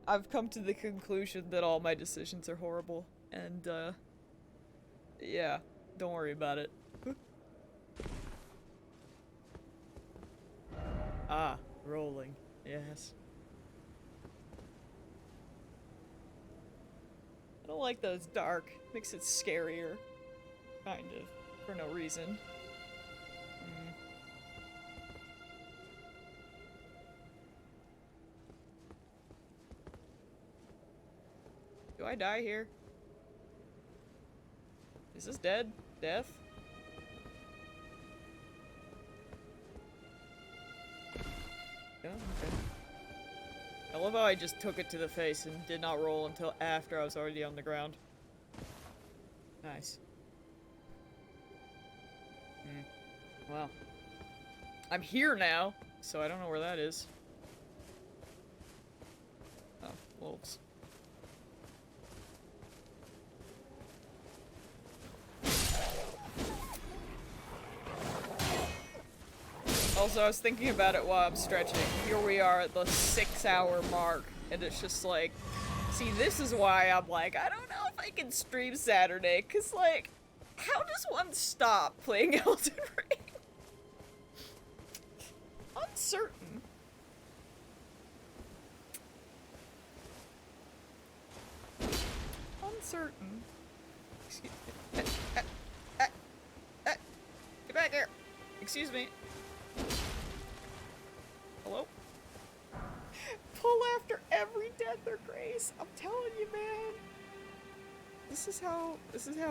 I've come to the conclusion that all my decisions are horrible. And, yeah. Don't worry about it. Ah, rolling. Yes. I don't like those dark. Makes it scarier. Kind of. For no reason. Do I die here? Is this dead? Death? Yeah, okay. I love how I just took it to the face and did not roll until after I was already on the ground. Nice. Well. I'm here now, so I don't know where that is. Oh, wolves. Also, I was thinking about it while I'm stretching. Here we are at the 6-hour mark, and it's just like... See, this is why I'm like, I don't know if I can stream Saturday, cause like, how does one stop playing Elden Ring? Uncertain. Uncertain. Excuse me. Get back here! Excuse me. Hello? Pull after every death or grace. I'm telling you, man. This is how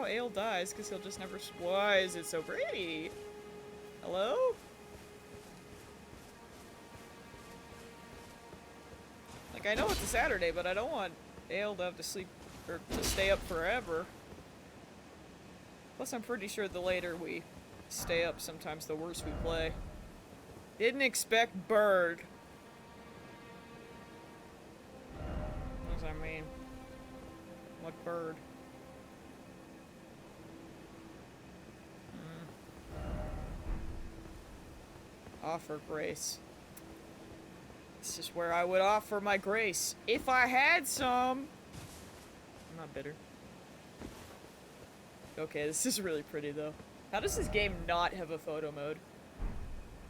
Ale dies, because he'll just never. Why is it so pretty? Hello? Like, I know it's a Saturday, but I don't want Ale to have to sleep or to stay up forever. Plus, I'm pretty sure the later we stay up, sometimes the worse we play. Didn't expect bird. What does that mean? What bird? Offer grace. This is where I would offer my grace. If I had some! I'm not bitter. Okay, this is really pretty though. How does this game not have a photo mode?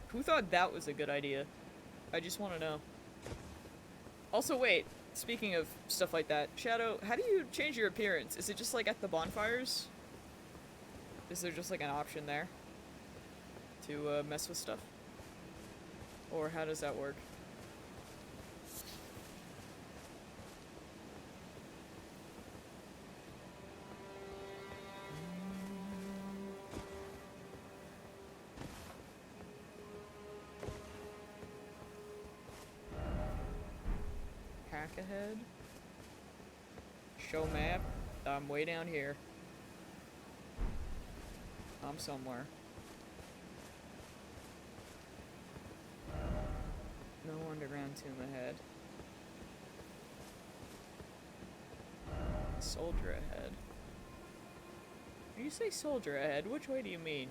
Who thought that was a good idea? I just want to know. Also, wait. Speaking of stuff like that, Shadow, how do you change your appearance? Is it just like at the bonfires? Is there just like an option there to mess with stuff? Or how does that work? Hack ahead. Show map. I'm way down here. I'm somewhere. No underground tomb ahead. Soldier ahead. When you say soldier ahead, which way do you mean?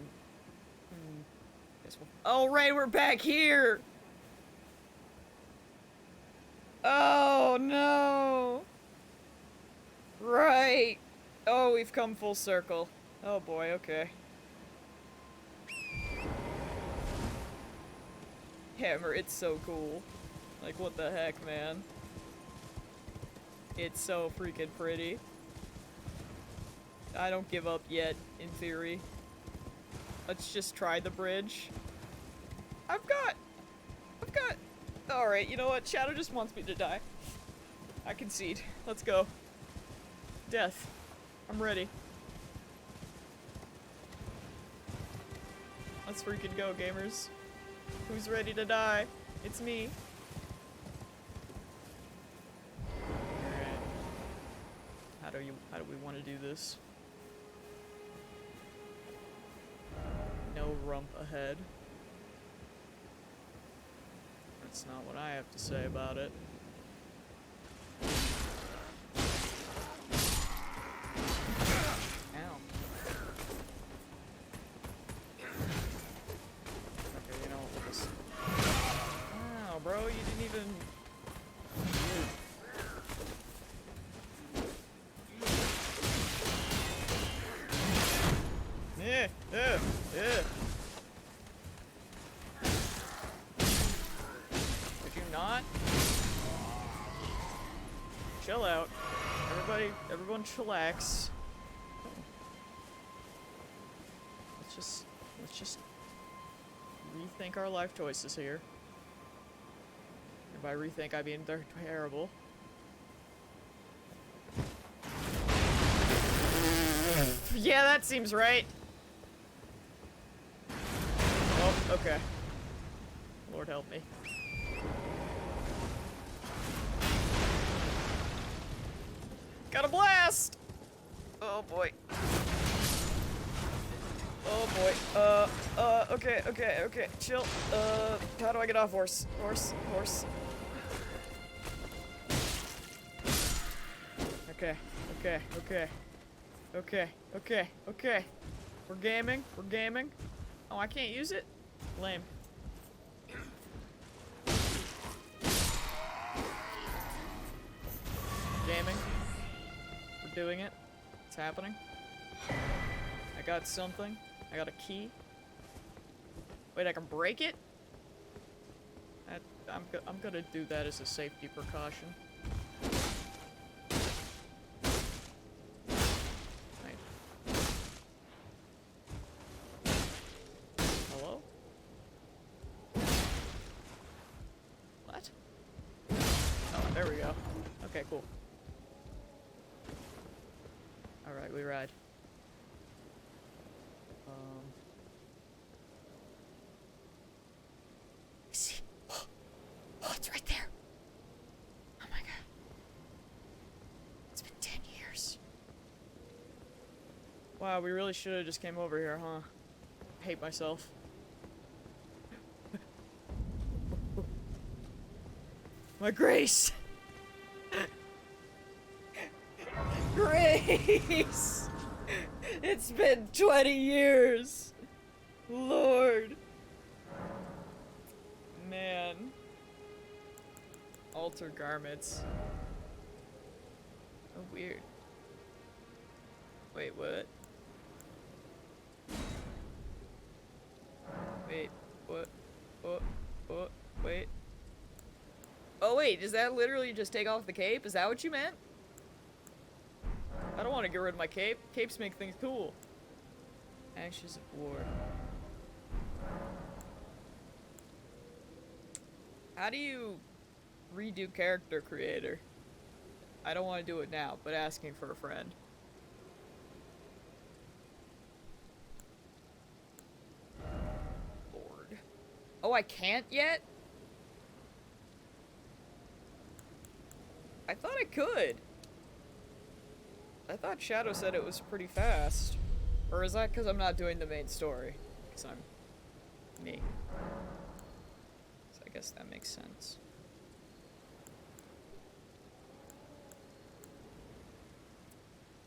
Guess we'll... Oh, right, we're back here! Oh, no! Right! Oh, we've come full circle. Oh boy, okay. Hammer, it's so cool. Like, what the heck, man? It's so freaking pretty. I don't give up yet, in theory. Let's just try the bridge. I've got... Alright, you know what? Shadow just wants me to die. I concede. Let's go. Death. I'm ready. Let's freaking go, gamers. Who's ready to die? It's me. Alright. How do we want to do this? No rump ahead. That's not what I have to say about it. Ow. Okay, you know what, we'll just... Wow, bro, you didn't even... Yeah, yeah, yeah. Could you not? Chill out. Everyone chillax. Let's just rethink our life choices here. And by rethink, I mean they're terrible. Yeah, that seems right. Oh, okay. Lord help me. Got a blast! Oh boy. Oh boy. Okay. Chill. How do I get off horse? Horse. Okay. We're gaming. Oh, I can't use it? Lame. Gaming. We're doing it. It's happening. I got something. I got a key. Wait, I can break it? I'm gonna do that as a safety precaution. Right. Hello? What? Oh, there we go. Okay, cool. Alright, we ride. See? Oh, it's right there! Oh my god. It's been 10 years. Wow, we really should have just came over here, huh? I hate myself. My Grace! Grace! It's been 20 years! Lord! Man. Alter garments. Oh, weird. Wait, what? Wait, what? Wait. Oh wait, does that literally just take off the cape? Is that what you meant? I don't want to get rid of my cape. Capes make things cool. Ashes of War. How do you redo character creator? I don't want to do it now, but asking for a friend. Lord. Oh, I can't yet? I thought I could. I thought Shadow said it was pretty fast. Or is that because I'm not doing the main story? Because I'm me. So I guess that makes sense.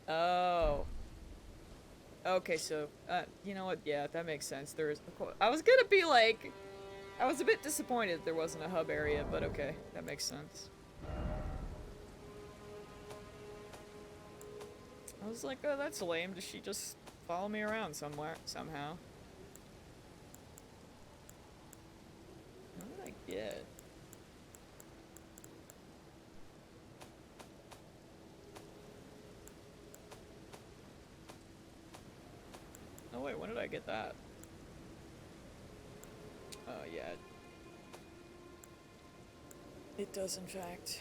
Oh. Okay, so, you know what? Yeah, that makes sense. There is. I was gonna be like. I was a bit disappointed there wasn't a hub area, but okay. That makes sense. I was like, oh, that's lame. Does she just follow me around somewhere, somehow? What did I get? Oh wait, when did I get that? Oh yeah. It does in fact.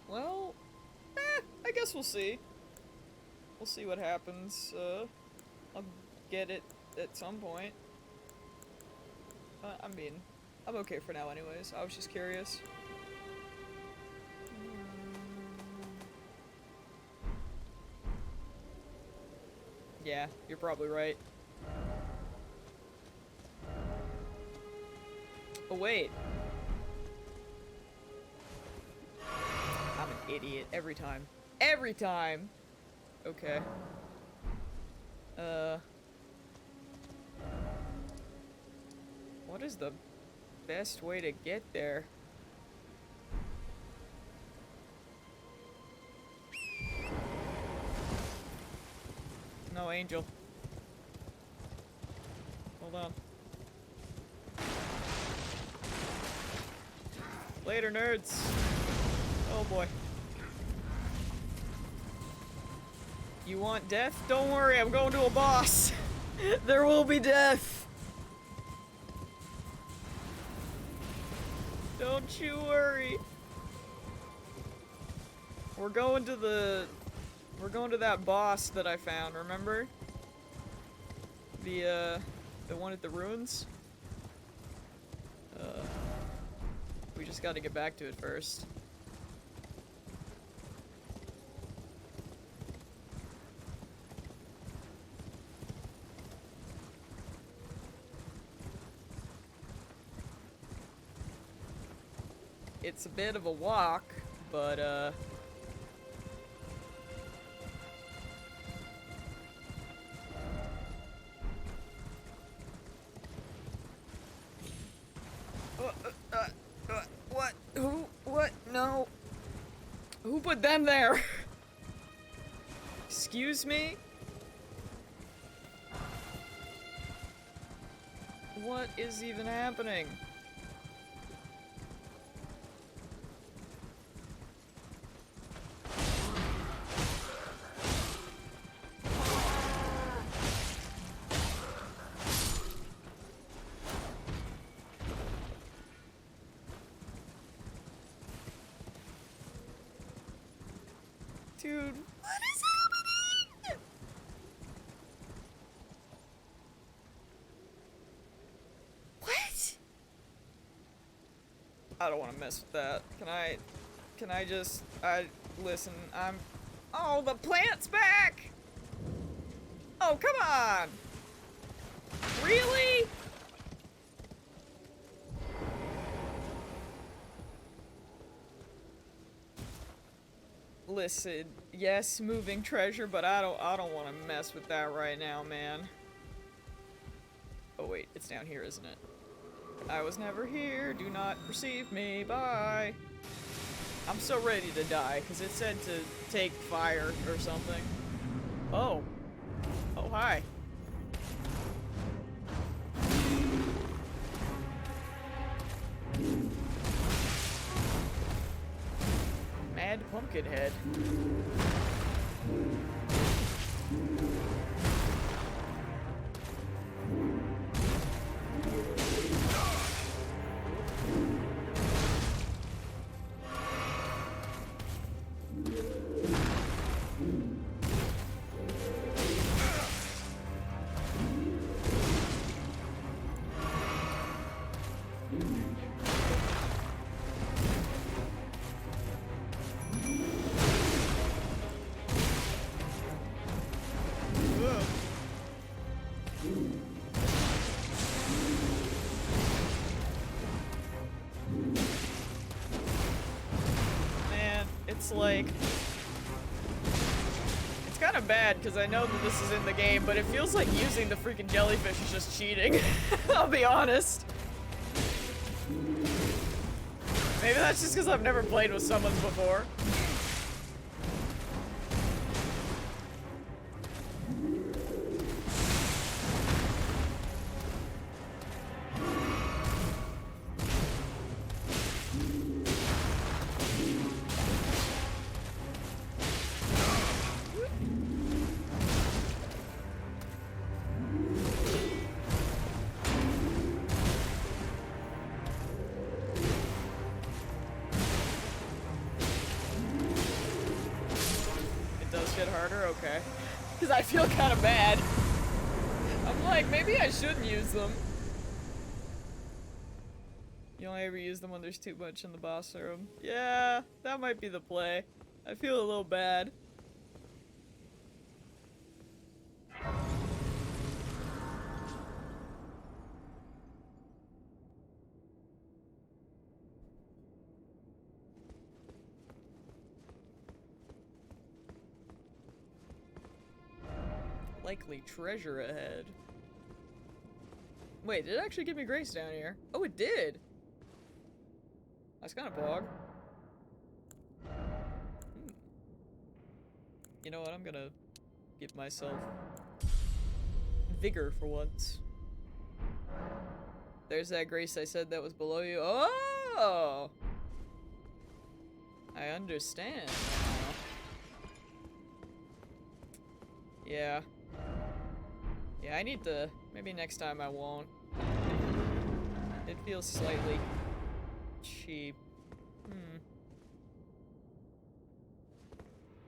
Well, I guess we'll see. We'll see what happens. I'll get it at some point. I mean, I'm okay for now anyways. I was just curious. Yeah, you're probably right. Oh, wait. I'm an idiot every time. Every time! Okay. What is the best way to get there? No, Angel. Hold on. Later, nerds. Oh boy. You want death? Don't worry, I'm going to a boss. There will be death. Don't you worry. We're going to that boss that I found, remember? The one at the ruins? We just gotta get back to it first. It's a bit of a walk, but what? Who? What? No. Who put them there? Excuse me? What is even happening? Dude, what is happening? What? I don't want to mess with that. Can I just, listen, oh, the plant's back! Oh, come on! Really? Listen, yes, moving treasure, but I don't want to mess with that right now, man. Oh wait, it's down here, isn't it? I was never here. Do not perceive me. Bye. I'm so ready to die because it said to take fire or something. Oh. Oh, hi. Mad Pumpkinhead. it's like... It's kind of bad, because I know that this is in the game, but it feels like using the freaking jellyfish is just cheating. I'll be honest. Maybe that's just because I've never played with summons before. Okay. Because I feel kind of bad. I'm like, maybe I shouldn't use them. You only ever use them when there's too much in the boss room. Yeah, that might be the play. I feel a little bad. Likely treasure ahead. Wait, did it actually give me grace down here? Oh, it did! That's kind of bog. You know what, I'm gonna give myself vigor for once. There's that grace I said that was below you. Oh! I understand now. Yeah. Yeah, I need to... Maybe next time I won't. It feels slightly cheap.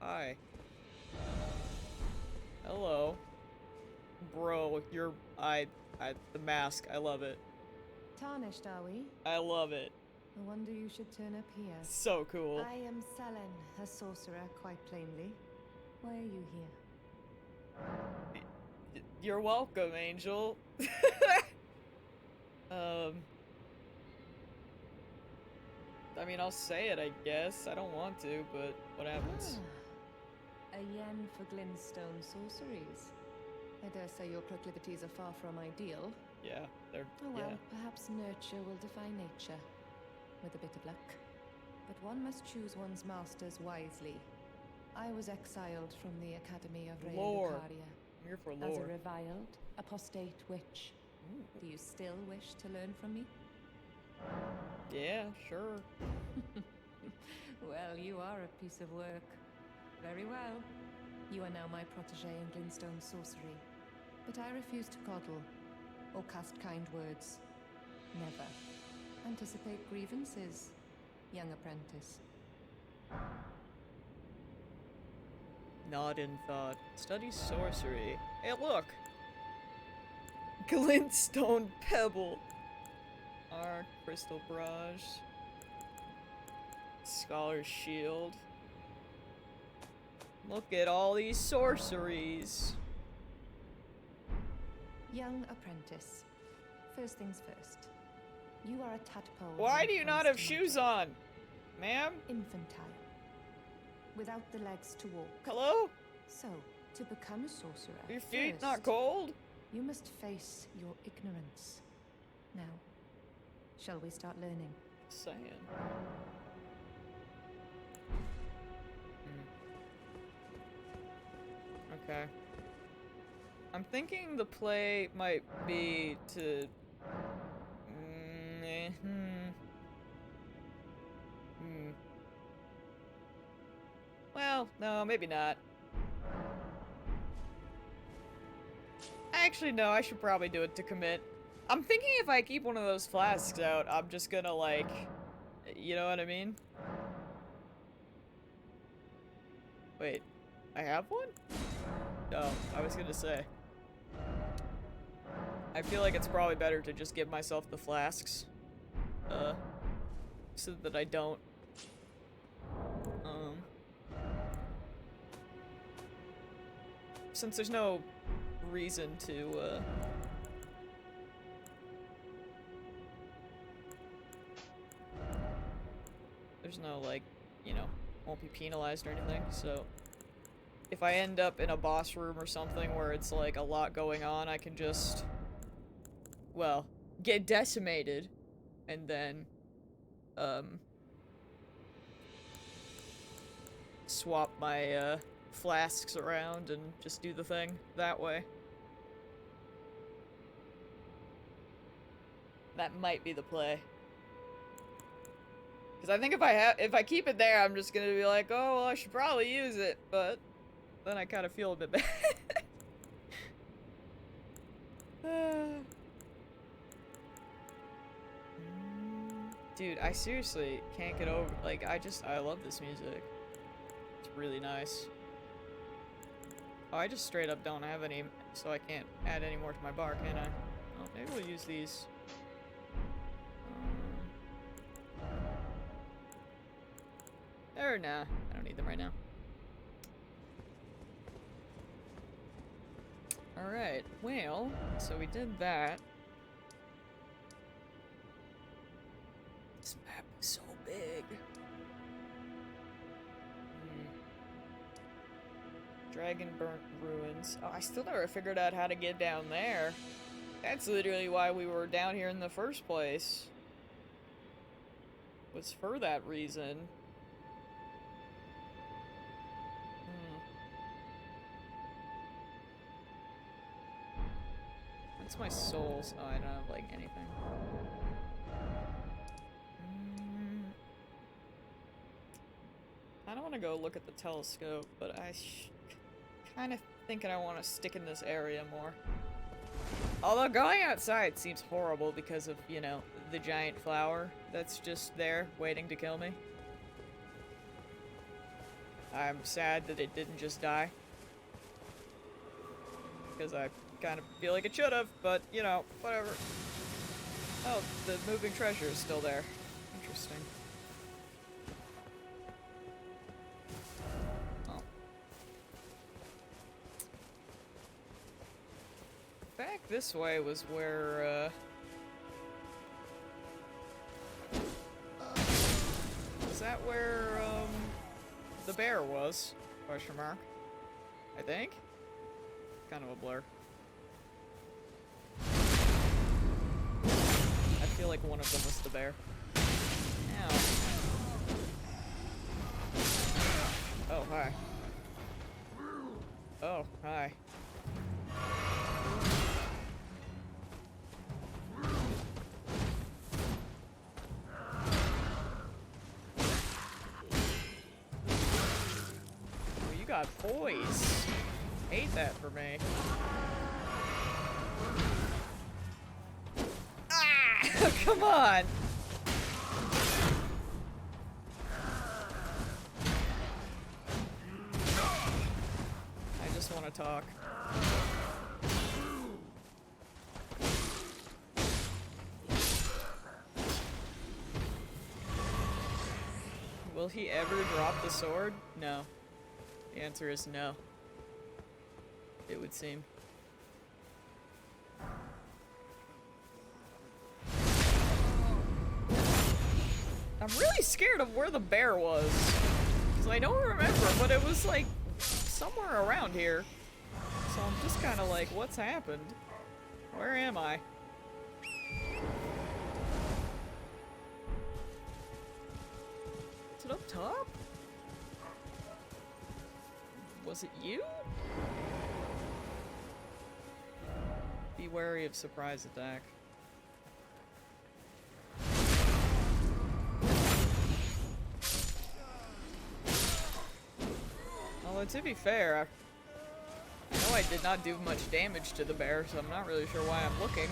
Hi. Hello. Bro, you're... the mask, I love it. Tarnished, are we? I love it. No wonder you should turn up here. So cool. I am Selen, a sorcerer, quite plainly. Why are you here? You're welcome, Angel. I mean, I'll say it, I guess. I don't want to, but what happens? A yen for glintstone sorceries. I dare say your proclivities are far from ideal. Yeah, they're... Oh well, yeah. perhaps nurture will defy nature. With a bit of luck. But one must choose one's masters wisely. I was exiled from the Academy of Rhea Lore. Lucaria. I'm here for As lore. a reviled, apostate witch. Ooh. Do you still wish to learn from me? Yeah, sure. Well, you are a piece of work. Very well. You are now my protege in glintstone sorcery. But I refuse to coddle, or cast kind words. Never. Anticipate grievances, young apprentice. Nod in thought. Study sorcery. Hey, look! Glintstone pebble. Arc, crystal barrage. Scholar's shield. Look at all these sorceries. Young apprentice. First things first. You are a tadpole. Why do you not have shoes on? Ma'am? Infantile. Without the legs to walk. Hello? So, to become a sorcerer, Your feet first, not cold? you must face your ignorance. Now, shall we start learning? Saying. Okay. I'm thinking the play might be to... Well, no, maybe not. Actually, no, I should probably do it to commit. I'm thinking if I keep one of those flasks out, I'm just gonna, like... You know what I mean? Wait, I have one? No, I was gonna say. I feel like it's probably better to just give myself the flasks. So that I don't. Since there's no reason to, there's no, like, you know, won't be penalized or anything, so if I end up in a boss room or something where it's like a lot going on, I can just, well, get decimated and then swap my flasks around and just do the thing that way. That might be the play. Because I think if I keep it there, I'm just gonna be like, oh, well, I should probably use it, but then I kind of feel a bit bad. Dude, I seriously can't get over, like, I love this music. It's really nice. Oh, I just straight up don't have any, so I can't add any more to my bar, can I? Oh, maybe we'll use these. Or nah, I don't need them right now. Alright, well, so we did that. This map is so big. Dragon Burnt Ruins. Oh, I still never figured out how to get down there. That's literally why we were down here in the first place. Was for that reason. What's my souls? Oh, I don't have, like, anything. I don't want to go look at the telescope, but I kind of thinking I want to stick in this area more. Although going outside seems horrible because of, you know, the giant flower that's just there waiting to kill me. I'm sad that it didn't just die. Because I kind of feel like it should have, but, you know, whatever. Oh, the moving treasure is still there. Interesting. Oh. Back this way was where, is that where, the bear was? Question mark. I think? Kind of a blur. I feel like one of them was the bear. Ow. Oh, hi. Oh, hi. Oh, you got poise. Hate that for me. Ah! Come on! I just want to talk. Will he ever drop the sword? No. The answer is no. It would seem. I'm really scared of where the bear was. Because I don't remember, but it was like somewhere around here. So I'm just kind of like, what's happened? Where am I? Is it up top? Was it you? Be wary of surprise attack. Although, to be fair, I know I did not do much damage to the bear, so I'm not really sure why I'm looking.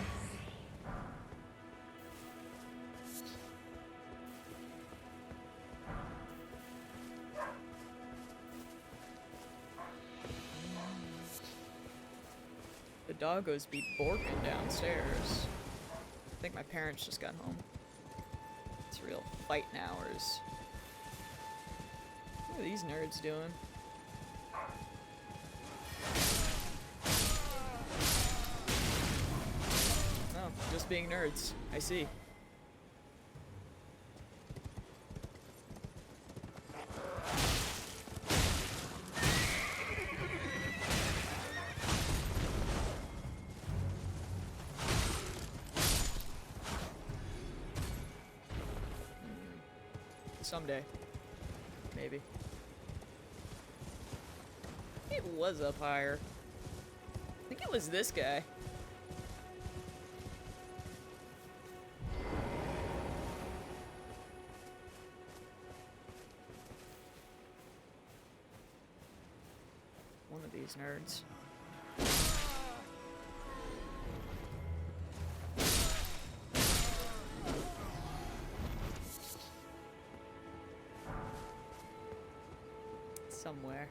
The doggos be borking downstairs. I think my parents just got home. It's real fighting hours. What are these nerds doing? Oh, just being nerds. I see. Someday. Maybe. It was up higher. I think it was this guy. One of these nerds. Somewhere.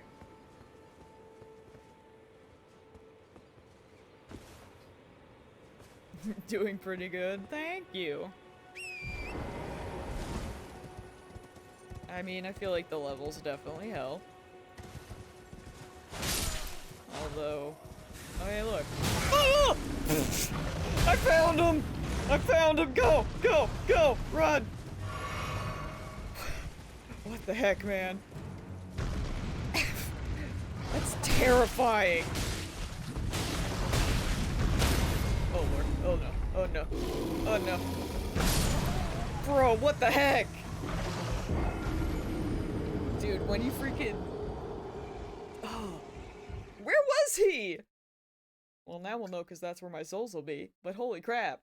Doing pretty good, thank you. I mean, I feel like the levels definitely help. Although, oh hey, look. Oh! I found him! I found him! Go! Go! Go! Run! What the heck, man? That's terrifying. Oh lord. Oh no. Oh no. Oh no. Bro, what the heck? Dude, when you freaking... Oh. Where was he? Well, now we'll know because that's where my souls will be. But holy crap.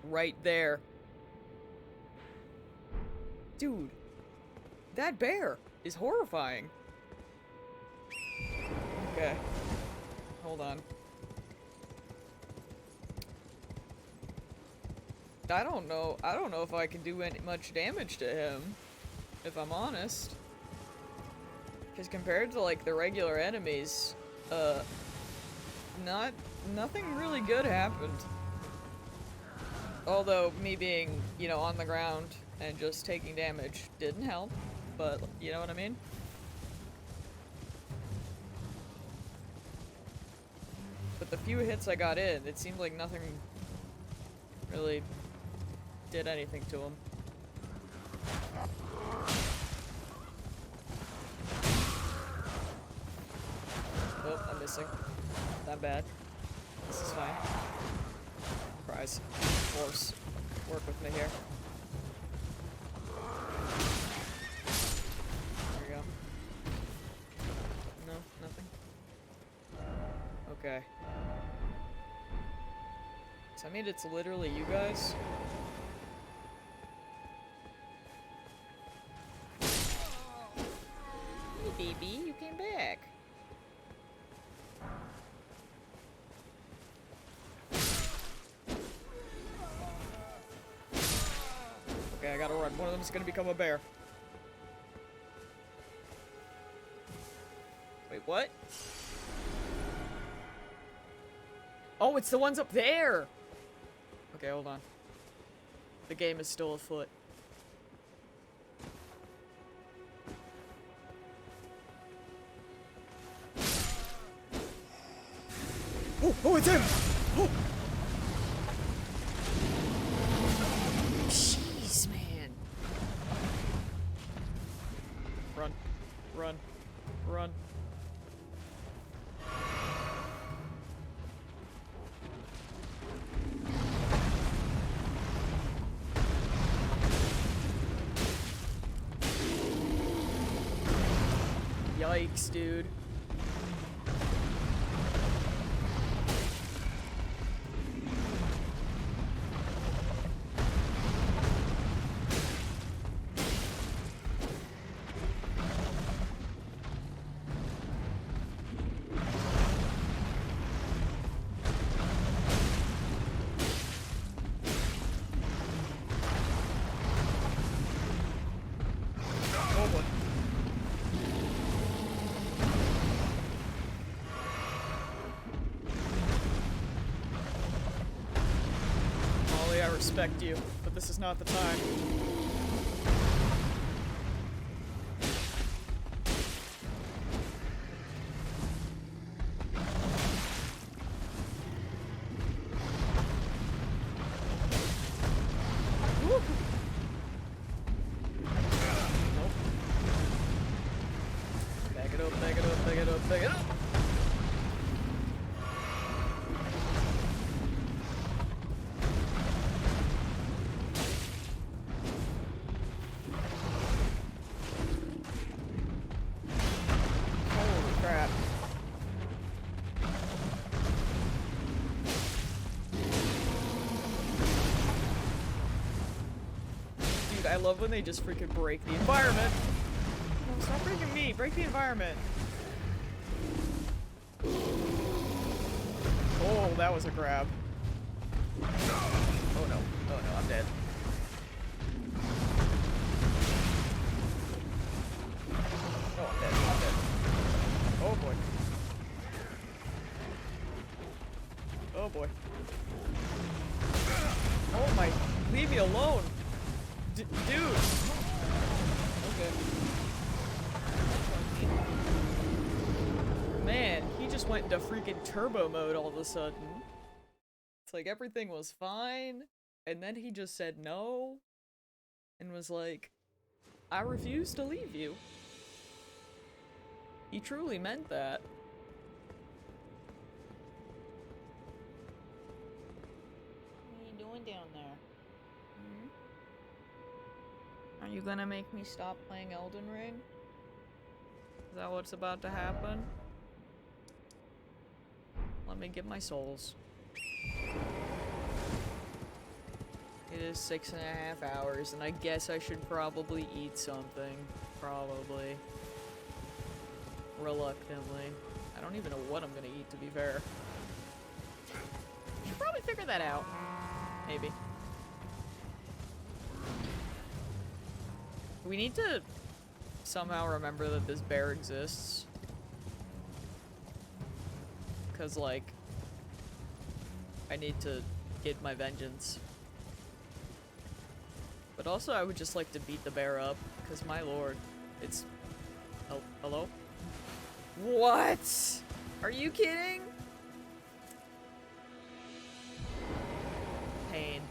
Right there. Dude. That bear is horrifying. Okay. Hold on. I don't know if I can do much damage to him, if I'm honest. Because compared to, like, the regular enemies, nothing really good happened. Although, me being, you know, on the ground and just taking damage didn't help, but, you know what I mean? But the few hits I got in, it seemed like nothing really did anything to him. Oh, I'm missing. Not bad. This is fine. Prize. Force. Work with me here. There we go. No, nothing. Okay. So I mean, it's literally you guys. Hey, baby, you came back. Okay, I gotta run. One of them is gonna become a bear. Wait, what? Oh, it's the ones up there! Okay, hold on. The game is still afoot. Oh, it's him! Oh. Jeez, man. Run. Run. Run. Yikes, dude. I respect you, but this is not the time. Nope. Back it up, back it up, back it up, back it up. love when they just freaking break the environment. No, stop breaking me. Break the environment. Oh, that was a grab. Oh no. Oh no, I'm dead. Oh, I'm dead. I'm dead. Oh boy. Oh boy. Oh my. Leave me alone. Dude. Okay. Man, he just went into freaking turbo mode all of a sudden. It's like everything was fine, and then he just said no, and was like, I refuse to leave you. He truly meant that. What are you doing down there? Are you gonna make me stop playing Elden Ring? Is that what's about to happen? Let me get my souls. It is 6.5 hours, and I guess I should probably eat something. Probably. Reluctantly. I don't even know what I'm gonna eat, to be fair. Should probably figure that out. Maybe. We need to somehow remember that this bear exists. Cause, like, I need to get my vengeance. But also, I would just like to beat the bear up, cause my lord, it's... Oh, hello? What? Are you kidding? Pain.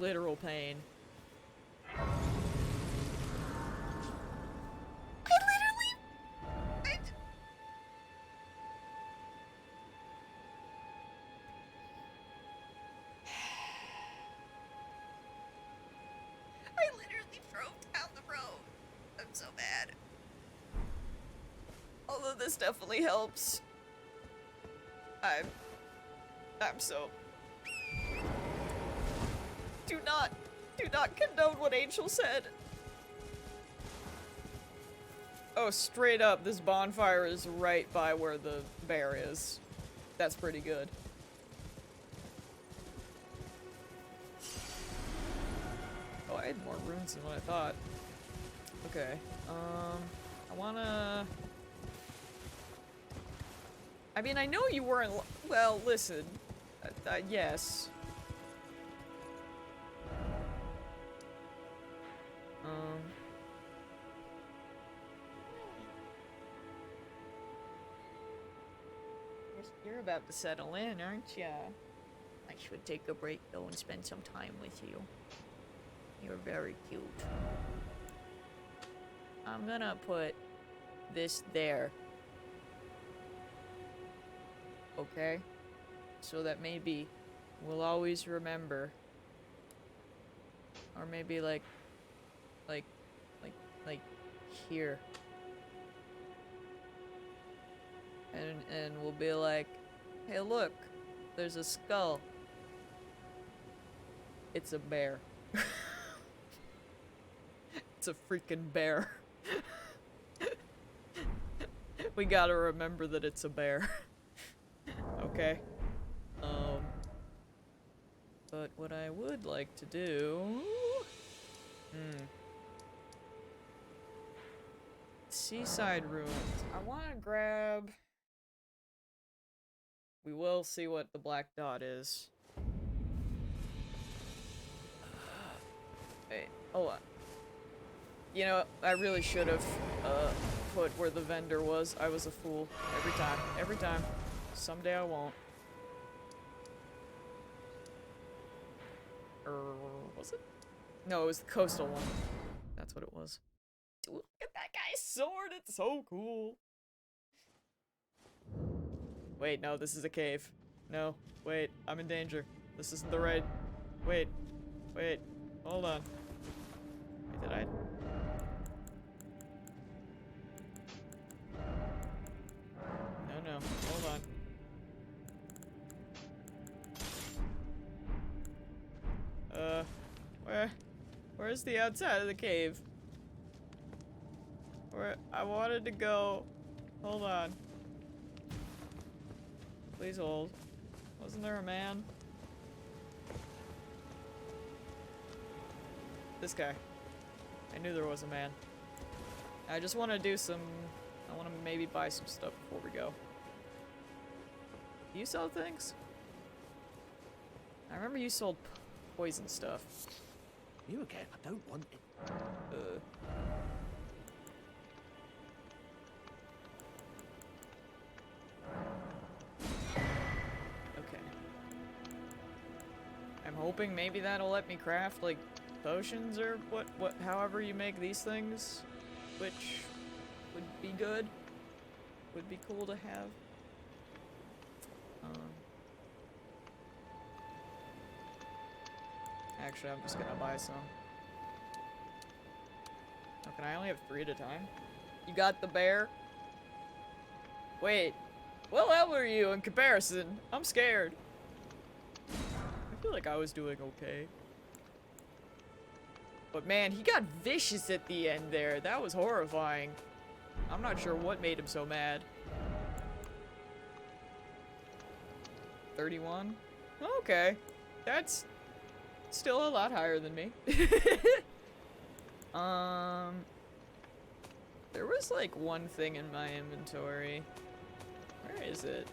Literal pain. I literally drove down the road. I'm so bad. Although this definitely helps. I'm so... Do not condone what Angel said. Oh, straight up, this bonfire is right by where the bear is. That's pretty good. Oh, I had more runes than what I thought. Okay, I wanna... I mean, I know you weren't... Well, listen. Yes. You're about to settle in, aren't ya? I should take a break, though, and spend some time with you. You're very cute. I'm gonna put this there. Okay? So that maybe we'll always remember. Or maybe like here. And we'll be like, hey look, there's a skull. It's a bear. It's a freaking bear. We gotta remember that it's a bear. Okay. But what I would like to do... Seaside ruins. I want to grab... We will see what the black dot is. Wait, hold on. You know, I really should have put where the vendor was. I was a fool. Every time. Every time. Someday I won't. Was it? No, it was the coastal one. That's what it was. Dude, look at that guy's sword! It's so cool! Wait, no, this is a cave. No, wait, I'm in danger. This isn't the right... Wait, hold on. Wait, did I... No, hold on. Where Where's the outside of the cave? Where I wanted to go. Hold on. Please hold. Wasn't there a man? This guy. I knew there was a man. I just want to do some... I want to maybe buy some stuff before we go. Do you sell things? I remember you sold poison stuff. You again? I don't want it. Okay. I'm hoping maybe that'll let me craft, like, potions or however you make these things, which would be good. Would be cool to have. Actually, I'm just gonna buy some. Oh, can I only have 3 at a time? You got the bear? Wait. What level are you in comparison? I'm scared. I feel like I was doing okay. But man, he got vicious at the end there. That was horrifying. I'm not sure what made him so mad. 31? Okay. That's still a lot higher than me. There was like one thing in my inventory. Where is it?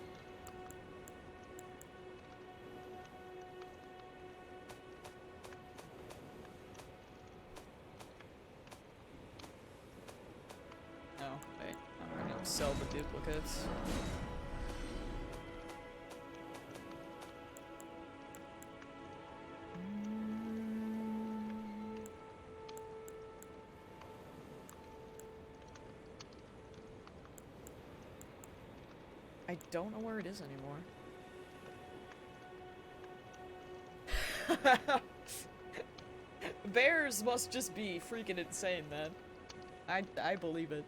Oh, wait. I'm gonna sell the duplicates. I don't know where it is anymore. Bears must just be freaking insane, then. I believe it.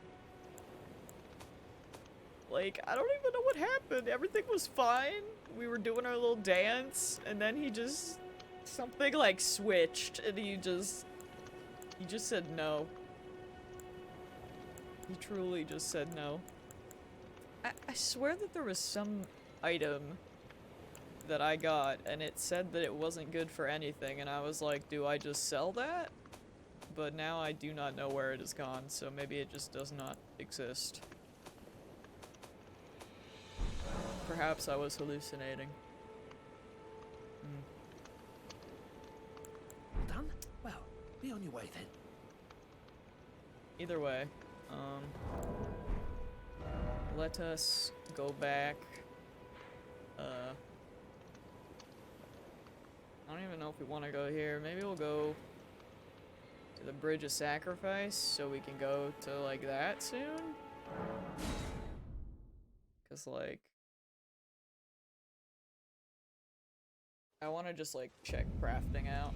Like, I don't even know what happened. Everything was fine. We were doing our little dance, and then he just... something, like, switched, and he just said no. He truly just said no. I swear that there was some item that I got, and it said that it wasn't good for anything, and I was like, do I just sell that? But now I do not know where it has gone, so maybe it just does not exist. Perhaps I was hallucinating. Done? Well, be on your way then. Either way, let us go back. I don't even know if we want to go here. Maybe we'll go to the Bridge of Sacrifice so we can go to, like, that soon? Because, like... I want to just, like, check crafting out.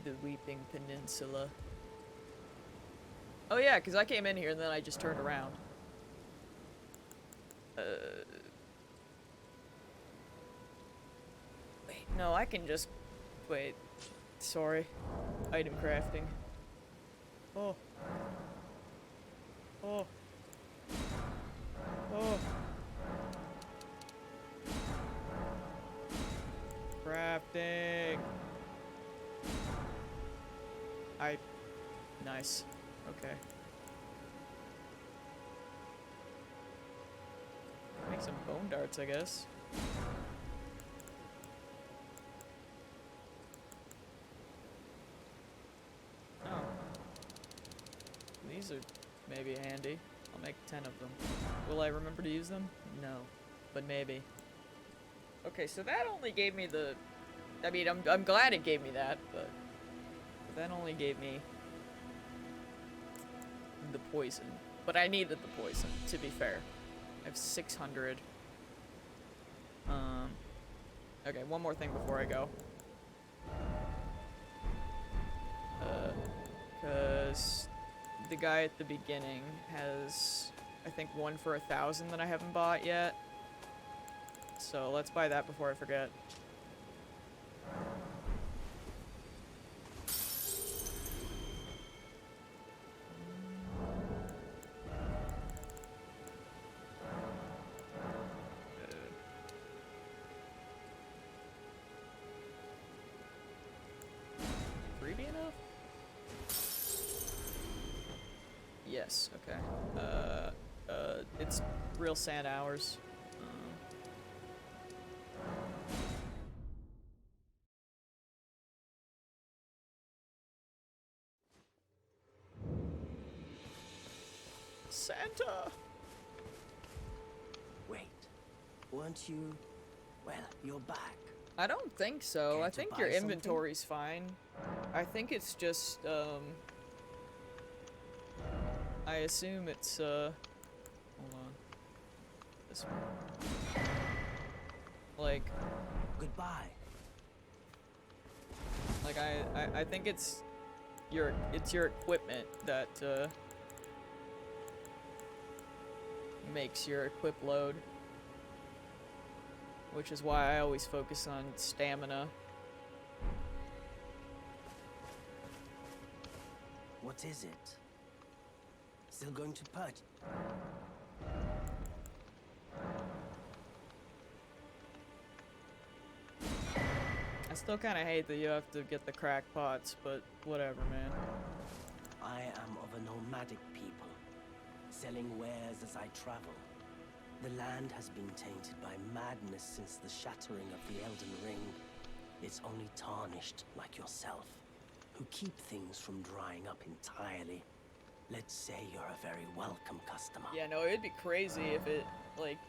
The Weeping Peninsula. Oh yeah, because I came in here and then I just turned around. Wait, no, I can just... Wait. Sorry. Item crafting. Oh. Oh. Oh. Crafting. Nice. Okay. Make some bone darts, I guess. Oh. These are maybe handy. I'll make 10 of them. Will I remember to use them? No. But maybe. Okay, so that only gave me the... I mean, I'm glad it gave me that, but that only gave me the poison. But I needed the poison, to be fair. I have 600. Okay, one more thing before I go. Because the guy at the beginning has, I think, one for 1,000 that I haven't bought yet. So let's buy that before I forget. Yes, okay. It's real sand hours. Santa! Wait, weren't you? Well, you're back. I don't think so. Care I to think buy your something? inventory's fine. I think it's just, I assume it's, hold on. This one. Like, Goodbye. like I think it's your equipment that, makes your equip load. Which is why I always focus on stamina. What is it? Still going to purchase? I still kind of hate that you have to get the crack pots, but whatever, man. I am of a nomadic people, selling wares as I travel. The land has been tainted by madness since the shattering of the Elden Ring. It's only tarnished like yourself, who keep things from drying up entirely. Let's say you're a very welcome customer. Yeah, no, it'd be crazy if it, like,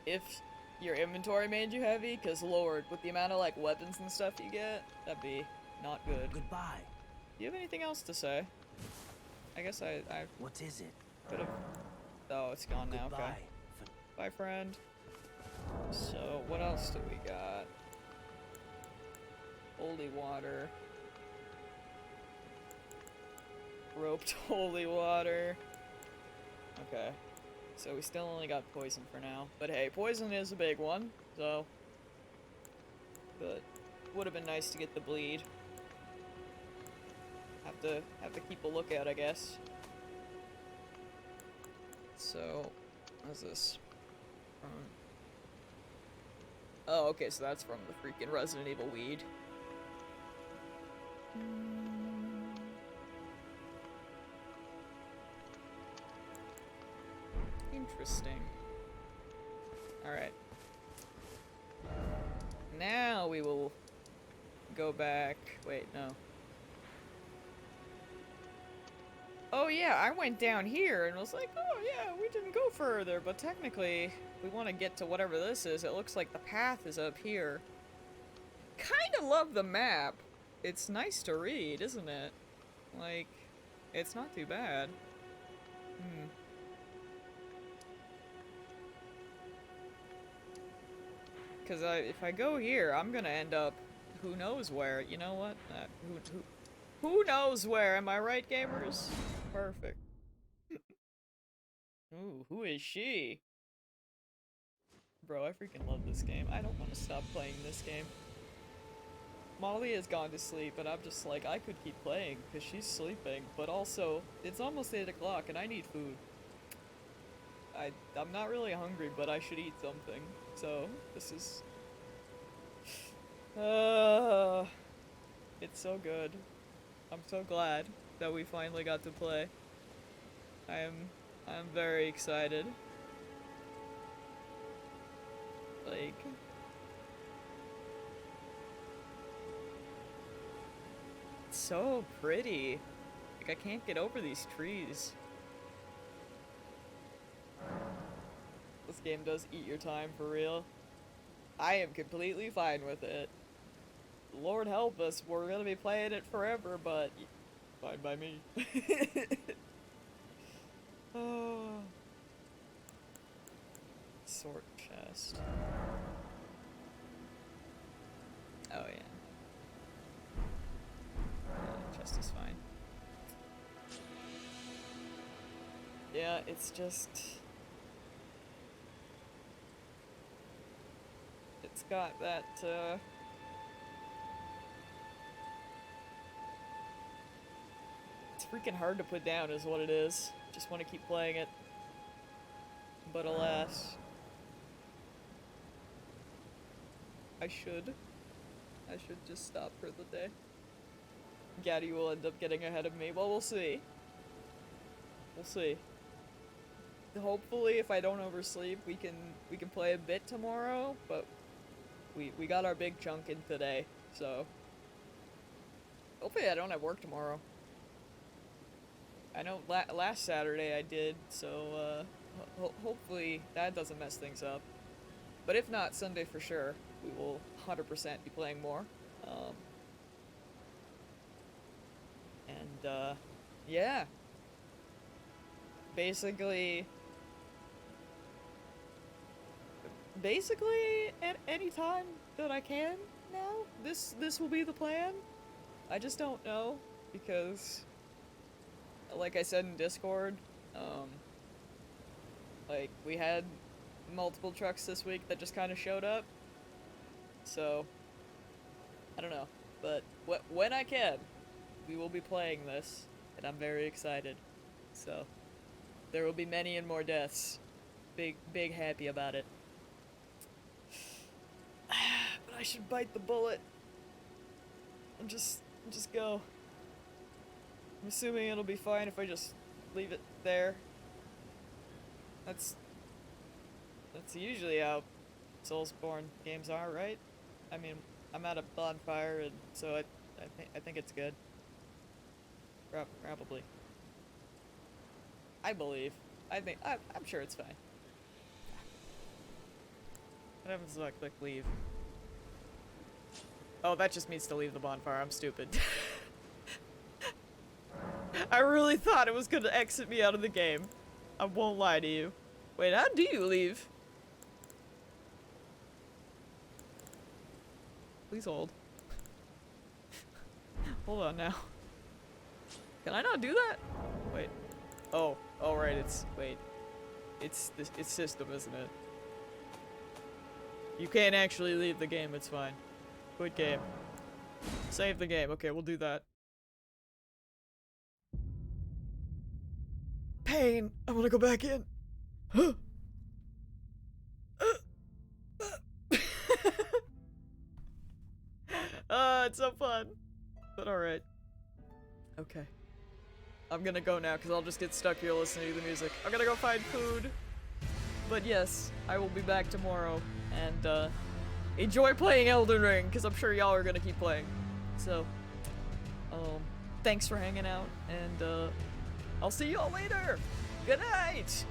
if your inventory made you heavy, because Lord, with the amount of, like, weapons and stuff you get, that'd be not good. Goodbye. Do you have anything else to say? I guess I What is it? could've... Oh, it's gone now, okay. Goodbye. Bye, friend. So, what else do we got? Holy water. Roped holy water. Okay. So we still only got poison for now. But hey, poison is a big one, so... But would have been nice to get the bleed. Have to keep a lookout, I guess. So, what's this? Oh, okay, so that's from the freaking Resident Evil weed. Interesting. Alright. Now we will go back. Wait, no. Oh yeah, I went down here and was like, oh yeah, we didn't go further, but technically, we want to get to whatever this is. It looks like the path is up here. Kinda love the map. It's nice to read, isn't it? Like, it's not too bad. Because if I go here, I'm gonna end up who knows where. You know what? Who knows where? Am I right, gamers? Perfect. Ooh, who is she? Bro, I freaking love this game. I don't want to stop playing this game. Molly has gone to sleep, and I'm just like, I could keep playing because she's sleeping, but also, it's almost 8 o'clock and I need food. I'm not really hungry, but I should eat something. So, this is... it's so good. I'm so glad that we finally got to play. I'm very excited. Like... It's so pretty. Like, I can't get over these trees. This game does eat your time for real. I am completely fine with it. Lord help us, we're gonna be playing it forever, but fine by me. Oh. Sword chest. Oh yeah. Chest is fine. Yeah, it's just... It's got that, It's freaking hard to put down is what it is. Just want to keep playing it. But alas. I should just stop for the day. Gaddy will end up getting ahead of me. Well, we'll see. We'll see. Hopefully, if I don't oversleep, we can play a bit tomorrow. But we got our big chunk in today, so hopefully I don't have work tomorrow. I know last Saturday I did, so hopefully that doesn't mess things up. But if not, Sunday for sure, we will 100% be playing more. Yeah. Basically at any time that I can now, this will be the plan. I just don't know, because like I said in Discord, like, we had multiple trucks this week that just kind of showed up, so I don't know, but when I can, we will be playing this, and I'm very excited. So there will be many and more deaths. Big happy about it. But I should bite the bullet and just go. I'm assuming it'll be fine if I just leave it there. That's usually how Soulsborne games are, right? I mean, I'm at a bonfire, and so I think it's good. Probably. I believe. I'm sure it's fine. What happens if I click leave? Oh, that just means to leave the bonfire. I'm stupid. I really thought it was gonna exit me out of the game. I won't lie to you. Wait, how do you leave? Please hold. Hold on now. Can I not do that? Wait. Oh, right, it's system, isn't it? You can't actually leave the game, it's fine. Quit game. Save the game. Okay, we'll do that. Pain! I wanna go back in. It's so fun. But alright. Okay. I'm gonna go now, because I'll just get stuck here listening to the music. I'm gonna go find food. But yes, I will be back tomorrow, and enjoy playing Elden Ring, because I'm sure y'all are gonna keep playing. So, thanks for hanging out, and I'll see y'all later! Good night!